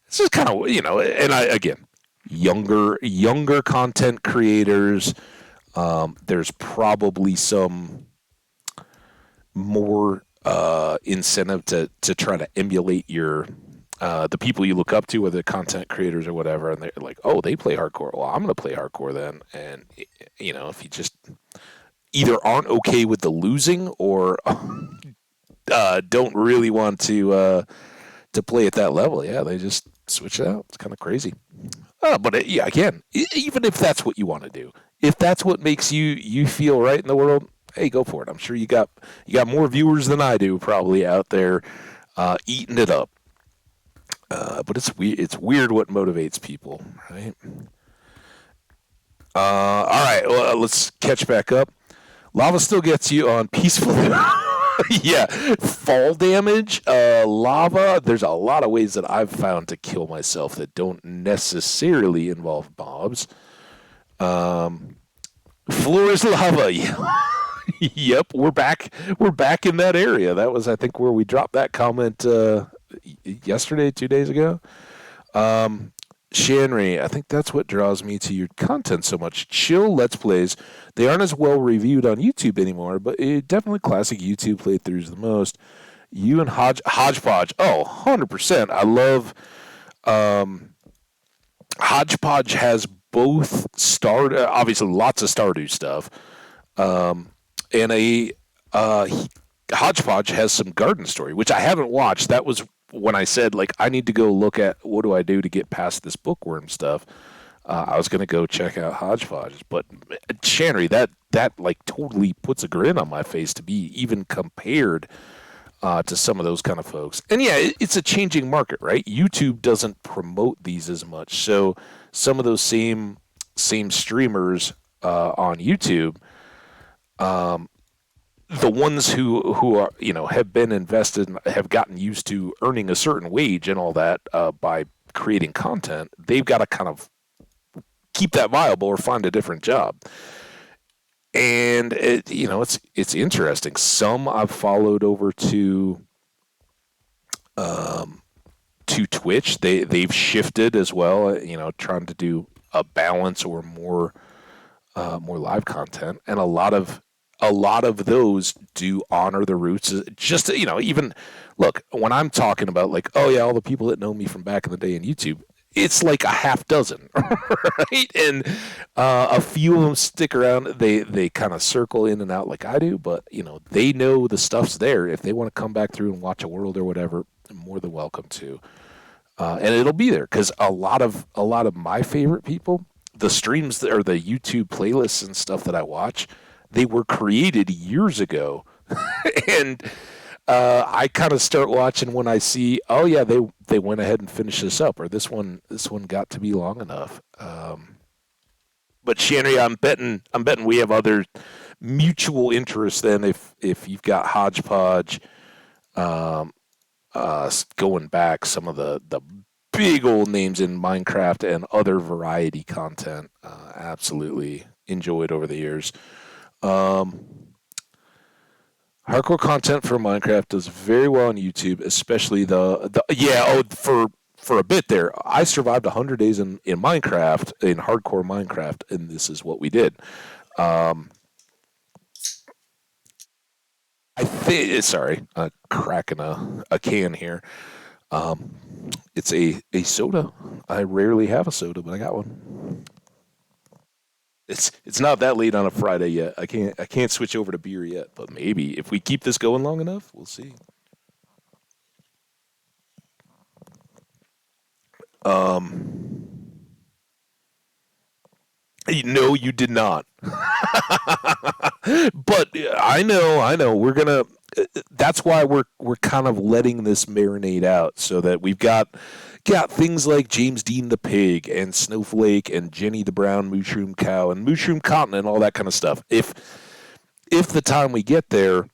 It's just kind of, and again, younger content creators. There's probably some more incentive to try to emulate the people you look up to, whether content creators or whatever, and they're like, oh, they play hardcore. Well, I'm going to play hardcore then. And if you just either aren't okay with the losing or don't really want to play at that level, yeah, they just switch it out. It's kind of crazy. But yeah, again, even if that's what you want to do, if that's what makes you feel right in the world, hey, go for it. I'm sure you got more viewers than I do probably out there eating it up. But it's weird what motivates people, right? All right, well, let's catch back up. Lava still gets you on peaceful. Yeah, fall damage, lava. There's a lot of ways that I've found to kill myself that don't necessarily involve mobs. Floor is lava. Yep, we're back. We're back in that area. That was, I think, where we dropped that comment yesterday, 2 days ago. Shanri, I think that's what draws me to your content so much. Chill Let's Plays. They aren't as well reviewed on YouTube anymore, but definitely classic YouTube playthroughs the most. You and Hodgepodge. Oh, 100%. I love Hodgepodge has both obviously lots of Stardew stuff, and Hodgepodge has some Garden Story, which I haven't watched. That was when I said, like, I need to go look at what do I do to get past this bookworm stuff. I was gonna go check out Hodgepodge, but Channery, that like totally puts a grin on my face to be even compared to some of those kind of folks. And yeah, it's a changing market, right? YouTube doesn't promote these as much, so some of those same streamers on YouTube, the ones who are have been invested and have gotten used to earning a certain wage and all that by creating content, they've got to kind of keep that viable or find a different job. And it's interesting. Some I've followed over to Twitch. They've shifted as well. Trying to do a balance or more live content, and a lot of those do honor the roots. Just even look, when I'm talking about like, oh yeah, all the people that know me from back in the day in YouTube, it's like a half dozen, right? And a few of them stick around. They kind of circle in and out like I do, but they know the stuff's there. If they want to come back through and watch a world or whatever, they're more than welcome to. And it'll be there because a lot of my favorite people, the streams or the YouTube playlists and stuff that I watch, they were created years ago, and I kind of start watching when I see, oh yeah, they went ahead and finished this up, or this one got to be long enough. But Shanry, I'm betting we have other mutual interests. Then if you've got Hodgepodge, um, going back some of the big old names in Minecraft and other variety content, absolutely enjoyed over the years. Um, Hardcore content for Minecraft does very well on YouTube, especially the yeah. Oh, for a bit there, I survived 100 days in Minecraft, in hardcore Minecraft, and this is what we did. Um, I think sorry, cracking a can here. Um, it's a soda. I rarely have a soda, but I got one. It's not that late on a Friday yet. I can't switch over to beer yet, but maybe if we keep this going long enough, we'll see. Um, no, you did not. But I know. We're gonna. That's why we're kind of letting this marinate out, so that we've got things like James Dean the pig and Snowflake and Jenny the brown mushroom cow and mushroom cotton and all that kind of stuff. If the time we get there,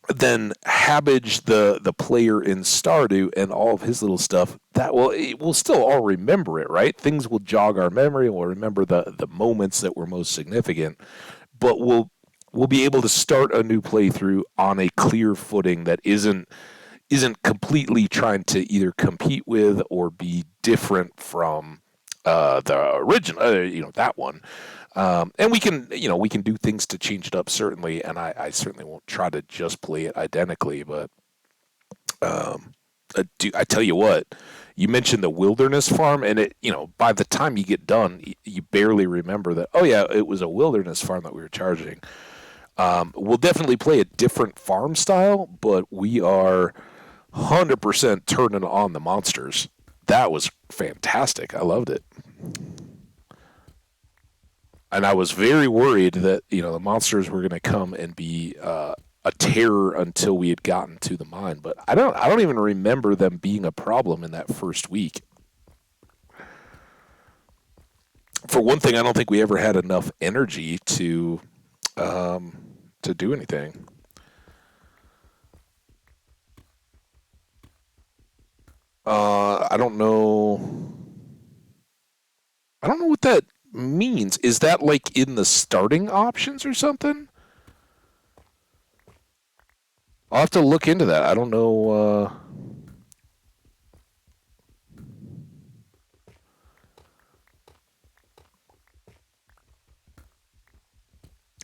then Hambbage, the player in Stardew, and all of his little stuff, we'll still all remember it, right? Things will jog our memory, and we'll remember the moments that were most significant, but we'll be able to start a new playthrough on a clear footing that isn't completely trying to either compete with or be different from the original, that one. And we can do things to change it up, certainly, and I certainly won't try to just play it identically. But I tell you what, you mentioned the wilderness farm, and by the time you get done, you barely remember that. Oh yeah, it was a wilderness farm that we were charging. We'll definitely play a different farm style, but we are 100% turning on the monsters. That was fantastic. I loved it. And I was very worried that the monsters were going to come and be a terror until we had gotten to the mine. But I don't even remember them being a problem in that first week. For one thing, I don't think we ever had enough energy to do anything. I don't know. I don't know what that means. Is that like in the starting options or something? I'll have to look into that. I don't know.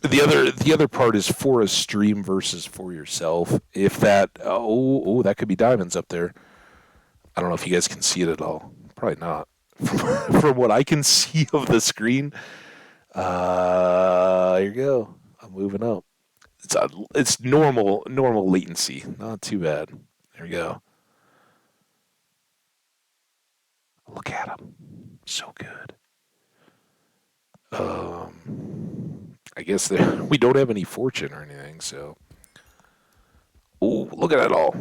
The other part is for a stream versus for yourself. If that that could be diamonds up there. I don't know if you guys can see it at all. Probably not. From what I can see of the screen, here you go. I'm moving up. It's normal latency. Not too bad. There we go. Look at him. So good. I guess we don't have any fortune or anything, so. Oh, look at that all.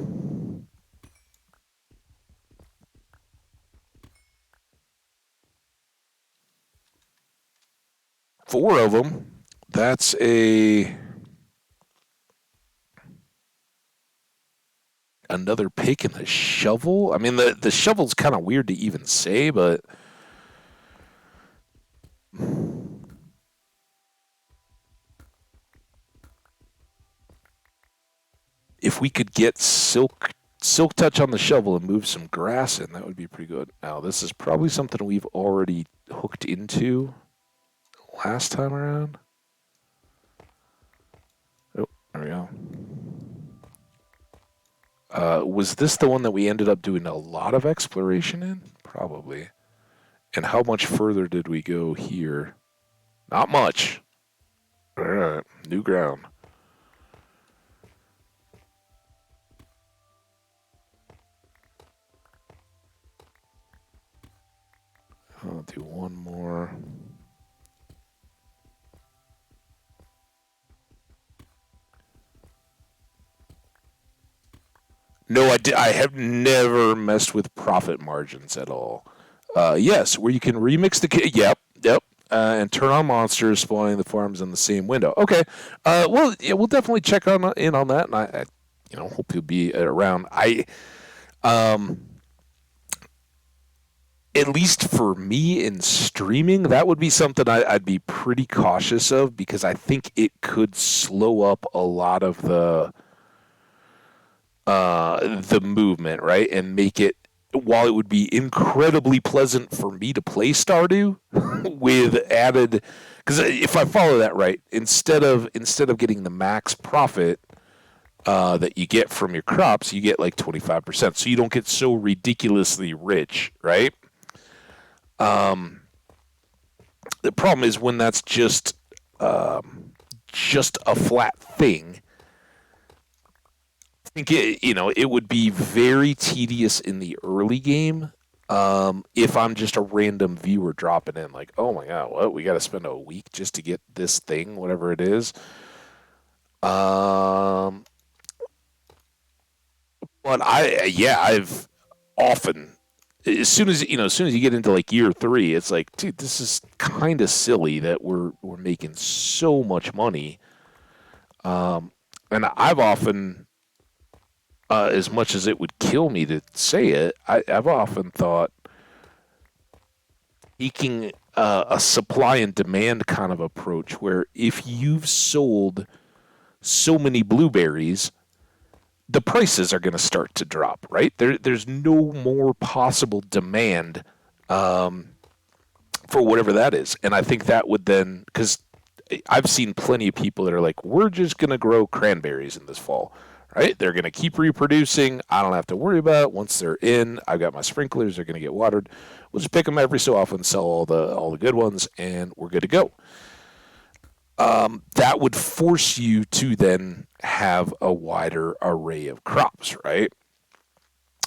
Four of them. That's another pick in the shovel. I mean, the shovel's kind of weird to even say, but if we could get silk touch on the shovel and move some grass in, that would be pretty good. Now, this is probably something we've already hooked into last time around. Oh, there we go. Was this the one that we ended up doing a lot of exploration in? Probably. And how much further did we go here? Not much. All right, new ground. I'll do one more. No, I have never messed with profit margins at all. Yes, where you can remix the. Yep. And turn on monsters spawning the farms in the same window. Okay. Well, yeah, we'll definitely check in on that, and I hope you'll be around. Um, at least for me in streaming, that would be something I'd be pretty cautious of because I think it could slow up a lot of the movement, right, and make it. While it would be incredibly pleasant for me to play Stardew with added, because if I follow that right, instead of getting the max profit that you get from your crops, you get like 25%, so you don't get so ridiculously rich, right? Um, the problem is when that's just a flat thing. I think it would be very tedious in the early game if I'm just a random viewer dropping in, like, oh my god, what we got to spend a week just to get this thing, whatever it is. Um, but I've often, as soon as you get into like year three, it's like, dude, this is kind of silly that we're making so much money. Um, and I've often as much as it would kill me to say it, I've often thought taking a supply and demand kind of approach where if you've sold so many blueberries, the prices are going to start to drop, right? There's no more possible demand um, for whatever that is. And I think that would then, because I've seen plenty of people that are like, we're just going to grow cranberries in this fall, right? They're going to keep reproducing. I don't have to worry about it. Once they're in, I've got my sprinklers. They're going to get watered. We'll just pick them every so often, sell all the good ones, and we're good to go. That would force you to then have a wider array of crops, right?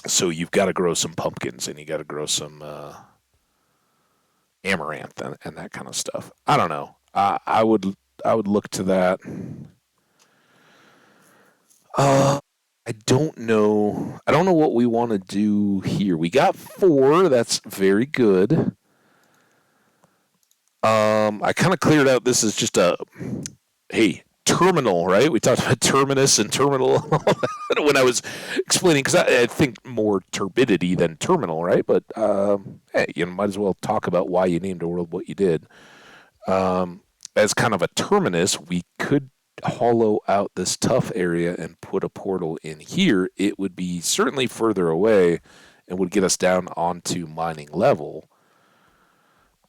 So you've got to grow some pumpkins and you got to grow some amaranth and that kind of stuff. I don't know. I would look to that. I don't know. I don't know what we want to do here. We got four. That's very good. I kind of cleared out. This is just a hey terminal, right? We talked about terminus and terminal when I was explaining because I think more turbidity than terminal, right? But hey, you might as well talk about why you named a world what you did. Um, as kind of a terminus, we could hollow out this tough area and put a portal in here. It would be certainly further away and would get us down onto mining level.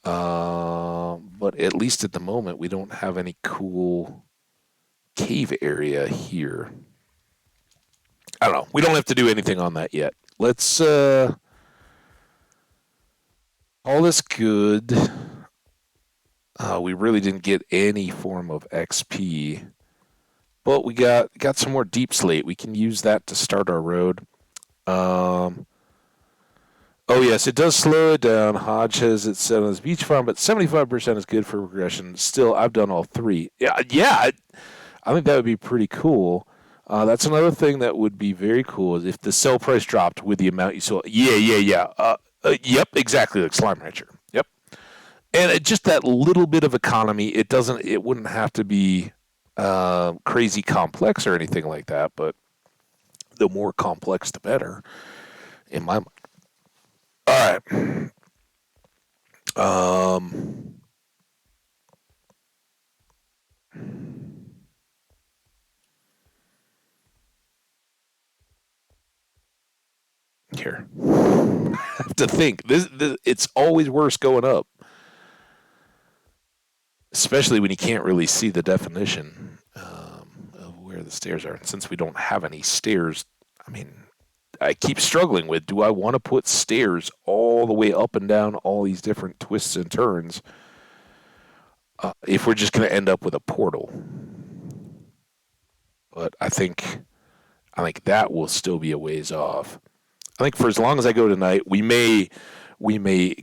But at least at the moment, we don't have any cool cave area here. I don't know. We don't have to do anything on that yet. Let's call this good. We really didn't get any form of XP, but we got some more deep slate. We can use that to start our road. Um, Oh yes, it does slow it down. Hodge has it set on his beach farm, but 75% is good for regression. Still, I've done all three. Yeah, yeah. I think that would be pretty cool. That's another thing that would be very cool is if the sell price dropped with the amount you sold. Yeah, yeah, yeah. Yep, exactly like Slime Rancher. Yep, and just that little bit of economy. It doesn't. It wouldn't have to be crazy complex or anything like that. But the more complex, the better. In my mind. All right. Um, here. I have to think. This it's always worse going up, especially when you can't really see the definition of where the stairs are. And since we don't have any stairs, I mean, I keep struggling with: do I want to put stairs all the way up and down all these different twists and turns? If we're just going to end up with a portal, but I think that will still be a ways off. I think for as long as I go tonight, we may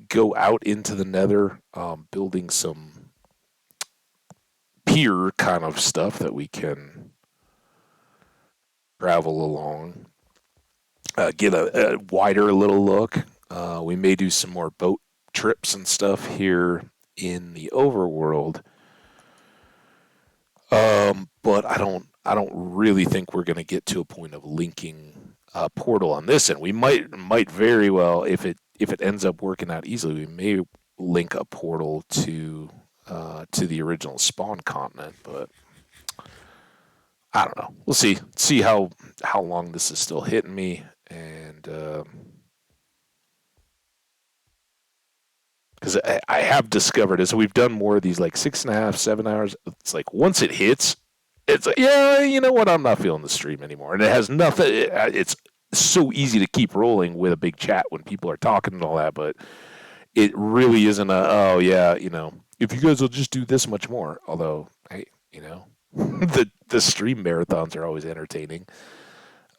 go out into the Nether, building some pier kind of stuff that we can travel along, get a wider little look. We may do some more boat trips and stuff here in the overworld, but I don't really think we're going to get to a point of linking a portal on this, and we might very well if it ends up working out easily, we may link a portal to the original spawn continent, but I don't know. We'll see how long this is still hitting me, and because I have discovered as we've done more of these like 6.5, 7 hours, it's like once it hits, it's like, yeah, you know what? I'm not feeling the stream anymore, and it has nothing. It's so easy to keep rolling with a big chat when people are talking and all that, but it really isn't a oh yeah, if you guys will just do this much more. Although, hey, the stream marathons are always entertaining.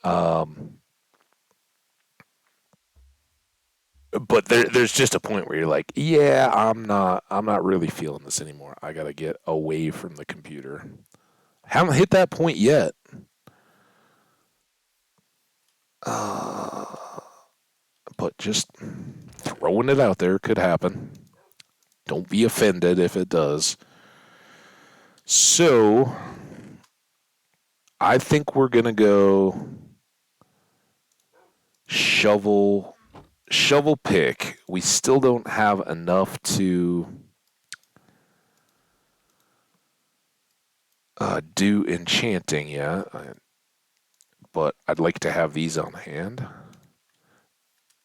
Um, but there's just a point where you're like, yeah, I'm not really feeling this anymore. I gotta get away from the computer. Haven't hit that point yet. Uh, but just throwing it out there could happen. Don't be offended if it does. So I think we're gonna go shovel shovel pick. We still don't have enough to do enchanting yet, but I'd like to have these on hand.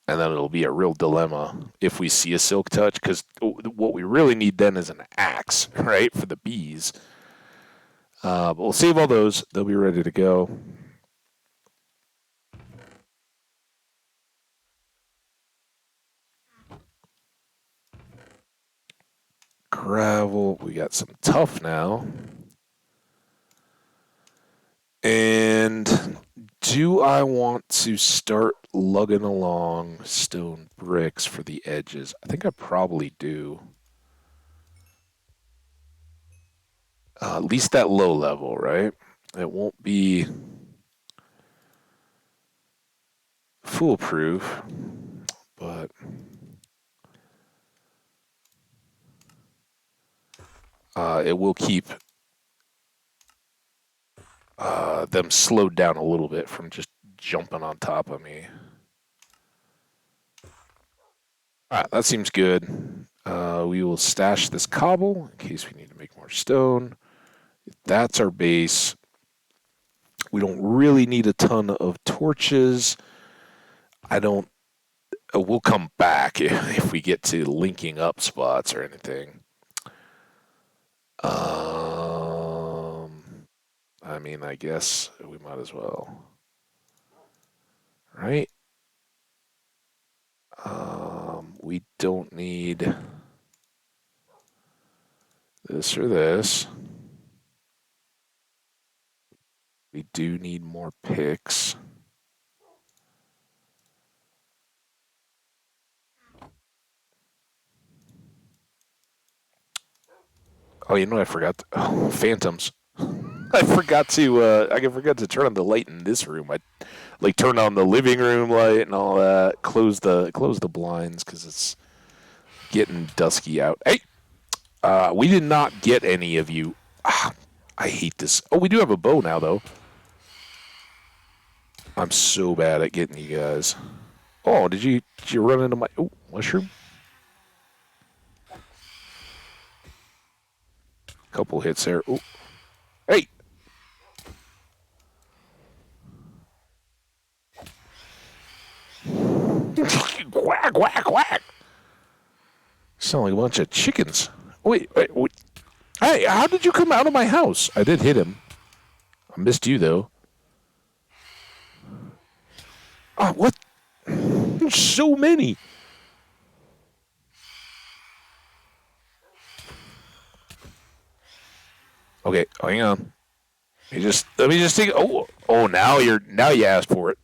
And then it'll be a real dilemma if we see a silk touch, because what we really need then is an axe, right, for the bees. But we'll save all those; they'll be ready to go. Gravel. We got some tough now. And do I want to start lugging along stone bricks for the edges? I think I probably do. At least that low level, right? It won't be foolproof, but it will keep them slowed down a little bit from just jumping on top of me. All right, that seems good. We will stash this cobble in case we need to make more stone. That's our base. We don't really need a ton of torches. I don't. We'll come back if we get to linking up spots or anything. I mean, I guess we might as well, right? We don't need this or this. We do need more picks. Oh, you know, I forgot. Oh, phantoms. I forgot to turn on the light in this room. I like turned on the living room light and all that. Close the blinds because it's getting dusky out. Hey, we did not get any of you. Ah, I hate this. Oh, we do have a bow now though. I'm so bad at getting you guys. Oh, did you run into my mushroom? Couple hits there. Oh, hey. Quack, quack, quack. Sound like a bunch of chickens. Wait. Hey, how did you come out of my house? I did hit him. I missed you, though. Oh, what? There's so many. Okay, hang on. Let me just take. Oh, now you asked for it.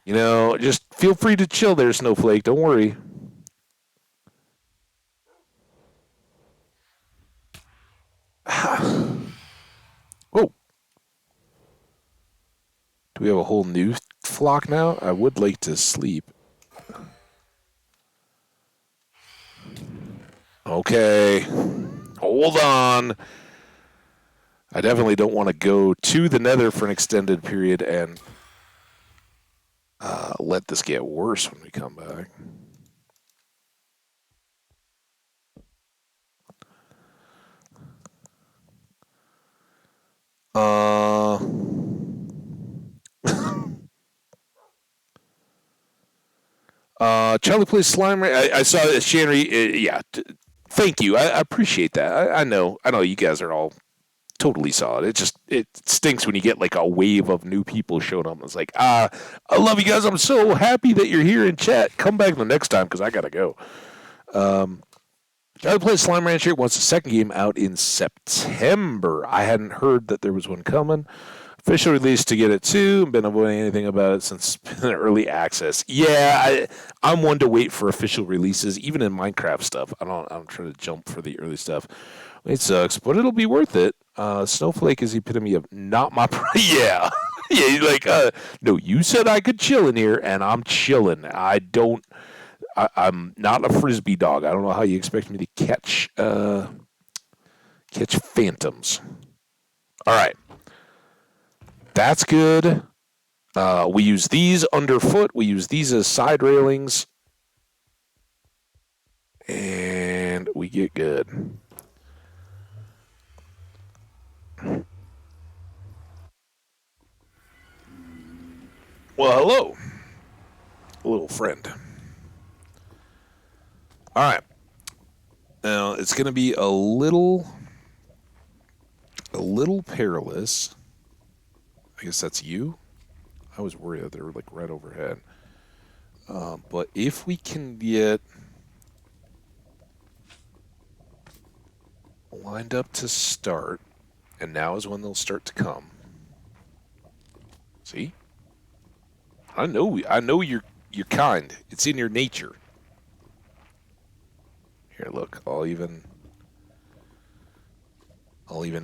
You know, just feel free to chill there, Snowflake. Don't worry. Oh. Do we have a whole new flock now? I would like to sleep. Okay. Hold on. I definitely don't want to go to the nether for an extended period and let this get worse when we come back. Charlie plays slime. I saw that Shanry. Yeah, thank you. I appreciate that. I know you guys are all totally solid. It stinks when you get like a wave of new people showing up. It's like, I love you guys. I'm so happy that you're here in chat. Come back the next time because I gotta go. Charlie plays Slime Rancher wants the second game out in September. I hadn't heard that there was one coming. Official release to get it too. Been avoiding anything about it since it's been early access. Yeah, I'm one to wait for official releases, even in Minecraft stuff. I'm trying to jump for the early stuff. It sucks, but it'll be worth it. Snowflake is the epitome of not my. Yeah, yeah. He's like, no, you said I could chill in here, and I'm chilling. I'm not a frisbee dog. I don't know how you expect me to catch phantoms. All right. That's good. We use these underfoot. We use these as side railings. And we get good. Well, hello, little friend. All right. Now, it's going to be a little perilous. I guess that's you. I was worried that they were like right overhead. But if we can get lined up to start, and now is when they'll start to come. See? I know you're kind. It's in your nature. Here, look. I'll even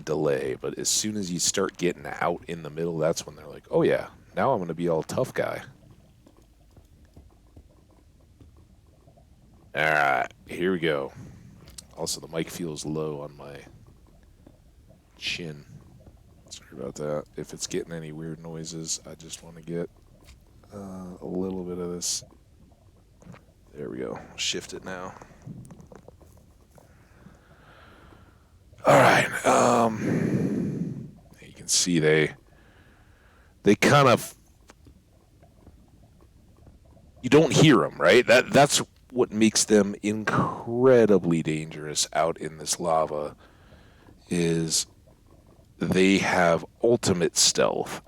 delay, but as soon as you start getting out in the middle, that's when they're like, "Oh yeah, now I'm going to be all tough guy." All right, here we go. Also, the mic feels low on my chin. Sorry about that. If it's getting any weird noises, I just want to get a little bit of this. There we go. Shift it now. All right. You can see they kind of, you don't hear them, right? That's what makes them incredibly dangerous out in this lava. Is they have ultimate stealth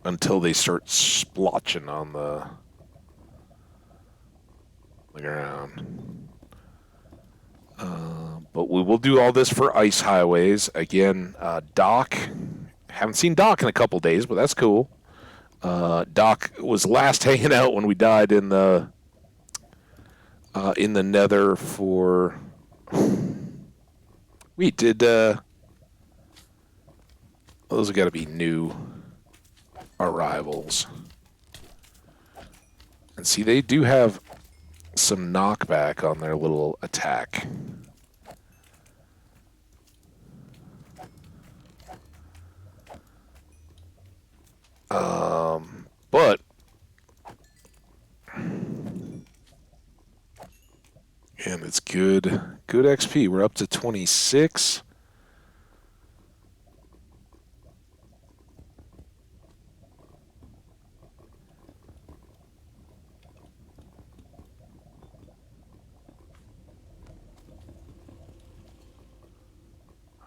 until they start splotching on the ground. But we will do all this for ice highways. Again, Doc Haven't seen Doc in a couple days, but that's cool. Doc was last hanging out when we died in the Nether for. Wait, did those have got to be new arrivals? And see, they do have some knockback on their little attack. But and it's good XP. We're up to 26.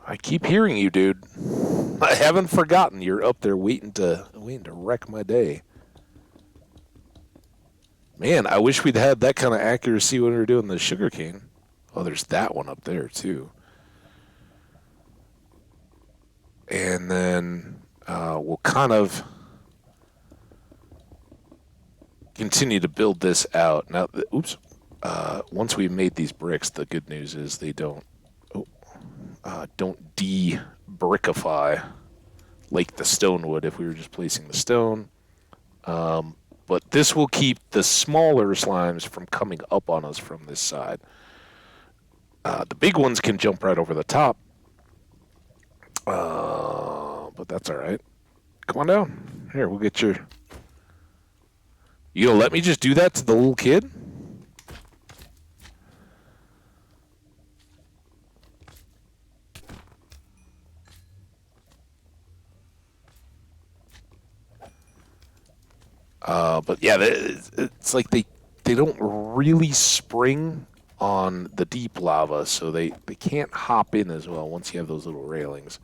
I keep hearing you, dude. I haven't forgotten. You're up there waiting to wreck my day. Man, I wish we'd had that kind of accuracy when we were doing the sugarcane. Oh, there's that one up there, too. And then we'll kind of continue to build this out. Now, once we've made these bricks, the good news is they don't de-brickify like the stone would if we were just placing the stone. But this will keep the smaller slimes from coming up on us from this side. The big ones can jump right over the top. But that's all right. Come on down. Here, we'll get your... You gonna let me just do that to the little kid? But yeah, it's like they don't really spring on the deep lava, so they can't hop in as well once you have those little railings.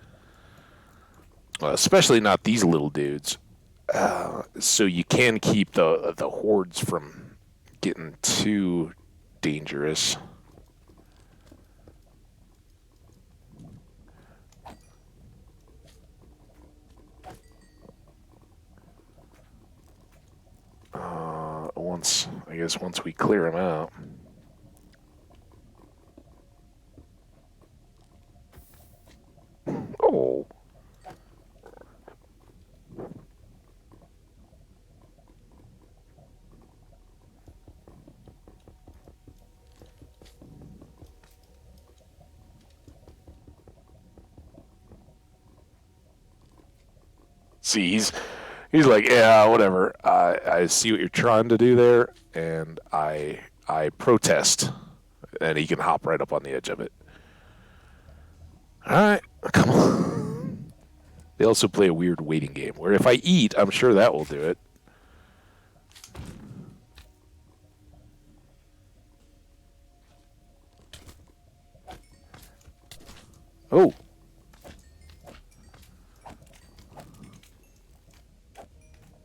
Especially not these little dudes. So you can keep the hordes from getting too dangerous. Once we clear them out. Oh. See, he's like, yeah, whatever. I see what you're trying to do there, and I protest. And he can hop right up on the edge of it. All right, come on. They also play a weird waiting game, where if I eat, I'm sure that will do it. Oh.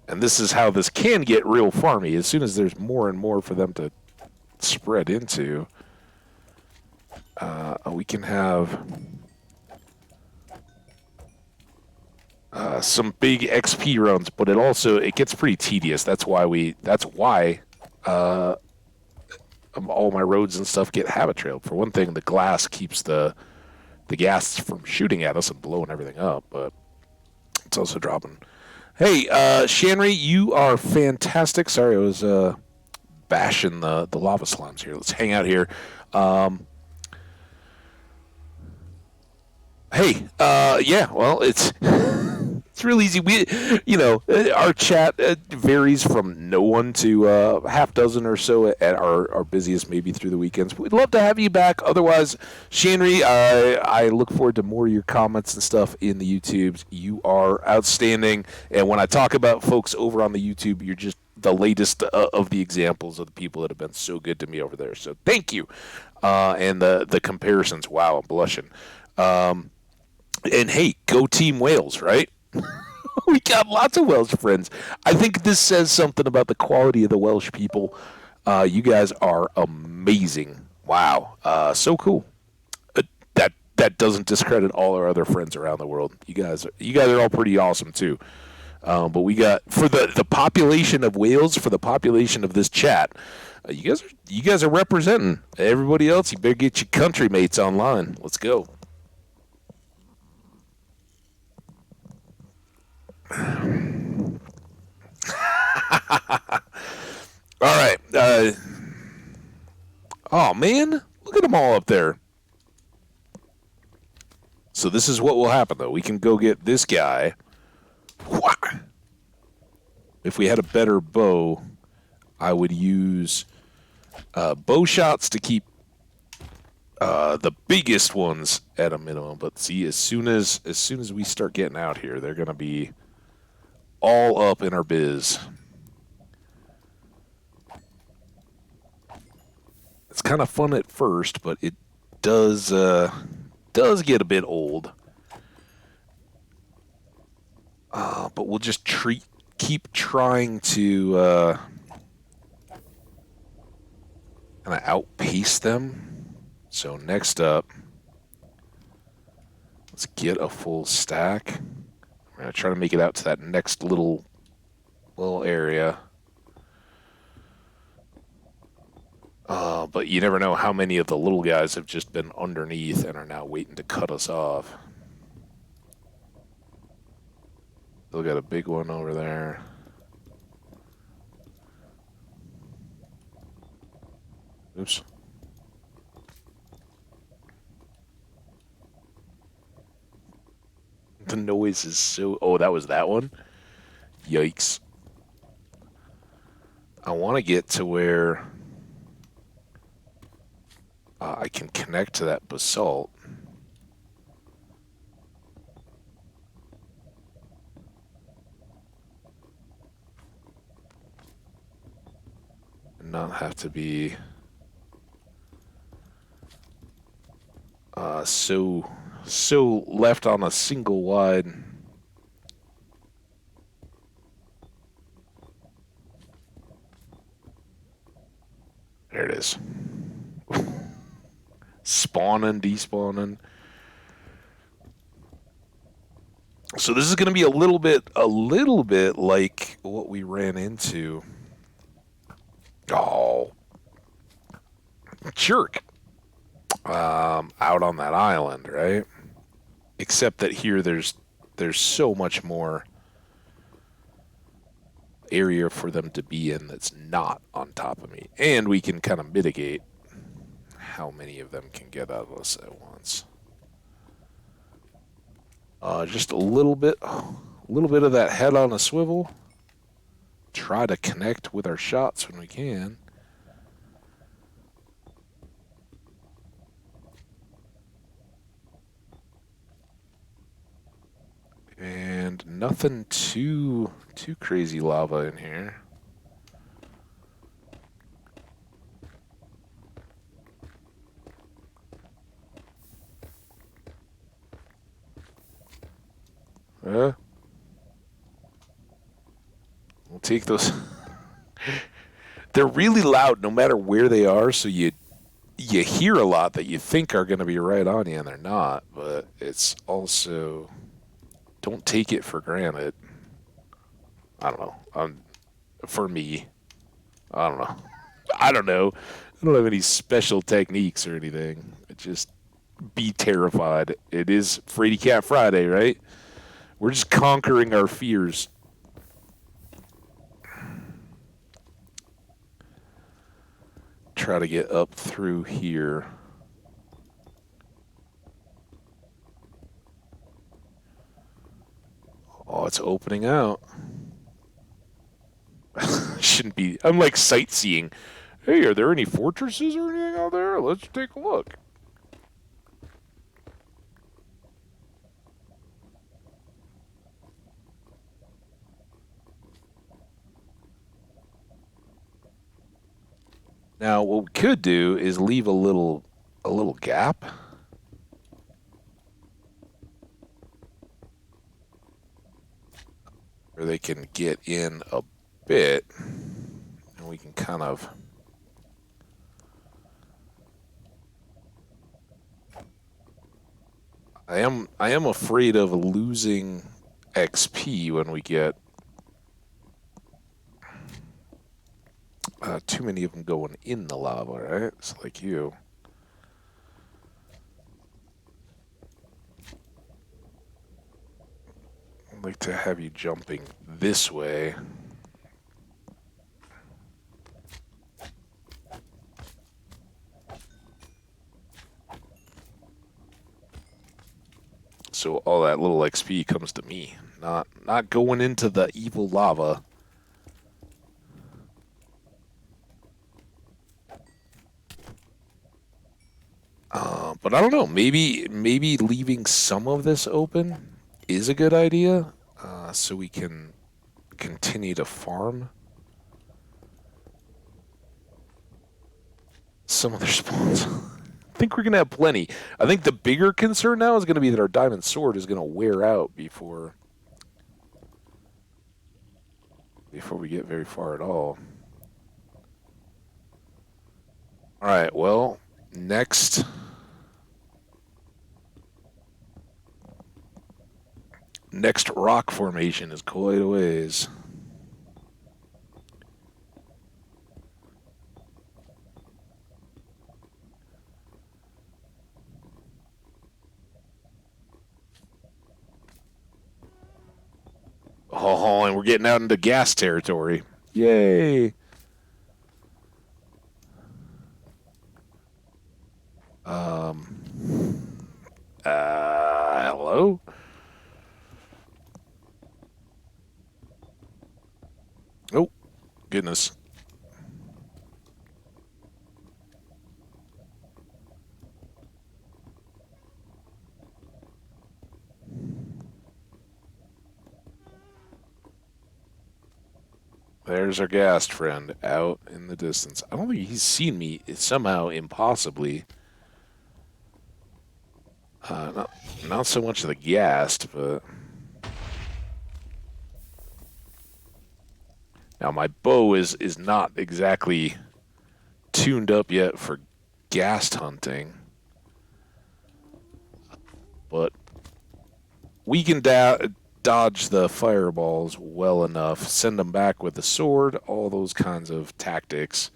And this is how this can get real farmy. As soon as there's more and more for them to spread into, we can have some big XP runs, but it gets pretty tedious. That's why all my roads and stuff get habit trailed. For one thing, the glass keeps the gas from shooting at us and blowing everything up, but it's also dropping. Hey, Shanry, you are fantastic. Sorry, I was bashing the lava slimes here. Let's hang out here. Yeah, well, it's really easy. Our chat varies from no one to half dozen or so at our busiest, maybe through the weekends. But we'd love to have you back. Otherwise, Shanry, I look forward to more of your comments and stuff in the YouTubes. You are outstanding. And when I talk about folks over on the YouTube, you're just the latest of the examples of the people that have been so good to me over there. So thank you. And the comparisons, wow, I'm blushing. And hey, go Team Wales, right? We got lots of Welsh friends. I think this says something about the quality of the Welsh people. You guys are amazing. Wow, so cool. That that doesn't discredit all our other friends around the world. You guys are all pretty awesome too. But we got, for the population of Wales, for the population of this chat, you guys are representing. Everybody else, you better get your country mates online. Let's go. All right. Oh man, look at them all up there. So this is what will happen though. We can go get this guy. If we had a better bow, I would use bow shots to keep the biggest ones at a minimum. But see, as soon as we start getting out here, they're gonna be all up in our biz. It's kind of fun at first, but it does get a bit old. But we'll just keep trying to kind of outpace them. So next up, let's get a full stack. We're gonna try to make it out to that next little area. But you never know how many of the little guys have just been underneath and are now waiting to cut us off. Still got a big one over there. Oops. The noise is so... Oh, that was that one? Yikes. I want to get to where I can connect to that basalt. And not have to be so left on a single wide. There it is. Spawning, despawning. So this is going to be a little bit like what we ran into. Oh, jerk. Out on that island, right? Except that here there's so much more area for them to be in that's not on top of me. And we can kind of mitigate how many of them can get out of us at once. Just a little bit of that head on a swivel. Try to connect with our shots when we can. And nothing too crazy lava in here. We'll take those. They're really loud no matter where they are, so you hear a lot that you think are going to be right on you, and they're not. But it's also, don't take it for granted. I don't know. For me, I don't know. I don't have any special techniques or anything. Just be terrified. It is Frady Cat Friday, right? We're just conquering our fears. Try to get up through here. Oh, it's opening out. Shouldn't be. I'm like sightseeing. Hey, are there any fortresses or anything out there? Let's take a look. Now, what we could do is leave a little gap. Where they can get in a bit, and we can kind of I am afraid of losing XP when we get too many of them going in the lava, right? It's like you. I'd like to have you jumping this way. So all that little XP comes to me, not going into the evil lava. But I don't know. Maybe leaving some of this open is a good idea, so we can continue to farm some of their spawns. I think we're gonna have plenty. I think the bigger concern now is gonna be that our diamond sword is gonna wear out before we get very far at all. All right. Well, next. Next rock formation is quite a ways. Oh, and we're getting out into gas territory. Yay! Hello? Oh, goodness. There's our ghast friend out in the distance. I don't think he's seen me somehow impossibly. Not so much the ghast, but now my bow is not exactly tuned up yet for ghast hunting, but we can dodge the fireballs well enough, send them back with the sword, all those kinds of tactics.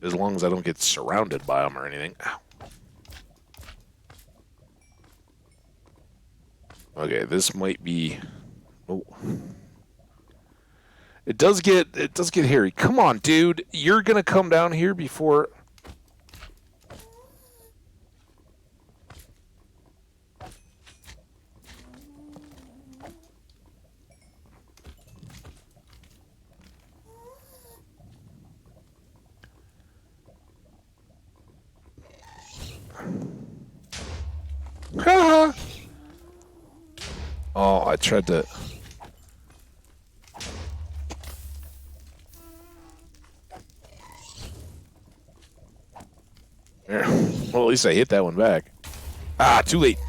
As long as I don't get surrounded by them or anything. Ow. Okay, this might be. Oh, it does get hairy. Come on, dude, you're gonna come down here before. Oh, I tried to. There. Well, at least I hit that one back. Ah, too late.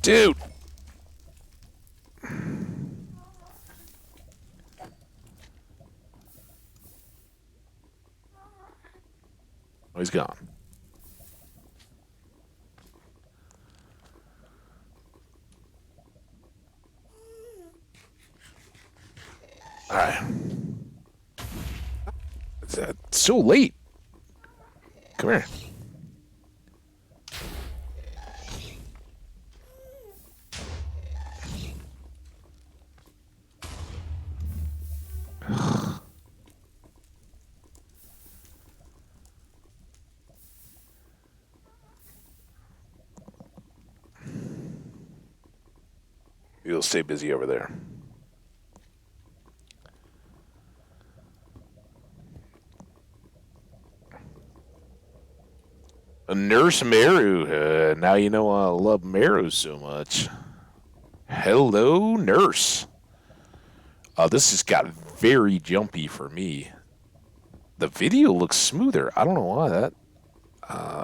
Dude. Oh, he's gone. All right. It's so late. Come here. You'll stay busy over there. Nurse Meru. Now you know I love Meru so much. Hello, Nurse. This has got very jumpy for me. The video looks smoother. I don't know why that.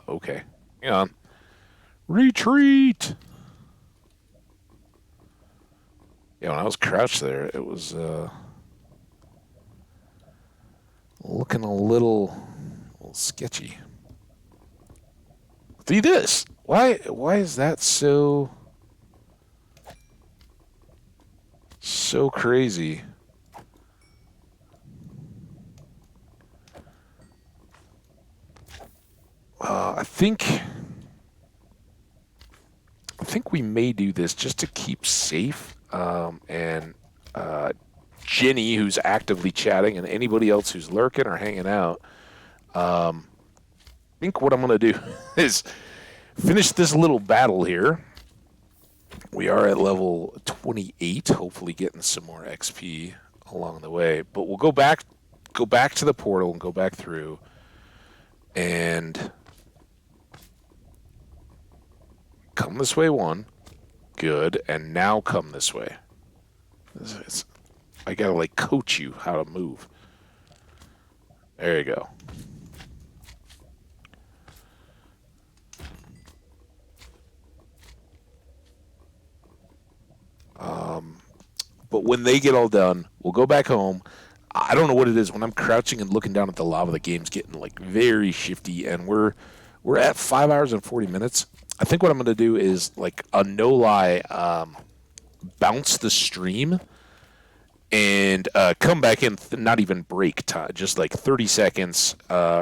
Okay. Hang on. Retreat! Yeah, when I was crouched there, it was, looking a little sketchy. See this? Why is that so crazy? I think we may do this just to keep safe. And Jenny, who's actively chatting, and anybody else who's lurking or hanging out, I think what I'm going to do is finish this little battle here. We are at level 28, hopefully getting some more XP along the way. But we'll go back to the portal and go back through and come this way one. Good. And now come this way. I gotta like coach you how to move. There you go. But when they get all done, we'll go back home. I don't know what it is. When I'm crouching and looking down at the lava, the game's getting like very shifty, and we're at 5 hours and 40 minutes. I think what I'm going to do is like a no-lie bounce the stream and come back in, not even break time, just like 30 seconds,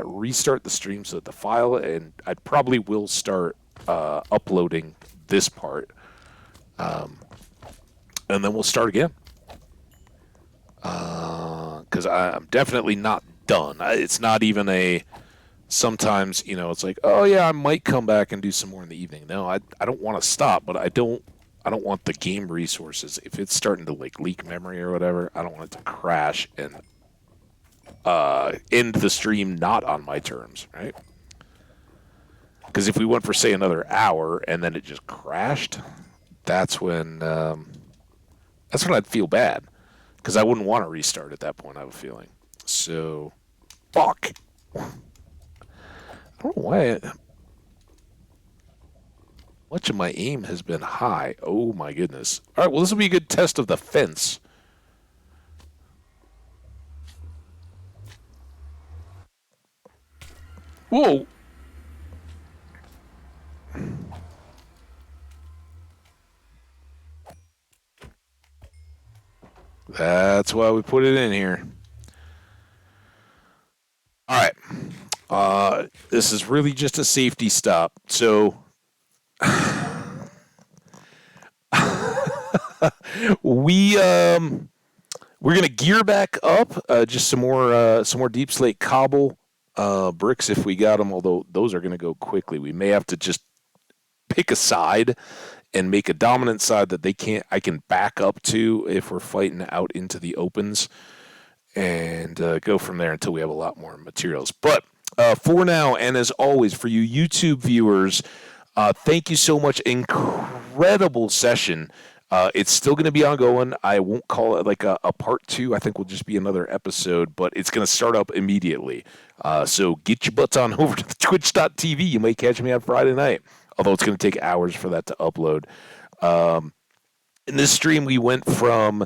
restart the stream so that the file, and I probably will start uploading this part. And then we'll start again. Because I'm definitely not done. It's not even a... Sometimes, it's like, oh yeah, I might come back and do some more in the evening. No, I don't want to stop, but I don't want the game resources. If it's starting to like leak memory or whatever, I don't want it to crash and end the stream not on my terms, right? Because if we went for, say, another hour and then it just crashed, that's when I'd feel bad. Because I wouldn't want to restart at that point, I have a feeling. So, fuck. I don't know why much of my aim has been high. Oh my goodness. All right, well, this will be a good test of the fence. Whoa. That's why we put it in here. All right. This is really just a safety stop. So we're gonna gear back up. Just some more deep slate cobble bricks if we got them. Although those are gonna go quickly. We may have to just pick a side and make a dominant side that I can back up to if we're fighting out into the opens, and go from there until we have a lot more materials. But for now, and as always, for you YouTube viewers, thank you so much. Incredible session. It's still going to be ongoing. I won't call it like a part two. I think will just be another episode, but it's going to start up immediately. So get your butts on over to the twitch.tv. You may catch me on Friday night, although it's going to take hours for that to upload. In this stream, we went from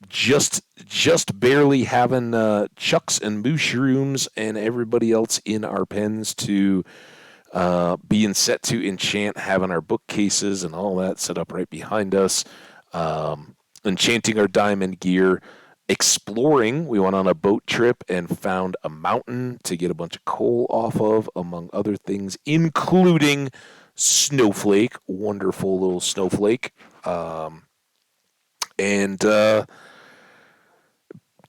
just barely having chucks and mushrooms and everybody else in our pens to being set to enchant, having our bookcases and all that set up right behind us, enchanting our diamond gear, exploring. We went on a boat trip and found a mountain to get a bunch of coal off of, among other things, including Snowflake, wonderful little Snowflake. And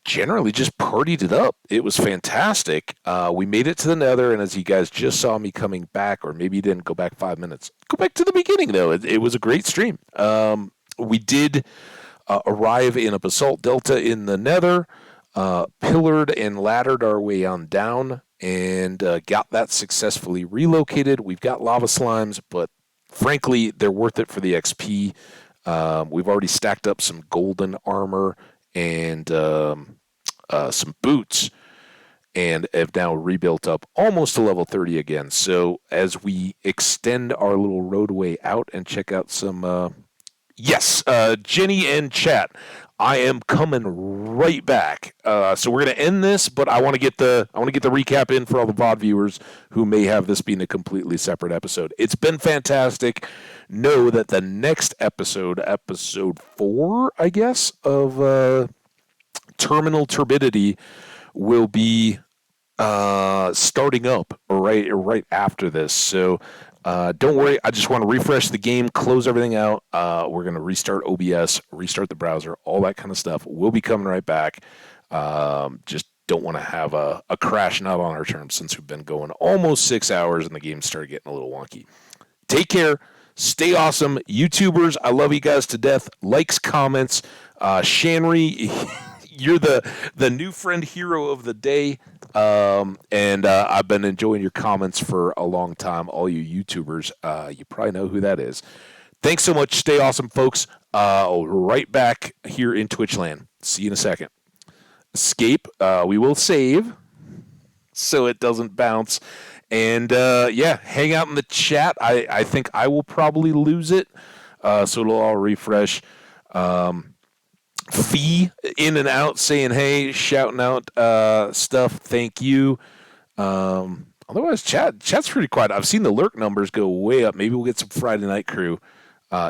generally just partied it up. It was fantastic. We made it to the Nether, and as you guys just saw me coming back, or maybe you didn't go back 5 minutes, go back to the beginning, though. It was a great stream. We did arrive in a basalt delta in the Nether, pillared and laddered our way on down, and got that successfully relocated. We've got lava slimes, but frankly, they're worth it for the XP. We've already stacked up some golden armor and some boots, and have now rebuilt up almost to level 30 again. So as we extend our little roadway out and check out some... Yes, Jenny and chat, I am coming right back. So we're gonna end this, but I want to get the recap in for all the VOD viewers who may have this being a completely separate episode. It's been fantastic. Know that the next episode 4, I guess, of Terminal Turbidity will be starting up right after this. So don't worry. I just want to refresh the game, close everything out. We're going to restart OBS, restart the browser, all that kind of stuff. We'll be coming right back. Just don't want to have a crash not on our terms since we've been going almost 6 hours and the game started getting a little wonky. Take care. Stay awesome. YouTubers, I love you guys to death. Likes, comments. Shanry, you're the new friend hero of the day. And I've been enjoying your comments for a long time. All you YouTubers, you probably know who that is. Thanks so much. Stay awesome, folks. Right back here in Twitchland. See you in a second. Escape. We will save so it doesn't bounce. And hang out in the chat. I think I will probably lose it. So it'll all refresh. Fee in and out saying hey, shouting out stuff. Thank you. Otherwise, chat's pretty quiet. I've seen the lurk numbers go way up. Maybe we'll get some Friday Night Crew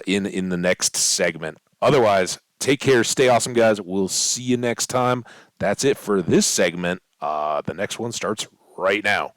in the next segment. Otherwise, take care. Stay awesome, guys. We'll see you next time. That's it for this segment. The next one starts right now.